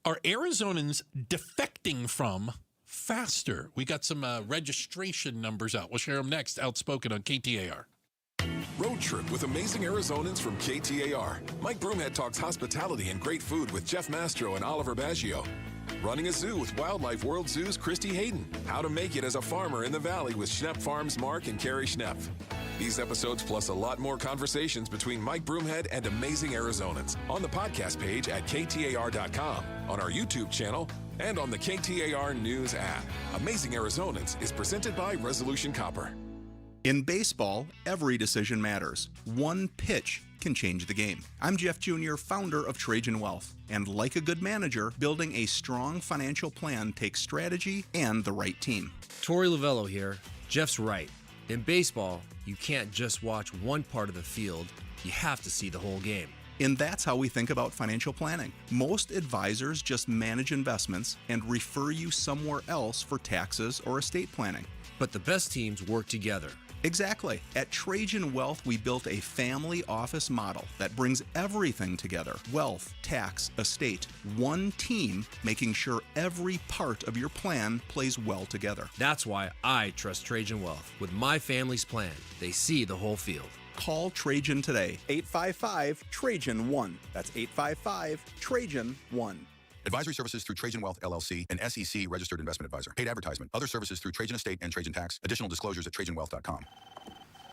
are Arizonans defecting from faster? We got some registration numbers out. We'll share them next. Outspoken on KTAR. Road trip with amazing Arizonans from KTAR. Mike Broomhead talks hospitality and great food with Jeff Mastro and Oliver Baggio. Running a zoo with Wildlife World Zoo's Christy Hayden. How to make it as a farmer in the valley with Schnepp Farms Mark and Carrie Schnepp. These episodes plus a lot more conversations between Mike Broomhead and amazing Arizonans on the podcast page at KTAR.com, on our YouTube channel, and on the KTAR News app. Amazing Arizonans is presented by Resolution Copper. In baseball, every decision matters. One pitch can change the game. I'm Jeff Jr., founder of Trajan Wealth. And like a good manager, building a strong financial plan takes strategy and the right team. Torey Lavello here. Jeff's right. In baseball, you can't just watch one part of the field. You have to see the whole game. And that's how we think about financial planning. Most advisors just manage investments and refer you somewhere else for taxes or estate planning. But the best teams work together. Exactly. At Trajan Wealth, we built a family office model that brings everything together. Wealth, tax, estate. One team making sure every part of your plan plays well together. That's why I trust Trajan Wealth. With my family's plan, they see the whole field. Call Trajan today. 855-TRAJAN-1. That's 855-TRAJAN-1. Advisory services through Trajan Wealth, LLC, an SEC registered investment advisor. Paid advertisement. Other services through Trajan Estate and Trajan Tax. Additional disclosures at TrajanWealth.com.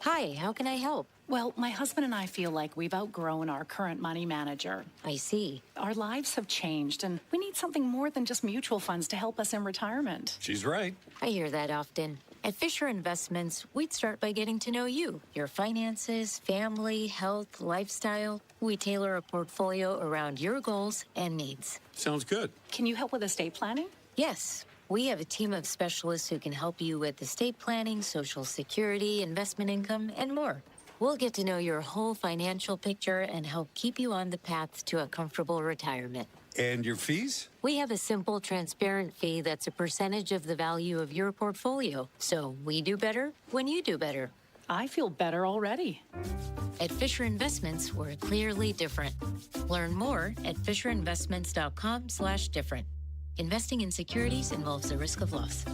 Hi, how can I help? Well, my husband and I feel like we've outgrown our current money manager. I see. Our lives have changed, and we need something more than just mutual funds to help us in retirement. She's right. I hear that often. At Fisher Investments, we'd start by getting to know you, your finances, family, health, lifestyle. We tailor a portfolio around your goals and needs. Sounds good. Can you help with estate planning? Yes. We have a team of specialists who can help you with estate planning, Social Security, investment income, and more. We'll get to know your whole financial picture and help keep you on the path to a comfortable retirement. And your fees? We have a simple, transparent fee that's a percentage of the value of your portfolio. So we do better when you do better. I feel better already. At Fisher Investments, we're clearly different. Learn more at fisherinvestments.com/different. Investing in securities involves the risk of loss.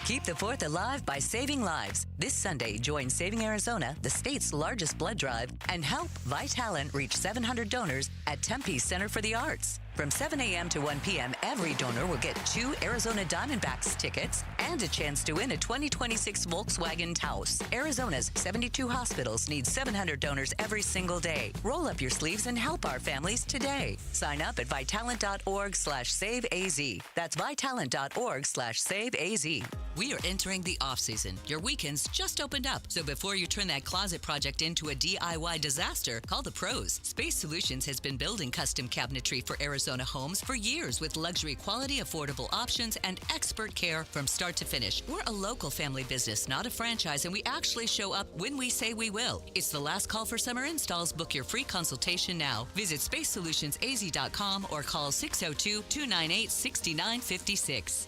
Keep the 4th alive by saving lives. This Sunday, join Saving Arizona, the state's largest blood drive, and help Vitalant reach 700 donors at Tempe's Center for the Arts. From 7 a.m. to 1 p.m., every donor will get 2 Arizona Diamondbacks tickets and a chance to win a 2026 Volkswagen Taos. Arizona's 72 hospitals need 700 donors every single day. Roll up your sleeves and help our families today. Sign up at Vitalant.org/SaveAZ. That's Vitalant.org/SaveAZ. We are entering the off-season. Your weekends just opened up, so before you turn that closet project into a DIY disaster, call the pros. Space Solutions has been building custom cabinetry for Arizona homes for years with luxury quality, affordable options, and expert care from start to finish. We're a local family business, not a franchise, and we actually show up when we say we will. It's the last call for summer installs. Book your free consultation now. Visit SpaceSolutionsAZ.com or call 602-298-6956.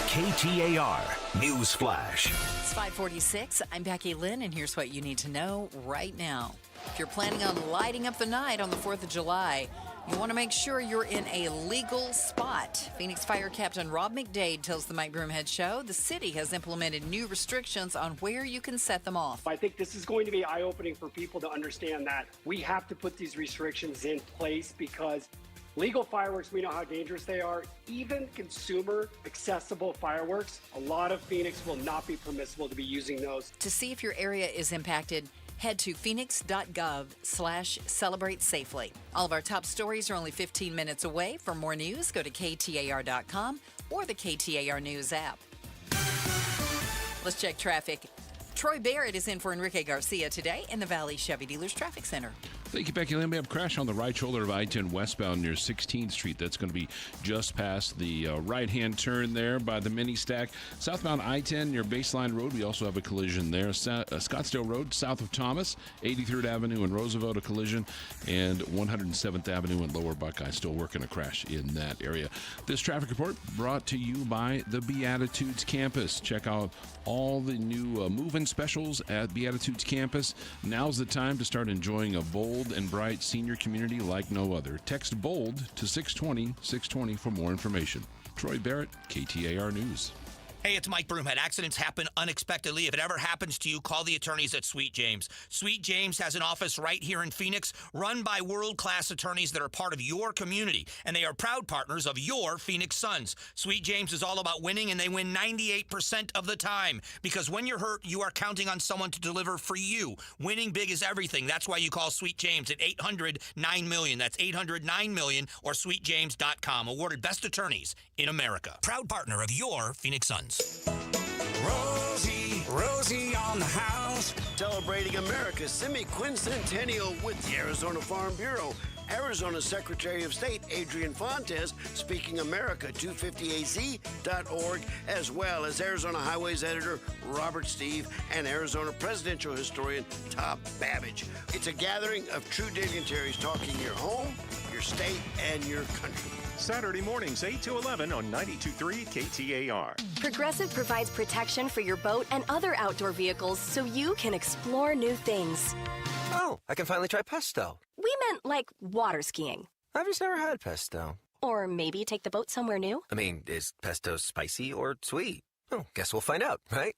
KTAR News Flash. It's 5:46. I'm Becky Lynn, and here's what you need to know right now. If you're planning on lighting up the night on the 4th of July, you want to make sure you're in a legal spot. Phoenix Fire Captain Rob McDade tells the Mike Broomhead Show the city has implemented new restrictions on where you can set them off. I think this is going to be eye-opening for people to understand that we have to put these restrictions in place because legal fireworks, we know how dangerous they are. Even consumer accessible fireworks, a lot of Phoenix will not be permissible to be using those. To see if your area is impacted, head to phoenix.gov/celebrate safely. All of our top stories are only 15 minutes away. For more news, go to KTAR.com or the KTAR News app. Let's check traffic. Troy Barrett is in for Enrique Garcia today in the Valley Chevy Dealers Traffic Center. Thank you, Becky Lynn. We have a crash on the right shoulder of I-10 westbound near 16th Street. That's going to be just past the right-hand turn there by the mini stack. Southbound I-10 near Baseline Road, we also have a collision there. Scottsdale Road, south of Thomas, 83rd Avenue and Roosevelt, a collision, and 107th Avenue and Lower Buckeye, still working a crash in that area. This traffic report brought to you by the Beatitudes Campus. Check out all the new move-in specials at Beatitudes Campus. Now's the time to start enjoying a bold and bright senior community like no other. Text BOLD to 620-620 for more information. Troy Barrett, KTAR News. Hey, it's Mike Broomhead. Accidents happen unexpectedly. If it ever happens to you, call the attorneys at Sweet James. Sweet James has an office right here in Phoenix, run by world-class attorneys that are part of your community, and they are proud partners of your Phoenix Suns. Sweet James is all about winning, and they win 98% of the time, because when you're hurt, you are counting on someone to deliver for you. Winning big is everything. That's why you call Sweet James at 800-9-MILLION. That's 800-9-MILLION or sweetjames.com. Awarded best attorneys in America. Proud partner of your Phoenix Suns. Rosie on the house. Celebrating America's semi-quincentennial with the Arizona Farm Bureau. Arizona Secretary of State Adrian Fontes speaking America250az.org, as well as Arizona Highways Editor Robert Steve and Arizona Presidential Historian Tom Babbage. It's a gathering of true dignitaries talking your home, your state, and your country. Saturday mornings 8 to 11 on 92.3 KTAR. Progressive provides protection for your boat and other outdoor vehicles so you can explore new things. Oh, I can finally try pesto. We meant like water skiing. I've just never had pesto. Or maybe take the boat somewhere new. I mean, is pesto spicy or sweet? Oh, guess we'll find out, right?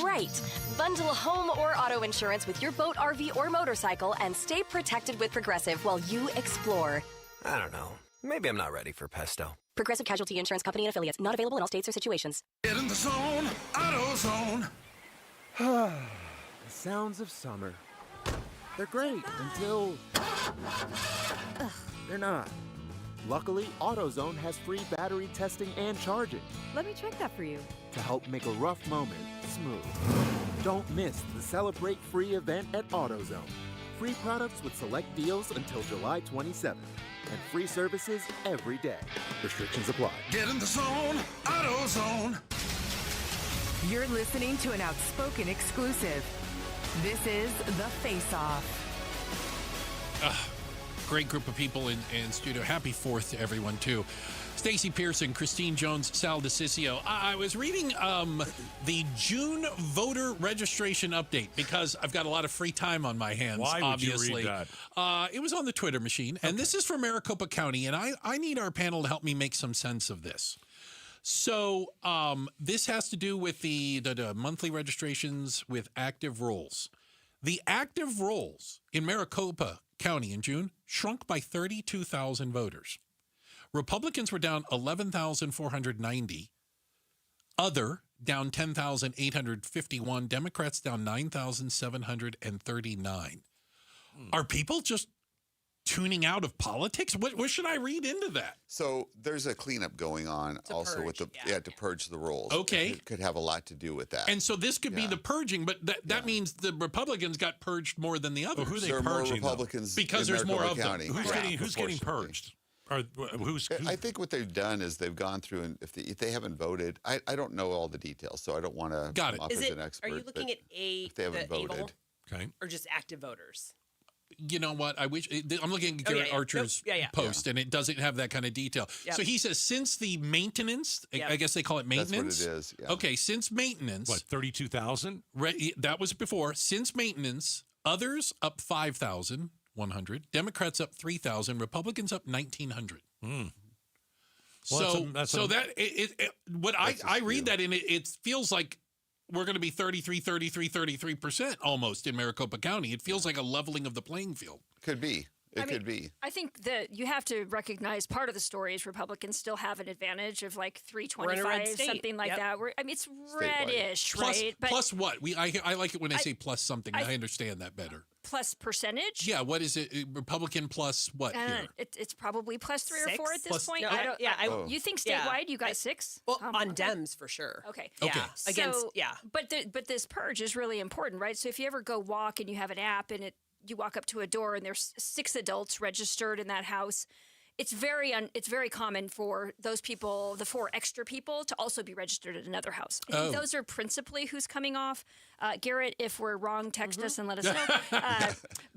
Right. Bundle home or auto insurance with your boat, RV, or motorcycle and stay protected with Progressive while you explore. I don't know. Maybe I'm not ready for pesto. Progressive Casualty Insurance Company and Affiliates. Not available in all states or situations. Get in the zone, AutoZone. The sounds of summer. They're great until they're not. Luckily, AutoZone has free battery testing and charging Let me check that for you. to help make a rough moment smooth. Don't miss the Celebrate Free event at AutoZone. Free products with select deals until July 27th. And free services every day. Restrictions apply. Get in the zone, AutoZone. You're listening to an outspoken exclusive. This is The Face Off. Great group of people in studio. Happy 4th to everyone, too. Stacey Pearson, Christine Jones, Sal DeCiccio. I was reading the June voter registration update because I've got a lot of free time on my hands, Why would obviously. you read It was on the Twitter machine, and this is for Maricopa County, and I need our panel to help me make some sense of this. So this has to do with the monthly registrations with active rolls. The active rolls in Maricopa County in June shrunk by 32,000 voters. Republicans were down 11,490. Other down 10,851. Democrats down 9,739. Are people just tuning out of politics? What should I read into that? So there's a cleanup going on also with the to purge the rolls. Okay. It could have a lot to do with that. And so this could be the purging, but that means the Republicans got purged more than the others. Well, who are they There are more purging, though? Republicans because in there's more Maricopa of County. them. Who's getting purged? Or I think what they've done is they've gone through, and if they haven't voted, I don't know all the details, so I don't want to come off as an expert. Are you looking at if they haven't voted, okay, or just active voters? You know what? I'm looking at Garrett Archer's post, and it doesn't have that kind of detail. Yep. So he says, since the maintenance, I guess they call it maintenance. That's what it is. Yeah. Okay, since maintenance. What, 32,000? That was before. Since maintenance, others up 5,100. Democrats up 3,000. Republicans up 1,900. Well, I read that, and it feels like we're going to be 33% almost in Maricopa County. It feels like a leveling of the playing field. Could be. It could be. I think that you have to recognize part of the story is Republicans still have an advantage of like 325, something like that. It's reddish, right? But plus what? I like it when I say plus something. I understand that better. Plus percentage? Yeah, what is it? Republican plus what here? It's probably plus 3 or 4 at this point. No, you think statewide you got 6? Well, on Dems for sure. Okay. But this purge is really important, right? So if you ever go walk and you have an app and you walk up to a door and there's 6 adults registered in that house, it's very common for those people, the 4 extra people, to also be registered at another house. I think those are principally who's coming off. Garrett, if we're wrong, text us and let us know.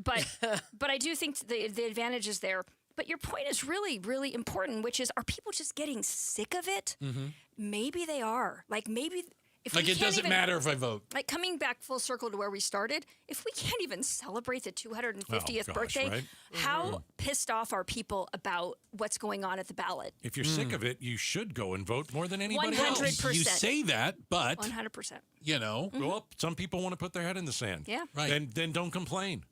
But I do think the advantage is there. But your point is really, really important, which is, are people just getting sick of it? Mm-hmm. Maybe they are. Maybe... it doesn't matter if I vote. Coming back full circle to where we started, if we can't even celebrate the 250th birthday, right? How pissed off are people about what's going on at the ballot? If you're sick of it, you should go and vote more than anybody 100%. else. You say that, but 100%. Well, some people want to put their head in the sand. Yeah, right. Then don't complain.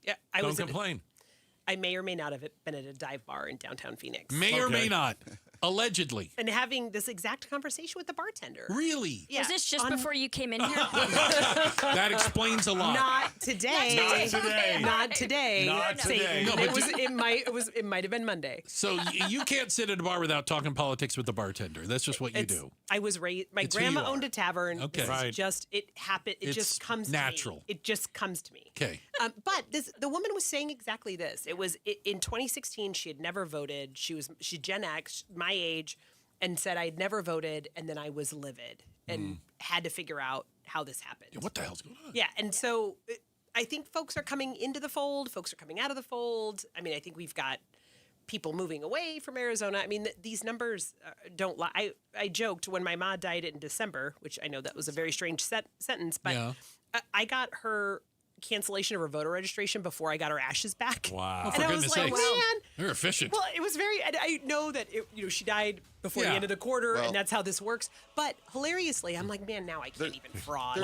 Yeah, don't complain. I may or may not have been at a dive bar in downtown Phoenix. May or may not. Allegedly. And having this exact conversation with the bartender. Really? Yeah. Was this just before you came in here? That explains a lot. Not today. Not today. No, it might have been Monday. So you can't sit at a bar without talking politics with the bartender. That's just what you do. I was raised. My grandma owned a tavern. Okay. It happened. It just comes natural. to me. It just comes to me. Okay. But the woman was saying exactly this. It was in 2016. She had never voted. She's Gen X, my age, and said I'd never voted, and then I was livid and had to figure out how this happened. Yeah, what the hell's going on? Yeah, and so I think folks are coming into the fold. Folks are coming out of the fold. I mean, I think we've got people moving away from Arizona. I mean, these numbers don't lie. I joked when my ma died in December, which I know that was a very strange sentence, but I got her cancellation of her voter registration before I got her ashes back. Wow. And I was like, man. You're efficient. Well, it was very, I know that, she died before the end of the quarter, and that's how this works. But hilariously, I'm like, man, now I can't even fraud.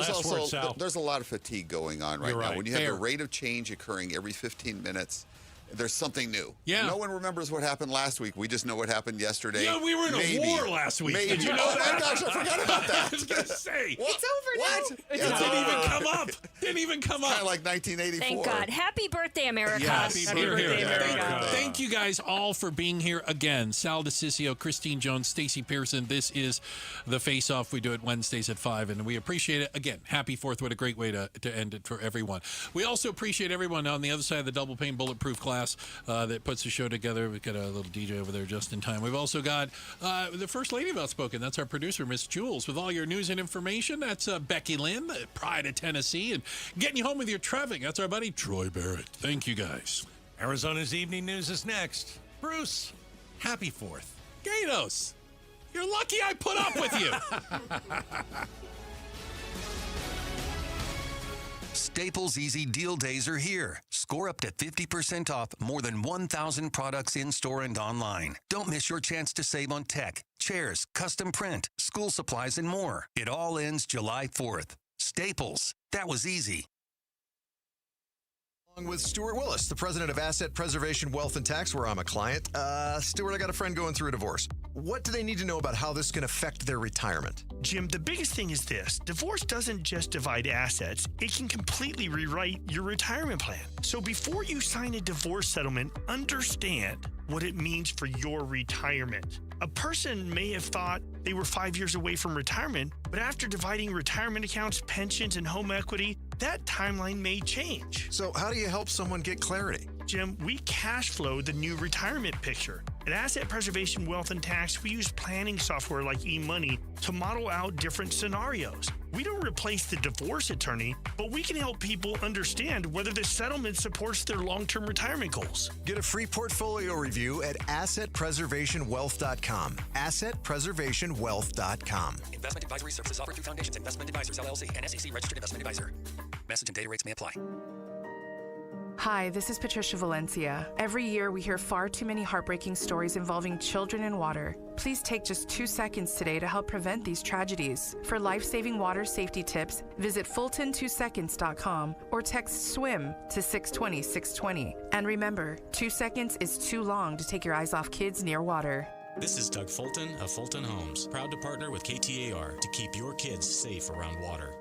There's a lot of fatigue going on right now. When you have the rate of change occurring every 15 minutes, there's something new. Yeah. No one remembers what happened last week. We just know what happened yesterday. Yeah, we were in a war last week. Maybe. Did you know that? Oh my gosh, I forgot about that. I was going to say. It's over now. It didn't even come up. Didn't even come up. Kind of like 1984. Thank God. Happy birthday, America. Yes. Happy birthday, America. Thank you guys all for being here again. Sal DeCiccio, Christine Jones, Stacey Pearson. This is The Face Off. We do it Wednesdays at 5, and we appreciate it. Again, happy 4th. What a great way to end it for everyone. We also appreciate everyone on the other side of the double pane bulletproof glass that puts the show together. We've got a little DJ over there just in time. We've also got the First Lady of Outspoken. That's our producer, Miss Jules, with all your news and information. That's Becky Lynn, Pride of Tennessee, and getting you home with your traffic. That's our buddy, Troy Barrett. Thank you, guys. Arizona's Evening News is next. Bruce, happy 4th. Gatos, you're lucky I put up with you. Staples Easy Deal Days are here. Score up to 50% off more than 1,000 products in-store and online. Don't miss your chance to save on tech, chairs, custom print, school supplies, and more. It all ends July 4th. Staples. That was easy. With Stuart Willis, the president of Asset Preservation Wealth and Tax, where I'm a client. Stuart, I got a friend going through a divorce. What do they need to know about how this can affect their retirement? Jim, the biggest thing is this. Divorce doesn't just divide assets. It can completely rewrite your retirement plan. So before you sign a divorce settlement, understand what it means for your retirement. A person may have thought they were 5 years away from retirement, but after dividing retirement accounts, pensions, and home equity, that timeline may change. So how do you help someone get clarity? Jim, we cash flow the new retirement picture. At Asset Preservation Wealth and Tax, we use planning software like eMoney to model out different scenarios. We don't replace the divorce attorney, but we can help people understand whether the settlement supports their long-term retirement goals. Get a free portfolio review at AssetPreservationWealth.com. AssetPreservationWealth.com. Investment advisory services offered through Foundations Investment Advisors, LLC, and SEC registered investment advisor. Message and data rates may apply. Hi, this is Patricia Valencia. Every year we hear far too many heartbreaking stories involving children in water. Please take just 2 seconds today to help prevent these tragedies. For life-saving water safety tips, visit Fulton2seconds.com or text SWIM to 620-620. And remember, 2 seconds is too long to take your eyes off kids near water. This is Doug Fulton of Fulton Homes, proud to partner with KTAR to keep your kids safe around water.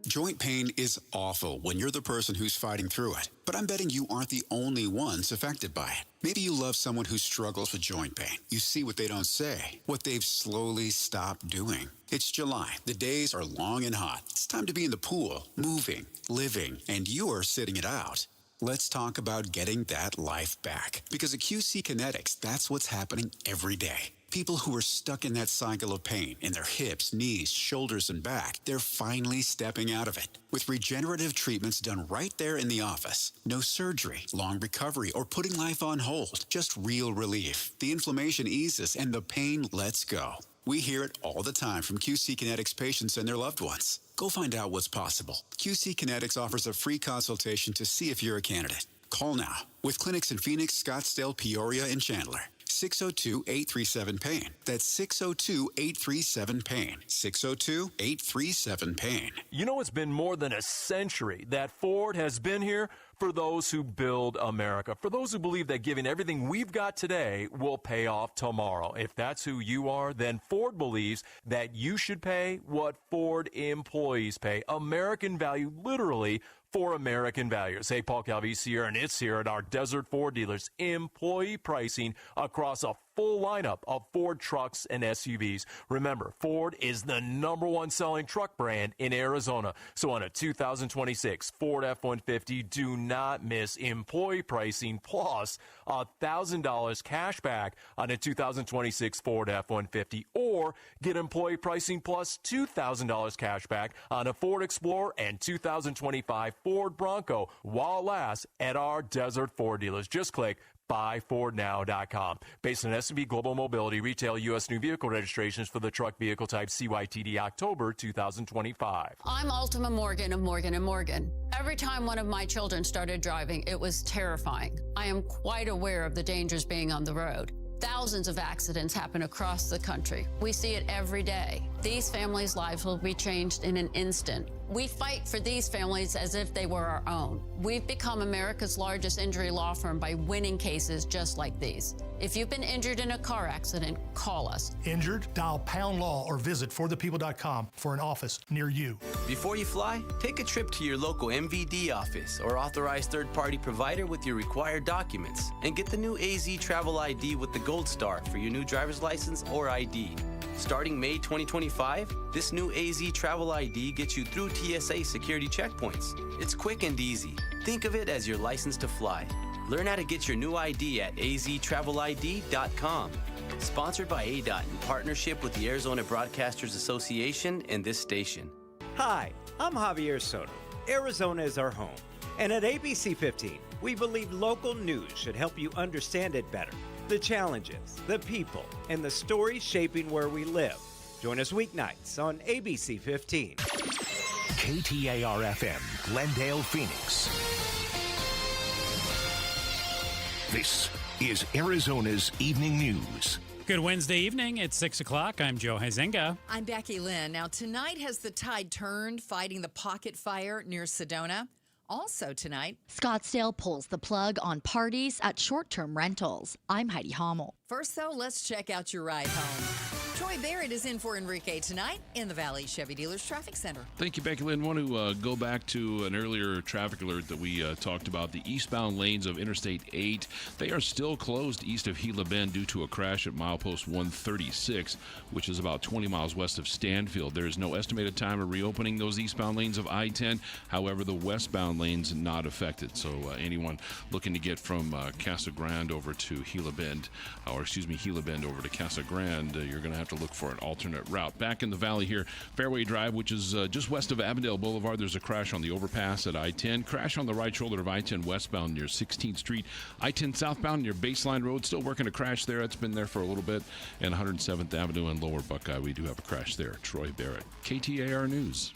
Joint pain is awful when you're the person who's fighting through it. But I'm betting you aren't the only ones affected by it. Maybe you love someone who struggles with joint pain. You see what they don't say, what they've slowly stopped doing. It's July. The days are long and hot. It's time to be in the pool, moving, living, and you're sitting it out. Let's talk about getting that life back. Because at QC Kinetics, that's what's happening every day. People who are stuck in that cycle of pain in their hips, knees, shoulders, and back, they're finally stepping out of it. With regenerative treatments done right there in the office. No surgery, long recovery, or putting life on hold. Just real relief. The inflammation eases and the pain lets go. We hear it all the time from QC Kinetics patients and their loved ones. Go find out what's possible. QC Kinetics offers a free consultation to see if you're a candidate. Call now. With clinics in Phoenix, Scottsdale, Peoria, and Chandler. 602-837-PAIN. That's 602-837-PAIN. 602-837-PAIN. You know, it's been more than a century that Ford has been here for those who build America, for those who believe that giving everything we've got today will pay off tomorrow. If that's who you are, then Ford believes that you should pay what Ford employees pay. American value, literally, for American values. Hey, Paul Calvisi here, and it's here at our Desert Ford dealers. Employee pricing across a full lineup of Ford trucks and SUVs. Remember, Ford is the #1 selling truck brand in Arizona. So on a 2026 Ford F-150, do not miss employee pricing plus $1,000 cash back on a 2026 Ford F-150, or get employee pricing plus $2,000 cash back on a Ford Explorer and 2025 Ford Bronco while it lasts at our Desert Ford dealers. Just click buyfordnow.com. Based on S&P Global Mobility, retail U.S. new vehicle registrations for the truck vehicle type CYTD October 2025. I'm Ultima Morgan of Morgan & Morgan. Every time one of my children started driving, it was terrifying. I am quite aware of the dangers being on the road. Thousands of accidents happen across the country. We see it every day. These families' lives will be changed in an instant. We fight for these families as if they were our own. We've become America's largest injury law firm by winning cases just like these. If you've been injured in a car accident, call us. Injured? Dial # law or visit forthepeople.com for an office near you. Before you fly, take a trip to your local MVD office or authorized third-party provider with your required documents and get the new AZ Travel ID with the Gold Star for your new driver's license or ID. Starting May 2025, this new AZ Travel ID gets you through TSA security checkpoints. It's quick and easy. Think of it as your license to fly. Learn how to get your new ID at aztravelid.com. Sponsored by ADOT in partnership with the Arizona Broadcasters Association and this station. Hi, I'm Javier Soto. Arizona is our home. And at ABC 15, we believe local news should help you understand it better. The challenges, the people, and the stories shaping where we live. Join us weeknights on ABC 15. KTAR-FM, Glendale, Phoenix. This is Arizona's Evening News. Good Wednesday evening. It's 6 o'clock. I'm Joe Huizenga. I'm Becky Lynn. Now, tonight has the tide turned fighting the pocket fire near Sedona. Also tonight, Scottsdale pulls the plug on parties at short-term rentals. I'm Heidi Hommel. First, though, let's check out your ride home. Troy Barrett is in for Enrique tonight in the Valley Chevy Dealers Traffic Center. Thank you, Becky Lynn. I want to go back to an earlier traffic alert that we talked about. The eastbound lanes of Interstate 8, they are still closed east of Gila Bend due to a crash at milepost 136, which is about 20 miles west of Stanfield. There is no estimated time of reopening those eastbound lanes of I-10. However, the westbound lanes not affected. So anyone looking to get from Casa Grande over to Gila Bend, Gila Bend over to Casa Grande, you're going to have to look for an alternate route. Back in the valley here, Fairway Drive, which is just west of Avondale Boulevard, there's a crash on the overpass at I-10. Crash on the right shoulder of I-10 westbound near 16th Street. I-10 southbound near Baseline Road, still working a crash there. It's been there for a little bit. And 107th Avenue and Lower Buckeye, we do have a crash there. Troy Barrett, KTAR News.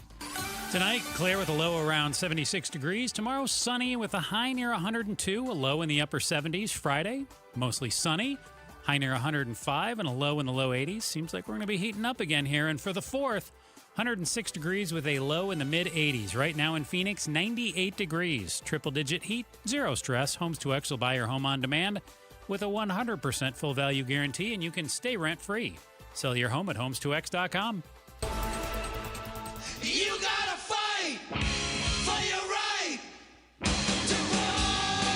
Tonight, clear with a low around 76 degrees. Tomorrow, sunny with a high near 102, a low in the upper 70s. Friday, mostly sunny, high near 105, and a low in the low 80s. Seems like we're going to be heating up again here. And for the 4th, 106 degrees with a low in the mid 80s. Right now in Phoenix, 98 degrees. Triple-digit heat, zero stress. Homes 2X will buy your home on demand with a 100% full value guarantee, and you can stay rent-free. Sell your home at homes2x.com. You gotta fight for your right to party.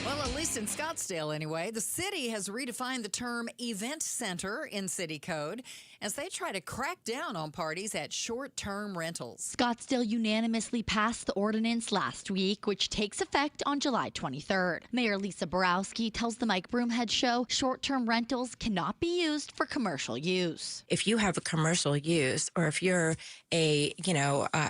Well, at least in Scottsdale anyway, the city has redefined the term event center in city code as they try to crack down on parties at short-term rentals. Scottsdale unanimously passed the ordinance last week, which takes effect on July 23rd. Mayor Lisa Borowski tells the Mike Broomhead Show short-term rentals cannot be used for commercial use. If you have a commercial use, or if you're an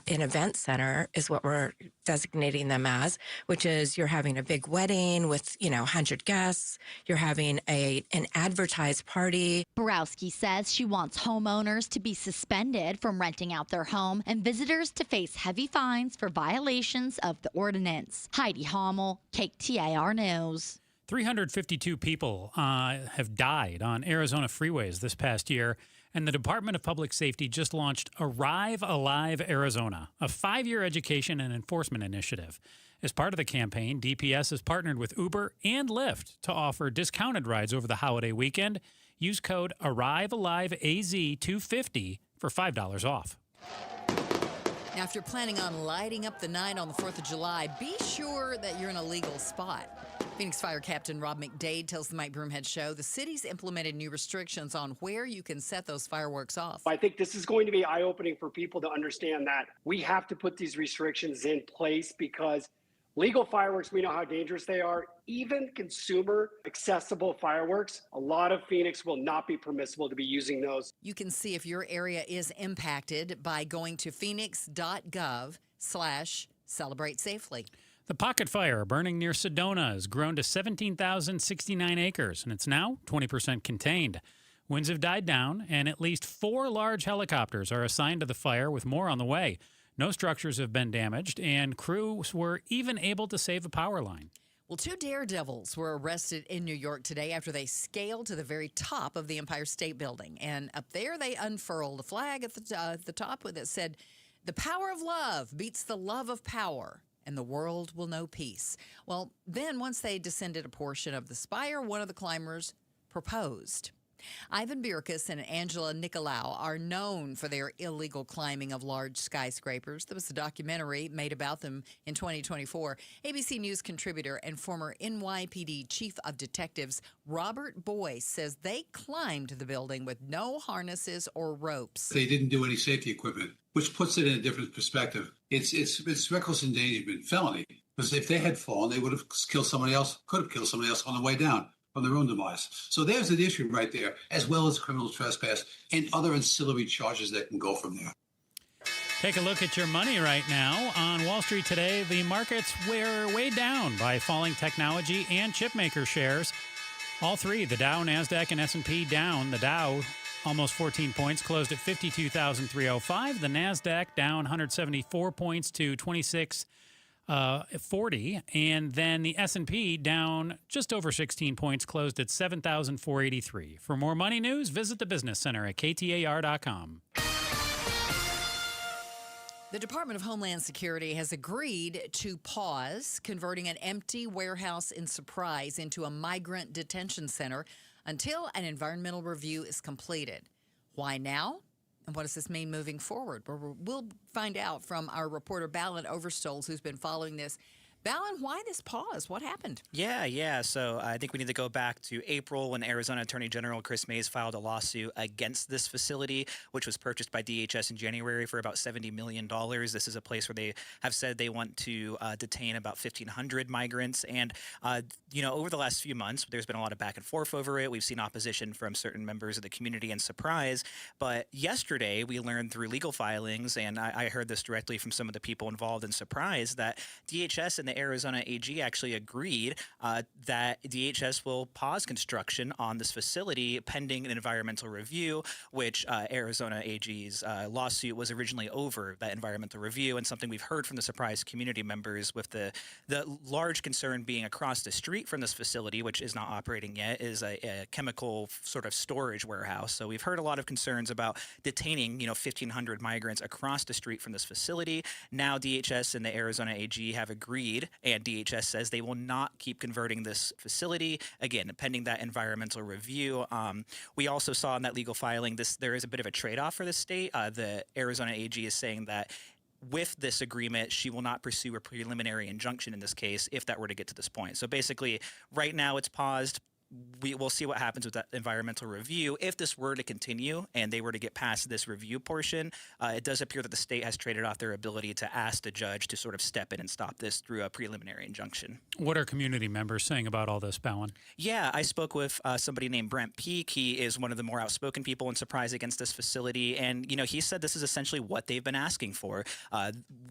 event center is what we're designating them as, which is you're having a big wedding with, 100 guests, you're having an advertised party. Borowski says she wants homeowners to be suspended from renting out their home and visitors to face heavy fines for violations of the ordinance. Heidi Hommel, KTAR News. 352 people have died on Arizona freeways this past year, and the Department of Public Safety just launched Arrive Alive Arizona, a 5-year education and enforcement initiative. As part of the campaign, DPS has partnered with Uber and Lyft to offer discounted rides over the holiday weekend. Use code ArriveAliveAZ250 for $5 off. Now, if you're planning on lighting up the night on the 4th of July, be sure that you're in a legal spot. Phoenix Fire Captain Rob McDade tells the Mike Broomhead Show the city's implemented new restrictions on where you can set those fireworks off. I think this is going to be eye-opening for people to understand that we have to put these restrictions in place because legal fireworks, we know how dangerous they are. Even consumer accessible fireworks, a lot of Phoenix will not be permissible to be using those. You can see if your area is impacted by going to phoenix.gov/celebrate safely. The pocket fire burning near Sedona has grown to 17,069 acres, and it's now 20% contained. Winds have died down, and at least 4 large helicopters are assigned to the fire, with more on the way. No structures have been damaged, and crews were even able to save a power line. Well, 2 daredevils were arrested in New York today after they scaled to the very top of the Empire State Building. And up there, they unfurled a flag at the top that said, "The power of love beats the love of power, and the world will know peace." Well, then once they descended a portion of the spire, one of the climbers proposed. Ivan Birkus and Angela Nicolau are known for their illegal climbing of large skyscrapers. There was a documentary made about them in 2024. ABC News contributor and former NYPD Chief of Detectives Robert Boyce says they climbed the building with no harnesses or ropes. They didn't do any safety equipment, which puts it in a different perspective. It's reckless endangerment, felony. Because if they had fallen, they would have killed somebody else, could have killed somebody else on the way down from their own demise. So there's an issue right there, as well as criminal trespass and other ancillary charges that can go from there. Take a look at your money right now. On Wall Street today, the markets were weighed down by falling technology and chipmaker shares. All three, the Dow, NASDAQ, and S&P down. The Dow almost 14 points, closed at 52,305. The NASDAQ down 174 points to 2640, and then the S&P down just over 16 points, closed at 7,483. For more money news, visit the Business Center at KTAR.com. The Department of Homeland Security has agreed to pause converting an empty warehouse in Surprise into a migrant detention center until an environmental review is completed. Why now? And what does this mean moving forward? We'll find out from our reporter, Balin Overstolz, who's been following this. Balin, why this pause? What happened? Yeah. So I think we need to go back to April when Arizona Attorney General Chris Mays filed a lawsuit against this facility, which was purchased by DHS in January for about $70 million. This is a place where they have said they want to detain about 1,500 migrants. And, over the last few months, there's been a lot of back and forth over it. We've seen opposition from certain members of the community in Surprise. But yesterday, we learned through legal filings, and I heard this directly from some of the people involved in Surprise, that DHS and the Arizona AG actually agreed that DHS will pause construction on this facility pending an environmental review, which Arizona AG's lawsuit was originally over that environmental review, and something we've heard from the Surprise community members, with the large concern being across the street from this facility, which is not operating yet, is a chemical sort of storage warehouse. So we've heard a lot of concerns about detaining 1,500 migrants across the street from this facility. Now DHS and the Arizona AG have agreed, and DHS says they will not keep converting this facility, again, pending that environmental review. We also saw in that legal filing there is a bit of a trade-off for the state. The Arizona AG is saying that with this agreement, she will not pursue a preliminary injunction in this case if that were to get to this point. So basically, right now it's paused. We'll see what happens with that environmental review. If this were to continue and they were to get past this review portion, it does appear that the state has traded off their ability to ask the judge to sort of step in and stop this through a preliminary injunction. What are community members saying about all this, Bowen? Yeah, I spoke with somebody named Brent Peak. He is one of the more outspoken people in Surprise against this facility. And, he said this is essentially what they've been asking for.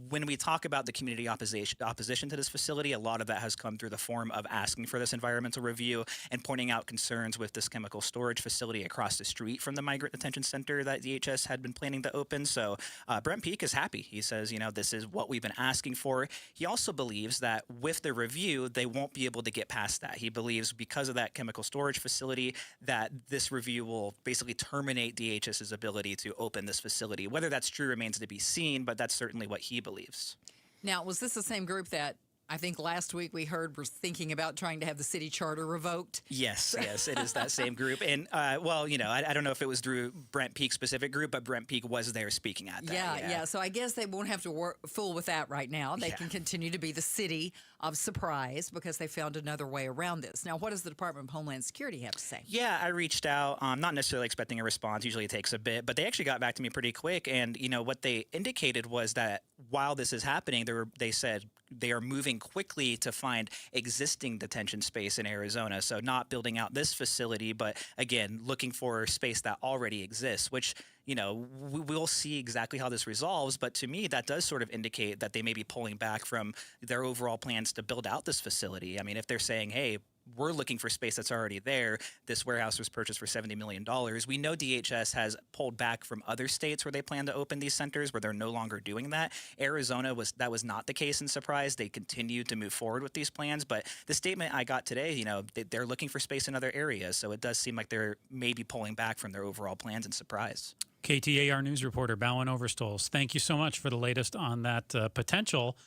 When we talk about the community opposition to this facility, a lot of that has come through the form of asking for this environmental review and pointing out concerns with this chemical storage facility across the street from the migrant detention center that DHS had been planning to open. So Brent Peak is happy. He says, this is what we've been asking for. He also believes that with the review, they won't be able to get past that. He believes because of that chemical storage facility that this review will basically terminate DHS's ability to open this facility. Whether that's true remains to be seen, but that's certainly what he believes. Now, was this the same group that I think last week we heard we're thinking about trying to have the city charter revoked? Yes, it is that same group. And, I don't know if it was through Brent Peak's specific group, but Brent Peak was there speaking at that. Yeah. So I guess they won't have to fool with that right now. They can continue to be the city of Surprise because they found another way around this. Now, what does the Department of Homeland Security have to say? Yeah, I reached out, not necessarily expecting a response. Usually it takes a bit, but they actually got back to me pretty quick. And, what they indicated was that while this is happening, they said they are moving quickly to find existing detention space in Arizona. So not building out this facility, but again, looking for space that already exists, which, we'll see exactly how this resolves. But to me, that does sort of indicate that they may be pulling back from their overall plans to build out this facility. I mean, if they're saying, hey, we're looking for space that's already there. This warehouse was purchased for $70 million. We know DHS has pulled back from other states where they plan to open these centers where they're no longer doing that. Arizona that was not the case in Surprise. They continued to move forward with these plans. But the statement I got today, they're looking for space in other areas. So it does seem like they're maybe pulling back from their overall plans in Surprise. KTAR News reporter Bowen Overstolz, thank you so much for the latest on that potential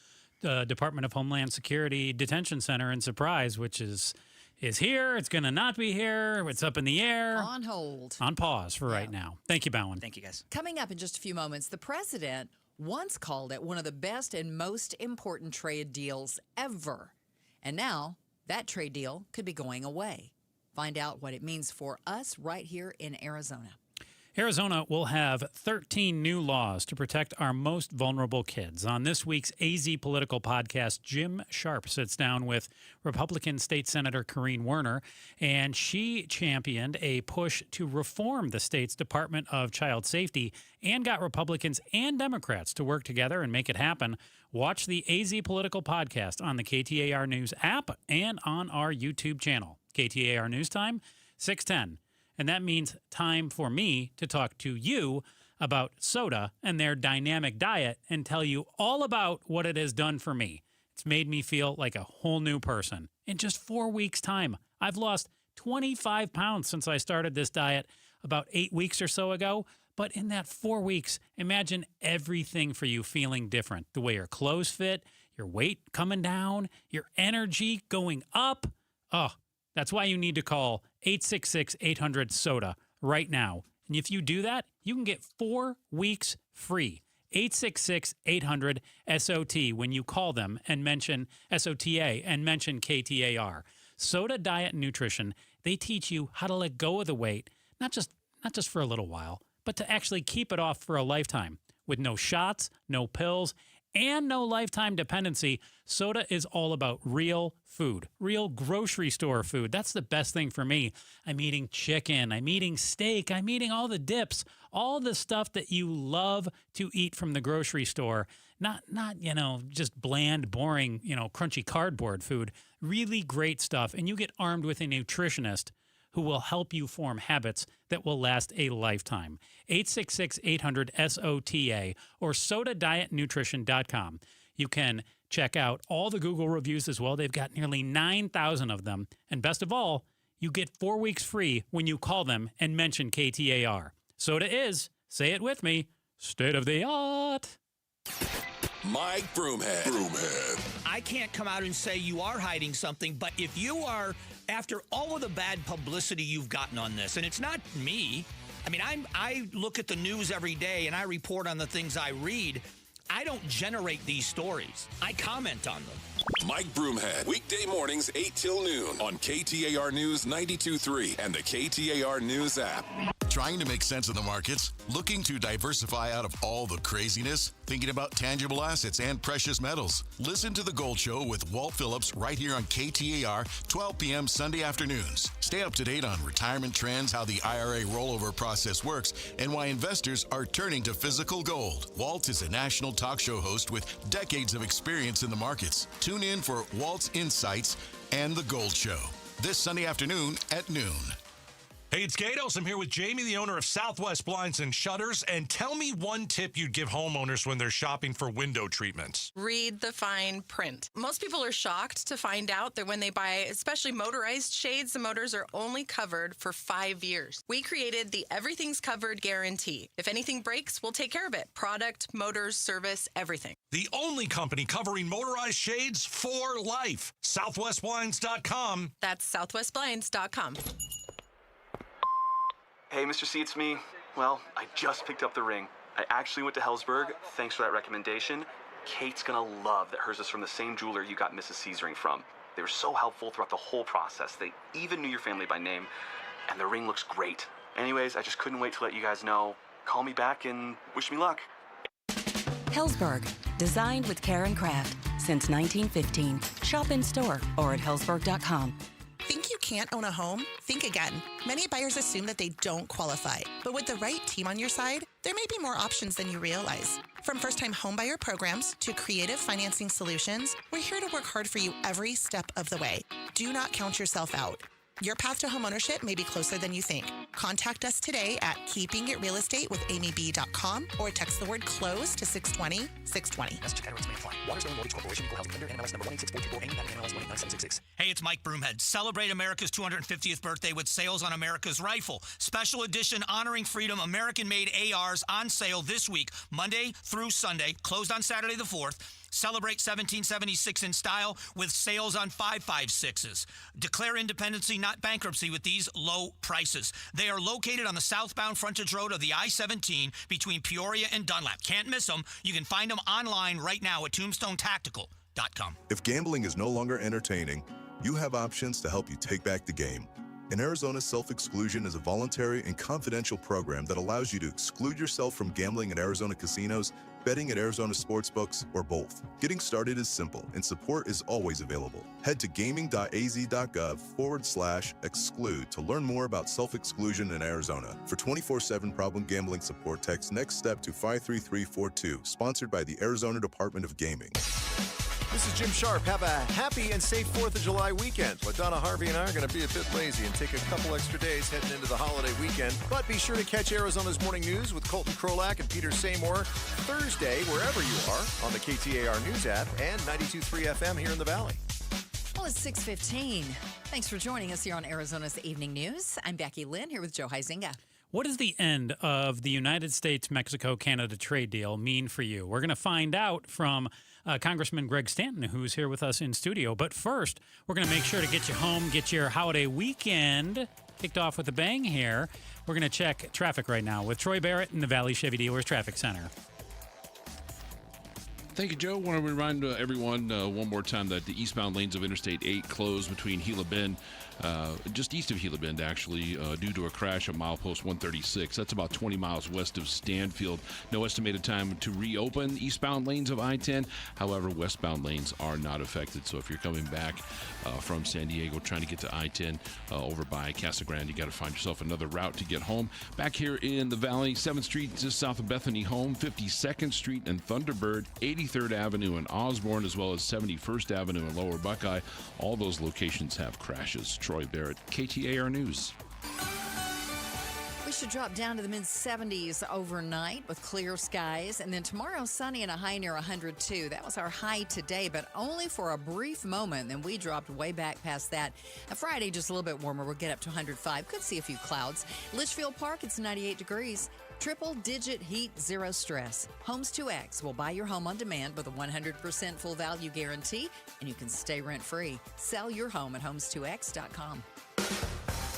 Department of Homeland Security detention center in Surprise, which is here. It's going to not be here. It's up in the air. On hold. On pause for right now. Thank you, Bowen. Thank you, guys. Coming up in just a few moments, the president once called it one of the best and most important trade deals ever. And now that trade deal could be going away. Find out what it means for us right here in Arizona. Arizona will have 13 new laws to protect our most vulnerable kids. On this week's AZ Political Podcast, Jim Sharp sits down with Republican State Senator Corrine Werner, and she championed a push to reform the state's Department of Child Safety and got Republicans and Democrats to work together and make it happen. Watch the AZ Political Podcast on the KTAR News app and on our YouTube channel. KTAR News Time, 6:10. And that means time for me to talk to you about soda and their dynamic diet and tell you all about what it has done for me. It's made me feel like a whole new person. In just 4 weeks' time, I've lost 25 pounds since I started this diet about 8 weeks or so ago. But in that 4 weeks, imagine everything for you feeling different. The way your clothes fit, your weight coming down, your energy going up. Oh, that's why you need to call 866-800-SODA right now. And if you do that, you can get 4 weeks free. 866-800-SOT when you call them and mention SOTA and mention KTAR. Soda Diet and Nutrition, they teach you how to let go of the weight, not just for a little while, but to actually keep it off for a lifetime with no shots, no pills, and no lifetime dependency, Soda is all about real food, real grocery store food. That's the best thing for me. I'm eating chicken, I'm eating steak, I'm eating all the dips, all the stuff that you love to eat from the grocery store. Not just bland, boring, crunchy cardboard food. Really great stuff. And you get armed with a nutritionist who will help you form habits that will last a lifetime. 866-800-SOTA or sodadietnutrition.com. You can check out all the Google reviews as well. They've got nearly 9,000 of them. And best of all, you get 4 weeks free when you call them and mention KTAR. Soda is, say it with me, state of the art. Mike Broomhead. I can't come out and say you are hiding something, but if you are, after all of the bad publicity you've gotten on this, and it's not me, I mean, I look at the news every day and I report on the things I read. I don't generate these stories. I comment on them. Mike Broomhead, weekday mornings 8 till noon on KTAR News 92.3 and the KTAR News app. Trying to make sense of the markets? Looking to diversify out of all the craziness? Thinking about tangible assets and precious metals? Listen to The Gold Show with Walt Phillips right here on KTAR, 12 p.m. Sunday afternoons. Stay up to date on retirement trends, how the IRA rollover process works, and why investors are turning to physical gold. Walt is a national talk show host with decades of experience in the markets. Tune in for Walt's Insights and The Gold Show this Sunday afternoon at noon. Hey, it's Gatos. I'm here with Jamie, the owner of Southwest Blinds and Shutters. And tell me one tip you'd give homeowners when they're shopping for window treatments. Read the fine print. Most people are shocked to find out that when they buy, especially motorized shades, the motors are only covered for 5 years. We created the Everything's Covered guarantee. If anything breaks, we'll take care of it. Product, motors, service, everything. The only company covering motorized shades for life. SouthwestBlinds.com. That's SouthwestBlinds.com. Hey, Mr. C, it's me. Well, I just picked up the ring. I actually went to Hellsberg. Thanks for that recommendation. Kate's gonna love that hers is from the same jeweler you got Mrs. C's ring from. They were so helpful throughout the whole process. They even knew your family by name, and the ring looks great. Anyways, I just couldn't wait to let you guys know. Call me back and wish me luck. Hellsberg, designed with care and craft since 1915. Shop in store or at hellsberg.com. Think you can't own a home? Think again. Many buyers assume that they don't qualify. But with the right team on your side, there may be more options than you realize. From first-time homebuyer programs to creative financing solutions, we're here to work hard for you every step of the way. Do not count yourself out. Your path to homeownership may be closer than you think. Contact us today at keepingitrealestate.com or text the word CLOSE to 620-620. Message and may apply. Waterstone Mortgage Corporation, Equal Housing Lender, NMLS number 18644, NMLS 18976. Hey, it's Mike Broomhead. Celebrate America's 250th birthday with sales on America's Rifle. Special edition honoring freedom American-made ARs on sale this week, Monday through Sunday, closed on Saturday the 4th. Celebrate 1776 in style with sales on 5.56s. Declare independency, not bankruptcy with these low prices. They are located on the southbound frontage road of the I-17 between Peoria and Dunlap. Can't miss them. You can find them online right now at tombstonetactical.com. If gambling is no longer entertaining, you have options to help you take back the game. In Arizona, self-exclusion is a voluntary and confidential program that allows you to exclude yourself from gambling at Arizona casinos, betting at Arizona sportsbooks, or both. Getting started is simple, and support is always available. Head to gaming.az.gov/exclude to learn more about self-exclusion in Arizona. For 24/7 problem gambling support, text NEXT STEP to 53342, sponsored by the Arizona Department of Gaming. This is Jim Sharp. Have a happy and safe 4th of July weekend. LaDonna Harvey and I are going to be a bit lazy and take a couple extra days heading into the holiday weekend. But be sure to catch Arizona's Morning News with Colton Krolak and Peter Seymour Thursday, wherever you are, on the KTAR News app and 92.3 FM here in the Valley. Well, it's 6:15. Thanks for joining us here on Arizona's Evening News. I'm Becky Lynn here with Joe Huizinga. What does the end of the United States-Mexico-Canada trade deal mean for you? We're going to find out from Congressman Greg Stanton, who's here with us in studio. But first, we're going to make sure to get you home, get your holiday weekend kicked off with a bang here. We're going to check traffic right now with Troy Barrett in the Valley Chevy Dealers Traffic Center. Thank you, Joe. I want to remind everyone one more time that the eastbound lanes of Interstate 8 closed between Gila Bend, just east of Gila Bend, actually, due to a crash at milepost 136. That's about 20 miles west of Stanfield. No estimated time to reopen eastbound lanes of I-10. However, westbound lanes are not affected. So if you're coming back from San Diego trying to get to I-10 over by Casa Grande, you got to find yourself another route to get home. Back here in the valley, 7th Street just south of Bethany Home, 52nd Street and Thunderbird, 83rd Avenue and Osborne, as well as 71st Avenue and Lower Buckeye. All those locations have crashes. Troy Barrett, KTAR News. We should drop down to the mid-70s overnight with clear skies. And then tomorrow, sunny and a high near 102. That was our high today, but only for a brief moment. Then we dropped way back past that. Friday, just a little bit warmer. We'll get up to 105. Could see a few clouds. Litchfield Park, it's 98 degrees. Triple-digit heat, zero stress. Homes 2X will buy your home on demand with a 100% full value guarantee, and you can stay rent-free. Sell your home at homes2x.com.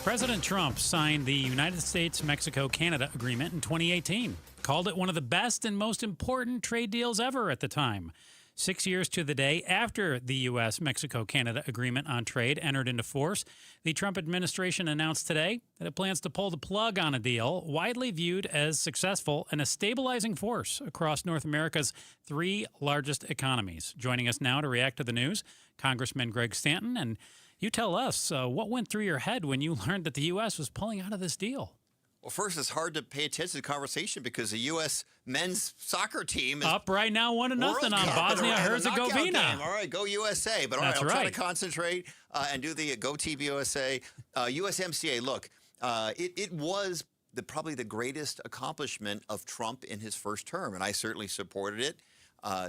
President Trump signed the United States-Mexico-Canada agreement in 2018, called it one of the best and most important trade deals ever at the time. 6 years to the day after the U.S.-Mexico-Canada agreement on trade entered into force, the Trump administration announced today that it plans to pull the plug on a deal widely viewed as successful and a stabilizing force across North America's three largest economies. Joining us now to react to the news, Congressman Greg Stanton. And you tell us, what went through your head when you learned that the U.S. was pulling out of this deal? Well, first, it's hard to pay attention to the conversation because the U.S. men's soccer team is up right now 1-0 on Bosnia-Herzegovina. All right, go USA. But all right, I'll try to concentrate and do the Go Team USA. USMCA, look, it was probably the greatest accomplishment of Trump in his first term, and I certainly supported it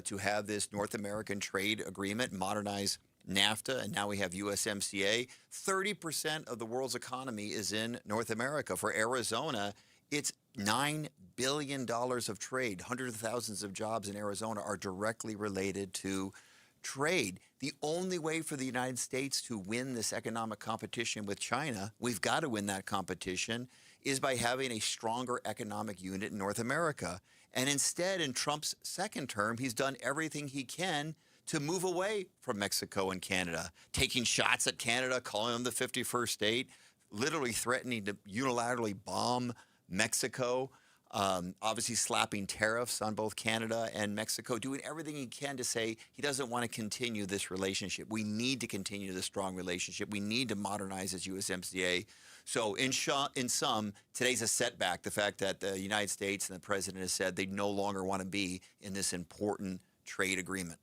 to have this North American trade agreement, modernize NAFTA, and now we have USMCA. 30% of the world's economy is in North America. For Arizona, it's $9 billion of trade. Hundreds of thousands of jobs in Arizona are directly related to trade. The only way for the United States to win this economic competition with China, we've got to win that competition, is by having a stronger economic unit in North America. And instead, in Trump's second term, he's done everything he can to move away from Mexico and Canada, taking shots at Canada, calling them the 51st state, literally threatening to unilaterally bomb Mexico, obviously slapping tariffs on both Canada and Mexico, doing everything he can to say he doesn't want to continue this relationship. We need to continue this strong relationship. We need to modernize this USMCA. So in sum, today's a setback, the fact that the United States and the president has said they no longer want to be in this important trade agreement.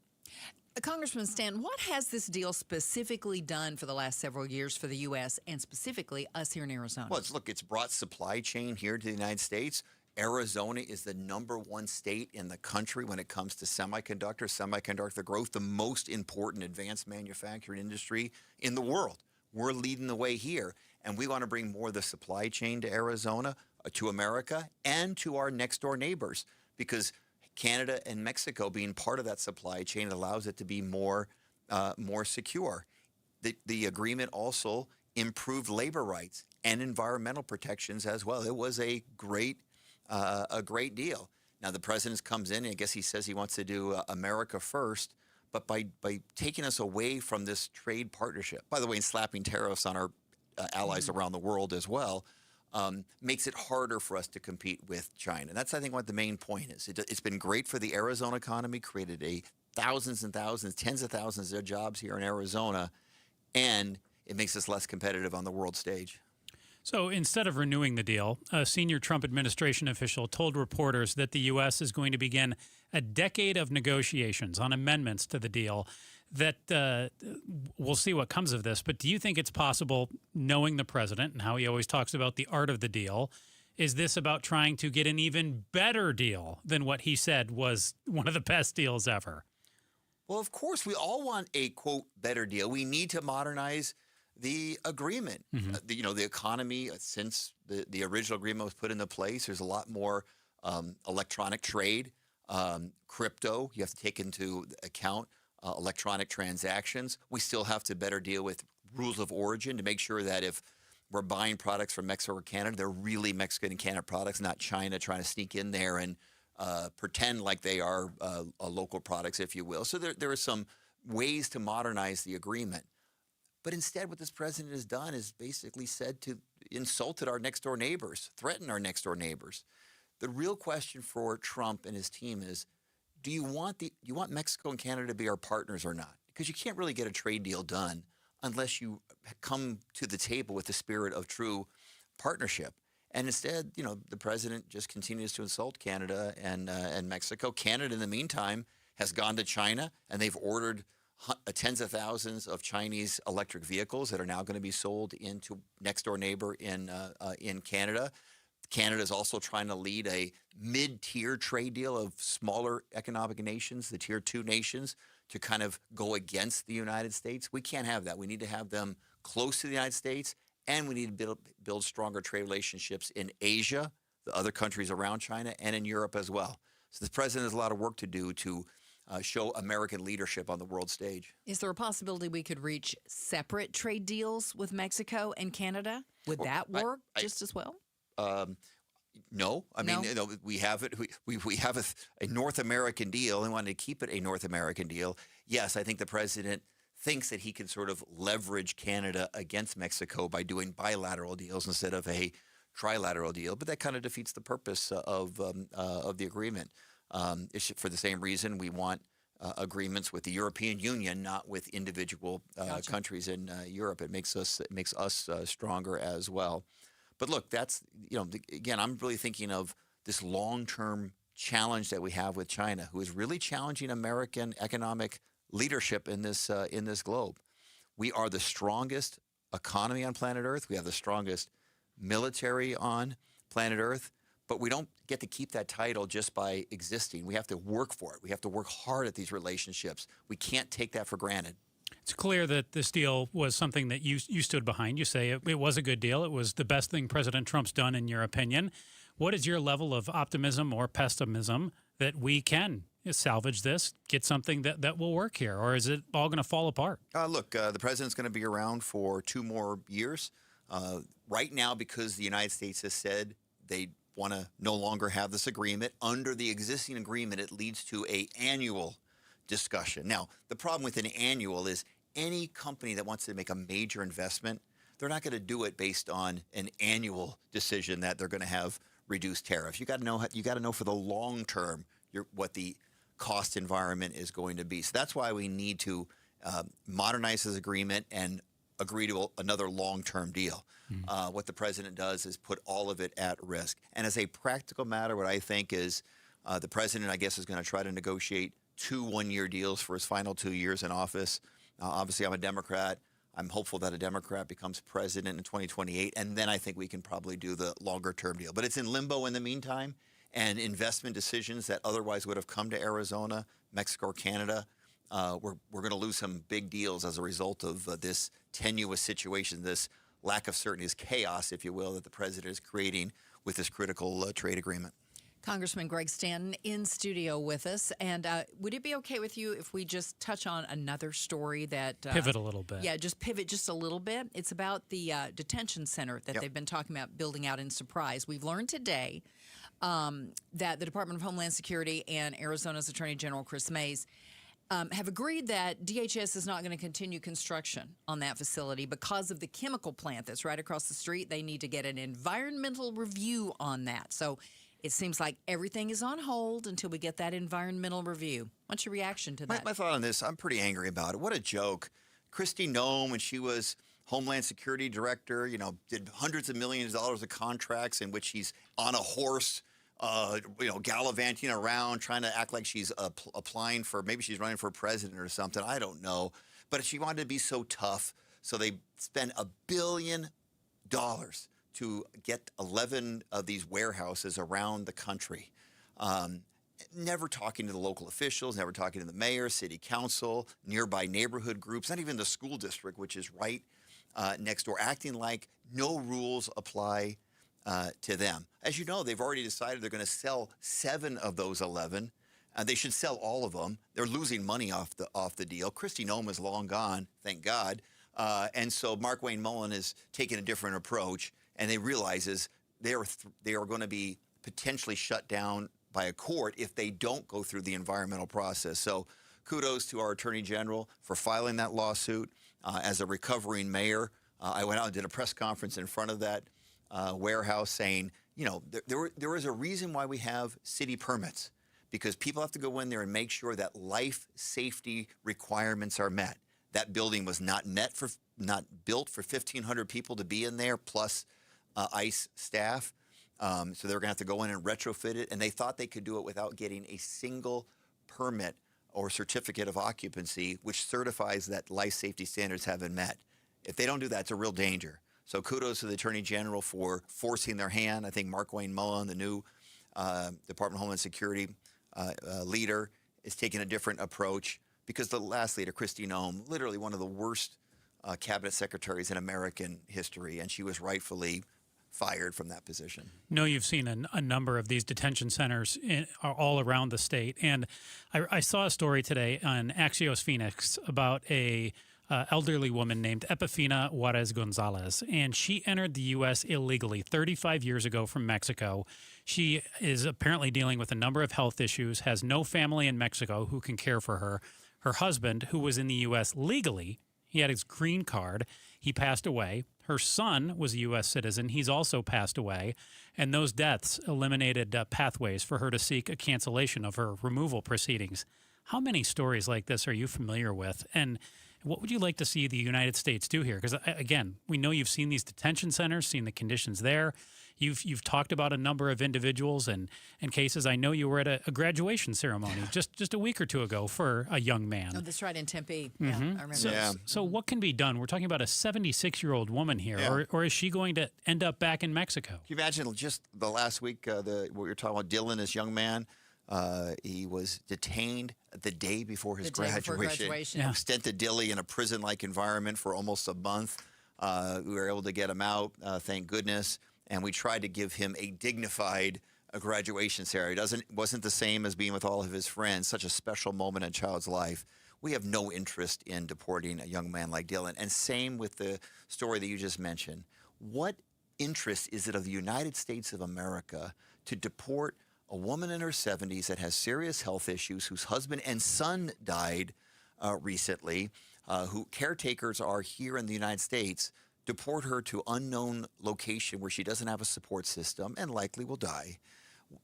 Congressman Stanton, what has this deal specifically done for the last several years for the U.S. and specifically us here in Arizona? Well, it's brought supply chain here to the United States. Arizona is the #1 state in the country when it comes to semiconductor growth, the most important advanced manufacturing industry in the world. We're leading the way here, and we want to bring more of the supply chain to Arizona, to America, and to our next-door neighbors, because Canada and Mexico being part of that supply chain allows it to be more secure. The agreement also improved labor rights and environmental protections as well. It was a great deal. Now the president comes in, and I guess he says he wants to do America first, but by taking us away from this trade partnership, by the way, and slapping tariffs on our allies around the world as well, makes it harder for us to compete with China. That's, I think, what the main point is. It's been great for the Arizona economy, created thousands and thousands, tens of thousands of jobs here in Arizona, and it makes us less competitive on the world stage. So instead of renewing the deal, a senior Trump administration official told reporters that the U.S. is going to begin a decade of negotiations on amendments to the deal. That we'll see what comes of this, but do you think it's possible, knowing the president and how he always talks about the art of the deal, is this about trying to get an even better deal than what he said was one of the best deals ever? Well, of course, we all want a, quote, better deal. We need to modernize the agreement. The economy, since the original agreement was put into place, there's a lot more electronic trade, crypto. You have to take into account electronic transactions. We still have to better deal with rules of origin to make sure that if we're buying products from Mexico or Canada, they're really Mexican and Canada products, not China trying to sneak in there and pretend like they are local products, if you will. So there are some ways to modernize the agreement. But instead, what this president has done is basically insulted our next door neighbors, threatened our next door neighbors. The real question for Trump and his team is, do you want Mexico and Canada to be our partners or not? Because you can't really get a trade deal done unless you come to the table with the spirit of true partnership. And instead, the president just continues to insult Canada and Mexico. Canada, in the meantime, has gone to China, and they've ordered tens of thousands of Chinese electric vehicles that are now going to be sold into next door neighbor in Canada. Canada is also trying to lead a mid-tier trade deal of smaller economic nations, the tier 2 nations, to kind of go against the United States. We can't have that. We need to have them close to the United States, and we need to build stronger trade relationships in Asia, the other countries around China, and in Europe as well. So the president has a lot of work to do to show American leadership on the world stage. Is there a possibility we could reach separate trade deals with Mexico and Canada? Would that work just as well? No. I mean, we have it. We have a North American deal and want to keep it a North American deal. Yes, I think the president thinks that he can sort of leverage Canada against Mexico by doing bilateral deals instead of a trilateral deal, but that kind of defeats the purpose of the agreement. It's for the same reason we want agreements with the European Union, not with individual countries in Europe. It makes us stronger as well. But look, that's again, I'm really thinking of this long-term challenge that we have with China, who is really challenging American economic leadership in this globe. We are the strongest economy on planet Earth. We have the strongest military on planet Earth. But we don't get to keep that title just by existing. We have to work for it. We have to work hard at these relationships. We can't take that for granted. It's clear that this deal was something that you stood behind. You say it was a good deal. It was the best thing President Trump's done, in your opinion. What is your level of optimism or pessimism that we can salvage this, get something that will work here? Or is it all going to fall apart? Look, the president's going to be around for 2 more years. Right now, because the United States has said they want to no longer have this agreement, under the existing agreement, it leads to an annual discussion. Now, the problem with an annual is any company that wants to make a major investment, they're not going to do it based on an annual decision that they're going to have reduced tariffs. You got to know for the long term what the cost environment is going to be. So that's why we need to modernize this agreement and agree to another long-term deal. What the president does is put all of it at risk. And as a practical matter, what I think is the president, I guess, is going to try to negotiate 2 one-year deals for his final 2 years in office. Obviously, I'm a Democrat. I'm hopeful that a Democrat becomes president in 2028, and then I think we can probably do the longer-term deal. But it's in limbo in the meantime, and investment decisions that otherwise would have come to Arizona, Mexico, or Canada, we're going to lose some big deals as a result of this tenuous situation, this lack of certainty, this chaos, if you will, that the president is creating with this critical trade agreement. Congressman Greg Stanton in studio with us. And would it be okay with you if we just touch on another story that... pivot a little bit. Yeah, just pivot just a little bit. It's about the detention center that they've been talking about building out in Surprise. We've learned today that the Department of Homeland Security and Arizona's Attorney General Chris Mays have agreed that DHS is not going to continue construction on that facility because of the chemical plant that's right across the street. They need to get an environmental review on that. So it seems like everything is on hold until we get that environmental review. What's your reaction to that? My thought on this, I'm pretty angry about it. What a joke. Kristi Noem, when she was Homeland Security Director, did hundreds of millions of dollars of contracts in which she's on a horse, gallivanting around, trying to act like she's applying for, maybe she's running for president or something. I don't know. But she wanted to be so tough, so they spent $1 billion to get 11 of these warehouses around the country. Never talking to the local officials, never talking to the mayor, city council, nearby neighborhood groups, not even the school district, which is right next door, acting like no rules apply to them. As you know, they've already decided they're going to sell 7 of those 11. They should sell all of them. They're losing money off the deal. Kristi Noem is long gone, thank God. And so Mark Wayne Mullen is taking a different approach, and they realizes they are going to be potentially shut down by a court if they don't go through the environmental process. So kudos to our Attorney General for filing that lawsuit. As a recovering mayor, I went out and did a press conference in front of that warehouse saying, you know, there is a reason why we have city permits, because people have to go in there and make sure that life safety requirements are met. That building was not built for 1,500 people to be in there, plus ICE staff. So they were going to have to go in and retrofit it, and they thought they could do it without getting a single permit or certificate of occupancy, which certifies that life safety standards have been met. If they don't do that, it's a real danger. So kudos to the Attorney General for forcing their hand. I think Mark Wayne Mullen, the new Department of Homeland Security leader, is taking a different approach, because the last leader, Kristi Noem, literally one of the worst cabinet secretaries in American history, and she was rightfully fired from that position. No, you've seen a number of these detention centers all around the state. And I saw a story today on Axios Phoenix about a elderly woman named Epifina Juarez Gonzalez, and she entered the U.S. illegally 35 years ago from Mexico. She is apparently dealing with a number of health issues, has no family in Mexico who can care for her. Her husband, who was in the U.S. legally, he had his green card. He passed away. Her son was a U.S. citizen. He's also passed away. And those deaths eliminated pathways for her to seek a cancellation of her removal proceedings. How many stories like this are you familiar with? And what would you like to see the United States do here? Because, again, we know you've seen these detention centers, seen the conditions there. You've talked about a number of individuals and cases. I know you were at a graduation ceremony just a week or two ago for a young man. Oh, that's right, in Tempe. Yeah, I remember. So what can be done? We're talking about a 76-year-old woman here, or is she going to end up back in Mexico? Can you imagine just the last week, what we were talking about, Dylan, this young man, he was detained the day before his graduation. Yeah. Sent to Dilley in a prison-like environment for almost a month. We were able to get him out, thank goodness. And we tried to give him a dignified graduation ceremony. Wasn't the same as being with all of his friends, such a special moment in a child's life. We have no interest in deporting a young man like Dylan. And same with the story that you just mentioned. What interest is it of the United States of America to deport a woman in her 70s that has serious health issues, whose husband and son died recently, who caretakers are here in the United States, deport her to unknown location where she doesn't have a support system and likely will die?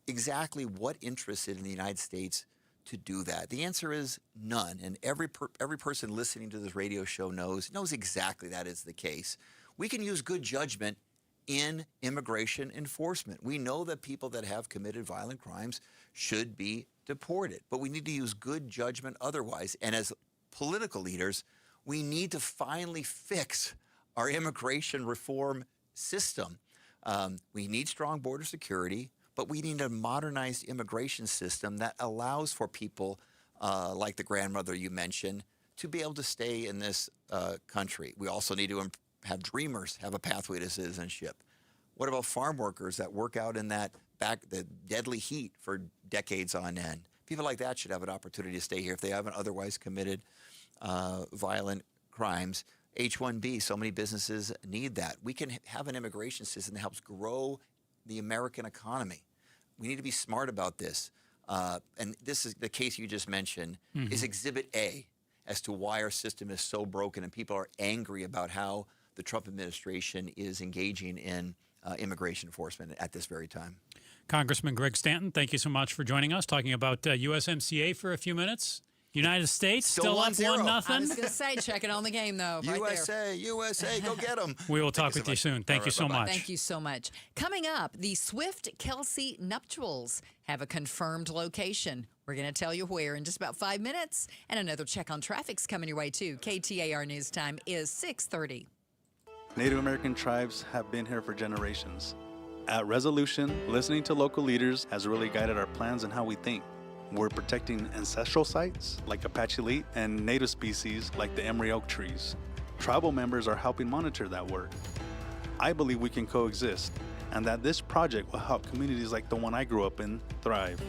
Exactly what interest is it in the United States to do that? The answer is none. And every person listening to this radio show knows exactly that is the case. We can use good judgment in immigration enforcement. We know that people that have committed violent crimes should be deported, but we need to use good judgment otherwise. And as political leaders, we need to finally fix our immigration reform system. We need strong border security, but we need a modernized immigration system that allows for people like the grandmother you mentioned to be able to stay in this country. We also need to have dreamers have a pathway to citizenship. What about farm workers that work out in the deadly heat for decades on end? People like that should have an opportunity to stay here if they haven't otherwise committed violent crimes. H-1B, so many businesses need that. We can have an immigration system that helps grow the American economy. We need to be smart about this. And this is the case you just mentioned, is Exhibit A as to why our system is so broken and people are angry about how the Trump administration is engaging in immigration enforcement at this very time. Congressman Greg Stanton, thank you so much for joining us, talking about USMCA for a few minutes. United States still up 1-0. I was going to say, check it on the game, though. USA, go get them. We will talk with you soon. Thank you so much. Thank you so much. Coming up, the Swift-Kelsey nuptials have a confirmed location. We're going to tell you where in just about 5 minutes. And another check on traffic's coming your way, too. KTAR News Time is 6:30. Native American tribes have been here for generations. At Resolution, listening to local leaders has really guided our plans and how we think. We're protecting ancestral sites like Apache Leet and native species like the Emery oak trees. Tribal members are helping monitor that work. I believe we can coexist and that this project will help communities like the one I grew up in thrive.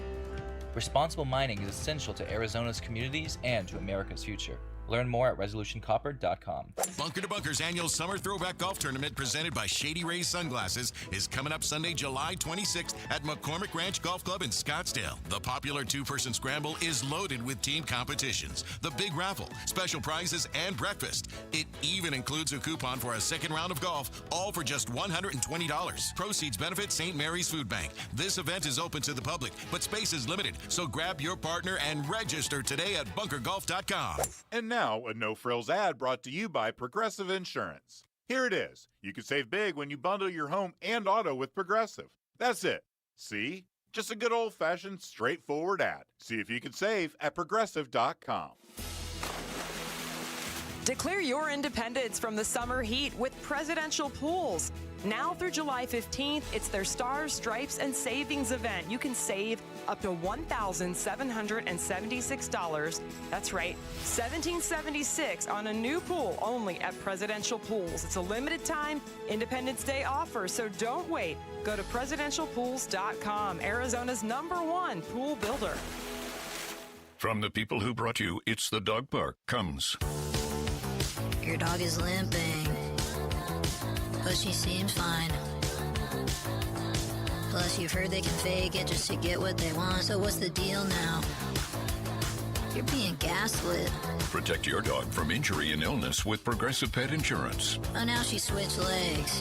Responsible mining is essential to Arizona's communities and to America's future. Learn more at resolutioncopper.com. Bunker to Bunker's annual Summer Throwback Golf Tournament presented by Shady Rays Sunglasses is coming up Sunday, July 26th at McCormick Ranch Golf Club in Scottsdale. The popular two-person scramble is loaded with team competitions, the big raffle, special prizes, and breakfast. It even includes a coupon for a second round of golf, all for just $120. Proceeds benefit St. Mary's Food Bank. This event is open to the public, but space is limited, so grab your partner and register today at bunkergolf.com. And now, a no-frills ad brought to you by Progressive Insurance. Here it is. You can save big when you bundle your home and auto with Progressive. That's it. See? Just a good old-fashioned, straightforward ad. See if you can save at Progressive.com. Declare your independence from the summer heat with Presidential Pools. Now through July 15th, it's their Stars, Stripes, and Savings event. You can save up to $1,776. That's right, $1,776 on a new pool only at Presidential Pools. It's a limited time Independence Day offer, so don't wait. Go to presidentialpools.com, Arizona's #1 pool builder. From the people who brought you It's the Dog Park comes. Your dog is limping, but she seems fine. Plus, you've heard they can fake it just to get what they want. So what's the deal now? You're being gaslit. Protect your dog from injury and illness with Progressive Pet Insurance. Oh, now she switched legs.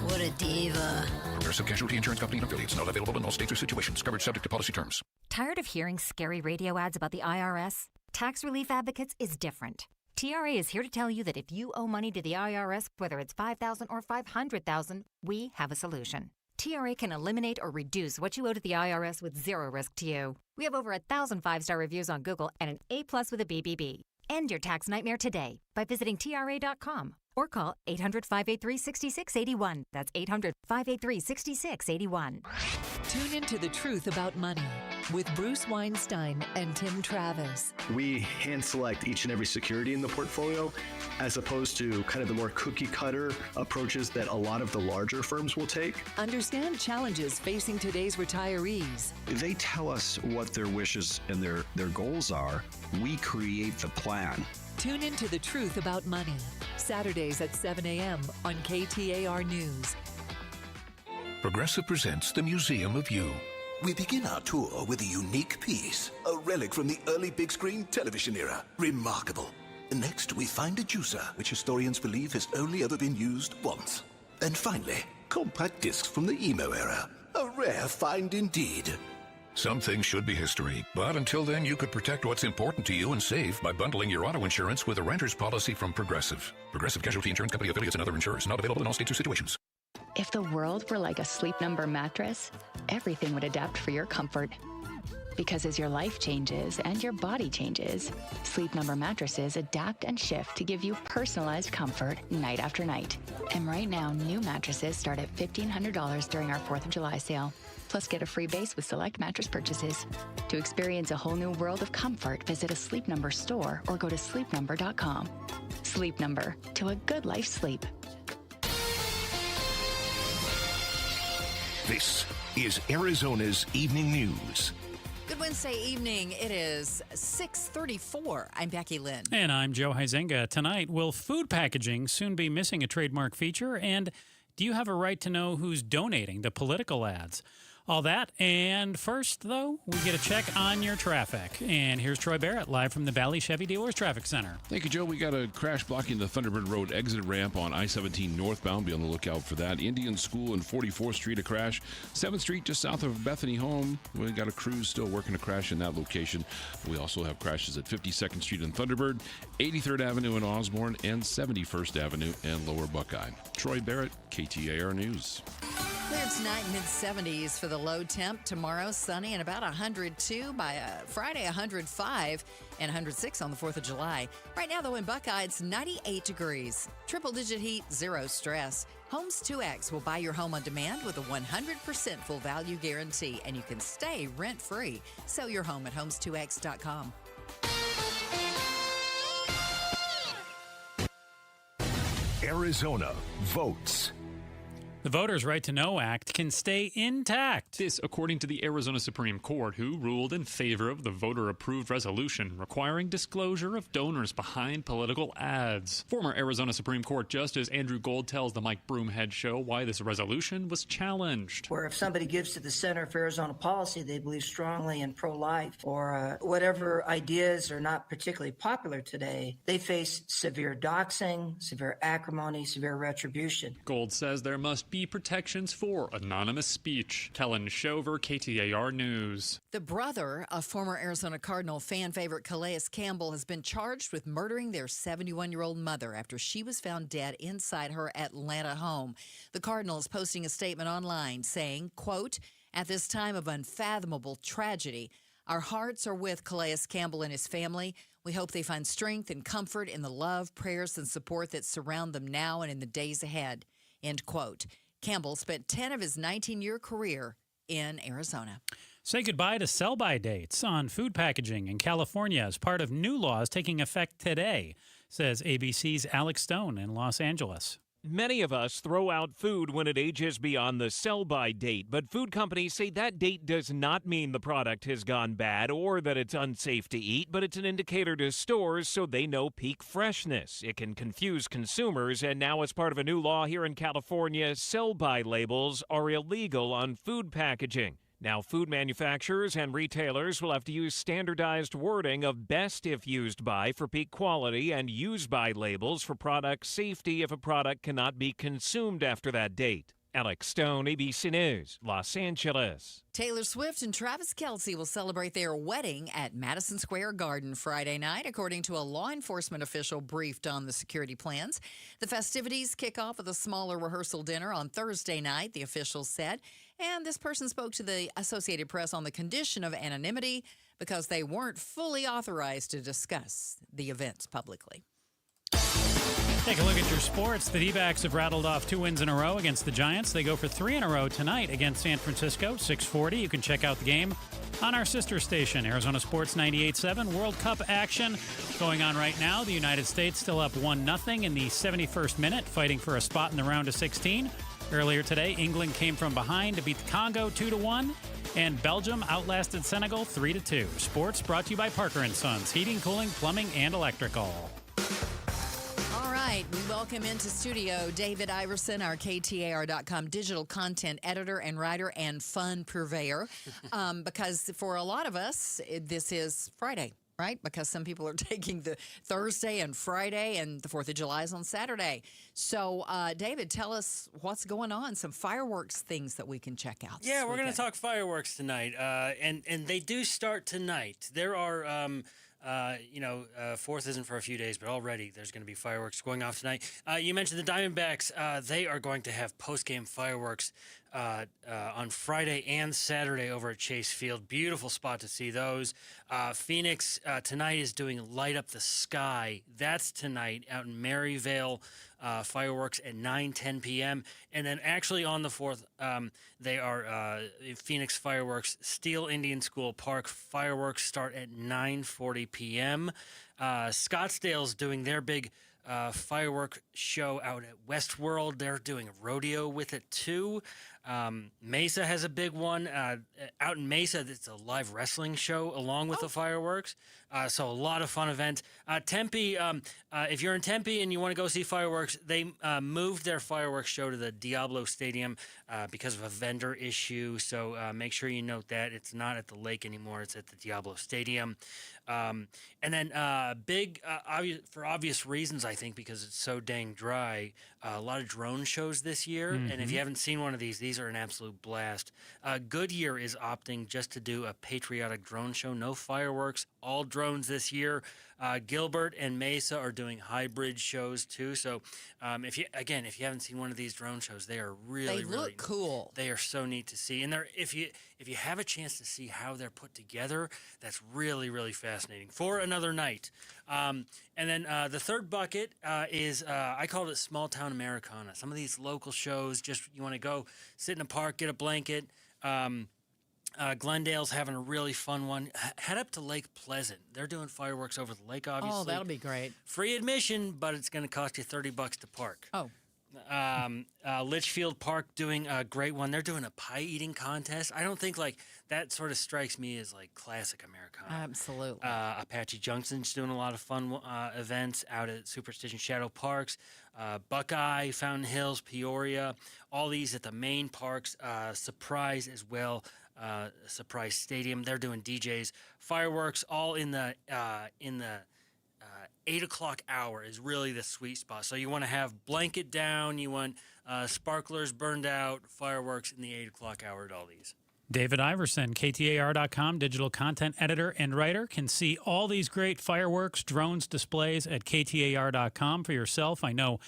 What a diva. Progressive Casualty Insurance Company and affiliates. Not available in all states or situations. Coverage subject to policy terms. Tired of hearing scary radio ads about the IRS? Tax Relief Advocates is different. TRA is here to tell you that if you owe money to the IRS, whether it's $5,000 or $500,000, we have a solution. TRA can eliminate or reduce what you owe to the IRS with zero risk to you. We have over 1,000 5-star reviews on Google and an A+ with a BBB. End your tax nightmare today by visiting TRA.com or call 800-583-6681. That's 800-583-6681. Tune into The Truth About Money with Bruce Weinstein and Tim Travis. We hand select each and every security in the portfolio as opposed to kind of the more cookie cutter approaches that a lot of the larger firms will take. Understand challenges facing today's retirees. They tell us what their wishes and their goals are. We create the plan. Tune into The Truth About Money, Saturdays at 7 a.m. on KTAR News. Progressive presents the Museum of You. We begin our tour with a unique piece, a relic from the early big screen television era. Remarkable. Next, we find a juicer, which historians believe has only ever been used once. And finally, compact discs from the emo era. A rare find indeed. Some things should be history, but until then, you could protect what's important to you and save by bundling your auto insurance with a renter's policy from Progressive. Progressive Casualty Insurance Company affiliates and other insurers. Not available in all states or situations. If the world were like a Sleep Number mattress, everything would adapt for your comfort. Because as your life changes and your body changes, Sleep Number mattresses adapt and shift to give you personalized comfort night after night. And right now, new mattresses start at $1,500 during our 4th of July sale. Plus, get a free base with select mattress purchases. To experience a whole new world of comfort, visit a Sleep Number store or go to sleepnumber.com. Sleep Number, to a good life sleep. This is Arizona's Evening News. Good Wednesday evening. It is 6:34. I'm Becky Lynn. And I'm Joe Huizenga. Tonight, will food packaging soon be missing a trademark feature? And do you have a right to know who's donating the political ads? All that. And first, though, we get a check on your traffic. And here's Troy Barrett, live from the Valley Chevy Dealers Traffic Center. Thank you, Joe. We got a crash blocking the Thunderbird Road exit ramp on I-17 northbound. Be on the lookout for that. Indian School and 44th Street, a crash. 7th Street, just south of Bethany Home. We got a crew still working a crash in that location. We also have crashes at 52nd Street and Thunderbird, 83rd Avenue in Osborne, and 71st Avenue and Lower Buckeye. Troy Barrett, KTAR News. Clear tonight, mid-70s for the low temp. Tomorrow, sunny and about 102. By Friday, 105 and 106 on the 4th of July. Right now, though, in Buckeye, it's 98 degrees. Triple-digit heat, zero stress. Homes 2X will buy your home on demand with a 100% full value guarantee, and you can stay rent-free. Sell your home at homes2x.com. Arizona votes. The Voters' Right to Know Act can stay intact. This, according to the Arizona Supreme Court, who ruled in favor of the voter-approved resolution requiring disclosure of donors behind political ads. Former Arizona Supreme Court Justice Andrew Gold tells the Mike Broomhead Show why this resolution was challenged. Where if somebody gives to the Center for Arizona Policy, they believe strongly in pro-life or whatever ideas are not particularly popular today, they face severe doxing, severe acrimony, severe retribution. Gold says there must be protections for anonymous speech. Kellen Shover, KTAR News. The brother of former Arizona Cardinal fan favorite Calais Campbell has been charged with murdering their 71-year-old mother after she was found dead inside her Atlanta home. The Cardinal is posting a statement online saying, quote, "At this time of unfathomable tragedy, our hearts are with Calais Campbell and his family. We hope they find strength and comfort in the love, prayers, and support that surround them now and in the days ahead." End quote. Campbell spent 10 of his 19-year career in Arizona. Say goodbye to sell-by dates on food packaging in California as part of new laws taking effect today, says ABC's Alex Stone in Los Angeles. Many of us throw out food when it ages beyond the sell-by date, but food companies say that date does not mean the product has gone bad or that it's unsafe to eat, but it's an indicator to stores so they know peak freshness. It can confuse consumers, and now as part of a new law here in California, sell-by labels are illegal on food packaging. Now, food manufacturers and retailers will have to use standardized wording of best if used by for peak quality and use by labels for product safety if a product cannot be consumed after that date. Alex Stone, ABC News, Los Angeles. Taylor Swift and Travis Kelce will celebrate their wedding at Madison Square Garden Friday night, according to a law enforcement official briefed on the security plans. The festivities kick off with a smaller rehearsal dinner on Thursday night, the officials said. And this person spoke to the Associated Press on the condition of anonymity because they weren't fully authorized to discuss the events publicly. Take a look at your sports. The D-backs have rattled off 2 wins in a row against the Giants. They go for 3 in a row tonight against San Francisco, 6:40. You can check out the game on our sister station, Arizona Sports 98.7. World Cup action going on right now. The United States still up 1-0 in the 71st minute, fighting for a spot in the round of 16. Earlier today, England came from behind to beat the Congo 2-1, and Belgium outlasted Senegal 3-2. Sports brought to you by Parker & Sons, heating, cooling, plumbing, and electrical. All right, we welcome into studio David Iverson, our KTAR.com digital content editor and writer and fun purveyor, because for a lot of us, this is Friday. Right? Because some people are taking the Thursday and Friday, and the 4th of July is on Saturday. So, David, tell us what's going on, some fireworks things that we can check out. Yeah, we're going to talk fireworks tonight, and they do start tonight. There are... 4th isn't for a few days, but already there's going to be fireworks going off tonight. You mentioned the Diamondbacks. They are going to have post-game fireworks on Friday and Saturday over at Chase Field. Beautiful spot to see those. Phoenix tonight is doing Light Up the Sky. That's tonight out in Maryvale. Fireworks at 9:10 p.m. And then actually on the 4th, they are Phoenix Fireworks, Steel Indian School Park. Fireworks start at 9:40 p.m. Scottsdale's doing their big firework show out at Westworld. They're doing a rodeo with it too. Mesa has a big one out in Mesa. It's a live wrestling show along with the fireworks. So a lot of fun event. Tempe, if you're in Tempe and you want to go see fireworks, they moved their fireworks show to the Diablo Stadium because of a vendor issue. So make sure you note that. It's not at the lake anymore. It's at the Diablo Stadium. And then for obvious reasons, I think, because it's so dang dry, a lot of drone shows this year. Mm-hmm. And if you haven't seen one of these are an absolute blast. Goodyear is opting just to do a patriotic drone show. No fireworks, all drones this year. Gilbert and Mesa are doing hybrid shows too. So if you haven't seen one of these drone shows, they are really cool. They are so neat to see. And if you have a chance to see how they're put together, that's really, really fascinating for another night. And then the third bucket is I call it Small Town Americana. Some of these local shows, just you want to go sit in a park, get a blanket. Glendale's having a really fun one. Head up to Lake Pleasant. They're doing fireworks over the lake, obviously. Oh, that'll be great. Free admission, but it's going to cost you $30 to park. Oh. Litchfield Park doing a great one. They're doing a pie eating contest. I don't think like that sort of strikes me as like classic Americana. Absolutely. Apache Junction's doing a lot of fun events out at Superstition Shadow Parks. Buckeye, Fountain Hills, Peoria, all these at the main parks. Surprise as well. Surprise Stadium. They're doing DJs, fireworks, all in the 8 o'clock hour is really the sweet spot. So you want to have blanket down, you want sparklers burned out, fireworks in the 8 o'clock hour at all these. David Iverson, KTAR.com, digital content editor and writer, can see all these great fireworks, drones, displays at KTAR.com for yourself. I know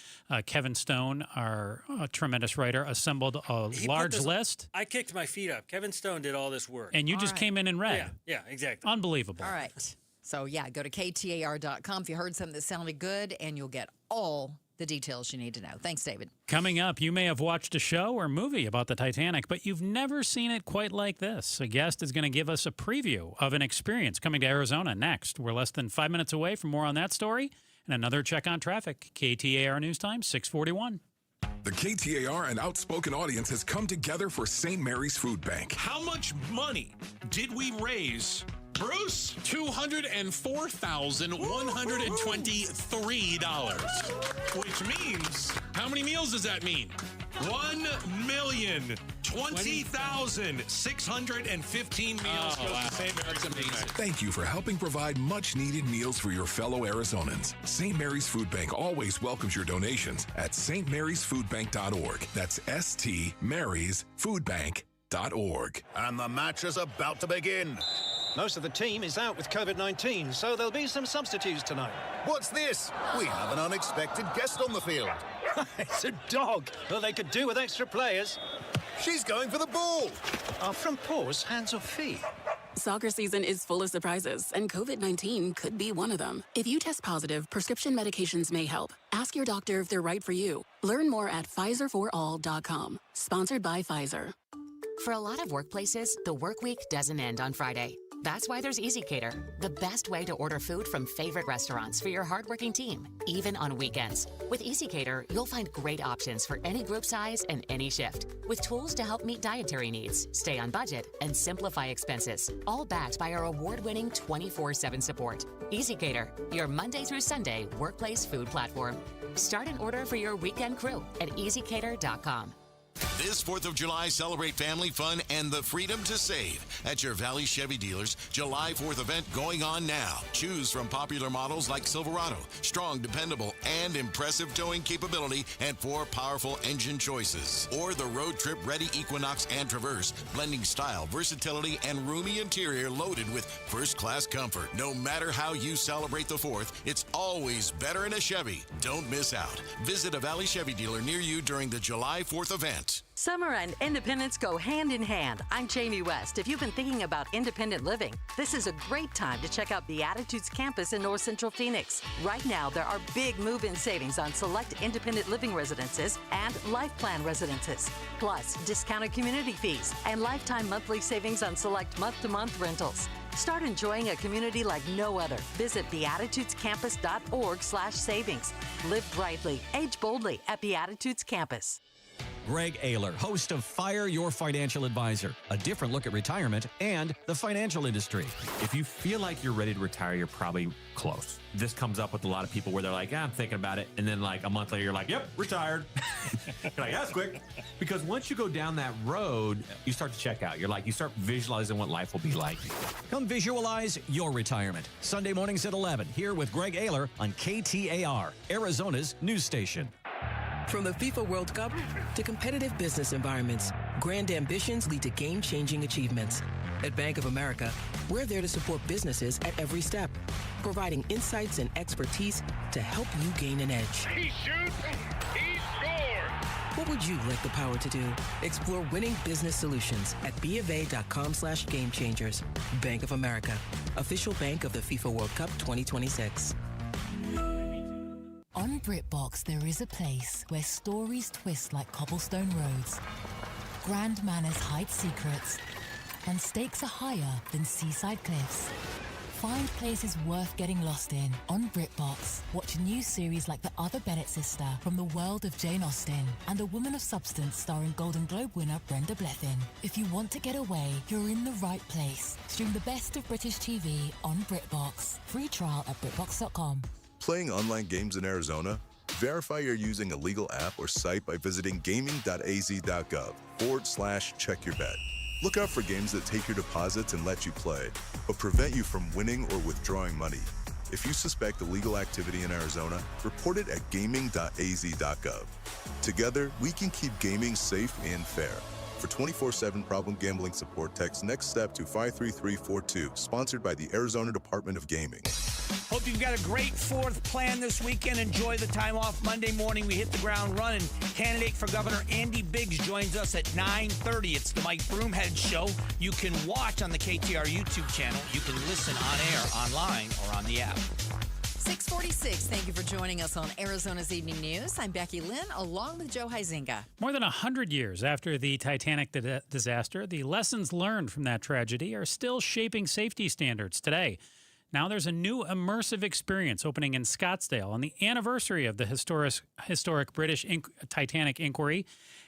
Kevin Stone, our tremendous writer, assembled a large list. I kicked my feet up. Kevin Stone did all this work. And you just came in and read. Yeah, exactly. Unbelievable. All right. So, yeah, go to KTAR.com if you heard something that sounded good, and you'll get all the details you need to know. Thanks, David. Coming up, you may have watched a show or movie about the Titanic, but you've never seen it quite like this. A guest is going to give us a preview of an experience coming to Arizona next. We're less than 5 minutes away from more on that story and another check on traffic. KTAR News Time, 641. The KTAR and Outspoken audience has come together for St. Mary's Food Bank. How much money did we raise, Bruce? $204,123. Which means, how many meals does that mean? 1,020,615 meals go to St. Mary's Food Bank. Thank you for helping provide much-needed meals for your fellow Arizonans. St. Mary's Food Bank always welcomes your donations at stmarysfoodbank.org. That's stmarysfoodbank.org. And the match is about to begin. Most of the team is out with COVID-19, so there'll be some substitutes tonight. What's this? We have an unexpected guest on the field. It's a dog. Well, they could do with extra players. She's going for the ball. Are front paws hands or feet? Soccer season is full of surprises, and COVID-19 could be one of them. If you test positive, prescription medications may help. Ask your doctor if they're right for you. Learn more at PfizerForAll.com. Sponsored by Pfizer. For a lot of workplaces, the work week doesn't end on Friday. That's why there's EasyCater, the best way to order food from favorite restaurants for your hardworking team, even on weekends. With EasyCater, you'll find great options for any group size and any shift, with tools to help meet dietary needs, stay on budget, and simplify expenses, all backed by our award-winning 24/7 support. EasyCater, your Monday through Sunday workplace food platform. Start an order for your weekend crew at easycater.com. This 4th of July, celebrate family fun and the freedom to save at your Valley Chevy dealers. July 4th event going on now. Choose from popular models like Silverado, strong, dependable, and impressive towing capability, and 4 powerful engine choices. Or the road trip ready Equinox and Traverse, blending style, versatility, and roomy interior loaded with first-class comfort. No matter how you celebrate the 4th, it's always better in a Chevy. Don't miss out. Visit a Valley Chevy dealer near you during the July 4th event. Summer and independence go hand in hand. I'm Jamie West. If you've been thinking about independent living, this is a great time to check out Beatitudes Campus in North Central Phoenix. Right now, there are big move-in savings on select independent living residences and life plan residences, plus discounted community fees and lifetime monthly savings on select month-to-month rentals. Start enjoying a community like no other. Visit beatitudescampus.org/savings. Live brightly, age boldly at Beatitudes Campus. Greg Ayler, host of Fire Your Financial Advisor, a different look at retirement and the financial industry. If you feel like you're ready to retire, you're probably close. This comes up with a lot of people where they're like, I'm thinking about it. And then like a month later, you're like, yep, retired. You're like, that's quick. Because once you go down that road, you start to check out. You're like, you start visualizing what life will be like. Come visualize your retirement. Sunday mornings at 11, here with Greg Ayler on KTAR, Arizona's news station. From the FIFA World Cup to competitive business environments, grand ambitions lead to game-changing achievements. At Bank of America, we're there to support businesses at every step, providing insights and expertise to help you gain an edge. He shoots, he scores! What would you like the power to do? Explore winning business solutions at BofA.com/gamechangers. Bank of America, official bank of the FIFA World Cup 2026. On BritBox, there is a place where stories twist like cobblestone roads, grand manners hide secrets, and stakes are higher than seaside cliffs. Find places worth getting lost in on BritBox. Watch new series like The Other Bennett Sister from the world of Jane Austen and A Woman of Substance starring Golden Globe winner Brenda Blethyn. If you want to get away, you're in the right place. Stream the best of British TV on BritBox. Free trial at BritBox.com. Playing online games in Arizona? Verify you're using a legal app or site by visiting gaming.az.gov/check-your-bet. Look out for games that take your deposits and let you play, but prevent you from winning or withdrawing money. If you suspect illegal activity in Arizona, report it at gaming.az.gov. Together, we can keep gaming safe and fair. For 24/7 problem gambling support, text NEXT STEP to 53342, sponsored by the Arizona Department of Gaming. Hope you've got a great 4th plan this weekend. Enjoy the time off. Monday morning, we hit the ground running. Candidate for Governor Andy Biggs joins us at 9:30. It's the Mike Broomhead Show. You can watch on the KTAR YouTube channel. You can listen on air, online, or on the app. 646. Thank you for joining us on Arizona's Evening News. I'm Becky Lynn, along with Joe Huizinga. More than 100 years after the Titanic disaster, the lessons learned from that tragedy are still shaping safety standards today. Now there's a new immersive experience opening in Scottsdale on the anniversary of the historic British Titanic inquiry,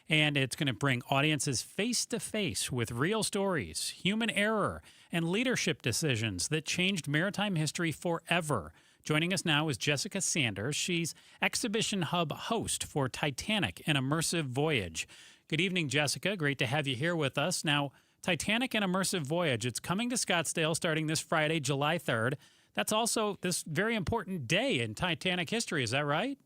and it's going to bring audiences face-to-face with real stories, human error, and leadership decisions that changed maritime history forever. Joining us now is Jessica Sanders. She's Exhibition Hub host for Titanic, an Immersive Voyage. Good evening, Jessica. Great to have you here with us. Now, Titanic, an Immersive Voyage, it's coming to Scottsdale starting this Friday, July 3rd. That's also this very important day in Titanic history. Is that right?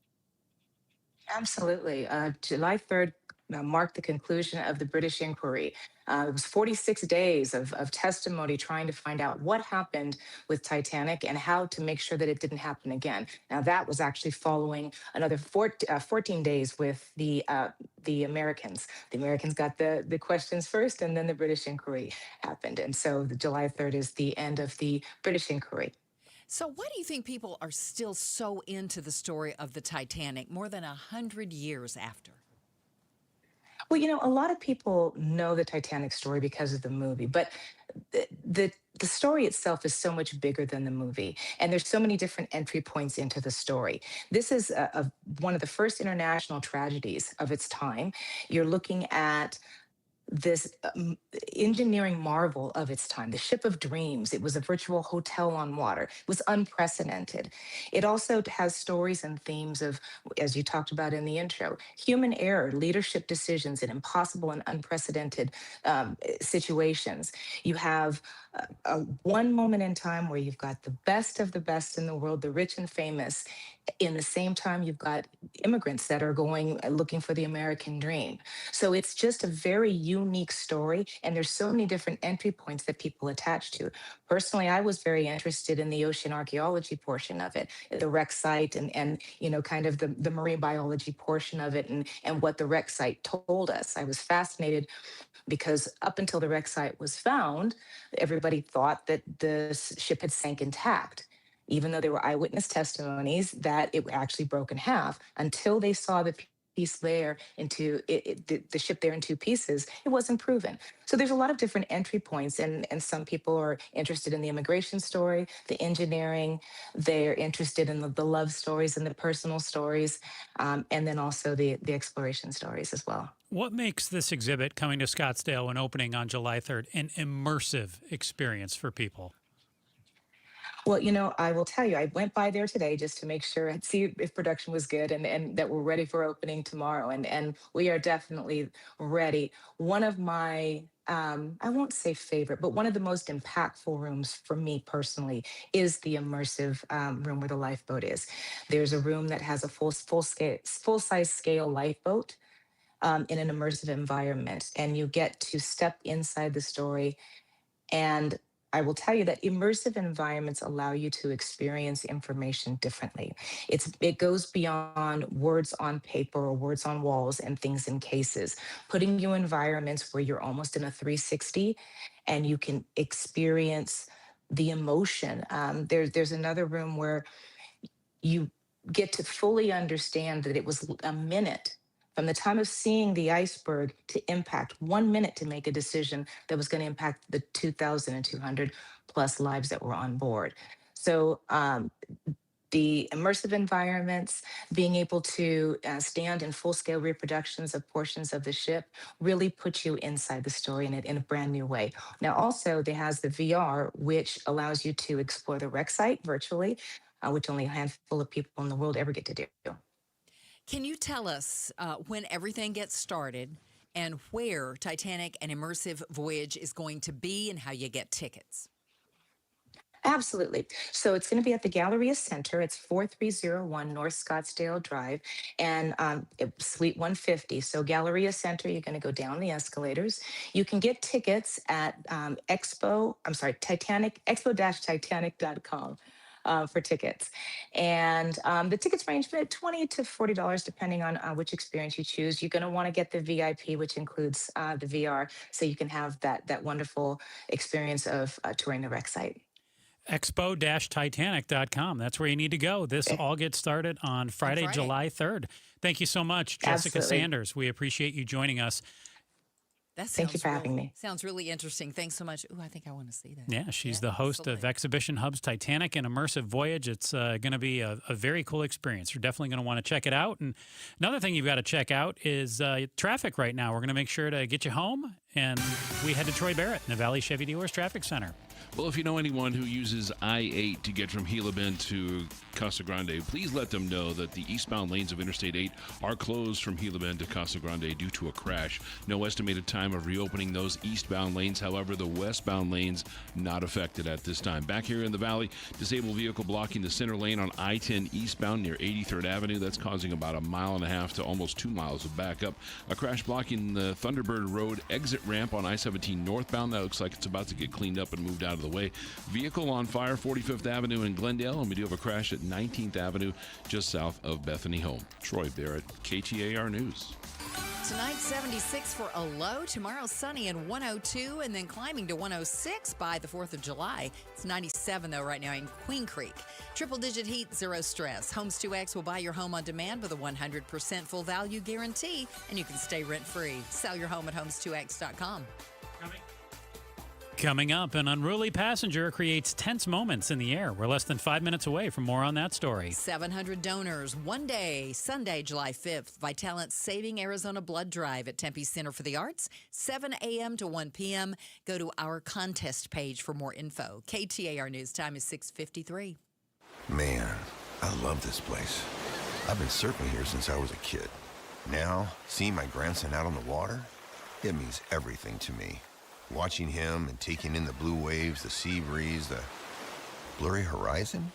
Absolutely. July 3rd marked the conclusion of the British inquiry. It was 46 days of testimony trying to find out what happened with Titanic and how to make sure that it didn't happen again. Now, that was actually following another 14 days with the Americans. The Americans got the questions first, and then the British inquiry happened. And so the July 3rd is the end of the British inquiry. So why do you think people are still so into the story of the Titanic more than 100 years after? Well, a lot of people know the Titanic story because of the movie, but the story itself is so much bigger than the movie, and there's so many different entry points into the story. This is one of the first international tragedies of its time. You're looking at this engineering marvel of its time, the ship of dreams. It was a virtual hotel on water. It was unprecedented. It also has stories and themes of, as you talked about in the intro, human error, leadership decisions in impossible and unprecedented situations. You have one moment in time where you've got the best of the best in the world, the rich and famous. In the same time, you've got immigrants that are looking for the American dream. So it's just a very unique story, and there's so many different entry points that people attach to. Personally, I was very interested in the ocean archaeology portion of it, the wreck site, and kind of the marine biology portion of it, and what the wreck site told us. I was fascinated because up until the wreck site was found, everybody thought that the ship had sank intact, even though there were eyewitness testimonies that it actually broke in half. Until they saw the piece there the ship there in two pieces, it wasn't proven. So there's a lot of different entry points, and some people are interested in the immigration story, the engineering, they're interested in the love stories and the personal stories, and then also the exploration stories as well. What makes this exhibit coming to Scottsdale and opening on July 3rd an immersive experience for people? Well, I will tell you, I went by there today just to make sure and see if production was good and that we're ready for opening tomorrow. And we are definitely ready. One of my, I won't say favorite, but one of the most impactful rooms for me personally is the immersive room where the lifeboat is. There's a room that has a full-size scale lifeboat in an immersive environment. And you get to step inside the story. And I will tell you that immersive environments allow you to experience information differently. It goes beyond words on paper or words on walls and things in cases, putting you in environments where you're almost in a 360 and you can experience the emotion. There's another room where you get to fully understand that it was a minute from the time of seeing the iceberg to impact, 1 minute to make a decision that was going to impact the 2,200 plus lives that were on board. So the immersive environments, being able to stand in full-scale reproductions of portions of the ship really put you inside the story in a brand new way. Now, also, there has the VR, which allows you to explore the wreck site virtually, which only a handful of people in the world ever get to do. Can you tell us when everything gets started and where Titanic an Immersive Voyage is going to be and how you get tickets? Absolutely. So it's going to be at the Galleria Center. It's 4301 North Scottsdale Drive and Suite 150. So Galleria Center, you're going to go down the escalators. You can get tickets at expo-titanic.com. For tickets. And the tickets range from $20 to $40, depending on which experience you choose. You're going to want to get the VIP, which includes the VR, so you can have that wonderful experience of touring the wreck site. Expo-Titanic.com. That's where you need to go. This all gets started on Friday, July 3rd. Thank you so much, Jessica Sanders. We appreciate you joining us. Thank you for having me. Sounds really interesting. Thanks so much. Ooh, I think I want to see that. Yeah, she's the host of Exhibition Hub's Titanic and Immersive Voyage. It's going to be a very cool experience. You're definitely going to want to check it out. And another thing you've got to check out is traffic right now. We're going to make sure to get you home. And we head to Troy Barrett in the Valley Chevy Dealers Traffic Center. Well, if you know anyone who uses I-8 to get from Gila Bend to Casa Grande, please let them know that the eastbound lanes of Interstate 8 are closed from Gila Bend to Casa Grande due to a crash. No estimated time of reopening those eastbound lanes. However, the westbound lanes not affected at this time. Back here in the valley, disabled vehicle blocking the center lane on I-10 eastbound near 83rd Avenue. That's causing about 1.5 miles to almost 2 miles of backup. A crash blocking the Thunderbird Road exit ramp on I-17 northbound. That looks like it's about to get cleaned up and moved out of the way. Vehicle on fire 45th Avenue in Glendale, and we do have a crash at 19th Avenue just south of Bethany Home. Troy Barrett, KTAR News. Tonight, 76 for a low. Tomorrow, sunny and 102, and then climbing to 106 by the 4th of July. It's 97, though, right now in Queen Creek. Triple-digit heat, zero stress. Homes 2X will buy your home on demand with a 100% full value guarantee, and you can stay rent-free. Sell your home at homes2x.com. Coming up, an unruly passenger creates tense moments in the air. We're less than 5 minutes away from more on that story. 700 donors, one day, Sunday, July 5th. Vitalent's Saving Arizona Blood Drive at Tempe Center for the Arts, 7 a.m. to 1 p.m. Go to our contest page for more info. KTAR News time is 6:53. Man, I love this place. I've been surfing here since I was a kid. Now, seeing my grandson out on the water, it means everything to me. Watching him and taking in the blue waves, the sea breeze, the blurry horizon.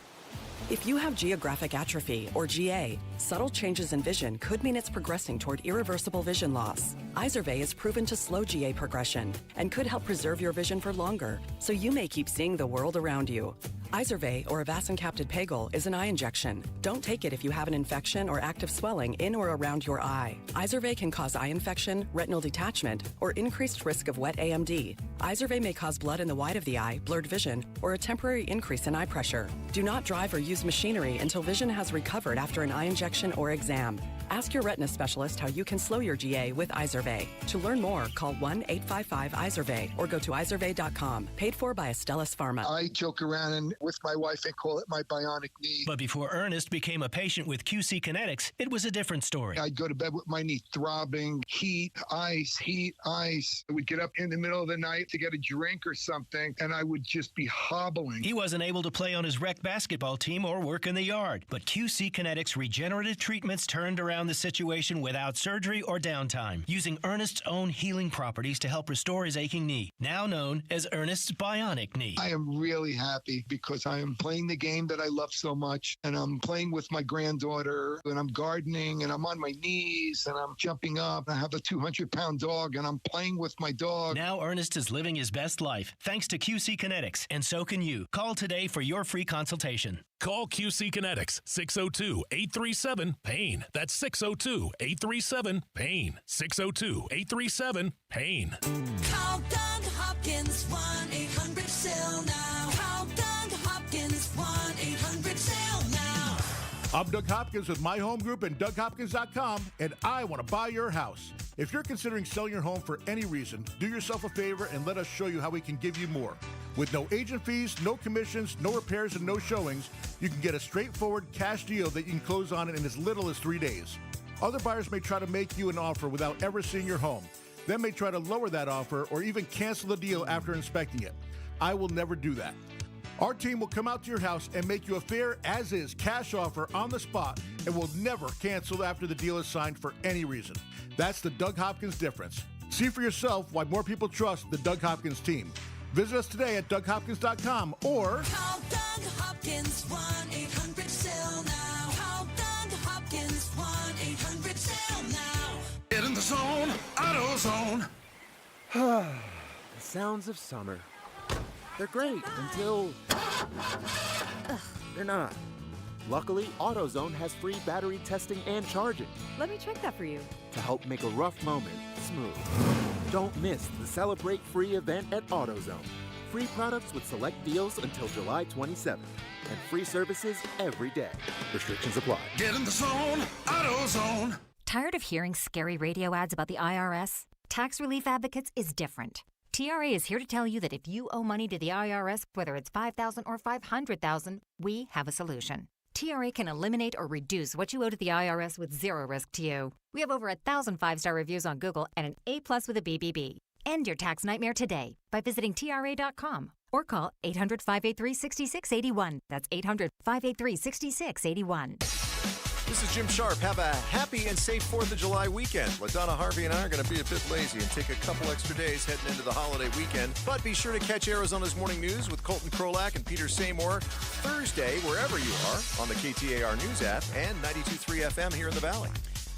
If you have geographic atrophy, or GA, subtle changes in vision could mean it's progressing toward irreversible vision loss. Izervay is proven to slow GA progression and could help preserve your vision for longer, so you may keep seeing the world around you. Izervay, or avacincaptad pegol, is an eye injection. Don't take it if you have an infection or active swelling in or around your eye. Izervay can cause eye infection, retinal detachment, or increased risk of wet AMD. Izervay may cause blood in the white of the eye, blurred vision, or a temporary increase in eye pressure. Do not drive or use machinery until vision has recovered after an eye injection or exam. Ask your retina specialist how you can slow your GA with Izervay. To learn more, call 1-855-IZERVAY or go to izervay.com. Paid for by Astellas Pharma. I joke around and with my wife and call it my bionic knee. But before Ernest became a patient with QC Kinetics, it was a different story. I'd go to bed with my knee throbbing, heat, ice. I would get up in the middle of the night to get a drink or something, and I would just be hobbling. He wasn't able to play on his rec basketball team or work in the yard. But QC Kinetics regenerative treatments turned around the situation without surgery or downtime, using Ernest's own healing properties to help restore his aching knee, now known as Ernest's bionic knee. I am really happy because I am playing the game that I love so much, and I'm playing with my granddaughter, and I'm gardening, and I'm on my knees, and I'm jumping up. I have a 200-pound dog, and I'm playing with my dog. Now Ernest is living his best life, thanks to QC Kinetics, and so can you. Call today for your free consultation. Call QC Kinetics, 602-837-PAIN. That's 602-837-PAIN. 602-837-PAIN. Call Doug Hopkins, 1-800-SAIL now. Call Doug Hopkins, 1-800-SAIL now. I'm Doug Hopkins with My Home Group and DougHopkins.com, and I want to buy your house. If you're considering selling your home for any reason, do yourself a favor and let us show you how we can give you more. With no agent fees, no commissions, no repairs, and no showings, you can get a straightforward cash deal that you can close on in as little as 3 days. Other buyers may try to make you an offer without ever seeing your home. They may try to lower that offer or even cancel the deal after inspecting it. I will never do that. Our team will come out to your house and make you a fair as-is cash offer on the spot and will never cancel after the deal is signed for any reason. That's the Doug Hopkins difference. See for yourself why more people trust the Doug Hopkins team. Visit us today at DougHopkins.com or Call Doug Hopkins 1-800-SELL now. Call Doug Hopkins 1-800-SELL now. Get in the zone, AutoZone. The sounds of summer. They're great until they're not. Luckily, AutoZone has free battery testing and charging Let me check that for you. to help make a rough moment smooth. Don't miss the Celebrate Free event at AutoZone. Free products with select deals until July 27th. And free services every day. Restrictions apply. Get in the zone, AutoZone. Tired of hearing scary radio ads about the IRS? Tax Relief Advocates is different. TRA is here to tell you that if you owe money to the IRS, whether it's $5,000 or $500,000, we have a solution. TRA can eliminate or reduce what you owe to the IRS with zero risk to you. We have over 1,000 5-star reviews on Google and an A+ with a BBB. End your tax nightmare today by visiting TRA.com or call 800-583-6681. That's 800-583-6681. This is Jim Sharp. Have a happy and safe 4th of July weekend. LaDonna Harvey and I are going to be a bit lazy and take a couple extra days heading into the holiday weekend. But be sure to catch Arizona's Morning News with Colton Krolak and Peter Seymour Thursday, wherever you are, on the KTAR News app and 92.3 FM here in the Valley.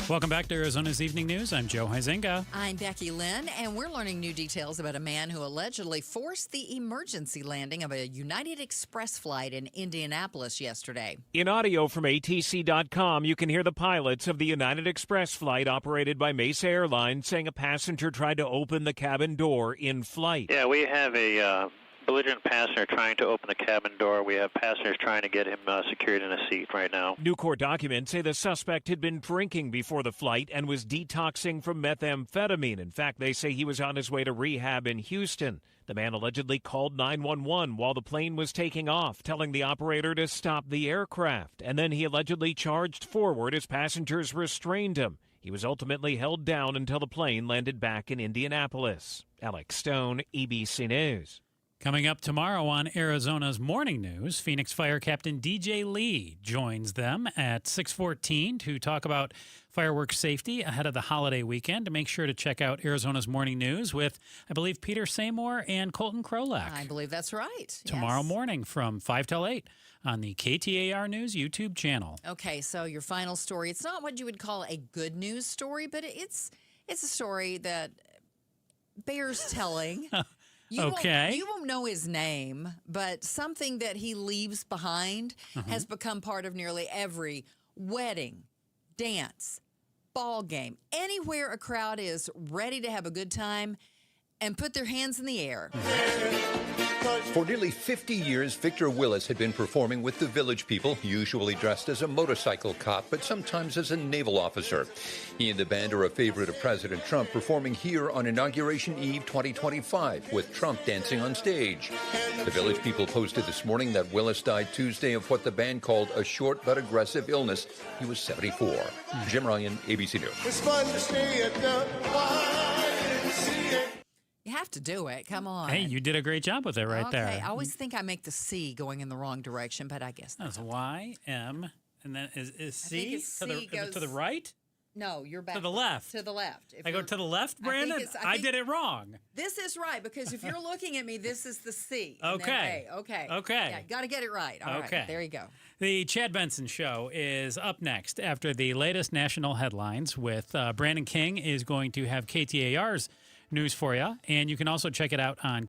Welcome back to Arizona's Evening News. I'm Joe Huizenga. I'm Becky Lynn, and we're learning new details about a man who allegedly forced the emergency landing of a United Express flight in Indianapolis yesterday. In audio from ATC.com, you can hear the pilots of the United Express flight operated by Mesa Airlines saying a passenger tried to open the cabin door in flight. Yeah, we have a belligerent passenger trying to open the cabin door. We have passengers trying to get him secured in a seat right now. New court documents say the suspect had been drinking before the flight and was detoxing from methamphetamine. In fact, they say he was on his way to rehab in Houston. The man allegedly called 911 while the plane was taking off, telling the operator to stop the aircraft. And then he allegedly charged forward as passengers restrained him. He was ultimately held down until the plane landed back in Indianapolis. Alex Stone, ABC News. Coming up tomorrow on Arizona's Morning News, Phoenix Fire Captain DJ Lee joins them at 6:14 to talk about fireworks safety ahead of the holiday weekend. To make sure to check out Arizona's Morning News with, I believe, Peter Seymour and Colton Krolak. I believe that's right. Tomorrow morning from 5 till 8 on the KTAR News YouTube channel. Okay, so your final story. It's not what you would call a good news story, but it's a story that bears telling. You won't know his name, but something that he leaves behind has become part of nearly every wedding, dance, ball game, anywhere a crowd is ready to have a good time and put their hands in the air. For nearly 50 years, Victor Willis had been performing with the Village People, usually dressed as a motorcycle cop, but sometimes as a naval officer. He and the band are a favorite of President Trump, performing here on Inauguration Eve 2025, with Trump dancing on stage. The Village People posted this morning that Willis died Tuesday of what the band called a short but aggressive illness. He was 74. Jim Ryan, ABC News. It's fun to stay at the YMCA. You have to do it. Come on. Hey, you did a great job with it right there. I always think I make the C going in the wrong direction, but I guess that's Y-M, and then is C, C to the right? No, you're back. To the left. To the left. I go to the left, Brandon? I did it wrong. This is right, because if you're looking at me, this is the C. Okay. Okay. Okay. Yeah, got to get it right. All right. There you go. The Chad Benson Show is up next after the latest national headlines with Brandon King is going to have KTAR's news for you, and you can also check it out on